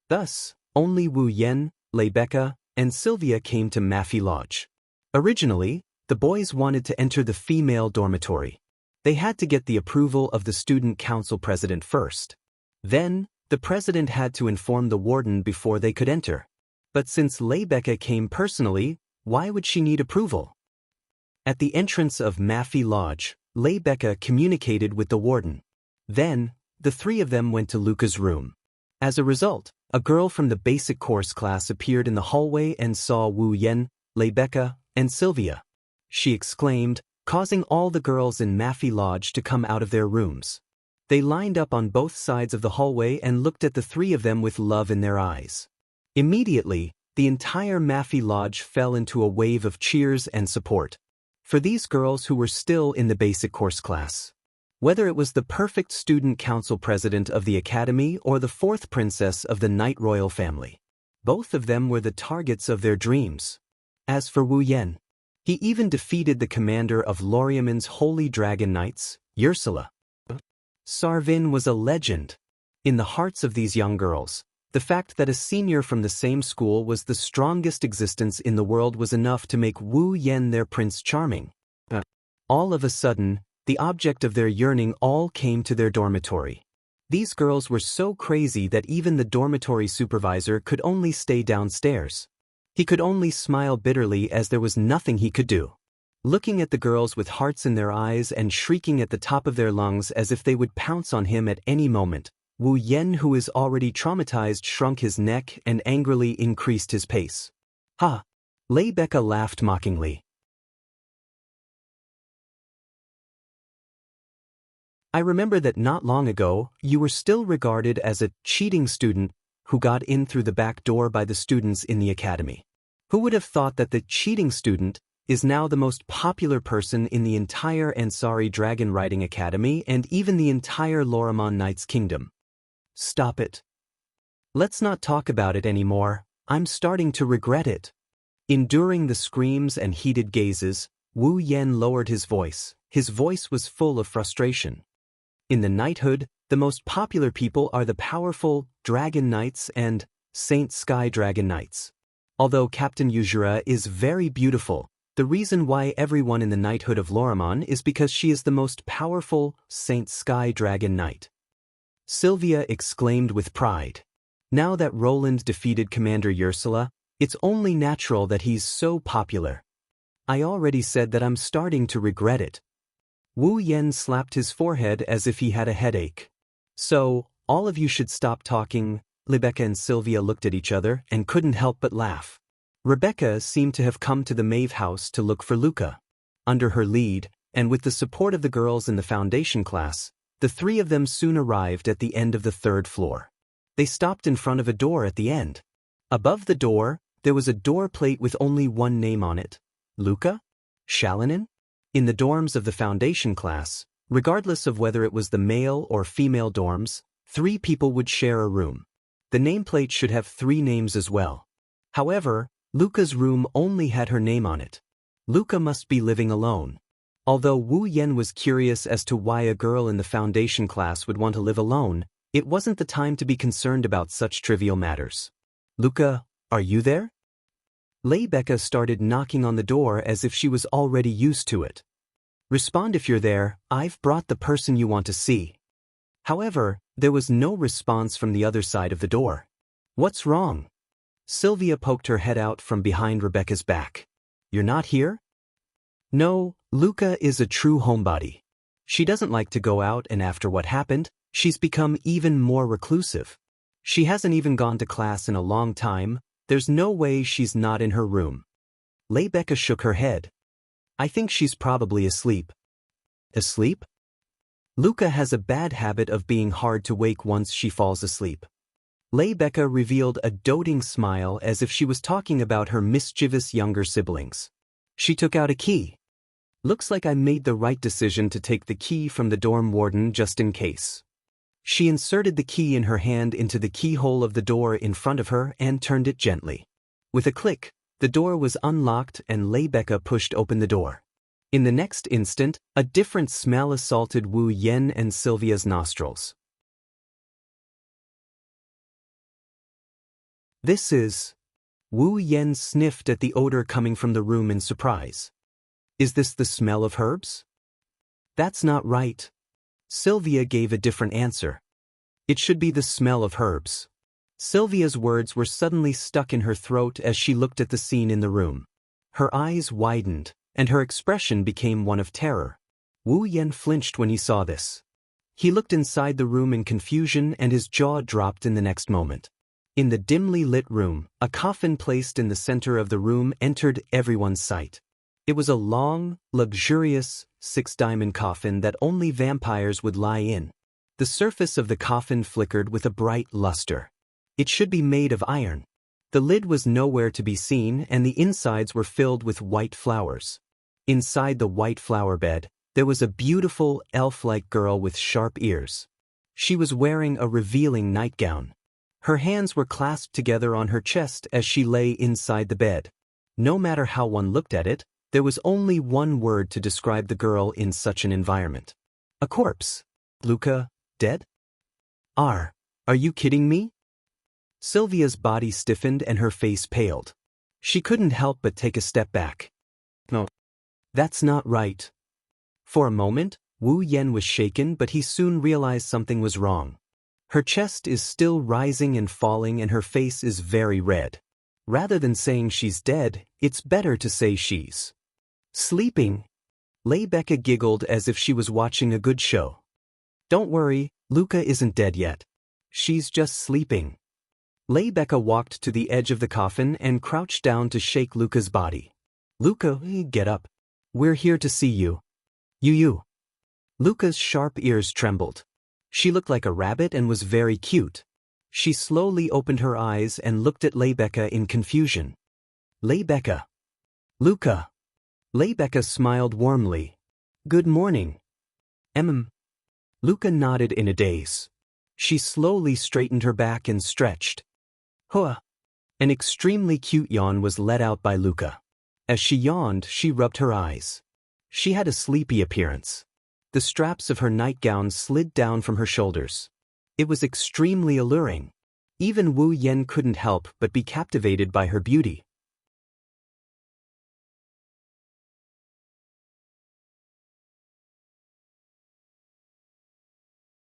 Thus, only Wu Yan, Lebecca, and Sylvia came to Mafi Lodge. Originally, the boys wanted to enter the female dormitory. They had to get the approval of the student council president first. Then, the president had to inform the warden before they could enter. But since Lebecca came personally, why would she need approval? At the entrance of Mafi Lodge, Lebecca communicated with the warden. Then, the three of them went to Luca's room. As a result, a girl from the basic course class appeared in the hallway and saw Wu Yan, Lebecca, and Sylvia. She exclaimed, causing all the girls in Mafi Lodge to come out of their rooms. They lined up on both sides of the hallway and looked at the three of them with love in their eyes. Immediately, the entire Maffei Lodge fell into a wave of cheers and support for these girls who were still in the basic course class. Whether it was the perfect student council president of the academy or the fourth princess of the Knight royal family, both of them were the targets of their dreams. As for Wu Yan, he even defeated the commander of Loriaman's Holy Dragon Knights, Ursula. Sarvin was a legend. In the hearts of these young girls, the fact that a senior from the same school was the strongest existence in the world was enough to make Wu Yan their Prince Charming. All of a sudden, the object of their yearning all came to their dormitory. These girls were so crazy that even the dormitory supervisor could only stay downstairs. He could only smile bitterly as there was nothing he could do. Looking at the girls with hearts in their eyes and shrieking at the top of their lungs as if they would pounce on him at any moment, Wu Yan, who is already traumatized, shrunk his neck and angrily increased his pace. Ha! Lei Becca laughed mockingly. I remember that not long ago, you were still regarded as a cheating student who got in through the back door by the students in the academy. Who would have thought that the cheating student is now the most popular person in the entire Ansari Dragon Riding Academy and even the entire Lorimon Knights Kingdom? Stop it. Let's not talk about it anymore. I'm starting to regret it. Enduring the screams and heated gazes, Wu Yan lowered his voice. His voice was full of frustration. In the knighthood, the most popular people are the powerful Dragon Knights and Saint Sky Dragon Knights. Although Captain Yuzura is very beautiful, the reason why everyone in the knighthood of Lorimon is because she is the most powerful Saint Sky Dragon Knight. Sylvia exclaimed with pride. Now that Roland defeated Commander Ursula, it's only natural that he's so popular. I already said that I'm starting to regret it. Wu Yan slapped his forehead as if he had a headache. So, all of you should stop talking. Rebecca and Sylvia looked at each other and couldn't help but laugh. Rebecca seemed to have come to the Maeve house to look for Luca. Under her lead, and with the support of the girls in the foundation class, the three of them soon arrived at the end of the third floor. They stopped in front of a door at the end. Above the door, there was a door plate with only one name on it. Luca? Shalinin? In the dorms of the foundation class, regardless of whether it was the male or female dorms, 3 people would share a room. The nameplate should have 3 names as well. However, Luca's room only had her name on it. Luca must be living alone. Although Wu Yan was curious as to why a girl in the foundation class would want to live alone, it wasn't the time to be concerned about such trivial matters. Luca, are you there? Lei Becca started knocking on the door as if she was already used to it. Respond if you're there. I've brought the person you want to see. However, there was no response from the other side of the door. What's wrong? Sylvia poked her head out from behind Rebecca's back. You're not here? No, Luca is a true homebody. She doesn't like to go out, and after what happened, she's become even more reclusive. She hasn't even gone to class in a long time. There's no way she's not in her room. Lei Becca shook her head. I think she's probably asleep. Asleep? Luca has a bad habit of being hard to wake once she falls asleep. Lei Becca revealed a doting smile as if she was talking about her mischievous younger siblings. She took out a key. Looks like I made the right decision to take the key from the dorm warden just in case. She inserted the key in her hand into the keyhole of the door in front of her and turned it gently. With a click, the door was unlocked and Lei Becca pushed open the door. In the next instant, a different smell assaulted Wu Yan and Sylvia's nostrils. This is... Wu Yan sniffed at the odor coming from the room in surprise. Is this the smell of herbs? That's not right. Sylvia gave a different answer. It should be the smell of herbs. Sylvia's words were suddenly stuck in her throat as she looked at the scene in the room. Her eyes widened, and her expression became one of terror. Wu Yan flinched when he saw this. He looked inside the room in confusion and his jaw dropped in the next moment. In the dimly lit room, a coffin placed in the center of the room entered everyone's sight. It was a long, luxurious, 6-diamond coffin that only vampires would lie in. The surface of the coffin flickered with a bright luster. It should be made of iron. The lid was nowhere to be seen, and the insides were filled with white flowers. Inside the white flower bed, there was a beautiful, elf-like girl with sharp ears. She was wearing a revealing nightgown. Her hands were clasped together on her chest as she lay inside the bed. No matter how one looked at it, there was only one word to describe the girl in such an environment. A corpse. Luca, dead? Are you kidding me? Sylvia's body stiffened and her face paled. She couldn't help but take a step back. No, that's not right. For a moment, Wu Yen was shaken, but he soon realized something was wrong. Her chest is still rising and falling and her face is very red. Rather than saying she's dead, it's better to say she's sleeping. Rebecca giggled as if she was watching a good show. Don't worry, Luca isn't dead yet. She's just sleeping. Rebecca walked to the edge of the coffin and crouched down to shake Luca's body. Luca, get up. We're here to see you. You. Luca's sharp ears trembled. She looked like a rabbit and was very cute. She slowly opened her eyes and looked at Rebecca in confusion. Rebecca. Luca. Rebecca smiled warmly. Good morning. Luca nodded in a daze. She slowly straightened her back and stretched. Huh. An extremely cute yawn was let out by Luca. As she yawned, she rubbed her eyes. She had a sleepy appearance. The straps of her nightgown slid down from her shoulders. It was extremely alluring. Even Wu Yen couldn't help but be captivated by her beauty.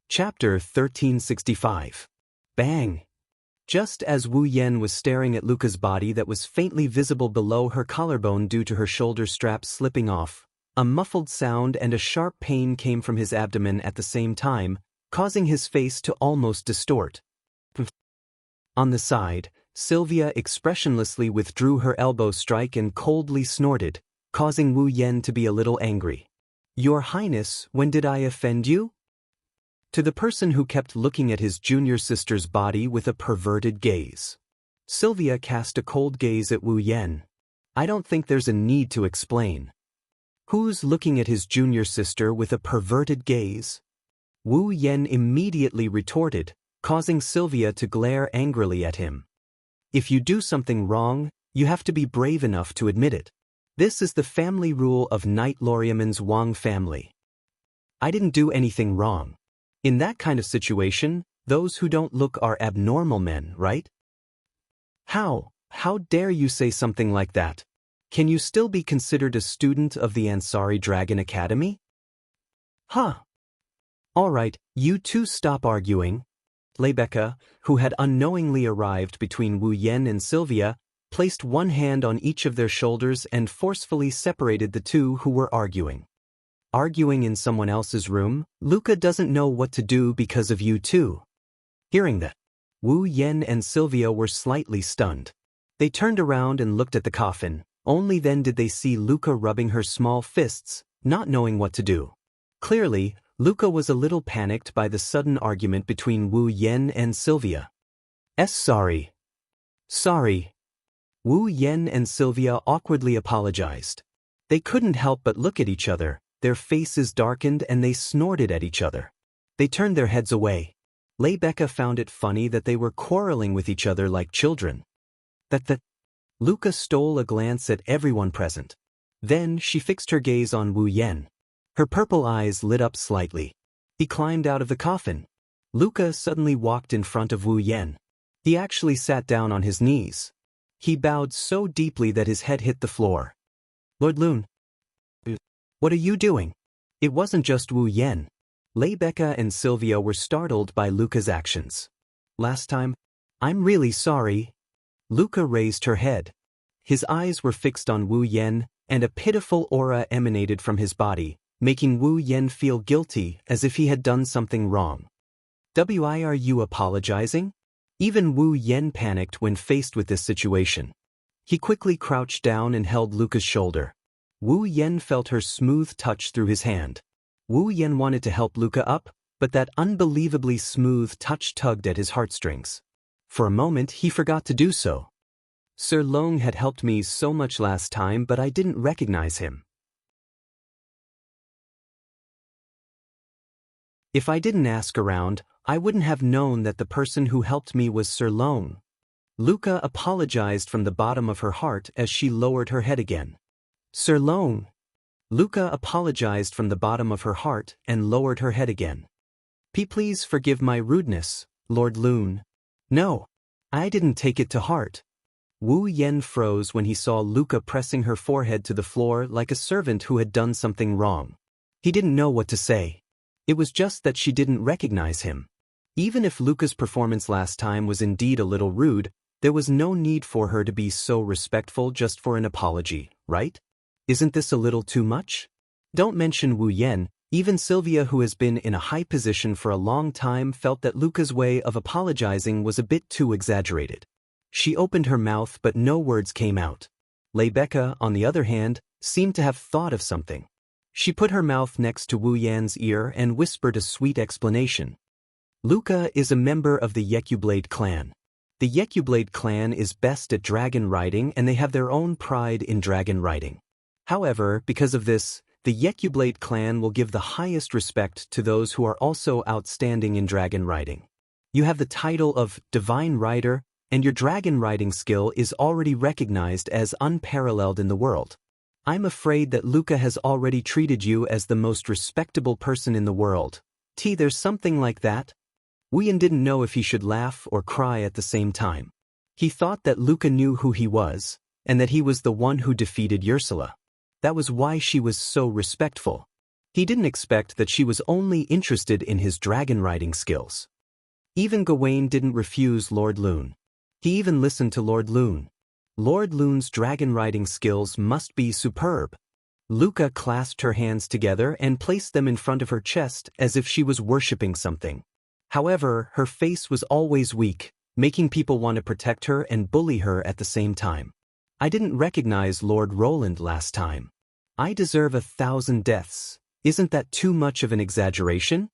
Chapter 1365. Bang! Just as Wu Yen was staring at Luca's body that was faintly visible below her collarbone due to her shoulder straps slipping off, a muffled sound and a sharp pain came from his abdomen at the same time, causing his face to almost distort. On the side, Sylvia expressionlessly withdrew her elbow strike and coldly snorted, causing Wu Yen to be a little angry. Your Highness, when did I offend you? To the person who kept looking at his junior sister's body with a perverted gaze. Sylvia cast a cold gaze at Wu Yen. I don't think there's a need to explain. Who's looking at his junior sister with a perverted gaze? Wu Yen immediately retorted, causing Sylvia to glare angrily at him. If you do something wrong, you have to be brave enough to admit it. This is the family rule of Knight Loriaman's Wang family. I didn't do anything wrong. In that kind of situation, those who don't look are abnormal men, right? How dare you say something like that? Can you still be considered a student of the Ansari Dragon Academy? Huh. All right, you two stop arguing. Rebecca, who had unknowingly arrived between Wu Yen and Sylvia, placed one hand on each of their shoulders and forcefully separated the two who were arguing. Arguing in someone else's room, Luca doesn't know what to do because of you two. Hearing that, Wu Yen and Sylvia were slightly stunned. They turned around and looked at the coffin. Only then did they see Luca rubbing her small fists, not knowing what to do. Clearly, Luca was a little panicked by the sudden argument between Wu Yen and Sylvia. Sorry. Wu Yen and Sylvia awkwardly apologized. They couldn't help but look at each other. Their faces darkened and they snorted at each other. They turned their heads away. Rebecca found it funny that they were quarreling with each other like children. Luca stole a glance at everyone present. Then she fixed her gaze on Wu Yen. Her purple eyes lit up slightly. He climbed out of the coffin. Luca suddenly walked in front of Wu Yen. He actually sat down on his knees. He bowed so deeply that his head hit the floor. Lord Lun. What are you doing? It wasn't just Wu Yen. Rebecca and Sylvia were startled by Luca's actions. Last time, I'm really sorry. Luca raised her head. His eyes were fixed on Wu Yen, and a pitiful aura emanated from his body, making Wu Yen feel guilty as if he had done something wrong. Are you apologizing? Even Wu Yen panicked when faced with this situation. He quickly crouched down and held Luca's shoulder. Wu Yen felt her smooth touch through his hand. Wu Yen wanted to help Luca up, but that unbelievably smooth touch tugged at his heartstrings. For a moment he forgot to do so. Sir Long had helped me so much last time, but I didn't recognize him. If I didn't ask around, I wouldn't have known that the person who helped me was Sir Long. Luca apologized from the bottom of her heart as she lowered her head again. Sir Long. Luca apologized from the bottom of her heart and lowered her head again. Please forgive my rudeness, Lord Loon. No. I didn't take it to heart. Wu Yen froze when he saw Luca pressing her forehead to the floor like a servant who had done something wrong. He didn't know what to say. It was just that she didn't recognize him. Even if Luca's performance last time was indeed a little rude, there was no need for her to be so respectful just for an apology, right? Isn't this a little too much? Don't mention Wu Yen, even Sylvia, who has been in a high position for a long time, felt that Luca's way of apologizing was a bit too exaggerated. She opened her mouth but no words came out. Rebecca, on the other hand, seemed to have thought of something. She put her mouth next to Wu Yan's ear and whispered a sweet explanation. Luca is a member of the Yequblade clan. The Yequblade clan is best at dragon riding and they have their own pride in dragon riding. However, because of this, the Yequblade clan will give the highest respect to those who are also outstanding in dragon riding. You have the title of Divine Rider, and your dragon riding skill is already recognized as unparalleled in the world. I'm afraid that Luca has already treated you as the most respectable person in the world. There's something like that? Wu Yan didn't know if he should laugh or cry at the same time. He thought that Luca knew who he was, and that he was the one who defeated Ursula. That was why she was so respectful. He didn't expect that she was only interested in his dragon riding skills. Even Gawain didn't refuse Lord Loon. He even listened to Lord Loon. Lord Loon's dragon riding skills must be superb. Luca clasped her hands together and placed them in front of her chest as if she was worshipping something. However, her face was always weak, making people want to protect her and bully her at the same time. I didn't recognize Lord Roland last time. I deserve 1,000 deaths. Isn't that too much of an exaggeration?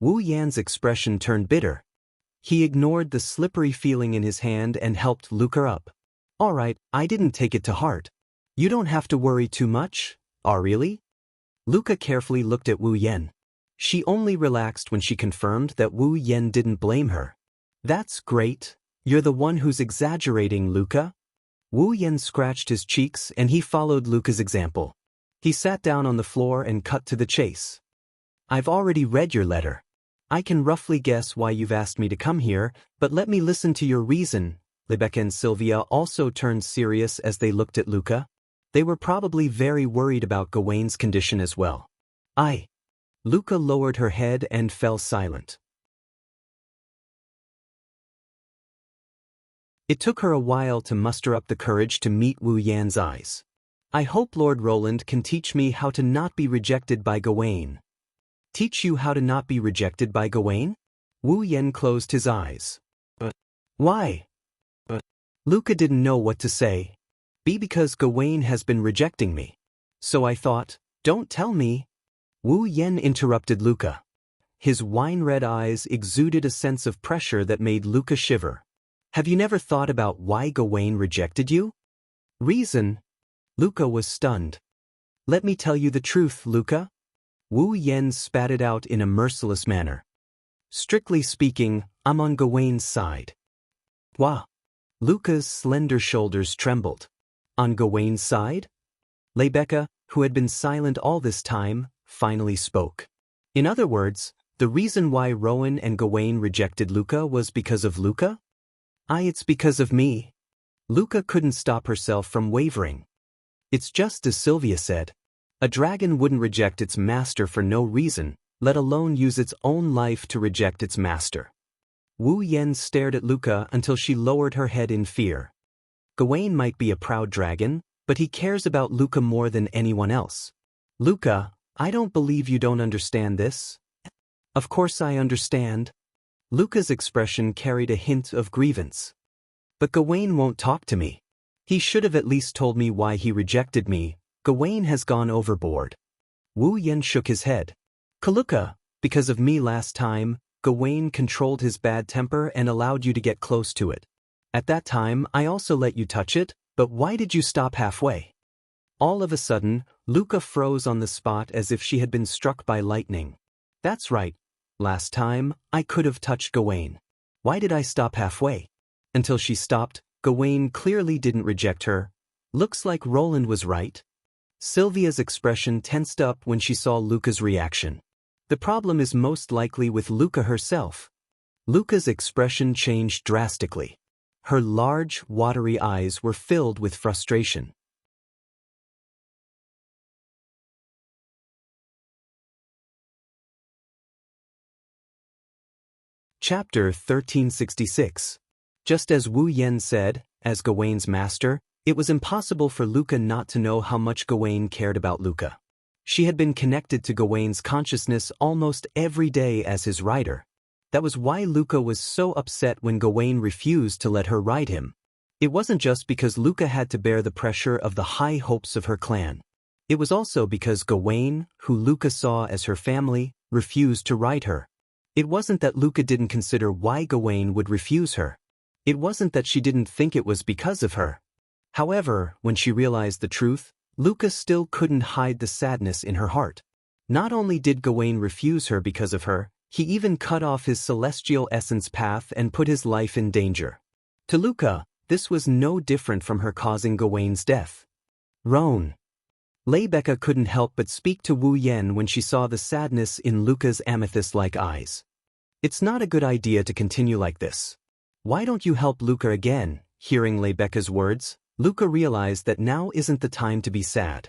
Wu Yan's expression turned bitter. He ignored the slippery feeling in his hand and helped Luca up. All right, I didn't take it to heart. You don't have to worry too much. Oh, really? Luca carefully looked at Wu Yan. She only relaxed when she confirmed that Wu Yan didn't blame her. That's great. You're the one who's exaggerating, Luca. Wu Yan scratched his cheeks and he followed Luca's example. He sat down on the floor and cut to the chase. I've already read your letter. I can roughly guess why you've asked me to come here, but let me listen to your reason. Rebecca and Sylvia also turned serious as they looked at Luca. They were probably very worried about Gawain's condition as well. Luca lowered her head and fell silent. It took her a while to muster up the courage to meet Wu Yan's eyes. I hope Lord Roland can teach me how to not be rejected by Gawain. Teach you how to not be rejected by Gawain? Wu Yan closed his eyes. But why? Luca didn't know what to say. Because Gawain has been rejecting me. So I thought, don't tell me. Wu Yan interrupted Luca. His wine-red eyes exuded a sense of pressure that made Luca shiver. Have you never thought about why Gawain rejected you? Reason? Luca was stunned. Let me tell you the truth, Luca. Wu Yan spat it out in a merciless manner. Strictly speaking, I'm on Gawain's side. Wah! Luca's slender shoulders trembled. On Gawain's side? Rebecca, who had been silent all this time, finally spoke. In other words, the reason why Rowan and Gawain rejected Luca was because of Luca? It's because of me. Luca couldn't stop herself from wavering. It's just as Sylvia said. A dragon wouldn't reject its master for no reason, let alone use its own life to reject its master. Wu Yan stared at Luca until she lowered her head in fear. Gawain might be a proud dragon, but he cares about Luca more than anyone else. Luca, I don't believe you don't understand this. Of course I understand. Luca's expression carried a hint of grievance. But Gawain won't talk to me. He should have at least told me why he rejected me. Gawain has gone overboard. Wu Yan shook his head. Luca, Because of me last time, Gawain controlled his bad temper and allowed you to get close to it. At that time, I also let you touch it, but why did you stop halfway? All of a sudden, Luca froze on the spot as if she had been struck by lightning. That's right. Last time, I could have touched Gawain. Why did I stop halfway? Until she stopped, Gawain clearly didn't reject her. Looks like Roland was right. Sylvia's expression tensed up when she saw Luca's reaction. The problem is most likely with Luca herself. Luca's expression changed drastically. Her large, watery eyes were filled with frustration. Chapter 1366. Just as Wu Yen said, as Gawain's master, it was impossible for Luca not to know how much Gawain cared about Luca. She had been connected to Gawain's consciousness almost every day as his rider. That was why Luca was so upset when Gawain refused to let her ride him. It wasn't just because Luca had to bear the pressure of the high hopes of her clan. It was also because Gawain, who Luca saw as her family, refused to ride her. It wasn't that Luca didn't consider why Gawain would refuse her. It wasn't that she didn't think it was because of her. However, when she realized the truth, Luca still couldn't hide the sadness in her heart. Not only did Gawain refuse her because of her, he even cut off his celestial essence path and put his life in danger. To Luca, this was no different from her causing Gawain's death. Roan. Leibecca couldn't help but speak to Wu Yen when she saw the sadness in Luca's amethyst-like eyes. It's not a good idea to continue like this. Why don't you help Luca again? Hearing Leibecca's words, Luca realized that now isn't the time to be sad.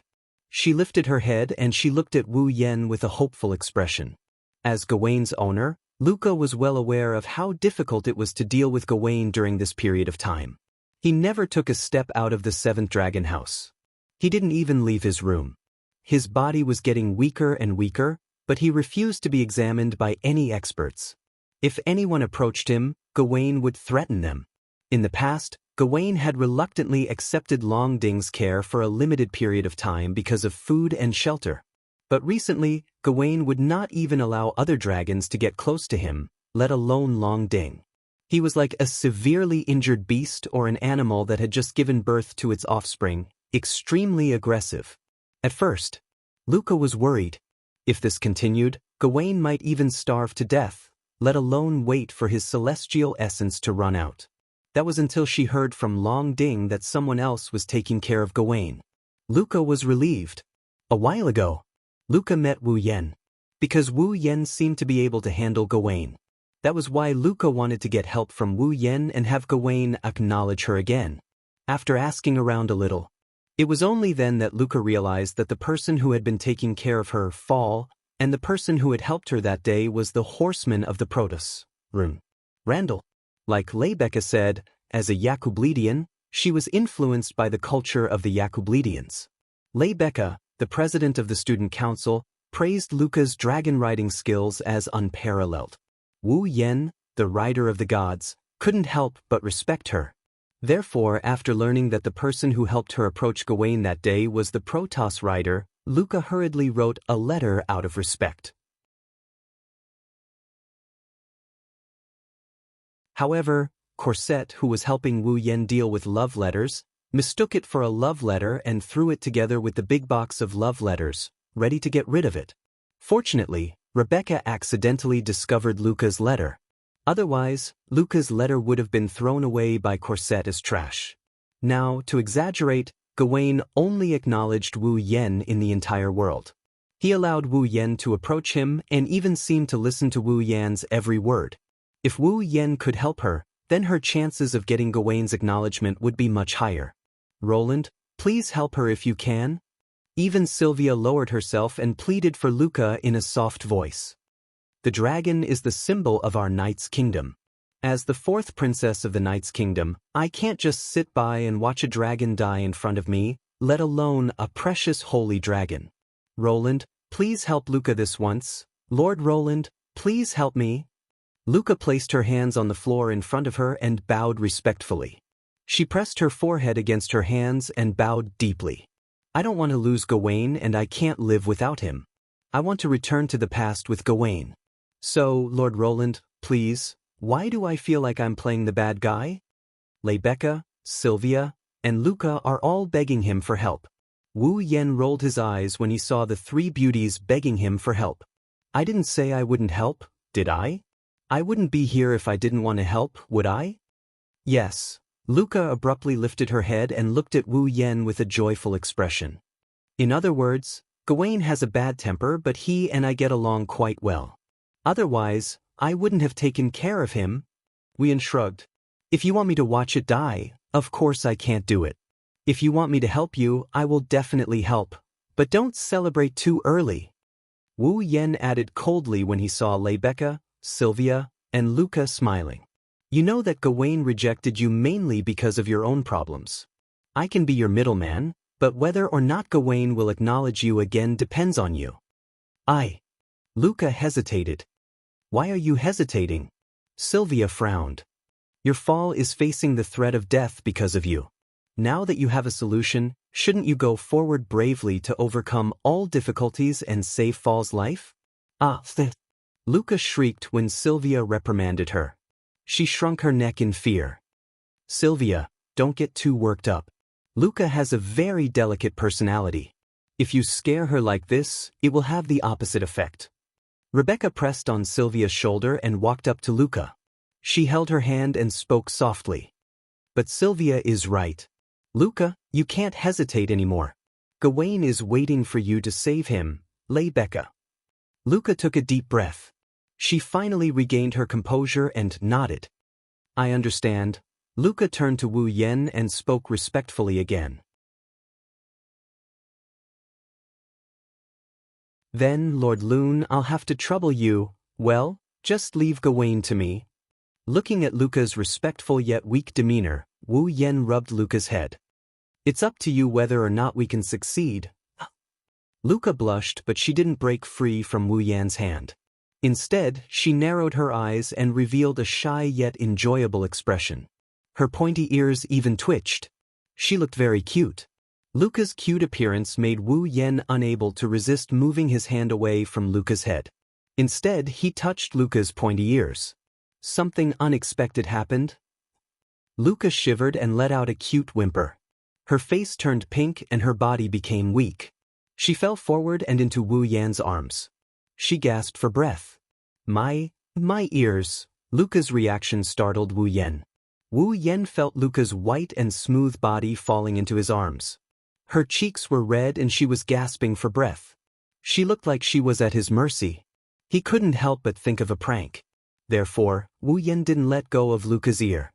She lifted her head and she looked at Wu Yen with a hopeful expression. As Gawain's owner, Luca was well aware of how difficult it was to deal with Gawain during this period of time. He never took a step out of the seventh dragon house. He didn't even leave his room. His body was getting weaker and weaker, but he refused to be examined by any experts. If anyone approached him, Gawain would threaten them. In the past, Gawain had reluctantly accepted Long Ding's care for a limited period of time because of food and shelter. But recently, Gawain would not even allow other dragons to get close to him, let alone Long Ding. He was like a severely injured beast or an animal that had just given birth to its offspring, extremely aggressive. At first, Luca was worried. If this continued, Gawain might even starve to death, let alone wait for his celestial essence to run out. That was until she heard from Long Ding that someone else was taking care of Gawain. Luca was relieved. A while ago, Luca met Wu Yen. Because Wu Yen seemed to be able to handle Gawain. That was why Luca wanted to get help from Wu Yen and have Gawain acknowledge her again. After asking around a little, it was only then that Luca realized that the person who had been taking care of her fall, and the person who had helped her that day was the horseman of the Protoss, Randall. Like Leibecca said, as a Yakublidian, she was influenced by the culture of the Yakublidians. Leibecca, the president of the student council, praised Luca's dragon riding skills as unparalleled. Wu Yen, the rider of the gods, couldn't help but respect her. Therefore, after learning that the person who helped her approach Gawain that day was the Protoss rider, Luca hurriedly wrote a letter out of respect. However, Corset, who was helping Wu Yen deal with love letters, mistook it for a love letter and threw it together with the big box of love letters, ready to get rid of it. Fortunately, Rebecca accidentally discovered Luca's letter. Otherwise, Luca's letter would have been thrown away by Corset as trash. Now, to exaggerate, Gawain only acknowledged Wu Yen in the entire world. He allowed Wu Yen to approach him and even seemed to listen to Wu Yan's every word. If Wu Yen could help her, then her chances of getting Gawain's acknowledgement would be much higher. Roland, please help her if you can. Even Sylvia lowered herself and pleaded for Luca in a soft voice. The dragon is the symbol of our knight's kingdom. As the fourth princess of the knight's kingdom, I can't just sit by and watch a dragon die in front of me, let alone a precious holy dragon. Roland, please help Luca this once. Lord Roland, please help me. Luca placed her hands on the floor in front of her and bowed respectfully. She pressed her forehead against her hands and bowed deeply. I don't want to lose Gawain and I can't live without him. I want to return to the past with Gawain. So, Lord Roland, please, why do I feel like I'm playing the bad guy? Rebecca, Sylvia, and Luca are all begging him for help. Wu Yen rolled his eyes when he saw the three beauties begging him for help. I didn't say I wouldn't help, did I? I wouldn't be here if I didn't want to help, would I? Yes. Luca abruptly lifted her head and looked at Wu Yen with a joyful expression. In other words, Gawain has a bad temper, but he and I get along quite well. Otherwise, I wouldn't have taken care of him. Wu Yen shrugged. If you want me to watch it die, of course I can't do it. If you want me to help you, I will definitely help. But don't celebrate too early. Wu Yen added coldly when he saw Rebecca, Sylvia, and Luca smiling. You know that Gawain rejected you mainly because of your own problems. I can be your middleman, but whether or not Gawain will acknowledge you again depends on you. Luca hesitated. Why are you hesitating? Sylvia frowned. Your fall is facing the threat of death because of you. Now that you have a solution, shouldn't you go forward bravely to overcome all difficulties and save Fall's life? Luca shrieked when Sylvia reprimanded her. She shrunk her neck in fear. Sylvia, don't get too worked up. Luca has a very delicate personality. If you scare her like this, it will have the opposite effect. Rebecca pressed on Sylvia's shoulder and walked up to Luca. She held her hand and spoke softly. But Sylvia is right. Luca, you can't hesitate anymore. Gawain is waiting for you to save him, Rebecca. Luca took a deep breath. She finally regained her composure and nodded. I understand. Luca turned to Wu Yen and spoke respectfully again. Then, Lord Loon, I'll have to trouble you. Well, just leave Gawain to me. Looking at Luca's respectful yet weak demeanor, Wu Yen rubbed Luca's head. It's up to you whether or not we can succeed. Luca blushed, but she didn't break free from Wu Yan's hand. Instead, she narrowed her eyes and revealed a shy yet enjoyable expression. Her pointy ears even twitched. She looked very cute. Luca's cute appearance made Wu Yen unable to resist moving his hand away from Luca's head. Instead, he touched Luca's pointy ears. Something unexpected happened. Luca shivered and let out a cute whimper. Her face turned pink and her body became weak. She fell forward and into Wu Yan's arms. She gasped for breath. My ears. Luca's reaction startled Wu Yen. Wu Yen felt Luca's white and smooth body falling into his arms. Her cheeks were red and she was gasping for breath. She looked like she was at his mercy. He couldn't help but think of a prank. Therefore, Wu Yen didn't let go of Luca's ear.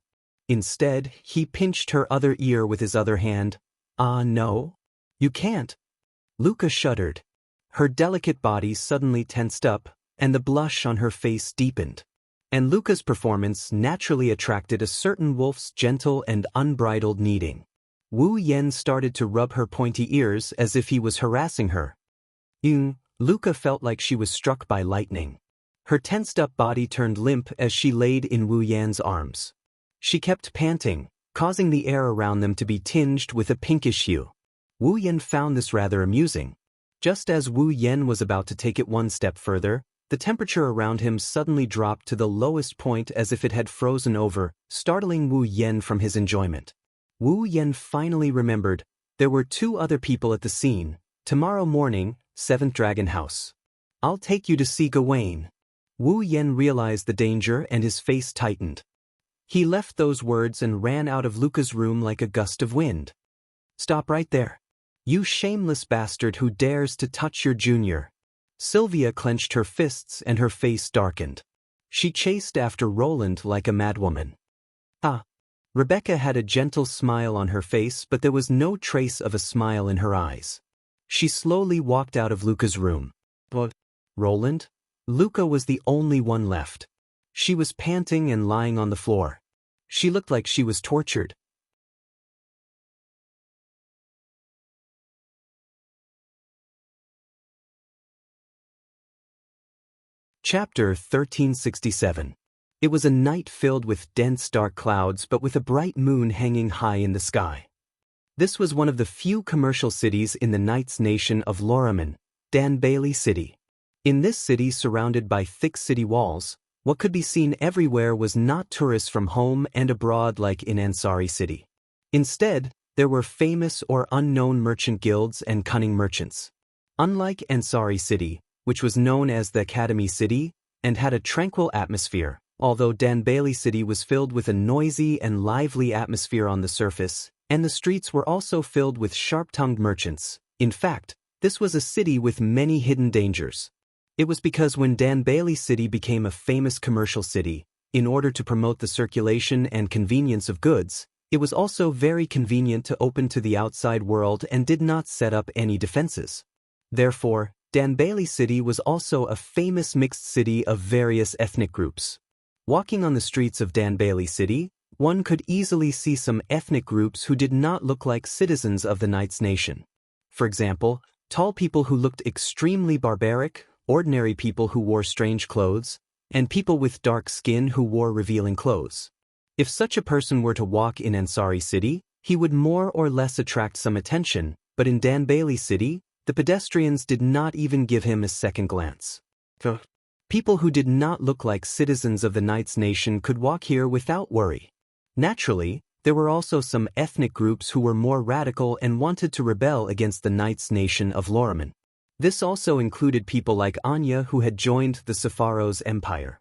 Instead, he pinched her other ear with his other hand. No? You can't. Luca shuddered. Her delicate body suddenly tensed up, and the blush on her face deepened. And Luca's performance naturally attracted a certain wolf's gentle and unbridled kneading. Wu Yen started to rub her pointy ears as if he was harassing her. Luca felt like she was struck by lightning. Her tensed-up body turned limp as she laid in Wu Yan's arms. She kept panting, causing the air around them to be tinged with a pinkish hue. Wu Yen found this rather amusing. Just as Wu Yen was about to take it one step further, the temperature around him suddenly dropped to the lowest point as if it had frozen over, startling Wu Yen from his enjoyment. Wu Yen finally remembered there were two other people at the scene. Tomorrow morning, 7th Dragon House. I'll take you to see Gawain. Wu Yen realized the danger and his face tightened. He left those words and ran out of Luca's room like a gust of wind. Stop right there. You shameless bastard who dares to touch your junior. Sylvia clenched her fists and her face darkened. She chased after Roland like a madwoman. Rebecca had a gentle smile on her face, but there was no trace of a smile in her eyes. She slowly walked out of Luca's room. But Roland? Luca was the only one left. She was panting and lying on the floor. She looked like she was tortured. Chapter 1367. It was a night filled with dense dark clouds but with a bright moon hanging high in the sky. This was one of the few commercial cities in the Knights' nation of Lorraine, Dan Bailey City. In this city surrounded by thick city walls, what could be seen everywhere was not tourists from home and abroad like in Ansari City. Instead, there were famous or unknown merchant guilds and cunning merchants. Unlike Ansari City, which was known as the Academy City and had a tranquil atmosphere, although Danbali City was filled with a noisy and lively atmosphere on the surface, and the streets were also filled with sharp-tongued merchants. In fact, this was a city with many hidden dangers. It was because when Danbali City became a famous commercial city, in order to promote the circulation and convenience of goods, it was also very convenient to open to the outside world and did not set up any defenses. Therefore, Danbali City was also a famous mixed city of various ethnic groups. Walking on the streets of Danbali City, one could easily see some ethnic groups who did not look like citizens of the Knight's nation. For example, tall people who looked extremely barbaric, ordinary people who wore strange clothes, and people with dark skin who wore revealing clothes. If such a person were to walk in Ansari City, he would more or less attract some attention, but in Danbali City, the pedestrians did not even give him a second glance. People who did not look like citizens of the Knight's nation could walk here without worry. Naturally, there were also some ethnic groups who were more radical and wanted to rebel against the Knight's nation of Loriman. This also included people like Anya who had joined the Sepharos Empire.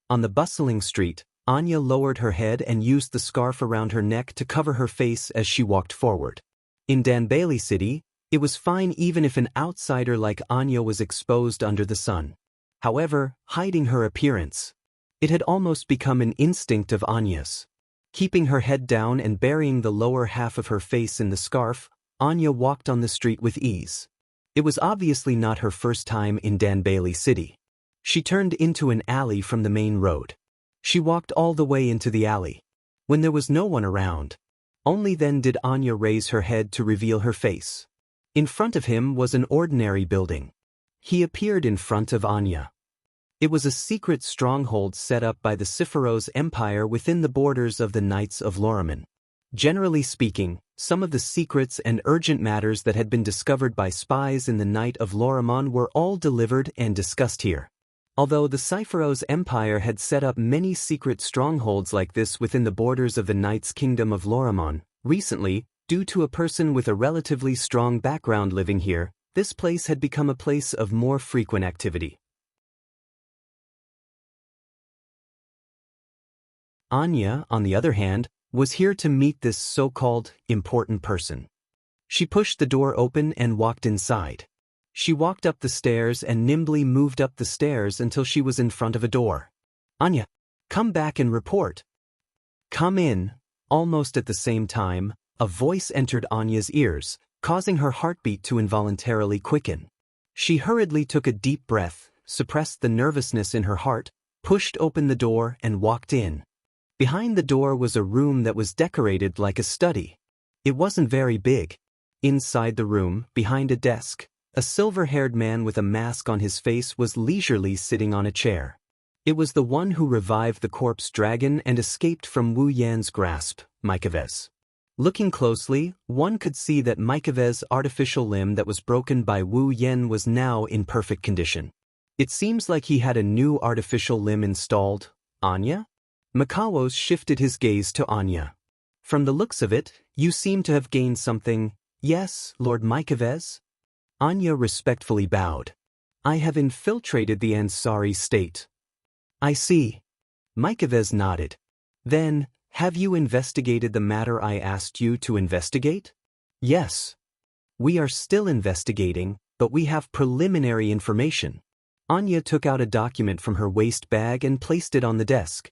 On the bustling street, Anya lowered her head and used the scarf around her neck to cover her face as she walked forward. In Danbali City, it was fine even if an outsider like Anya was exposed under the sun. However, hiding her appearance, it had almost become an instinct of Anya's. Keeping her head down and burying the lower half of her face in the scarf, Anya walked on the street with ease. It was obviously not her first time in Danbali City. She turned into an alley from the main road. She walked all the way into the alley. When there was no one around, only then did Anya raise her head to reveal her face. In front of him was an ordinary building. He appeared in front of Anya. It was a secret stronghold set up by the Sepharos Empire within the borders of the Knights of Loriman. Generally speaking, some of the secrets and urgent matters that had been discovered by spies in the Knight of Loriman were all delivered and discussed here. Although the Sepharos Empire had set up many secret strongholds like this within the borders of the Knight's Kingdom of Loriman, recently, due to a person with a relatively strong background living here, this place had become a place of more frequent activity. Anya, on the other hand, was here to meet this so-called important person. She pushed the door open and walked inside. She walked up the stairs and nimbly moved up the stairs until she was in front of a door. Anya, come back and report. Come in. Almost at the same time, a voice entered Anya's ears, causing her heartbeat to involuntarily quicken. She hurriedly took a deep breath, suppressed the nervousness in her heart, pushed open the door and walked in. Behind the door was a room that was decorated like a study. It wasn't very big. Inside the room, behind a desk, a silver-haired man with a mask on his face was leisurely sitting on a chair. It was the one who revived the corpse dragon and escaped from Wu Yan's grasp, Mikavez's. Looking closely, one could see that Mikavez's artificial limb that was broken by Wu Yan was now in perfect condition. It seems like he had a new artificial limb installed. Anya? Mikawos shifted his gaze to Anya. From the looks of it, you seem to have gained something. Yes, Lord Mikavez? Anya respectfully bowed. I have infiltrated the Ansari state. I see. Mikavez nodded. Then, have you investigated the matter I asked you to investigate? Yes. We are still investigating, but we have preliminary information. Anya took out a document from her waist bag and placed it on the desk.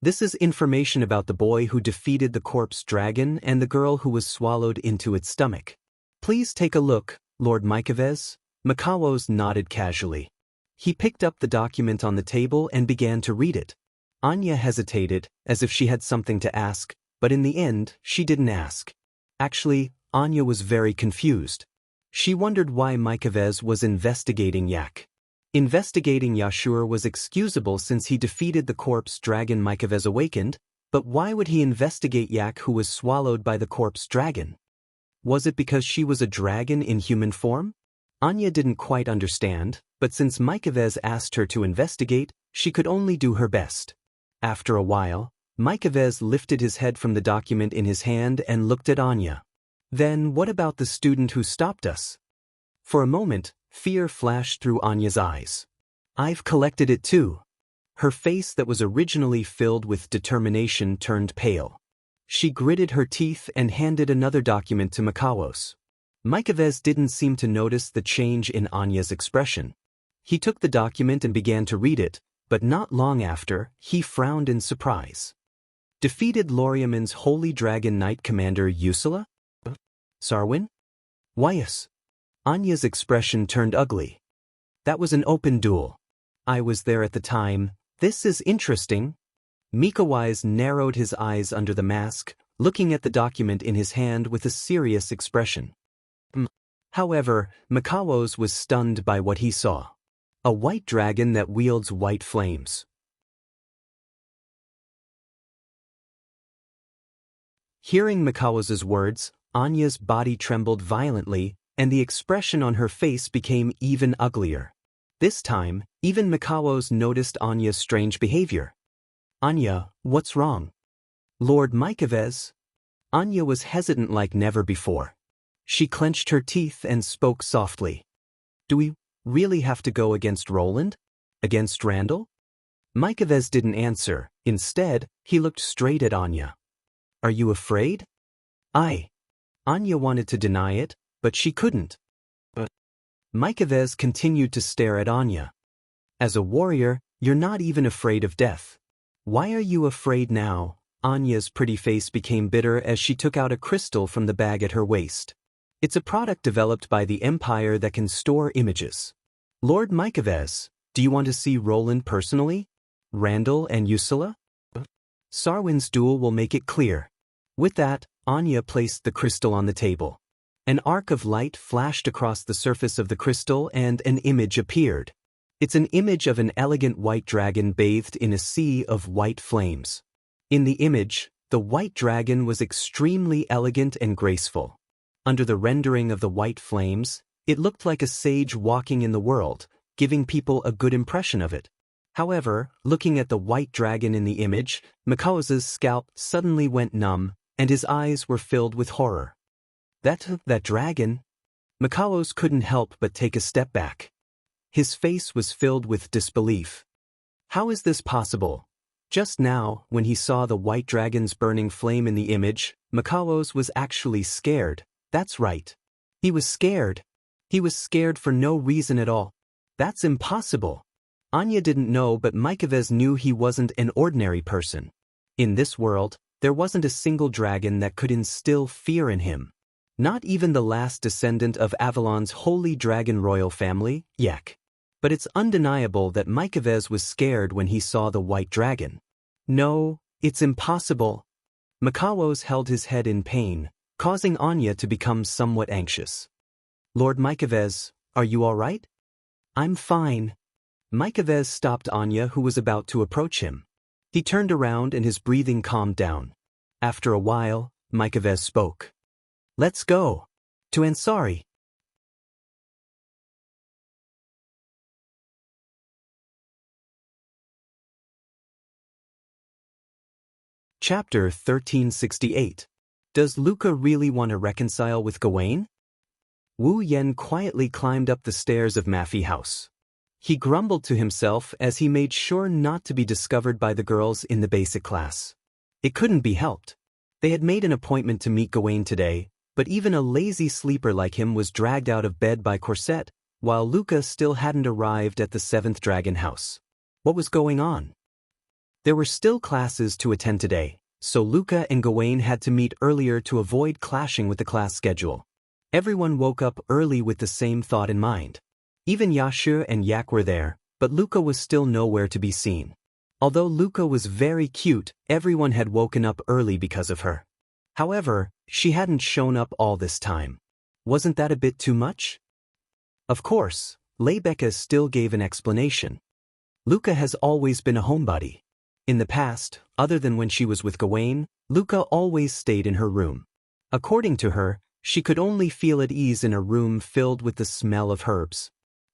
This is information about the boy who defeated the corpse dragon and the girl who was swallowed into its stomach. Please take a look, Lord Mikavez. Mikawos nodded casually. He picked up the document on the table and began to read it. Anya hesitated, as if she had something to ask, but in the end, she didn't ask. Actually, Anya was very confused. She wondered why Mikavez was investigating Yak. Investigating Yashur was excusable since he defeated the corpse dragon Mikavez awakened, but why would he investigate Yak who was swallowed by the corpse dragon? Was it because she was a dragon in human form? Anya didn't quite understand, But since Mykovez asked her to investigate, she could only do her best. After a while, Mykovez lifted his head from the document in his hand and looked at Anya. Then what about the student who stopped us? For a moment, fear flashed through Anya's eyes. I've collected it too. Her face that was originally filled with determination turned pale. She gritted her teeth and handed another document to Mikawos. Mykovez didn't seem to notice the change in Anya's expression. He took the document and began to read it, but not long after, he frowned in surprise. Defeated Loriaman's Holy Dragon Knight Commander Wuxia? Sarwin? Why yes. Anya's expression turned ugly. That was an open duel. I was there at the time. This is interesting. Mikawise narrowed his eyes under the mask, looking at the document in his hand with a serious expression. However, Mikawos was stunned by what he saw. A white dragon that wields white flames. Hearing Mikawos's words, Anya's body trembled violently, and the expression on her face became even uglier. This time, even Mikawos noticed Anya's strange behavior. Anya, what's wrong? Lord Mykovez? Anya was hesitant like never before. She clenched her teeth and spoke softly. Do we really have to go against Roland? Against Randall? Mykovez didn't answer. Instead, he looked straight at Anya. Are you afraid? Anya wanted to deny it, but she couldn't. But Mykovez continued to stare at Anya. As a warrior, you're not even afraid of death. Why are you afraid now? Anya's pretty face became bitter as she took out a crystal from the bag at her waist. It's a product developed by the Empire that can store images. Lord Mykovez, do you want to see Roland personally? Randall and Wuxia? Sarwin's duel will make it clear. With that, Anya placed the crystal on the table. An arc of light flashed across the surface of the crystal and an image appeared. It's an image of an elegant white dragon bathed in a sea of white flames. In the image, the white dragon was extremely elegant and graceful. Under the rendering of the white flames, it looked like a sage walking in the world, giving people a good impression of it. However, looking at the white dragon in the image, Mikawos's scalp suddenly went numb, and his eyes were filled with horror. That dragon? Mikawos couldn't help but take a step back. His face was filled with disbelief. How is this possible? Just now, when he saw the white dragon's burning flame in the image, Mikawos was actually scared. That's right. He was scared. He was scared for no reason at all. That's impossible. Anya didn't know, but Mykovez knew he wasn't an ordinary person. In this world, there wasn't a single dragon that could instill fear in him. Not even the last descendant of Avalon's Holy Dragon royal family, Yak. But it's undeniable that Mykovez was scared when he saw the white dragon. No, it's impossible. Mikawos held his head in pain, causing Anya to become somewhat anxious. Lord Mykovez, are you all right? I'm fine. Mykovez stopped Anya, who was about to approach him. He turned around and his breathing calmed down. After a while, Mykovez spoke. Let's go. To Ansari. Chapter 1368. Does Luca really want to reconcile with Gawain? Wu Yen quietly climbed up the stairs of Maffei House. He grumbled to himself as he made sure not to be discovered by the girls in the basic class. It couldn't be helped. They had made an appointment to meet Gawain today, but even a lazy sleeper like him was dragged out of bed by Corset, while Luca still hadn't arrived at the 7th Dragon House. What was going on? There were still classes to attend today, so Luca and Gawain had to meet earlier to avoid clashing with the class schedule. Everyone woke up early with the same thought in mind. Even Yashu and Yak were there, but Luca was still nowhere to be seen. Although Luca was very cute, everyone had woken up early because of her. However, she hadn't shown up all this time. Wasn't that a bit too much? Of course, Leibeka still gave an explanation. Luca has always been a homebody. In the past, other than when she was with Gawain, Luca always stayed in her room. According to her, she could only feel at ease in a room filled with the smell of herbs.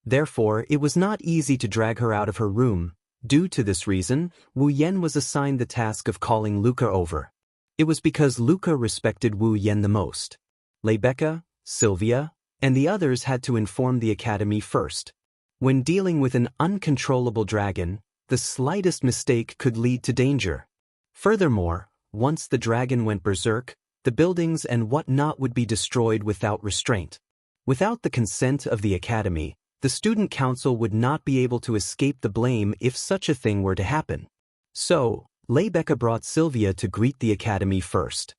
Therefore, it was not easy to drag her out of her room. Due to this reason, Wu Yan was assigned the task of calling Luca over. It was because Luca respected Wu Yan the most. Rebecca, Sylvia, and the others had to inform the academy first. When dealing with an uncontrollable dragon, the slightest mistake could lead to danger. Furthermore, once the dragon went berserk, the buildings and whatnot would be destroyed without restraint. Without the consent of the academy, the student council would not be able to escape the blame if such a thing were to happen. So, Rebecca brought Sylvia to greet the academy first.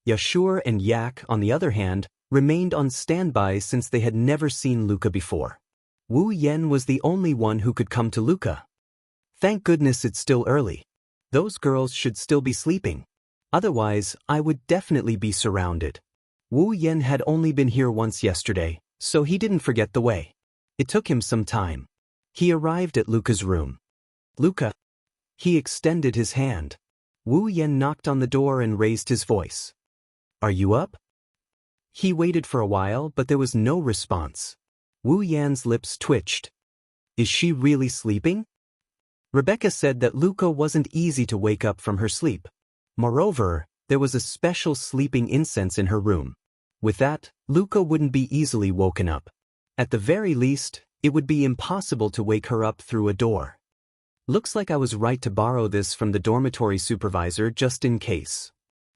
Yashur and Yak, on the other hand, remained on standby since they had never seen Luca before. Wu Yan was the only one who could come to Luca. Thank goodness it's still early. Those girls should still be sleeping. Otherwise, I would definitely be surrounded. Wu Yan had only been here once yesterday, so he didn't forget the way. It took him some time. He arrived at Luca's room. Luca. He extended his hand. Wu Yan knocked on the door and raised his voice. Are you up? He waited for a while, but there was no response. Wu Yan's lips twitched. Is she really sleeping? Rebecca said that Luca wasn't easy to wake up from her sleep. Moreover, there was a special sleeping incense in her room. With that, Luca wouldn't be easily woken up. At the very least, it would be impossible to wake her up through a door. Looks like I was right to borrow this from the dormitory supervisor just in case.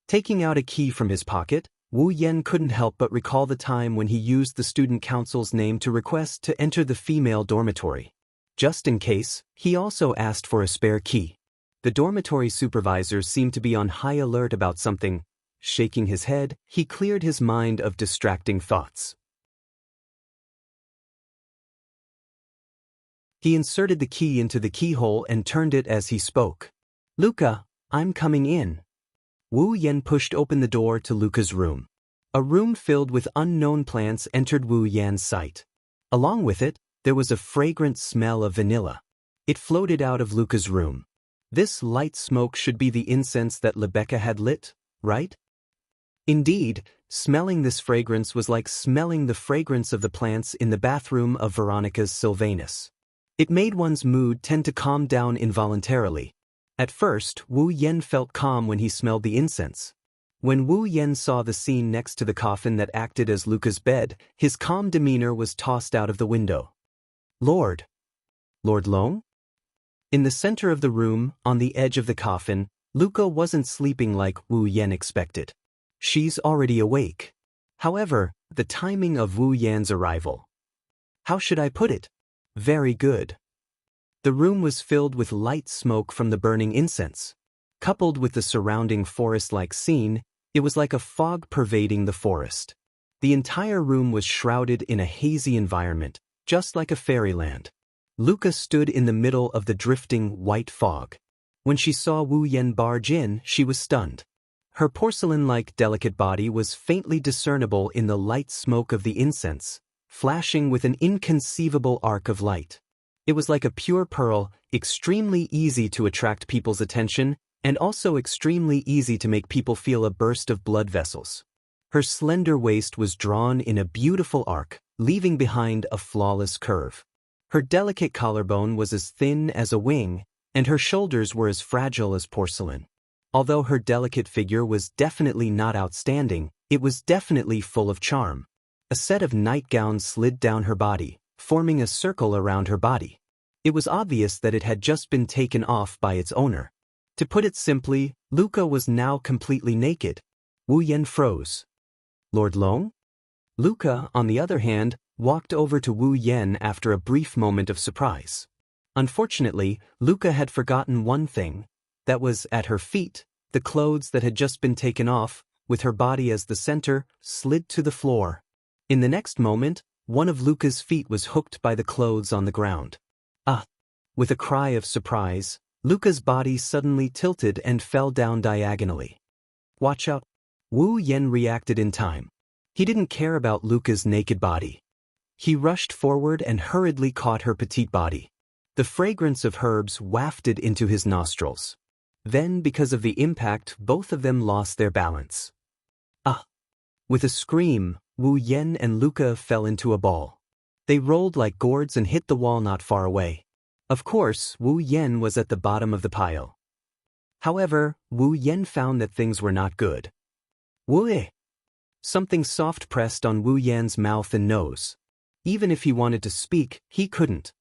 Taking out a key from his pocket, Wu Yan couldn't help but recall the time when he used the student council's name to request to enter the female dormitory. Just in case, he also asked for a spare key. The dormitory supervisor seemed to be on high alert about something. Shaking his head, he cleared his mind of distracting thoughts. He inserted the key into the keyhole and turned it as he spoke. Luca, I'm coming in. Wu Yan pushed open the door to Luca's room. A room filled with unknown plants entered Wu Yan's sight. Along with it, there was a fragrant smell of vanilla. It floated out of Luca's room. This light smoke should be the incense that Rebecca had lit, right? Indeed, smelling this fragrance was like smelling the fragrance of the plants in the bathroom of Veronica's Sylvanus. It made one's mood tend to calm down involuntarily. At first, Wu Yan felt calm when he smelled the incense. When Wu Yan saw the scene next to the coffin that acted as Luca's bed, his calm demeanor was tossed out of the window. Lord Long? In the center of the room, on the edge of the coffin, Luca wasn't sleeping like Wu Yan expected. She's already awake. However, the timing of Wu Yan's arrival. How should I put it? Very good. The room was filled with light smoke from the burning incense. Coupled with the surrounding forest-like scene, it was like a fog pervading the forest. The entire room was shrouded in a hazy environment, just like a fairyland. Luca stood in the middle of the drifting white fog. When she saw Wu Yan barge in, she was stunned. Her porcelain-like delicate body was faintly discernible in the light smoke of the incense, flashing with an inconceivable arc of light. It was like a pure pearl, extremely easy to attract people's attention, and also extremely easy to make people feel a burst of blood vessels. Her slender waist was drawn in a beautiful arc, leaving behind a flawless curve. Her delicate collarbone was as thin as a wing, and her shoulders were as fragile as porcelain. Although her delicate figure was definitely not outstanding, it was definitely full of charm. A set of nightgowns slid down her body, forming a circle around her body. It was obvious that it had just been taken off by its owner. To put it simply, Luca was now completely naked. Wu Yan froze. Lord Long? Luca, on the other hand, walked over to Wu Yan after a brief moment of surprise. Unfortunately, Luca had forgotten one thing. That was, at her feet, the clothes that had just been taken off, with her body as the center, slid to the floor. In the next moment, one of Luca's feet was hooked by the clothes on the ground. Ah! With a cry of surprise, Luca's body suddenly tilted and fell down diagonally. Watch out! Wu Yan reacted in time. He didn't care about Luca's naked body. He rushed forward and hurriedly caught her petite body. The fragrance of herbs wafted into his nostrils. Then, because of the impact, both of them lost their balance. Ah! With a scream, Wu Yan and Luca fell into a ball. They rolled like gourds and hit the wall not far away. Of course, Wu Yan was at the bottom of the pile. However, Wu Yan found that things were not good. Wu. Something soft pressed on Wu Yan's mouth and nose. Even if he wanted to speak, he couldn't.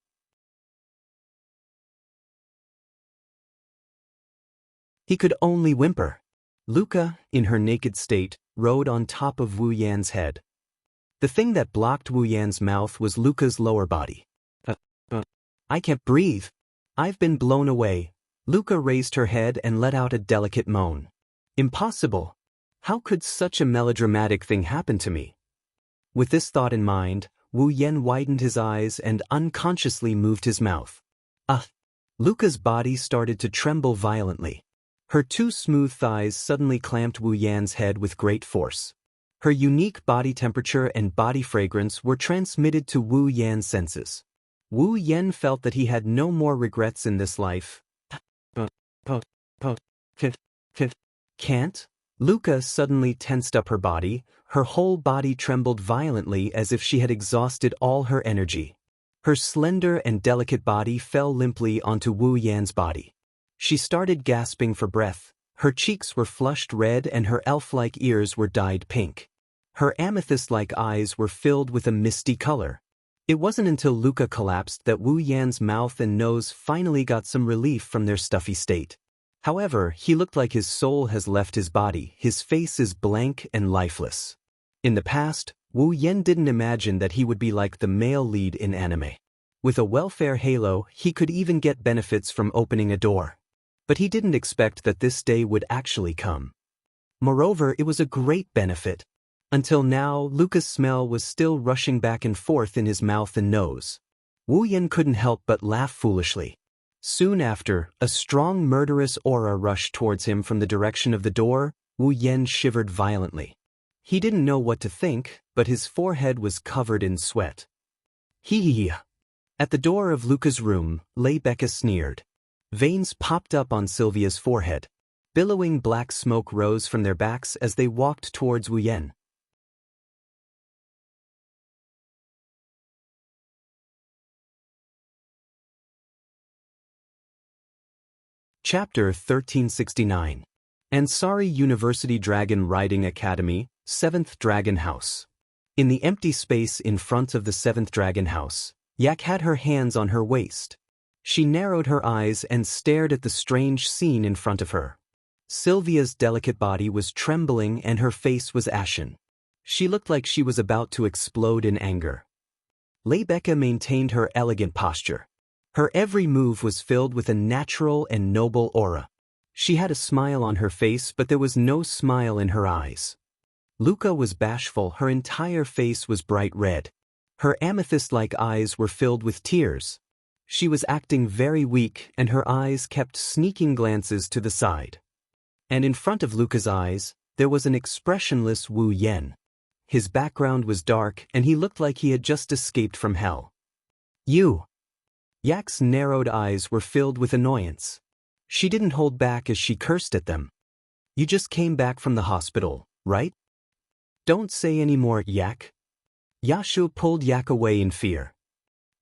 He could only whimper. Luca, in her naked state, rode on top of Wu Yan's head. The thing that blocked Wu Yan's mouth was Luca's lower body. I can't breathe. I've been blown away. Luca raised her head and let out a delicate moan. Impossible. How could such a melodramatic thing happen to me? With this thought in mind, Wu Yan widened his eyes and unconsciously moved his mouth. Luca's body started to tremble violently. Her two smooth thighs suddenly clamped Wu Yan's head with great force. Her unique body temperature and body fragrance were transmitted to Wu Yan's senses. Wu Yan felt that he had no more regrets in this life. Can't? Luca suddenly tensed up her body. Her whole body trembled violently as if she had exhausted all her energy. Her slender and delicate body fell limply onto Wu Yan's body. She started gasping for breath. Her cheeks were flushed red and her elf-like ears were dyed pink. Her amethyst-like eyes were filled with a misty color. It wasn't until Luca collapsed that Wu Yan's mouth and nose finally got some relief from their stuffy state. However, he looked like his soul has left his body. His face is blank and lifeless. In the past, Wu Yan didn't imagine that he would be like the male lead in anime. With a welfare halo, he could even get benefits from opening a door. But he didn't expect that this day would actually come. Moreover, it was a great benefit. Until now, Luca's smell was still rushing back and forth in his mouth and nose. Wu Yan couldn't help but laugh foolishly. Soon after, a strong murderous aura rushed towards him from the direction of the door. Wu Yan shivered violently. He didn't know what to think, but his forehead was covered in sweat. Hee. At the door of Luca's room, Becca sneered. Veins popped up on Sylvia's forehead. Billowing black smoke rose from their backs as they walked towards Wu Yan. Chapter 1369. Ansari University Dragon Riding Academy, 7th Dragon House. In the empty space in front of the 7th Dragon House, Yak had her hands on her waist. She narrowed her eyes and stared at the strange scene in front of her. Sylvia's delicate body was trembling and her face was ashen. She looked like she was about to explode in anger. Becca maintained her elegant posture. Her every move was filled with a natural and noble aura. She had a smile on her face, but there was no smile in her eyes. Luca was bashful. Her entire face was bright red. Her amethyst-like eyes were filled with tears. She was acting very weak, and her eyes kept sneaking glances to the side. And in front of Luca's eyes, there was an expressionless Wu Yan. His background was dark, and he looked like he had just escaped from hell. You! Yak's narrowed eyes were filled with annoyance. She didn't hold back as she cursed at them. You just came back from the hospital, right? Don't say any more, Yak. Yashu pulled Yak away in fear.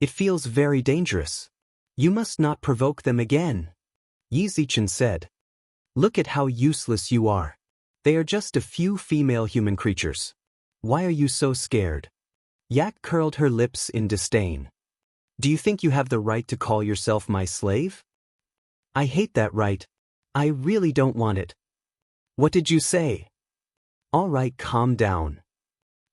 It feels very dangerous. You must not provoke them again. Yi Zichen said. Look at how useless you are. They are just a few female human creatures. Why are you so scared? Yak curled her lips in disdain. Do you think you have the right to call yourself my slave? I hate that right. I really don't want it. What did you say? All right, calm down.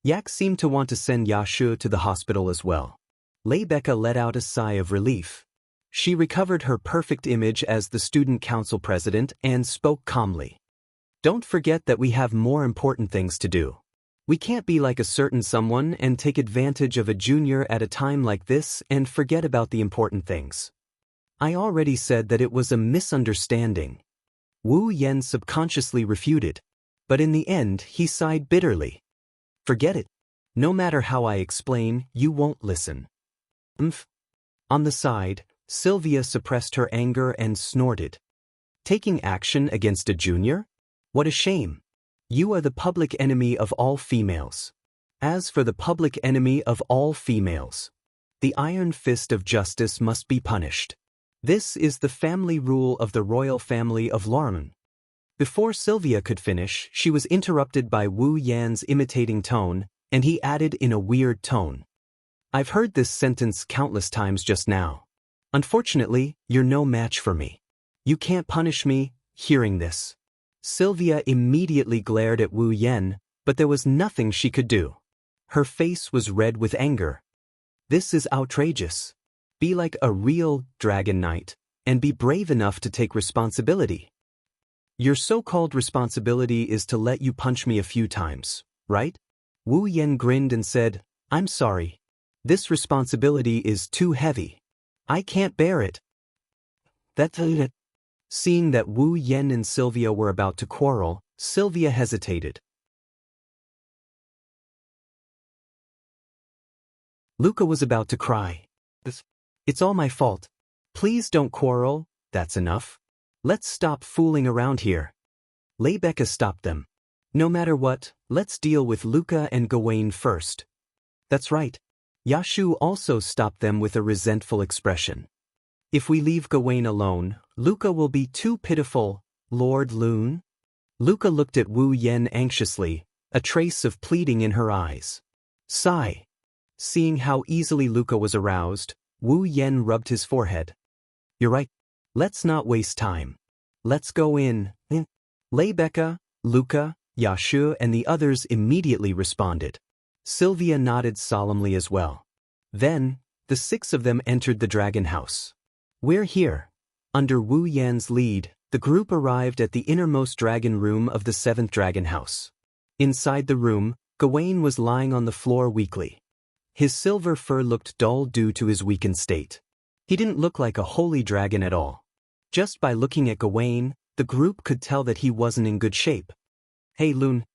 Yak seemed to want to send Yashu to the hospital as well. Becca let out a sigh of relief. She recovered her perfect image as the student council president and spoke calmly. Don't forget that we have more important things to do. We can't be like a certain someone and take advantage of a junior at a time like this and forget about the important things. I already said that it was a misunderstanding. Wu Yan subconsciously refuted, but in the end he sighed bitterly. Forget it. No matter how I explain, you won't listen. On the side, Sylvia suppressed her anger and snorted. Taking action against a junior? What a shame. You are the public enemy of all females. As for the public enemy of all females, The iron fist of justice must be punished. This is the family rule of the royal family of Lorman. Before Sylvia could finish, she was interrupted by Wu Yan's imitating tone, and he added in a weird tone. I've heard this sentence countless times just now. Unfortunately, you're no match for me. You can't punish me. Hearing this, Sylvia immediately glared at Wu Yan, but there was nothing she could do. Her face was red with anger. This is outrageous. Be like a real dragon knight, and be brave enough to take responsibility. Your so-called responsibility is to let you punch me a few times, right? Wu Yan grinned and said, I'm sorry. This responsibility is too heavy. I can't bear it. That's it. Seeing that Wu Yan and Sylvia were about to quarrel, Sylvia hesitated. Luca was about to cry. It's all my fault. Please don't quarrel, that's enough. Let's stop fooling around here. Leibecca stopped them. No matter what, let's deal with Luca and Gawain first. That's right. Yashu also stopped them with a resentful expression. If we leave Gawain alone, Luca will be too pitiful, Lord Loon. Luca looked at Wu Yan anxiously, a trace of pleading in her eyes. Sigh. Seeing how easily Luca was aroused, Wu Yan rubbed his forehead. You're right. Let's not waste time. Let's go in. Leibecca, Luca, Yashu and the others immediately responded. Sylvia nodded solemnly as well. Then, the 6 of them entered the dragon house. We're here. Under Wu Yan's lead, the group arrived at the innermost dragon room of the 7th dragon house. Inside the room, Gawain was lying on the floor weakly. His silver fur looked dull due to his weakened state. He didn't look like a holy dragon at all. Just by looking at Gawain, the group could tell that he wasn't in good shape. Hey Loon.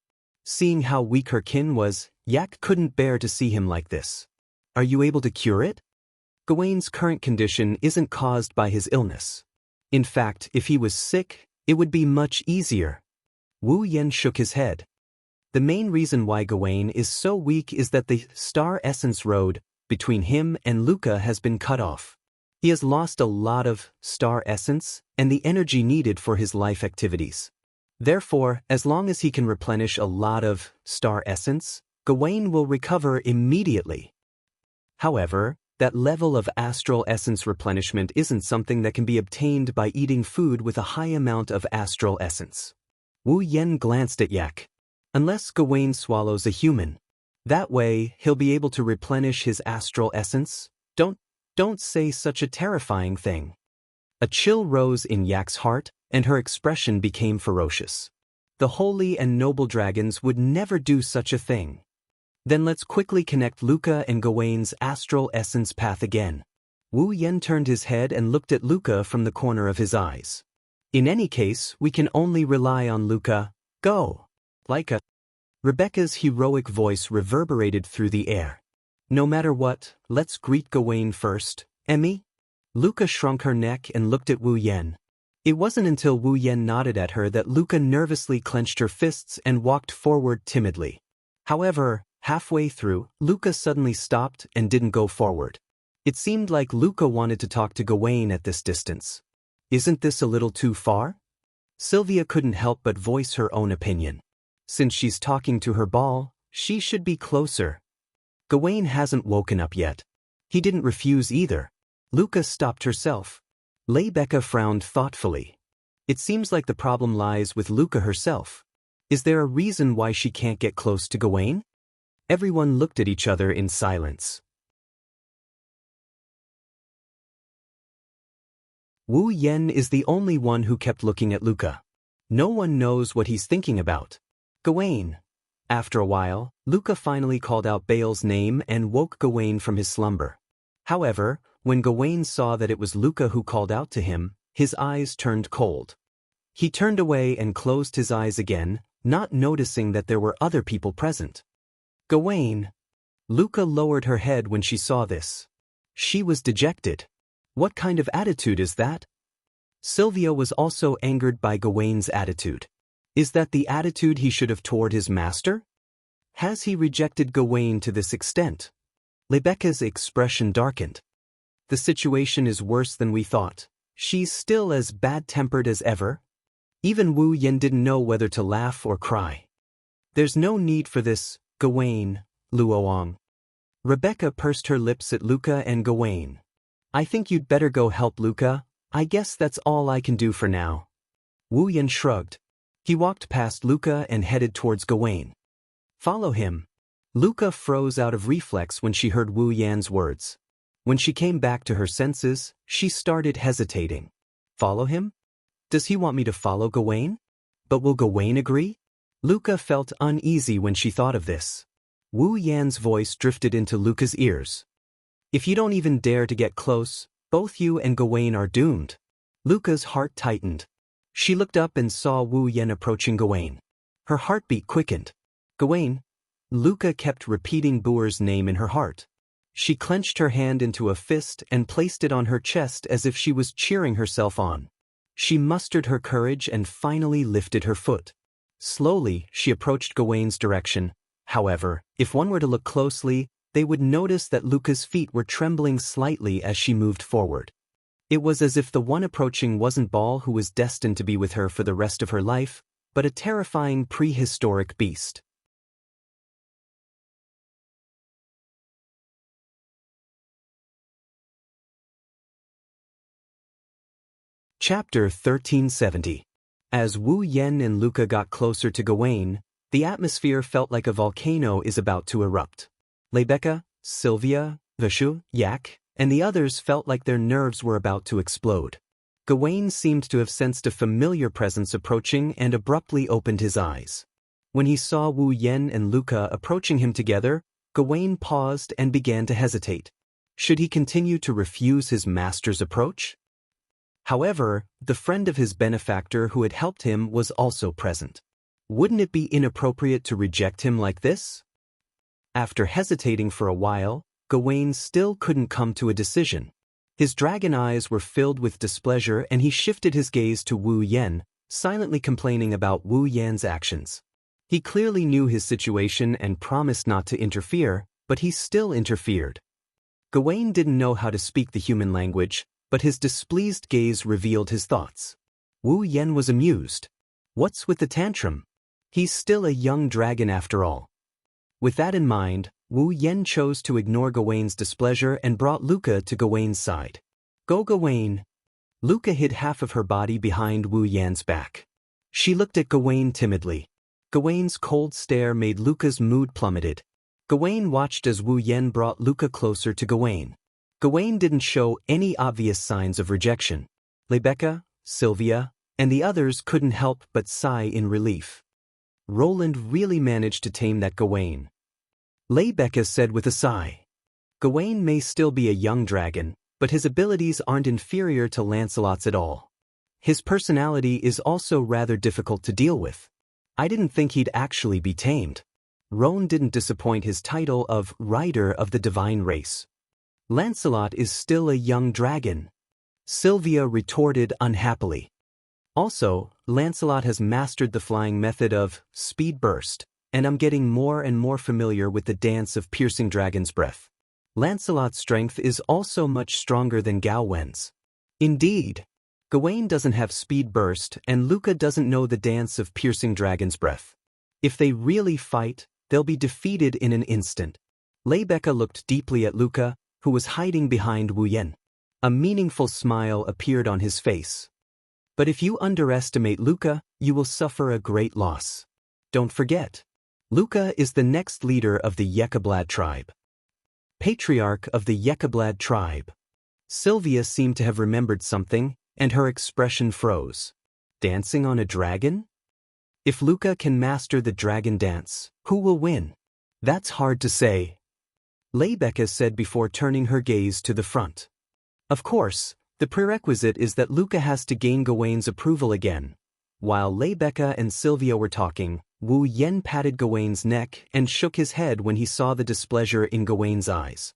Seeing how weak her kin was, Yak couldn't bear to see him like this. Are you able to cure it? Gawain's current condition isn't caused by his illness. In fact, if he was sick, it would be much easier. Wu Yan shook his head. The main reason why Gawain is so weak is that the star essence road between him and Luca has been cut off. He has lost a lot of star essence and the energy needed for his life activities. Therefore, as long as he can replenish a lot of star essence, Gawain will recover immediately. However, that level of astral essence replenishment isn't something that can be obtained by eating food with a high amount of astral essence. Wu Yan glanced at Yak. Unless Gawain swallows a human. That way, he'll be able to replenish his astral essence. Don't say such a terrifying thing. A chill rose in Yak's heart, and her expression became ferocious. The holy and noble dragons would never do such a thing. Then let's quickly connect Luca and Gawain's astral essence path again. Wu Yan turned his head and looked at Luca from the corner of his eyes. In any case, we can only rely on Luca. Go! Like a... Rebecca's heroic voice reverberated through the air. No matter what, let's greet Gawain first, Emmy? Luca shrunk her neck and looked at Wu Yan. It wasn't until Wu Yan nodded at her that Luca nervously clenched her fists and walked forward timidly. However, halfway through, Luca suddenly stopped and didn't go forward. It seemed like Luca wanted to talk to Gawain at this distance. Isn't this a little too far? Sylvia couldn't help but voice her own opinion. Since she's talking to her ball, she should be closer. Gawain hasn't woken up yet. He didn't refuse either. Luca stopped herself. Leibecca frowned thoughtfully. It seems like the problem lies with Luca herself. Is there a reason why she can't get close to Gawain? Everyone looked at each other in silence. Wu Yan is the only one who kept looking at Luca. No one knows what he's thinking about. Gawain. After a while, Luca finally called out Bale's name and woke Gawain from his slumber. However, when Gawain saw that it was Luca who called out to him, his eyes turned cold. He turned away and closed his eyes again, not noticing that there were other people present. Gawain. Luca lowered her head when she saw this. She was dejected. What kind of attitude is that? Sylvia was also angered by Gawain's attitude. Is that the attitude he should have toward his master? Has he rejected Gawain to this extent? Rebecca's expression darkened. The situation is worse than we thought. She's still as bad-tempered as ever? Even Wu Yan didn't know whether to laugh or cry. There's no need for this, Gawain, Luoang. Rebecca pursed her lips at Luca and Gawain. I think you'd better go help Luca. I guess that's all I can do for now. Wu Yan shrugged. He walked past Luca and headed towards Gawain. Follow him. Luca froze out of reflex when she heard Wu Yan's words. When she came back to her senses, she started hesitating. Follow him? Does he want me to follow Gawain? But will Gawain agree? Luca felt uneasy when she thought of this. Wu Yan's voice drifted into Luca's ears. If you don't even dare to get close, both you and Gawain are doomed. Luca's heart tightened. She looked up and saw Wu Yan approaching Gawain. Her heartbeat quickened. Gawain. Luca kept repeating Boer's name in her heart. She clenched her hand into a fist and placed it on her chest as if she was cheering herself on. She mustered her courage and finally lifted her foot. Slowly, she approached Gawain's direction. However, if one were to look closely, they would notice that Luca's feet were trembling slightly as she moved forward. It was as if the one approaching wasn't Baal who was destined to be with her for the rest of her life, but a terrifying prehistoric beast. Chapter 1370. As Wu Yan and Luca got closer to Gawain, the atmosphere felt like a volcano is about to erupt. Rebecca, Sylvia, Vishu, Yak, and the others felt like their nerves were about to explode. Gawain seemed to have sensed a familiar presence approaching and abruptly opened his eyes. When he saw Wu Yan and Luca approaching him together, Gawain paused and began to hesitate. Should he continue to refuse his master's approach? However, the friend of his benefactor who had helped him was also present. Wouldn't it be inappropriate to reject him like this? After hesitating for a while, Gawain still couldn't come to a decision. His dragon eyes were filled with displeasure and he shifted his gaze to Wu Yan, silently complaining about Wu Yan's actions. He clearly knew his situation and promised not to interfere, but he still interfered. Gawain didn't know how to speak the human language, but his displeased gaze revealed his thoughts. Wu Yan was amused. What's with the tantrum? He's still a young dragon after all. With that in mind, Wu Yan chose to ignore Gawain's displeasure and brought Luca to Gawain's side. Go Gawain. Luca hid half of her body behind Wu Yan's back. She looked at Gawain timidly. Gawain's cold stare made Luca's mood plummeted. Gawain watched as Wu Yan brought Luca closer to Gawain. Gawain didn't show any obvious signs of rejection. Rebecca, Sylvia, and the others couldn't help but sigh in relief. Roland really managed to tame that Gawain. Rebecca said with a sigh. Gawain may still be a young dragon, but his abilities aren't inferior to Lancelot's at all. His personality is also rather difficult to deal with. I didn't think he'd actually be tamed. Roan didn't disappoint his title of Rider of the Divine Race. Lancelot is still a young dragon. Sylvia retorted unhappily. Also, Lancelot has mastered the flying method of speed burst, and I'm getting more and more familiar with the dance of piercing dragon's breath. Lancelot's strength is also much stronger than Gawain's. Indeed, Gawain doesn't have speed burst and Luca doesn't know the dance of piercing dragon's breath. If they really fight, they'll be defeated in an instant. Rebecca looked deeply at Luca, who was hiding behind Wu Yan. A meaningful smile appeared on his face. But if you underestimate Luca, you will suffer a great loss. Don't forget, Luca is the next leader of the Yekablad tribe. Patriarch of the Yekablad tribe. Sylvia seemed to have remembered something, and her expression froze. Dancing on a dragon? If Luca can master the dragon dance, who will win? That's hard to say. Rebecca said before turning her gaze to the front. Of course, the prerequisite is that Luca has to gain Gawain's approval again. While Rebecca and Sylvia were talking, Wu Yan patted Gawain's neck and shook his head when he saw the displeasure in Gawain's eyes.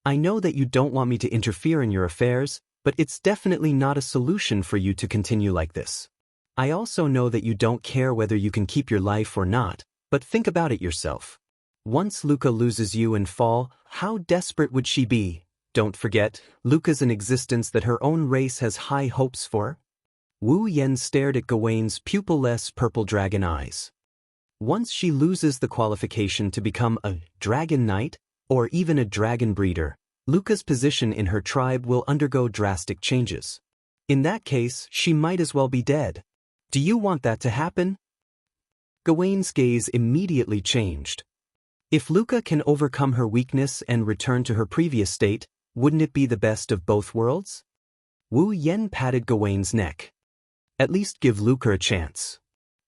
I know that you don't want me to interfere in your affairs, but it's definitely not a solution for you to continue like this. I also know that you don't care whether you can keep your life or not, But think about it yourself. Once Luca loses you and fall, how desperate would she be? Don't forget, Luca's an existence that her own race has high hopes for. Wu Yan stared at Gawain's pupil-less purple dragon eyes. Once she loses the qualification to become a dragon knight, or even a dragon breeder, Luca's position in her tribe will undergo drastic changes. In that case, she might as well be dead. Do you want that to happen? Gawain's gaze immediately changed. If Luca can overcome her weakness and return to her previous state, wouldn't it be the best of both worlds? Wu Yan patted Gawain's neck. At least give Luca a chance.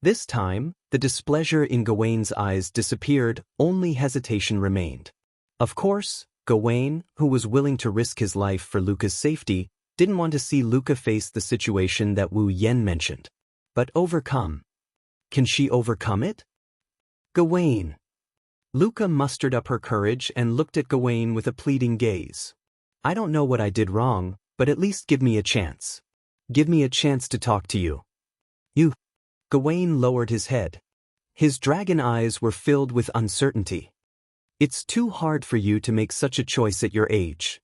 This time, the displeasure in Gawain's eyes disappeared, only hesitation remained. Of course, Gawain, who was willing to risk his life for Luca's safety, didn't want to see Luca face the situation that Wu Yan mentioned. But overcome. Can she overcome it? Gawain. Luca mustered up her courage and looked at Gawain with a pleading gaze. I don't know what I did wrong, but at least give me a chance. Give me a chance to talk to you. You. Gawain lowered his head. His dragon eyes were filled with uncertainty. It's too hard for you to make such a choice at your age.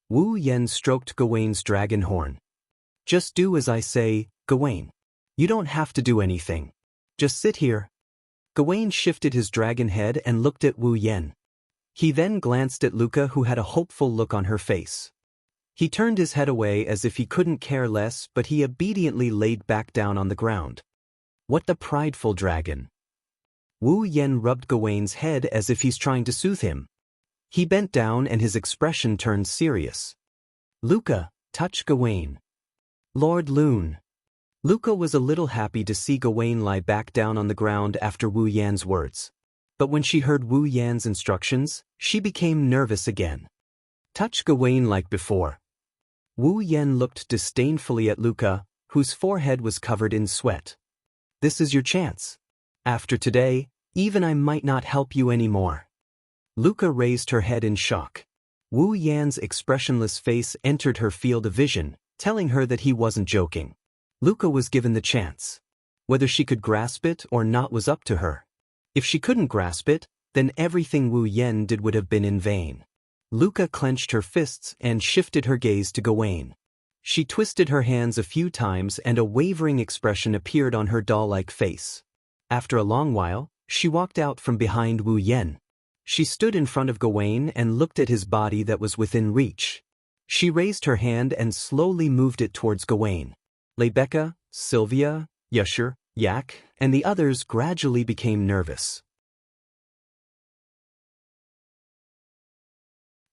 Wu Yan stroked Gawain's dragon horn. Just do as I say, Gawain. You don't have to do anything. Just sit here. Gawain shifted his dragon head and looked at Wu Yan. He then glanced at Luca, who had a hopeful look on her face. He turned his head away as if he couldn't care less, but he obediently laid back down on the ground. What the prideful dragon! Wu Yan rubbed Gawain's head as if he's trying to soothe him. He bent down and his expression turned serious. Luca, touch Gawain. Lord Loon. Luca was a little happy to see Gawain lie back down on the ground after Wu Yan's words. But when she heard Wu Yan's instructions, she became nervous again. Touch Gawain like before. Wu Yan looked disdainfully at Luca, whose forehead was covered in sweat. This is your chance. After today, even I might not help you anymore. Luca raised her head in shock. Wu Yan's expressionless face entered her field of vision, telling her that he wasn't joking. Luca was given the chance. Whether she could grasp it or not was up to her. If she couldn't grasp it, then everything Wu Yan did would have been in vain. Luca clenched her fists and shifted her gaze to Gawain. She twisted her hands a few times and a wavering expression appeared on her doll-like face. After a long while, she walked out from behind Wu Yan. She stood in front of Gawain and looked at his body that was within reach. She raised her hand and slowly moved it towards Gawain. Rebecca, Sylvia, Yasher, Yak, and the others gradually became nervous.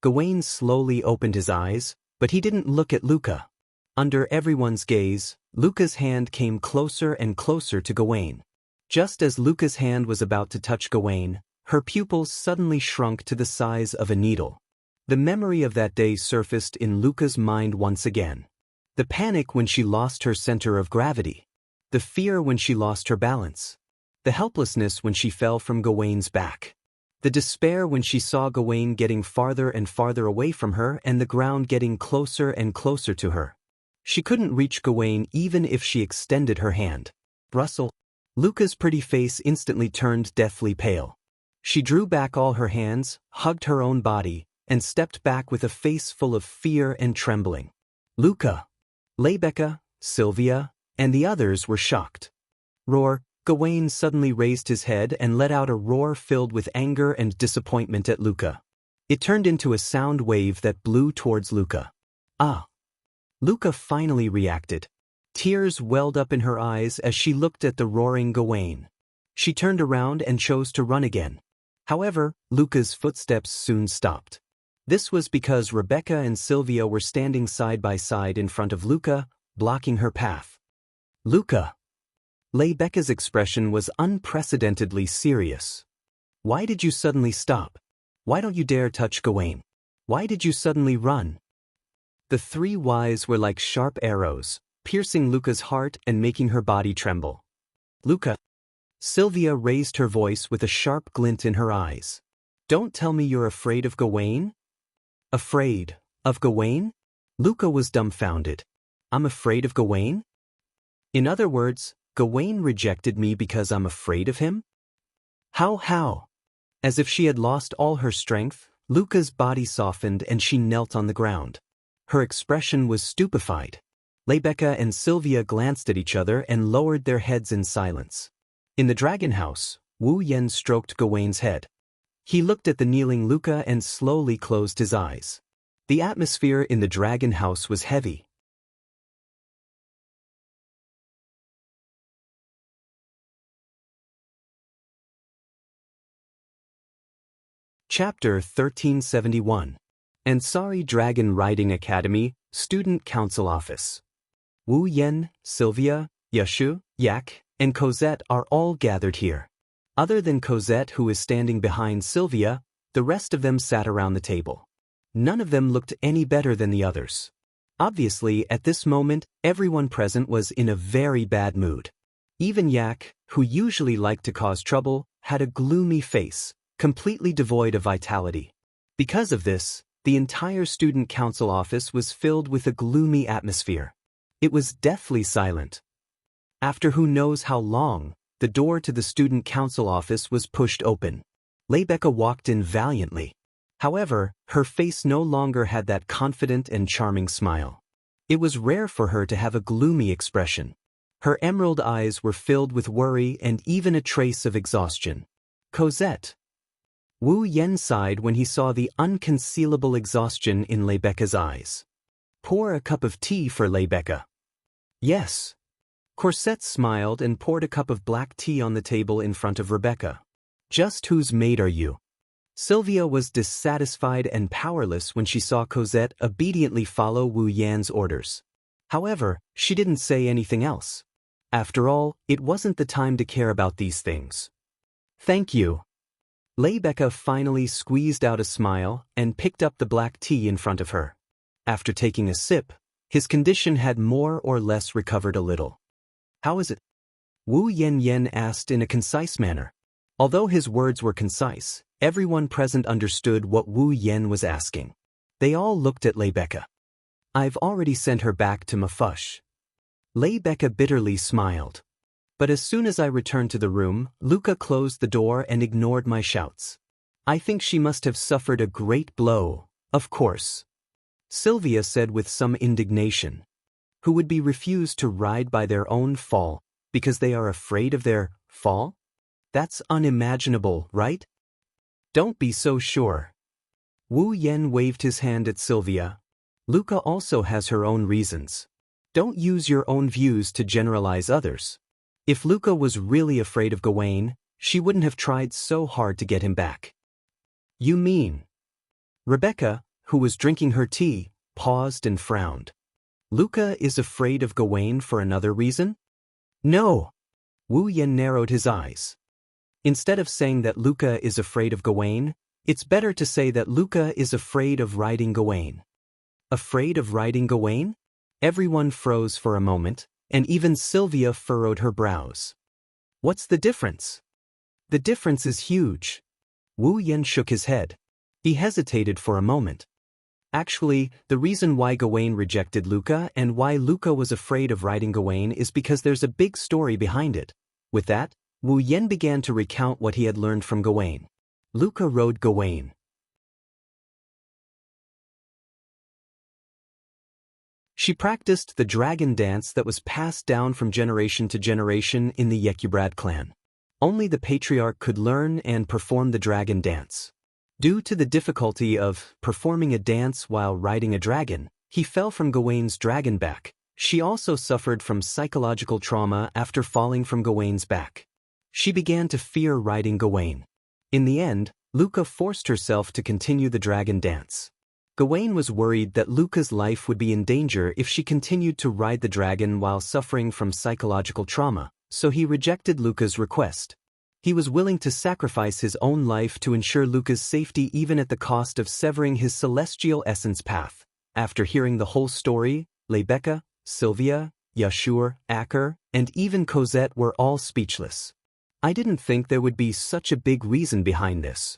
Gawain slowly opened his eyes, but he didn't look at Luca. Under everyone's gaze, Luca's hand came closer and closer to Gawain. Just as Luca's hand was about to touch Gawain, her pupils suddenly shrunk to the size of a needle. The memory of that day surfaced in Luca's mind once again. The panic when she lost her center of gravity. The fear when she lost her balance. The helplessness when she fell from Gawain's back. The despair when she saw Gawain getting farther and farther away from her and the ground getting closer and closer to her. She couldn't reach Gawain even if she extended her hand. Russell. Luca's pretty face instantly turned deathly pale. She drew back all her hands, hugged her own body, and stepped back with a face full of fear and trembling. Luca, Rebecca, Sylvia, and the others were shocked. Roar. Gawain suddenly raised his head and let out a roar filled with anger and disappointment at Luca. It turned into a sound wave that blew towards Luca. Ah! Luca finally reacted. Tears welled up in her eyes as she looked at the roaring Gawain. She turned around and chose to run again. However, Luca's footsteps soon stopped. This was because Rebecca and Sylvia were standing side by side in front of Luca, blocking her path. Luca. Rebecca's expression was unprecedentedly serious. Why did you suddenly stop? Why don't you dare touch Gawain? Why did you suddenly run? The three whys were like sharp arrows, piercing Luca's heart and making her body tremble. Luca. Sylvia raised her voice with a sharp glint in her eyes. Don't tell me you're afraid of Gawain? Afraid of Gawain? Luca was dumbfounded. I'm afraid of Gawain? In other words, Gawain rejected me because I'm afraid of him? How? As if she had lost all her strength, Luca's body softened and she knelt on the ground. Her expression was stupefied. Rebecca and Sylvia glanced at each other and lowered their heads in silence. In the dragon house, Wu Yan stroked Gawain's head. He looked at the kneeling Luca and slowly closed his eyes. The atmosphere in the dragon house was heavy. Chapter 1371. Ansari Dragon Riding Academy, Student Council Office. Wu Yan, Sylvia, Yashu, Yak, and Cosette are all gathered here. Other than Cosette, who is standing behind Sylvia, the rest of them sat around the table. None of them looked any better than the others. Obviously, at this moment, everyone present was in a very bad mood. Even Yak, who usually liked to cause trouble, had a gloomy face, completely devoid of vitality. Because of this, the entire student council office was filled with a gloomy atmosphere. It was deathly silent. After who knows how long, the door to the student council office was pushed open. Rebecca walked in valiantly. However, her face no longer had that confident and charming smile. It was rare for her to have a gloomy expression. Her emerald eyes were filled with worry and even a trace of exhaustion. Cosette. Wu Yan sighed when he saw the unconcealable exhaustion in Rebecca's eyes. Pour a cup of tea for Rebecca. Yes. Cosette smiled and poured a cup of black tea on the table in front of Rebecca. Just whose maid are you? Sylvia was dissatisfied and powerless when she saw Cosette obediently follow Wu Yan's orders. However, she didn't say anything else. After all, it wasn't the time to care about these things. Thank you. Rebecca finally squeezed out a smile and picked up the black tea in front of her. After taking a sip, his condition had more or less recovered a little. How is it? Wu Yan asked in a concise manner. Although his words were concise, everyone present understood what Wu Yan was asking. They all looked at Rebecca. I've already sent her back to Mafush. Rebecca bitterly smiled. But as soon as I returned to the room, Luca closed the door and ignored my shouts. I think she must have suffered a great blow, of course. Sylvia said with some indignation. Who would be refused to ride by their own fall because they are afraid of their fall? That's unimaginable, right? Don't be so sure. Wu Yan waved his hand at Sylvia. Luca also has her own reasons. Don't use your own views to generalize others. If Luca was really afraid of Gawain, she wouldn't have tried so hard to get him back. You mean? Rebecca, who was drinking her tea, paused and frowned. Luca is afraid of Gawain for another reason? No. Wu Yan narrowed his eyes. Instead of saying that Luca is afraid of Gawain, it's better to say that Luca is afraid of riding Gawain. Afraid of riding Gawain? Everyone froze for a moment, and even Sylvia furrowed her brows. What's the difference? The difference is huge. Wu Yan shook his head. He hesitated for a moment. Actually, the reason why Gawain rejected Luca and why Luca was afraid of riding Gawain is because there's a big story behind it. With that, Wu Yan began to recount what he had learned from Gawain. Luca rode Gawain. She practiced the dragon dance that was passed down from generation to generation in the Yekybrad clan. Only the patriarch could learn and perform the dragon dance. Due to the difficulty of performing a dance while riding a dragon, he fell from Gawain's dragon back. She also suffered from psychological trauma after falling from Gawain's back. She began to fear riding Gawain. In the end, Luca forced herself to continue the dragon dance. Gawain was worried that Luca's life would be in danger if she continued to ride the dragon while suffering from psychological trauma, so he rejected Luca's request. He was willing to sacrifice his own life to ensure Luca's safety even at the cost of severing his celestial essence path. After hearing the whole story, Rebecca, Sylvia, Yashur, Acker, and even Cosette were all speechless. I didn't think there would be such a big reason behind this.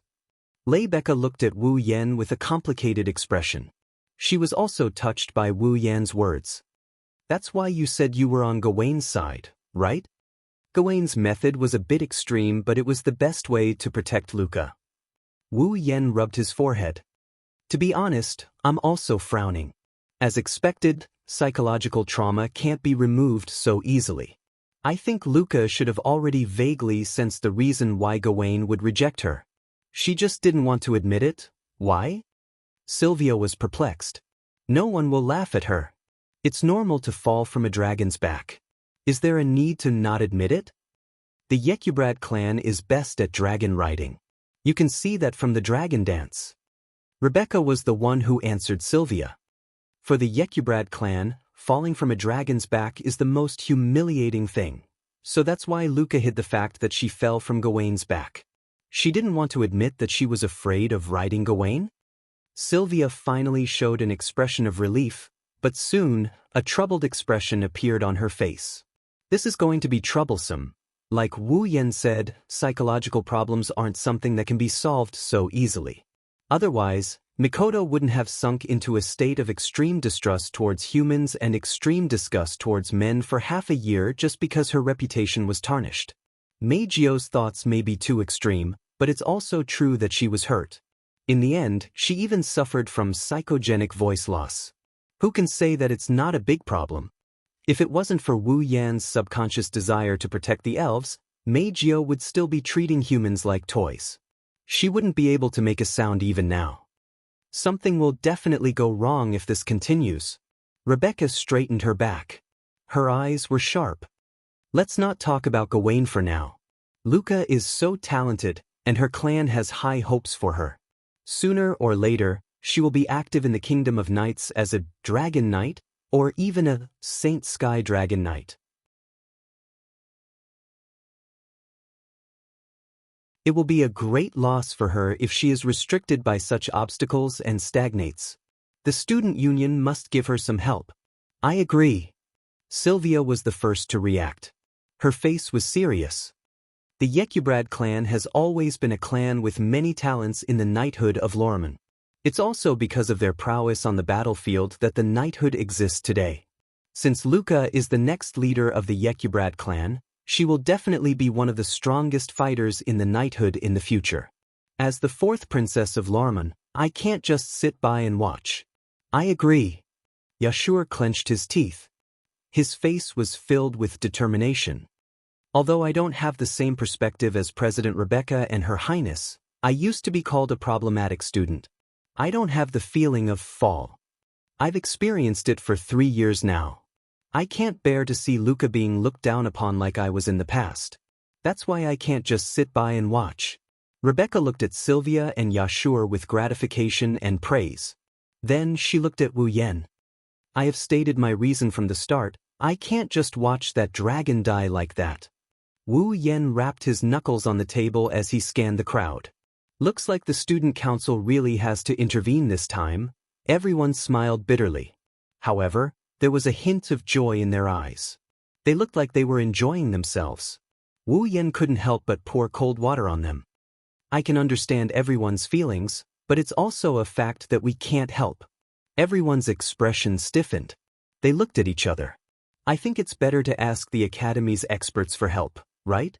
Rebecca looked at Wu Yan with a complicated expression. She was also touched by Wu Yan's words. That's why you said you were on Gawain's side, right? Gawain's method was a bit extreme, but it was the best way to protect Luca. Wu Yan rubbed his forehead. To be honest, I'm also frowning. As expected, psychological trauma can't be removed so easily. I think Luca should have already vaguely sensed the reason why Gawain would reject her. She just didn't want to admit it. Why? Sylvia was perplexed. No one will laugh at her. It's normal to fall from a dragon's back. Is there a need to not admit it? The Yekyubrad clan is best at dragon riding. You can see that from the dragon dance. Rebecca was the one who answered Sylvia. For the Yekyubrad clan, falling from a dragon's back is the most humiliating thing. So that's why Luca hid the fact that she fell from Gawain's back. She didn't want to admit that she was afraid of riding Gawain? Sylvia finally showed an expression of relief, but soon, a troubled expression appeared on her face. This is going to be troublesome. Like Wu Yan said, psychological problems aren't something that can be solved so easily. Otherwise, Mikoto wouldn't have sunk into a state of extreme distrust towards humans and extreme disgust towards men for half a year just because her reputation was tarnished. Meijio's thoughts may be too extreme, but it's also true that she was hurt. In the end, she even suffered from psychogenic voice loss. Who can say that it's not a big problem? If it wasn't for Wu Yan's subconscious desire to protect the elves, Meijio would still be treating humans like toys. She wouldn't be able to make a sound even now. Something will definitely go wrong if this continues. Rebecca straightened her back. Her eyes were sharp. Let's not talk about Gawain for now. Luca is so talented, and her clan has high hopes for her. Sooner or later, she will be active in the Kingdom of Knights as a Dragon Knight, or even a Saint Sky Dragon Knight. It will be a great loss for her if she is restricted by such obstacles and stagnates. The student union must give her some help. I agree. Sylvia was the first to react. Her face was serious. The Yekyubrad clan has always been a clan with many talents in the knighthood of Lorman. It's also because of their prowess on the battlefield that the knighthood exists today. Since Luca is the next leader of the Yekyubrad clan, she will definitely be one of the strongest fighters in the knighthood in the future. As the fourth princess of Lorman, I can't just sit by and watch. I agree. Yashur clenched his teeth. His face was filled with determination. Although I don't have the same perspective as President Rebecca and Her Highness, I used to be called a problematic student. I don't have the feeling of fall. I've experienced it for 3 years now. I can't bear to see Luca being looked down upon like I was in the past. That's why I can't just sit by and watch. Rebecca looked at Sylvia and Yashur with gratification and praise. Then she looked at Wu Yan. I have stated my reason from the start. I can't just watch that dragon die like that. Wu Yan rapped his knuckles on the table as he scanned the crowd. Looks like the student council really has to intervene this time. Everyone smiled bitterly. However, there was a hint of joy in their eyes. They looked like they were enjoying themselves. Wu Yan couldn't help but pour cold water on them. I can understand everyone's feelings, but it's also a fact that we can't help. Everyone's expression stiffened. They looked at each other. I think it's better to ask the Academy's experts for help, right?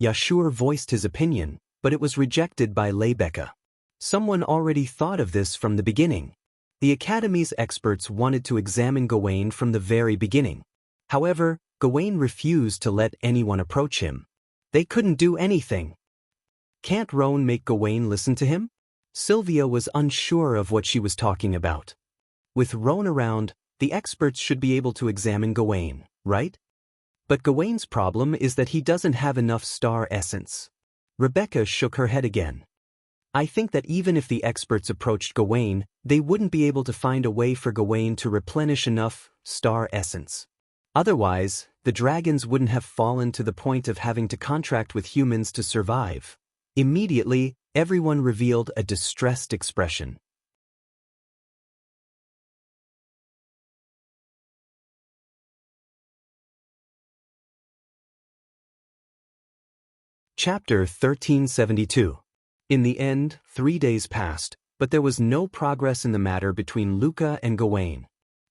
Yashur voiced his opinion, but it was rejected by Rebecca. Someone already thought of this from the beginning. The Academy's experts wanted to examine Gawain from the very beginning. However, Gawain refused to let anyone approach him. They couldn't do anything. Can't Roan make Gawain listen to him? Sylvia was unsure of what she was talking about. With Roan around, the experts should be able to examine Gawain, right? But Gawain's problem is that he doesn't have enough star essence. Rebecca shook her head again. I think that even if the experts approached Gawain, they wouldn't be able to find a way for Gawain to replenish enough star essence. Otherwise, the dragons wouldn't have fallen to the point of having to contract with humans to survive. Immediately, everyone revealed a distressed expression. Chapter 1372. In the end, 3 days passed, but there was no progress in the matter between Luca and Gawain.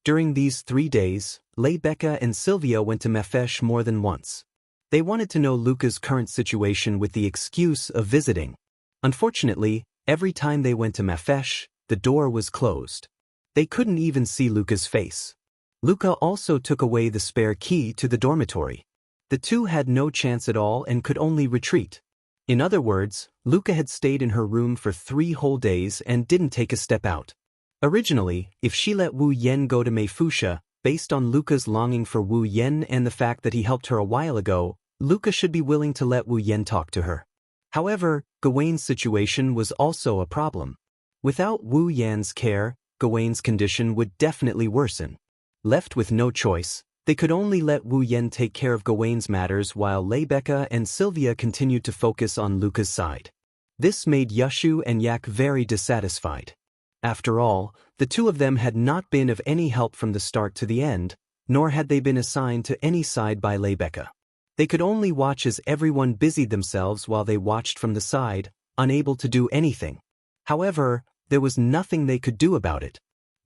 During these 3 days, Rebecca and Sylvia went to Mefesh more than once. They wanted to know Luca's current situation with the excuse of visiting. Unfortunately, every time they went to Mafesh, the door was closed. They couldn't even see Luca's face. Luca also took away the spare key to the dormitory. The two had no chance at all and could only retreat. In other words, Luca had stayed in her room for 3 whole days and didn't take a step out. Originally, if she let Wu Yen go to Meifusha, based on Luca's longing for Wu Yen and the fact that he helped her a while ago, Luca should be willing to let Wu Yen talk to her. However, Gawain's situation was also a problem. Without Wu Yan's care, Gawain's condition would definitely worsen. Left with no choice, they could only let Wu Yen take care of Gawain's matters while Lebecca and Sylvia continued to focus on Luca's side. This made Yushu and Yak very dissatisfied. After all, the two of them had not been of any help from the start to the end, nor had they been assigned to any side by Lebecca. They could only watch as everyone busied themselves while they watched from the side, unable to do anything. However, there was nothing they could do about it.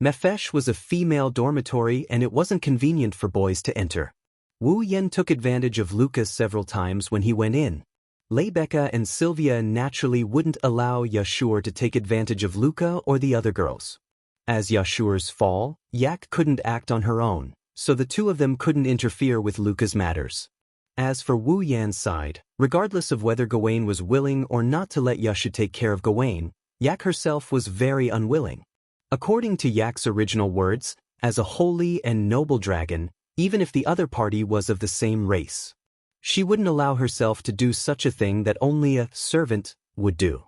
Mafesh was a female dormitory and it wasn't convenient for boys to enter. Wu Yen took advantage of Lucas several times when he went in. Lebecca and Sylvia naturally wouldn't allow Yashur to take advantage of Luca or the other girls. As Yashur's fall, Yak couldn't act on her own, so the two of them couldn't interfere with Luca's matters. As for Wu Yan's side, regardless of whether Gawain was willing or not to let Yashu take care of Gawain, Yak herself was very unwilling. According to Yak's original words, as a holy and noble dragon, even if the other party was of the same race, she wouldn't allow herself to do such a thing that only a servant would do.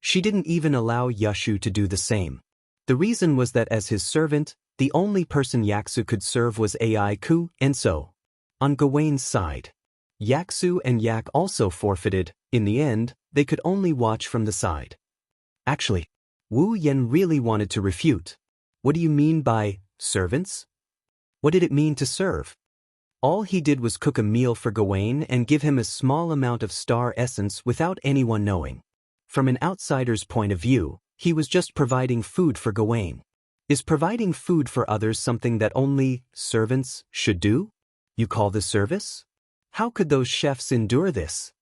She didn't even allow Yashu to do the same. The reason was that as his servant, the only person Yaksu could serve was Aiku, and so, on Gawain's side, Yaksu and Yak also forfeited. In the end, they could only watch from the side. Actually, Wu Yen really wanted to refute. What do you mean by servants? What did it mean to serve? All he did was cook a meal for Gawain and give him a small amount of star essence without anyone knowing. From an outsider's point of view, he was just providing food for Gawain. Is providing food for others something that only servants should do? You call this service? How could those chefs endure this?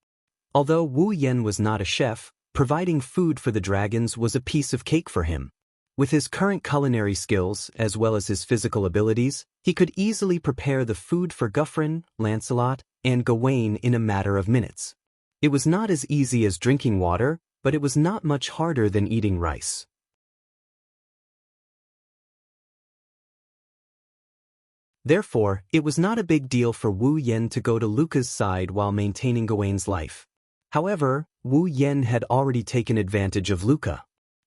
Although Wu Yen was not a chef, providing food for the dragons was a piece of cake for him. With his current culinary skills, as well as his physical abilities, he could easily prepare the food for Guthrum, Lancelot, and Gawain in a matter of minutes. It was not as easy as drinking water, but it was not much harder than eating rice. Therefore, it was not a big deal for Wu Yen to go to Luca's side while maintaining Gawain's life. However, Wu Yen had already taken advantage of Luca.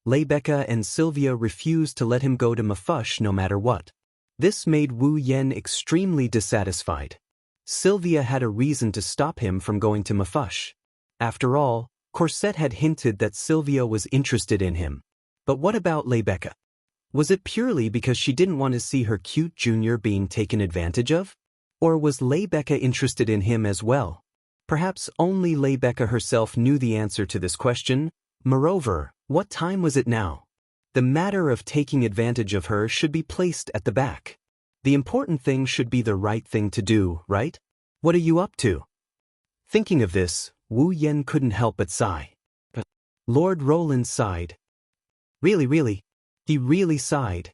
Lebecca and Sylvia refused to let him go to Mafush no matter what. This made Wu Yen extremely dissatisfied. Sylvia had a reason to stop him from going to Mafush. After all, Corset had hinted that Sylvia was interested in him. But what about Lebecca? Was it purely because she didn't want to see her cute junior being taken advantage of? Or was Lebecca interested in him as well? Perhaps only Lebecca herself knew the answer to this question. Moreover, what time was it now? The matter of taking advantage of her should be placed at the back. The important thing should be the right thing to do, right? What are you up to? Thinking of this, Wu Yen couldn't help but sigh. But Lord Roland sighed. Really? He really sighed.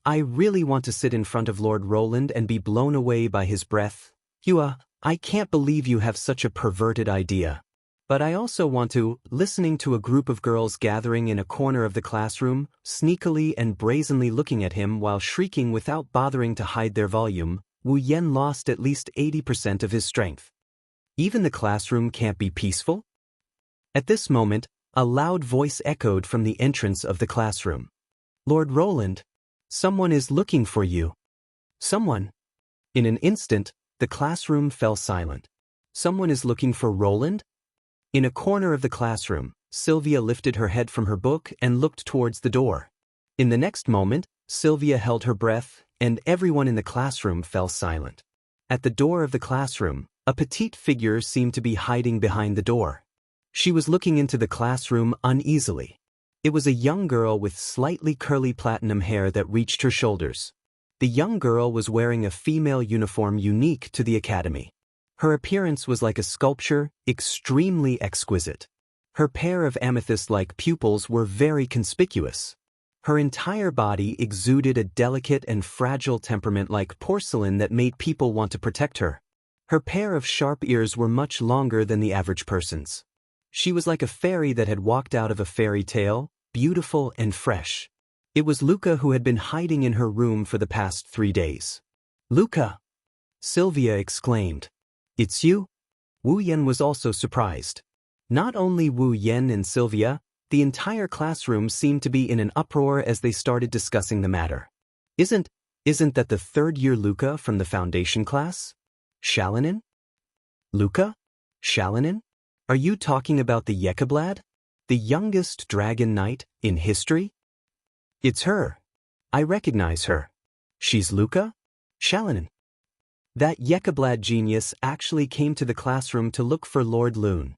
I really want to sit in front of Lord Roland and be blown away by his breath. I can't believe you have such a perverted idea. But I also want to, listening to a group of girls gathering in a corner of the classroom, sneakily and brazenly looking at him while shrieking without bothering to hide their volume, Wu Yen lost at least 80% of his strength. Even the classroom can't be peaceful? At this moment, a loud voice echoed from the entrance of the classroom. Lord Roland, someone is looking for you. Someone. In an instant, the classroom fell silent. Someone is looking for Roland? In a corner of the classroom, Sylvia lifted her head from her book and looked towards the door. In the next moment, Sylvia held her breath, and everyone in the classroom fell silent. At the door of the classroom, a petite figure seemed to be hiding behind the door. She was looking into the classroom uneasily. It was a young girl with slightly curly platinum hair that reached her shoulders. The young girl was wearing a female uniform unique to the academy. Her appearance was like a sculpture, extremely exquisite. Her pair of amethyst-like pupils were very conspicuous. Her entire body exuded a delicate and fragile temperament like porcelain that made people want to protect her. Her pair of sharp ears were much longer than the average person's. She was like a fairy that had walked out of a fairy tale, beautiful and fresh. It was Luca who had been hiding in her room for the past 3 days. "Luca!" Sylvia exclaimed. "It's you?" Wu Yan was also surprised. Not only Wu Yan and Sylvia, the entire classroom seemed to be in an uproar as they started discussing the matter. Isn't that the third-year Luca from the foundation class? Shalanin? Luca? Shalanin? Are you talking about the Yekablad? The youngest dragon knight in history? It's her. I recognize her. She's Luca? Shalanin. That Yekablad genius actually came to the classroom to look for Lord Loon.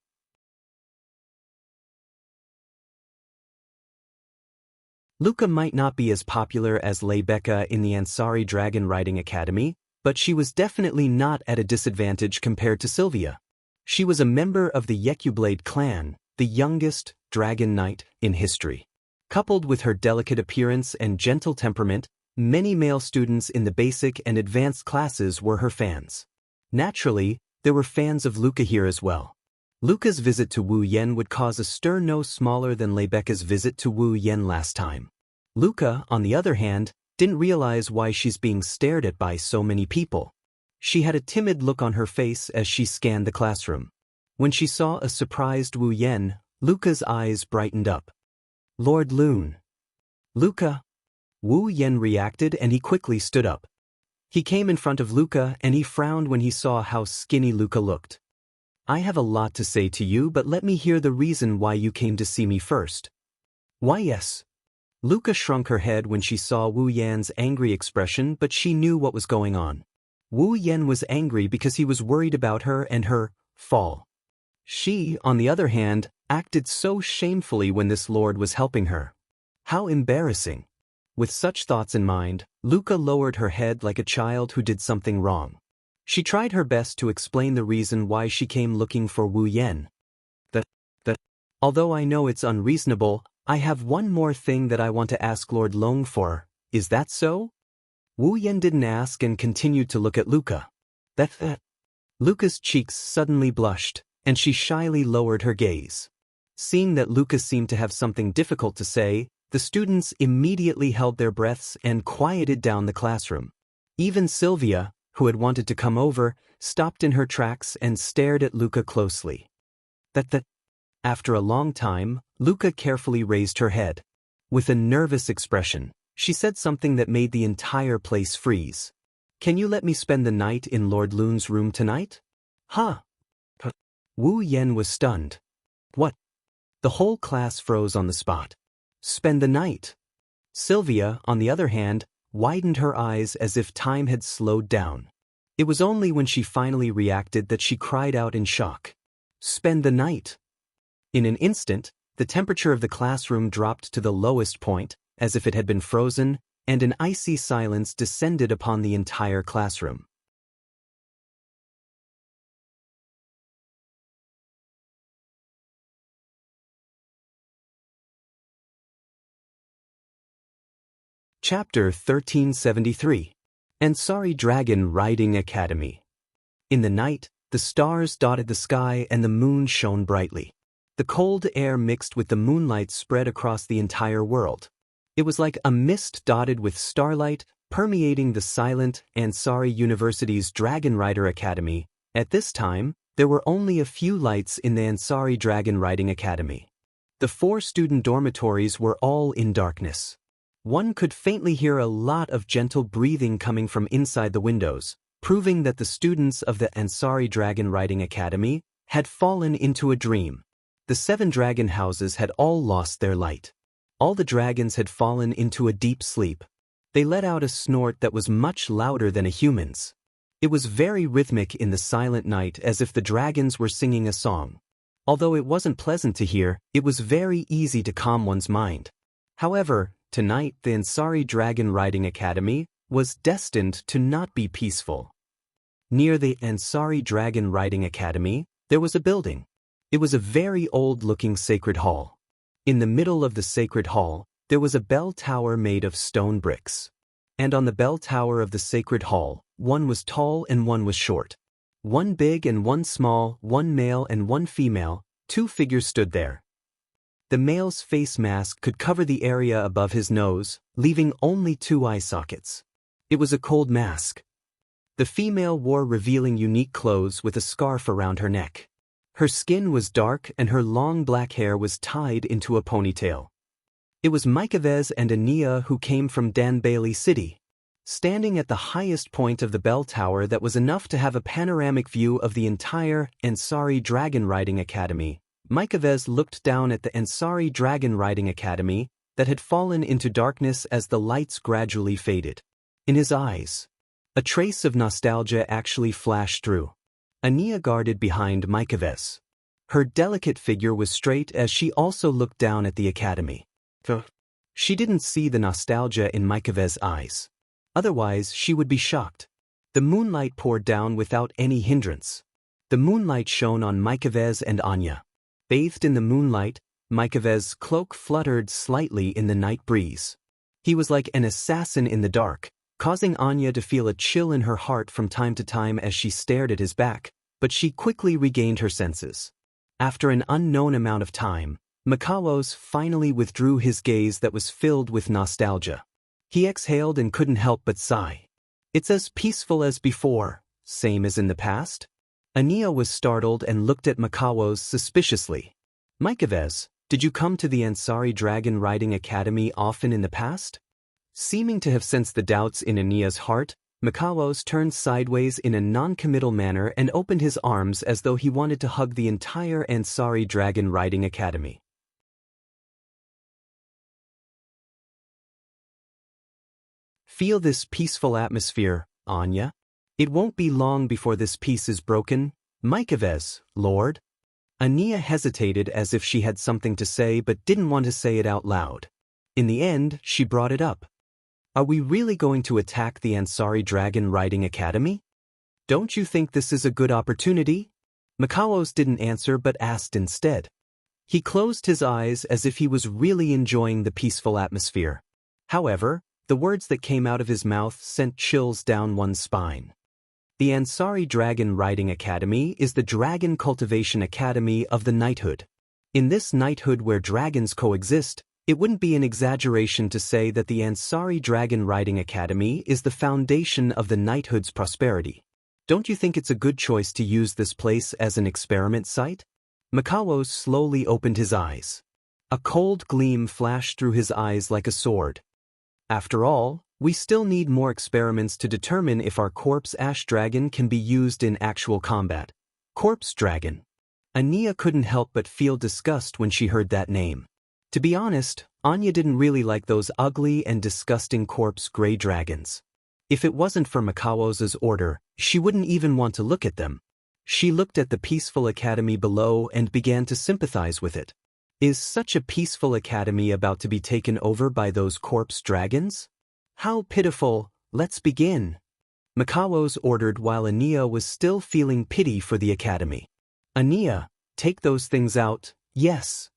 Luca might not be as popular as Lebeka in the Ansari Dragon Riding Academy, but she was definitely not at a disadvantage compared to Sylvia. She was a member of the Yekublade clan, the youngest dragon knight in history. Coupled with her delicate appearance and gentle temperament, many male students in the basic and advanced classes were her fans. Naturally, there were fans of Luca here as well. Luca's visit to Wu Yan would cause a stir no smaller than Lebeka's visit to Wu Yan last time. Luca, on the other hand, didn't realize why she's being stared at by so many people. She had a timid look on her face as she scanned the classroom. When she saw a surprised Wu Yan, Luca's eyes brightened up. "Lord Loon." "Luca." Wu Yan reacted and he quickly stood up. He came in front of Luca and he frowned when he saw how skinny Luca looked. "I have a lot to say to you, but let me hear the reason why you came to see me first." "Why yes." Luca shrunk her head when she saw Wu Yan's angry expression, but she knew what was going on. Wu Yan was angry because he was worried about her and her fall. She, on the other hand, acted so shamefully when this lord was helping her. How embarrassing. With such thoughts in mind, Luca lowered her head like a child who did something wrong. She tried her best to explain the reason why she came looking for Wu Yan. Although I know it's unreasonable, I have one more thing that I want to ask Lord Long for. Is that so? Wu Yan didn't ask and continued to look at Luca. That. Luca's cheeks suddenly blushed, and she shyly lowered her gaze. Seeing that Luca seemed to have something difficult to say, the students immediately held their breaths and quieted down the classroom. Even Sylvia, who had wanted to come over, stopped in her tracks and stared at Luca closely. After a long time, Luca carefully raised her head. With a nervous expression, she said something that made the entire place freeze. "Can you let me spend the night in Lord Loon's room tonight?" "Huh?" Wu Yan was stunned. "What?" The whole class froze on the spot. "Spend the night." Sylvia, on the other hand, widened her eyes as if time had slowed down. It was only when she finally reacted that she cried out in shock. "Spend the night." In an instant, the temperature of the classroom dropped to the lowest point, as if it had been frozen, and an icy silence descended upon the entire classroom. Chapter 1373. Ansari Dragon Riding Academy. In the night, the stars dotted the sky and the moon shone brightly. The cold air mixed with the moonlight spread across the entire world. It was like a mist dotted with starlight, permeating the silent Ansari University's Dragon Rider Academy. At this time, there were only a few lights in the Ansari Dragon Riding Academy. The 4 student dormitories were all in darkness. One could faintly hear a lot of gentle breathing coming from inside the windows, proving that the students of the Ansari Dragon Riding Academy had fallen into a dream. The 7 dragon houses had all lost their light. All the dragons had fallen into a deep sleep. They let out a snort that was much louder than a human's. It was very rhythmic in the silent night, as if the dragons were singing a song. Although it wasn't pleasant to hear, it was very easy to calm one's mind. However, tonight the Ansari Dragon Riding Academy was destined to not be peaceful. Near the Ansari Dragon Riding Academy, there was a building. It was a very old-looking sacred hall. In the middle of the sacred hall, there was a bell tower made of stone bricks. And on the bell tower of the sacred hall, one was tall and one was short. One big and one small, one male and one female, two figures stood there. The male's face mask could cover the area above his nose, leaving only 2 eye sockets. It was a cold mask. The female wore revealing unique clothes with a scarf around her neck. Her skin was dark and her long black hair was tied into a ponytail. It was Mycavez and Ania who came from Danbailey City. Standing at the highest point of the bell tower that was enough to have a panoramic view of the entire Ansari Dragon Riding Academy, Mycavez looked down at the Ansari Dragon Riding Academy that had fallen into darkness as the lights gradually faded. In his eyes, a trace of nostalgia actually flashed through. Ania guarded behind Mycavez. Her delicate figure was straight as she also looked down at the academy. She didn't see the nostalgia in Mycavez's eyes. Otherwise, she would be shocked. The moonlight poured down without any hindrance. The moonlight shone on Mycavez and Anya. Bathed in the moonlight, Mycavez's cloak fluttered slightly in the night breeze. He was like an assassin in the dark, causing Anya to feel a chill in her heart from time to time as she stared at his back, but she quickly regained her senses. After an unknown amount of time, Mikawos finally withdrew his gaze that was filled with nostalgia. He exhaled and couldn't help but sigh. It's as peaceful as before, same as in the past? Ania was startled and looked at Mikawos suspiciously. Mycavez, did you come to the Ansari Dragon Riding Academy often in the past? Seeming to have sensed the doubts in Ania's heart, Mikawos turned sideways in a non-committal manner and opened his arms as though he wanted to hug the entire Ansari Dragon Riding Academy. Feel this peaceful atmosphere, Anya. It won't be long before this peace is broken. Mycavez, Lord. Ania hesitated as if she had something to say but didn't want to say it out loud. In the end, she brought it up. Are we really going to attack the Ansari Dragon Riding Academy? Don't you think this is a good opportunity? Mikawos didn't answer but asked instead. He closed his eyes as if he was really enjoying the peaceful atmosphere. However, the words that came out of his mouth sent chills down one's spine. The Ansari Dragon Riding Academy is the Dragon Cultivation Academy of the Knighthood. In this knighthood where dragons coexist, it wouldn't be an exaggeration to say that the Ansari Dragon Riding Academy is the foundation of the knighthood's prosperity. Don't you think it's a good choice to use this place as an experiment site? Mikawos slowly opened his eyes. A cold gleam flashed through his eyes like a sword. After all, we still need more experiments to determine if our corpse ash dragon can be used in actual combat. Corpse dragon. Ania couldn't help but feel disgust when she heard that name. To be honest, Anya didn't really like those ugly and disgusting corpse gray dragons. If it wasn't for Mikawos's order, she wouldn't even want to look at them. She looked at the peaceful academy below and began to sympathize with it. Is such a peaceful academy about to be taken over by those corpse dragons? How pitiful. Let's begin. Mikawos ordered while Ania was still feeling pity for the academy. Ania, take those things out. Yes.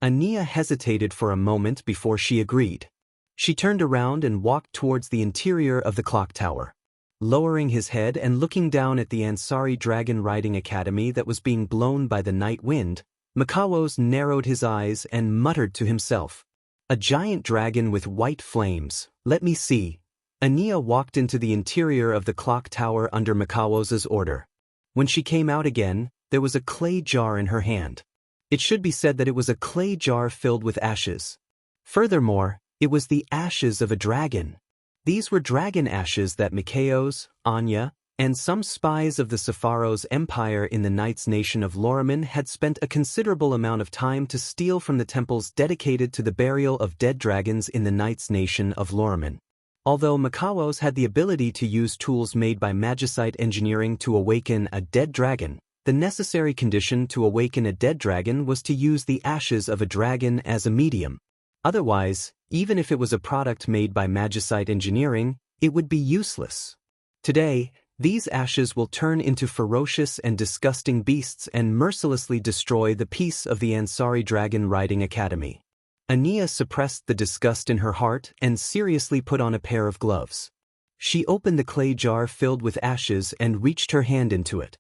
Ania hesitated for a moment before she agreed. She turned around and walked towards the interior of the clock tower. Lowering his head and looking down at the Ansari Dragon Riding Academy that was being blown by the night wind, Mikawos narrowed his eyes and muttered to himself. A giant dragon with white flames. Let me see. Ania walked into the interior of the clock tower under Mikawos's order. When she came out again, there was a clay jar in her hand. It should be said that it was a clay jar filled with ashes. Furthermore, it was the ashes of a dragon. These were dragon ashes that Mikawos, Anya, and some spies of the Sepharos Empire in the Knights Nation of Loriman had spent a considerable amount of time to steal from the temples dedicated to the burial of dead dragons in the Knights Nation of Loriman. Although Mikawos had the ability to use tools made by magicite engineering to awaken a dead dragon, the necessary condition to awaken a dead dragon was to use the ashes of a dragon as a medium. Otherwise, even if it was a product made by magicite engineering, it would be useless. Today, These ashes will turn into ferocious and disgusting beasts and mercilessly destroy the peace of the Ansari Dragon Riding Academy. Ania suppressed the disgust in her heart and seriously put on a pair of gloves. She opened the clay jar filled with ashes and reached her hand into it.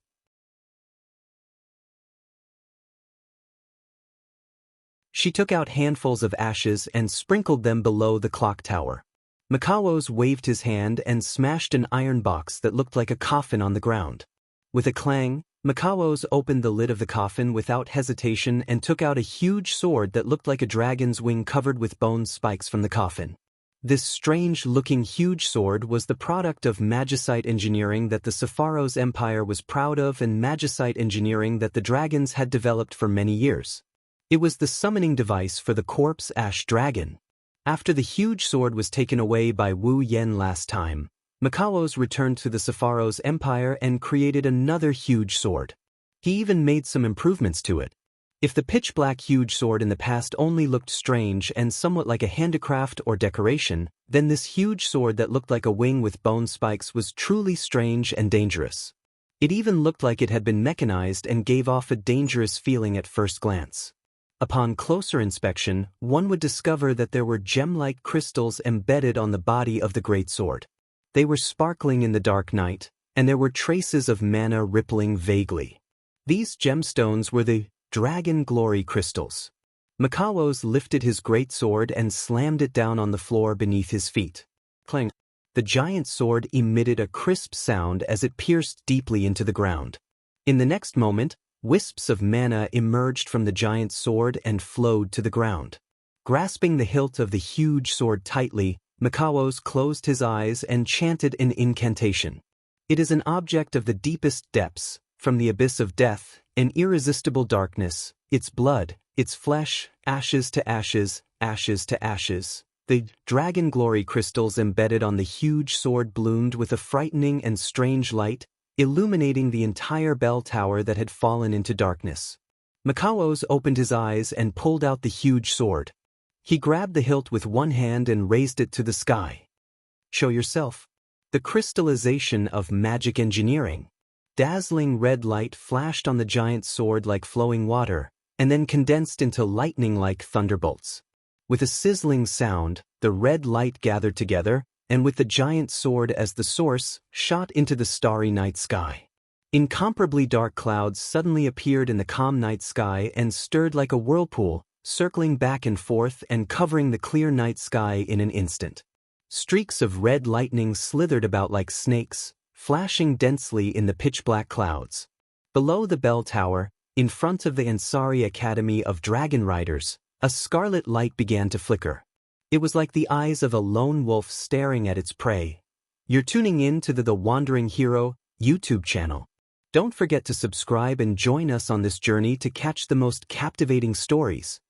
She took out handfuls of ashes and sprinkled them below the clock tower. Makaos waved his hand and smashed an iron box that looked like a coffin on the ground. With a clang, Makaos opened the lid of the coffin without hesitation and took out a huge sword that looked like a dragon's wing covered with bone spikes from the coffin. This strange-looking huge sword was the product of magicite engineering that the Sepharos Empire was proud of and magicite engineering that the dragons had developed for many years. It was the summoning device for the corpse ash dragon. After the huge sword was taken away by Wu Yen last time, Makaos returned to the Sepharos Empire and created another huge sword. He even made some improvements to it. If the pitch-black huge sword in the past only looked strange and somewhat like a handicraft or decoration, then this huge sword that looked like a wing with bone spikes was truly strange and dangerous. It even looked like it had been mechanized and gave off a dangerous feeling at first glance. Upon closer inspection, one would discover that there were gem-like crystals embedded on the body of the great sword. They were sparkling in the dark night, and there were traces of mana rippling vaguely. These gemstones were the Dragon Glory crystals. Makaos lifted his great sword and slammed it down on the floor beneath his feet. Clang! The giant sword emitted a crisp sound as it pierced deeply into the ground. In the next moment, wisps of mana emerged from the giant sword and flowed to the ground. Grasping the hilt of the huge sword tightly, Makaos closed his eyes and chanted an incantation. It is an object of the deepest depths, from the abyss of death, an irresistible darkness, its blood, its flesh, ashes to ashes, ashes to ashes. The Dragon Glory crystals embedded on the huge sword bloomed with a frightening and strange light, illuminating the entire bell tower that had fallen into darkness. Makaos opened his eyes and pulled out the huge sword. He grabbed the hilt with one hand and raised it to the sky. Show yourself. The crystallization of magic engineering. Dazzling red light flashed on the giant sword like flowing water, and then condensed into lightning-like thunderbolts. With a sizzling sound, the red light gathered together, and with the giant sword as the source, shot into the starry night sky. Incomparably dark clouds suddenly appeared in the calm night sky and stirred like a whirlpool, circling back and forth and covering the clear night sky in an instant. Streaks of red lightning slithered about like snakes, flashing densely in the pitch-black clouds. Below the bell tower, in front of the Ansari Academy of Dragon Riders, a scarlet light began to flicker. It was like the eyes of a lone wolf staring at its prey. You're tuning in to the Wandering Hero YouTube channel. Don't forget to subscribe and join us on this journey to catch the most captivating stories.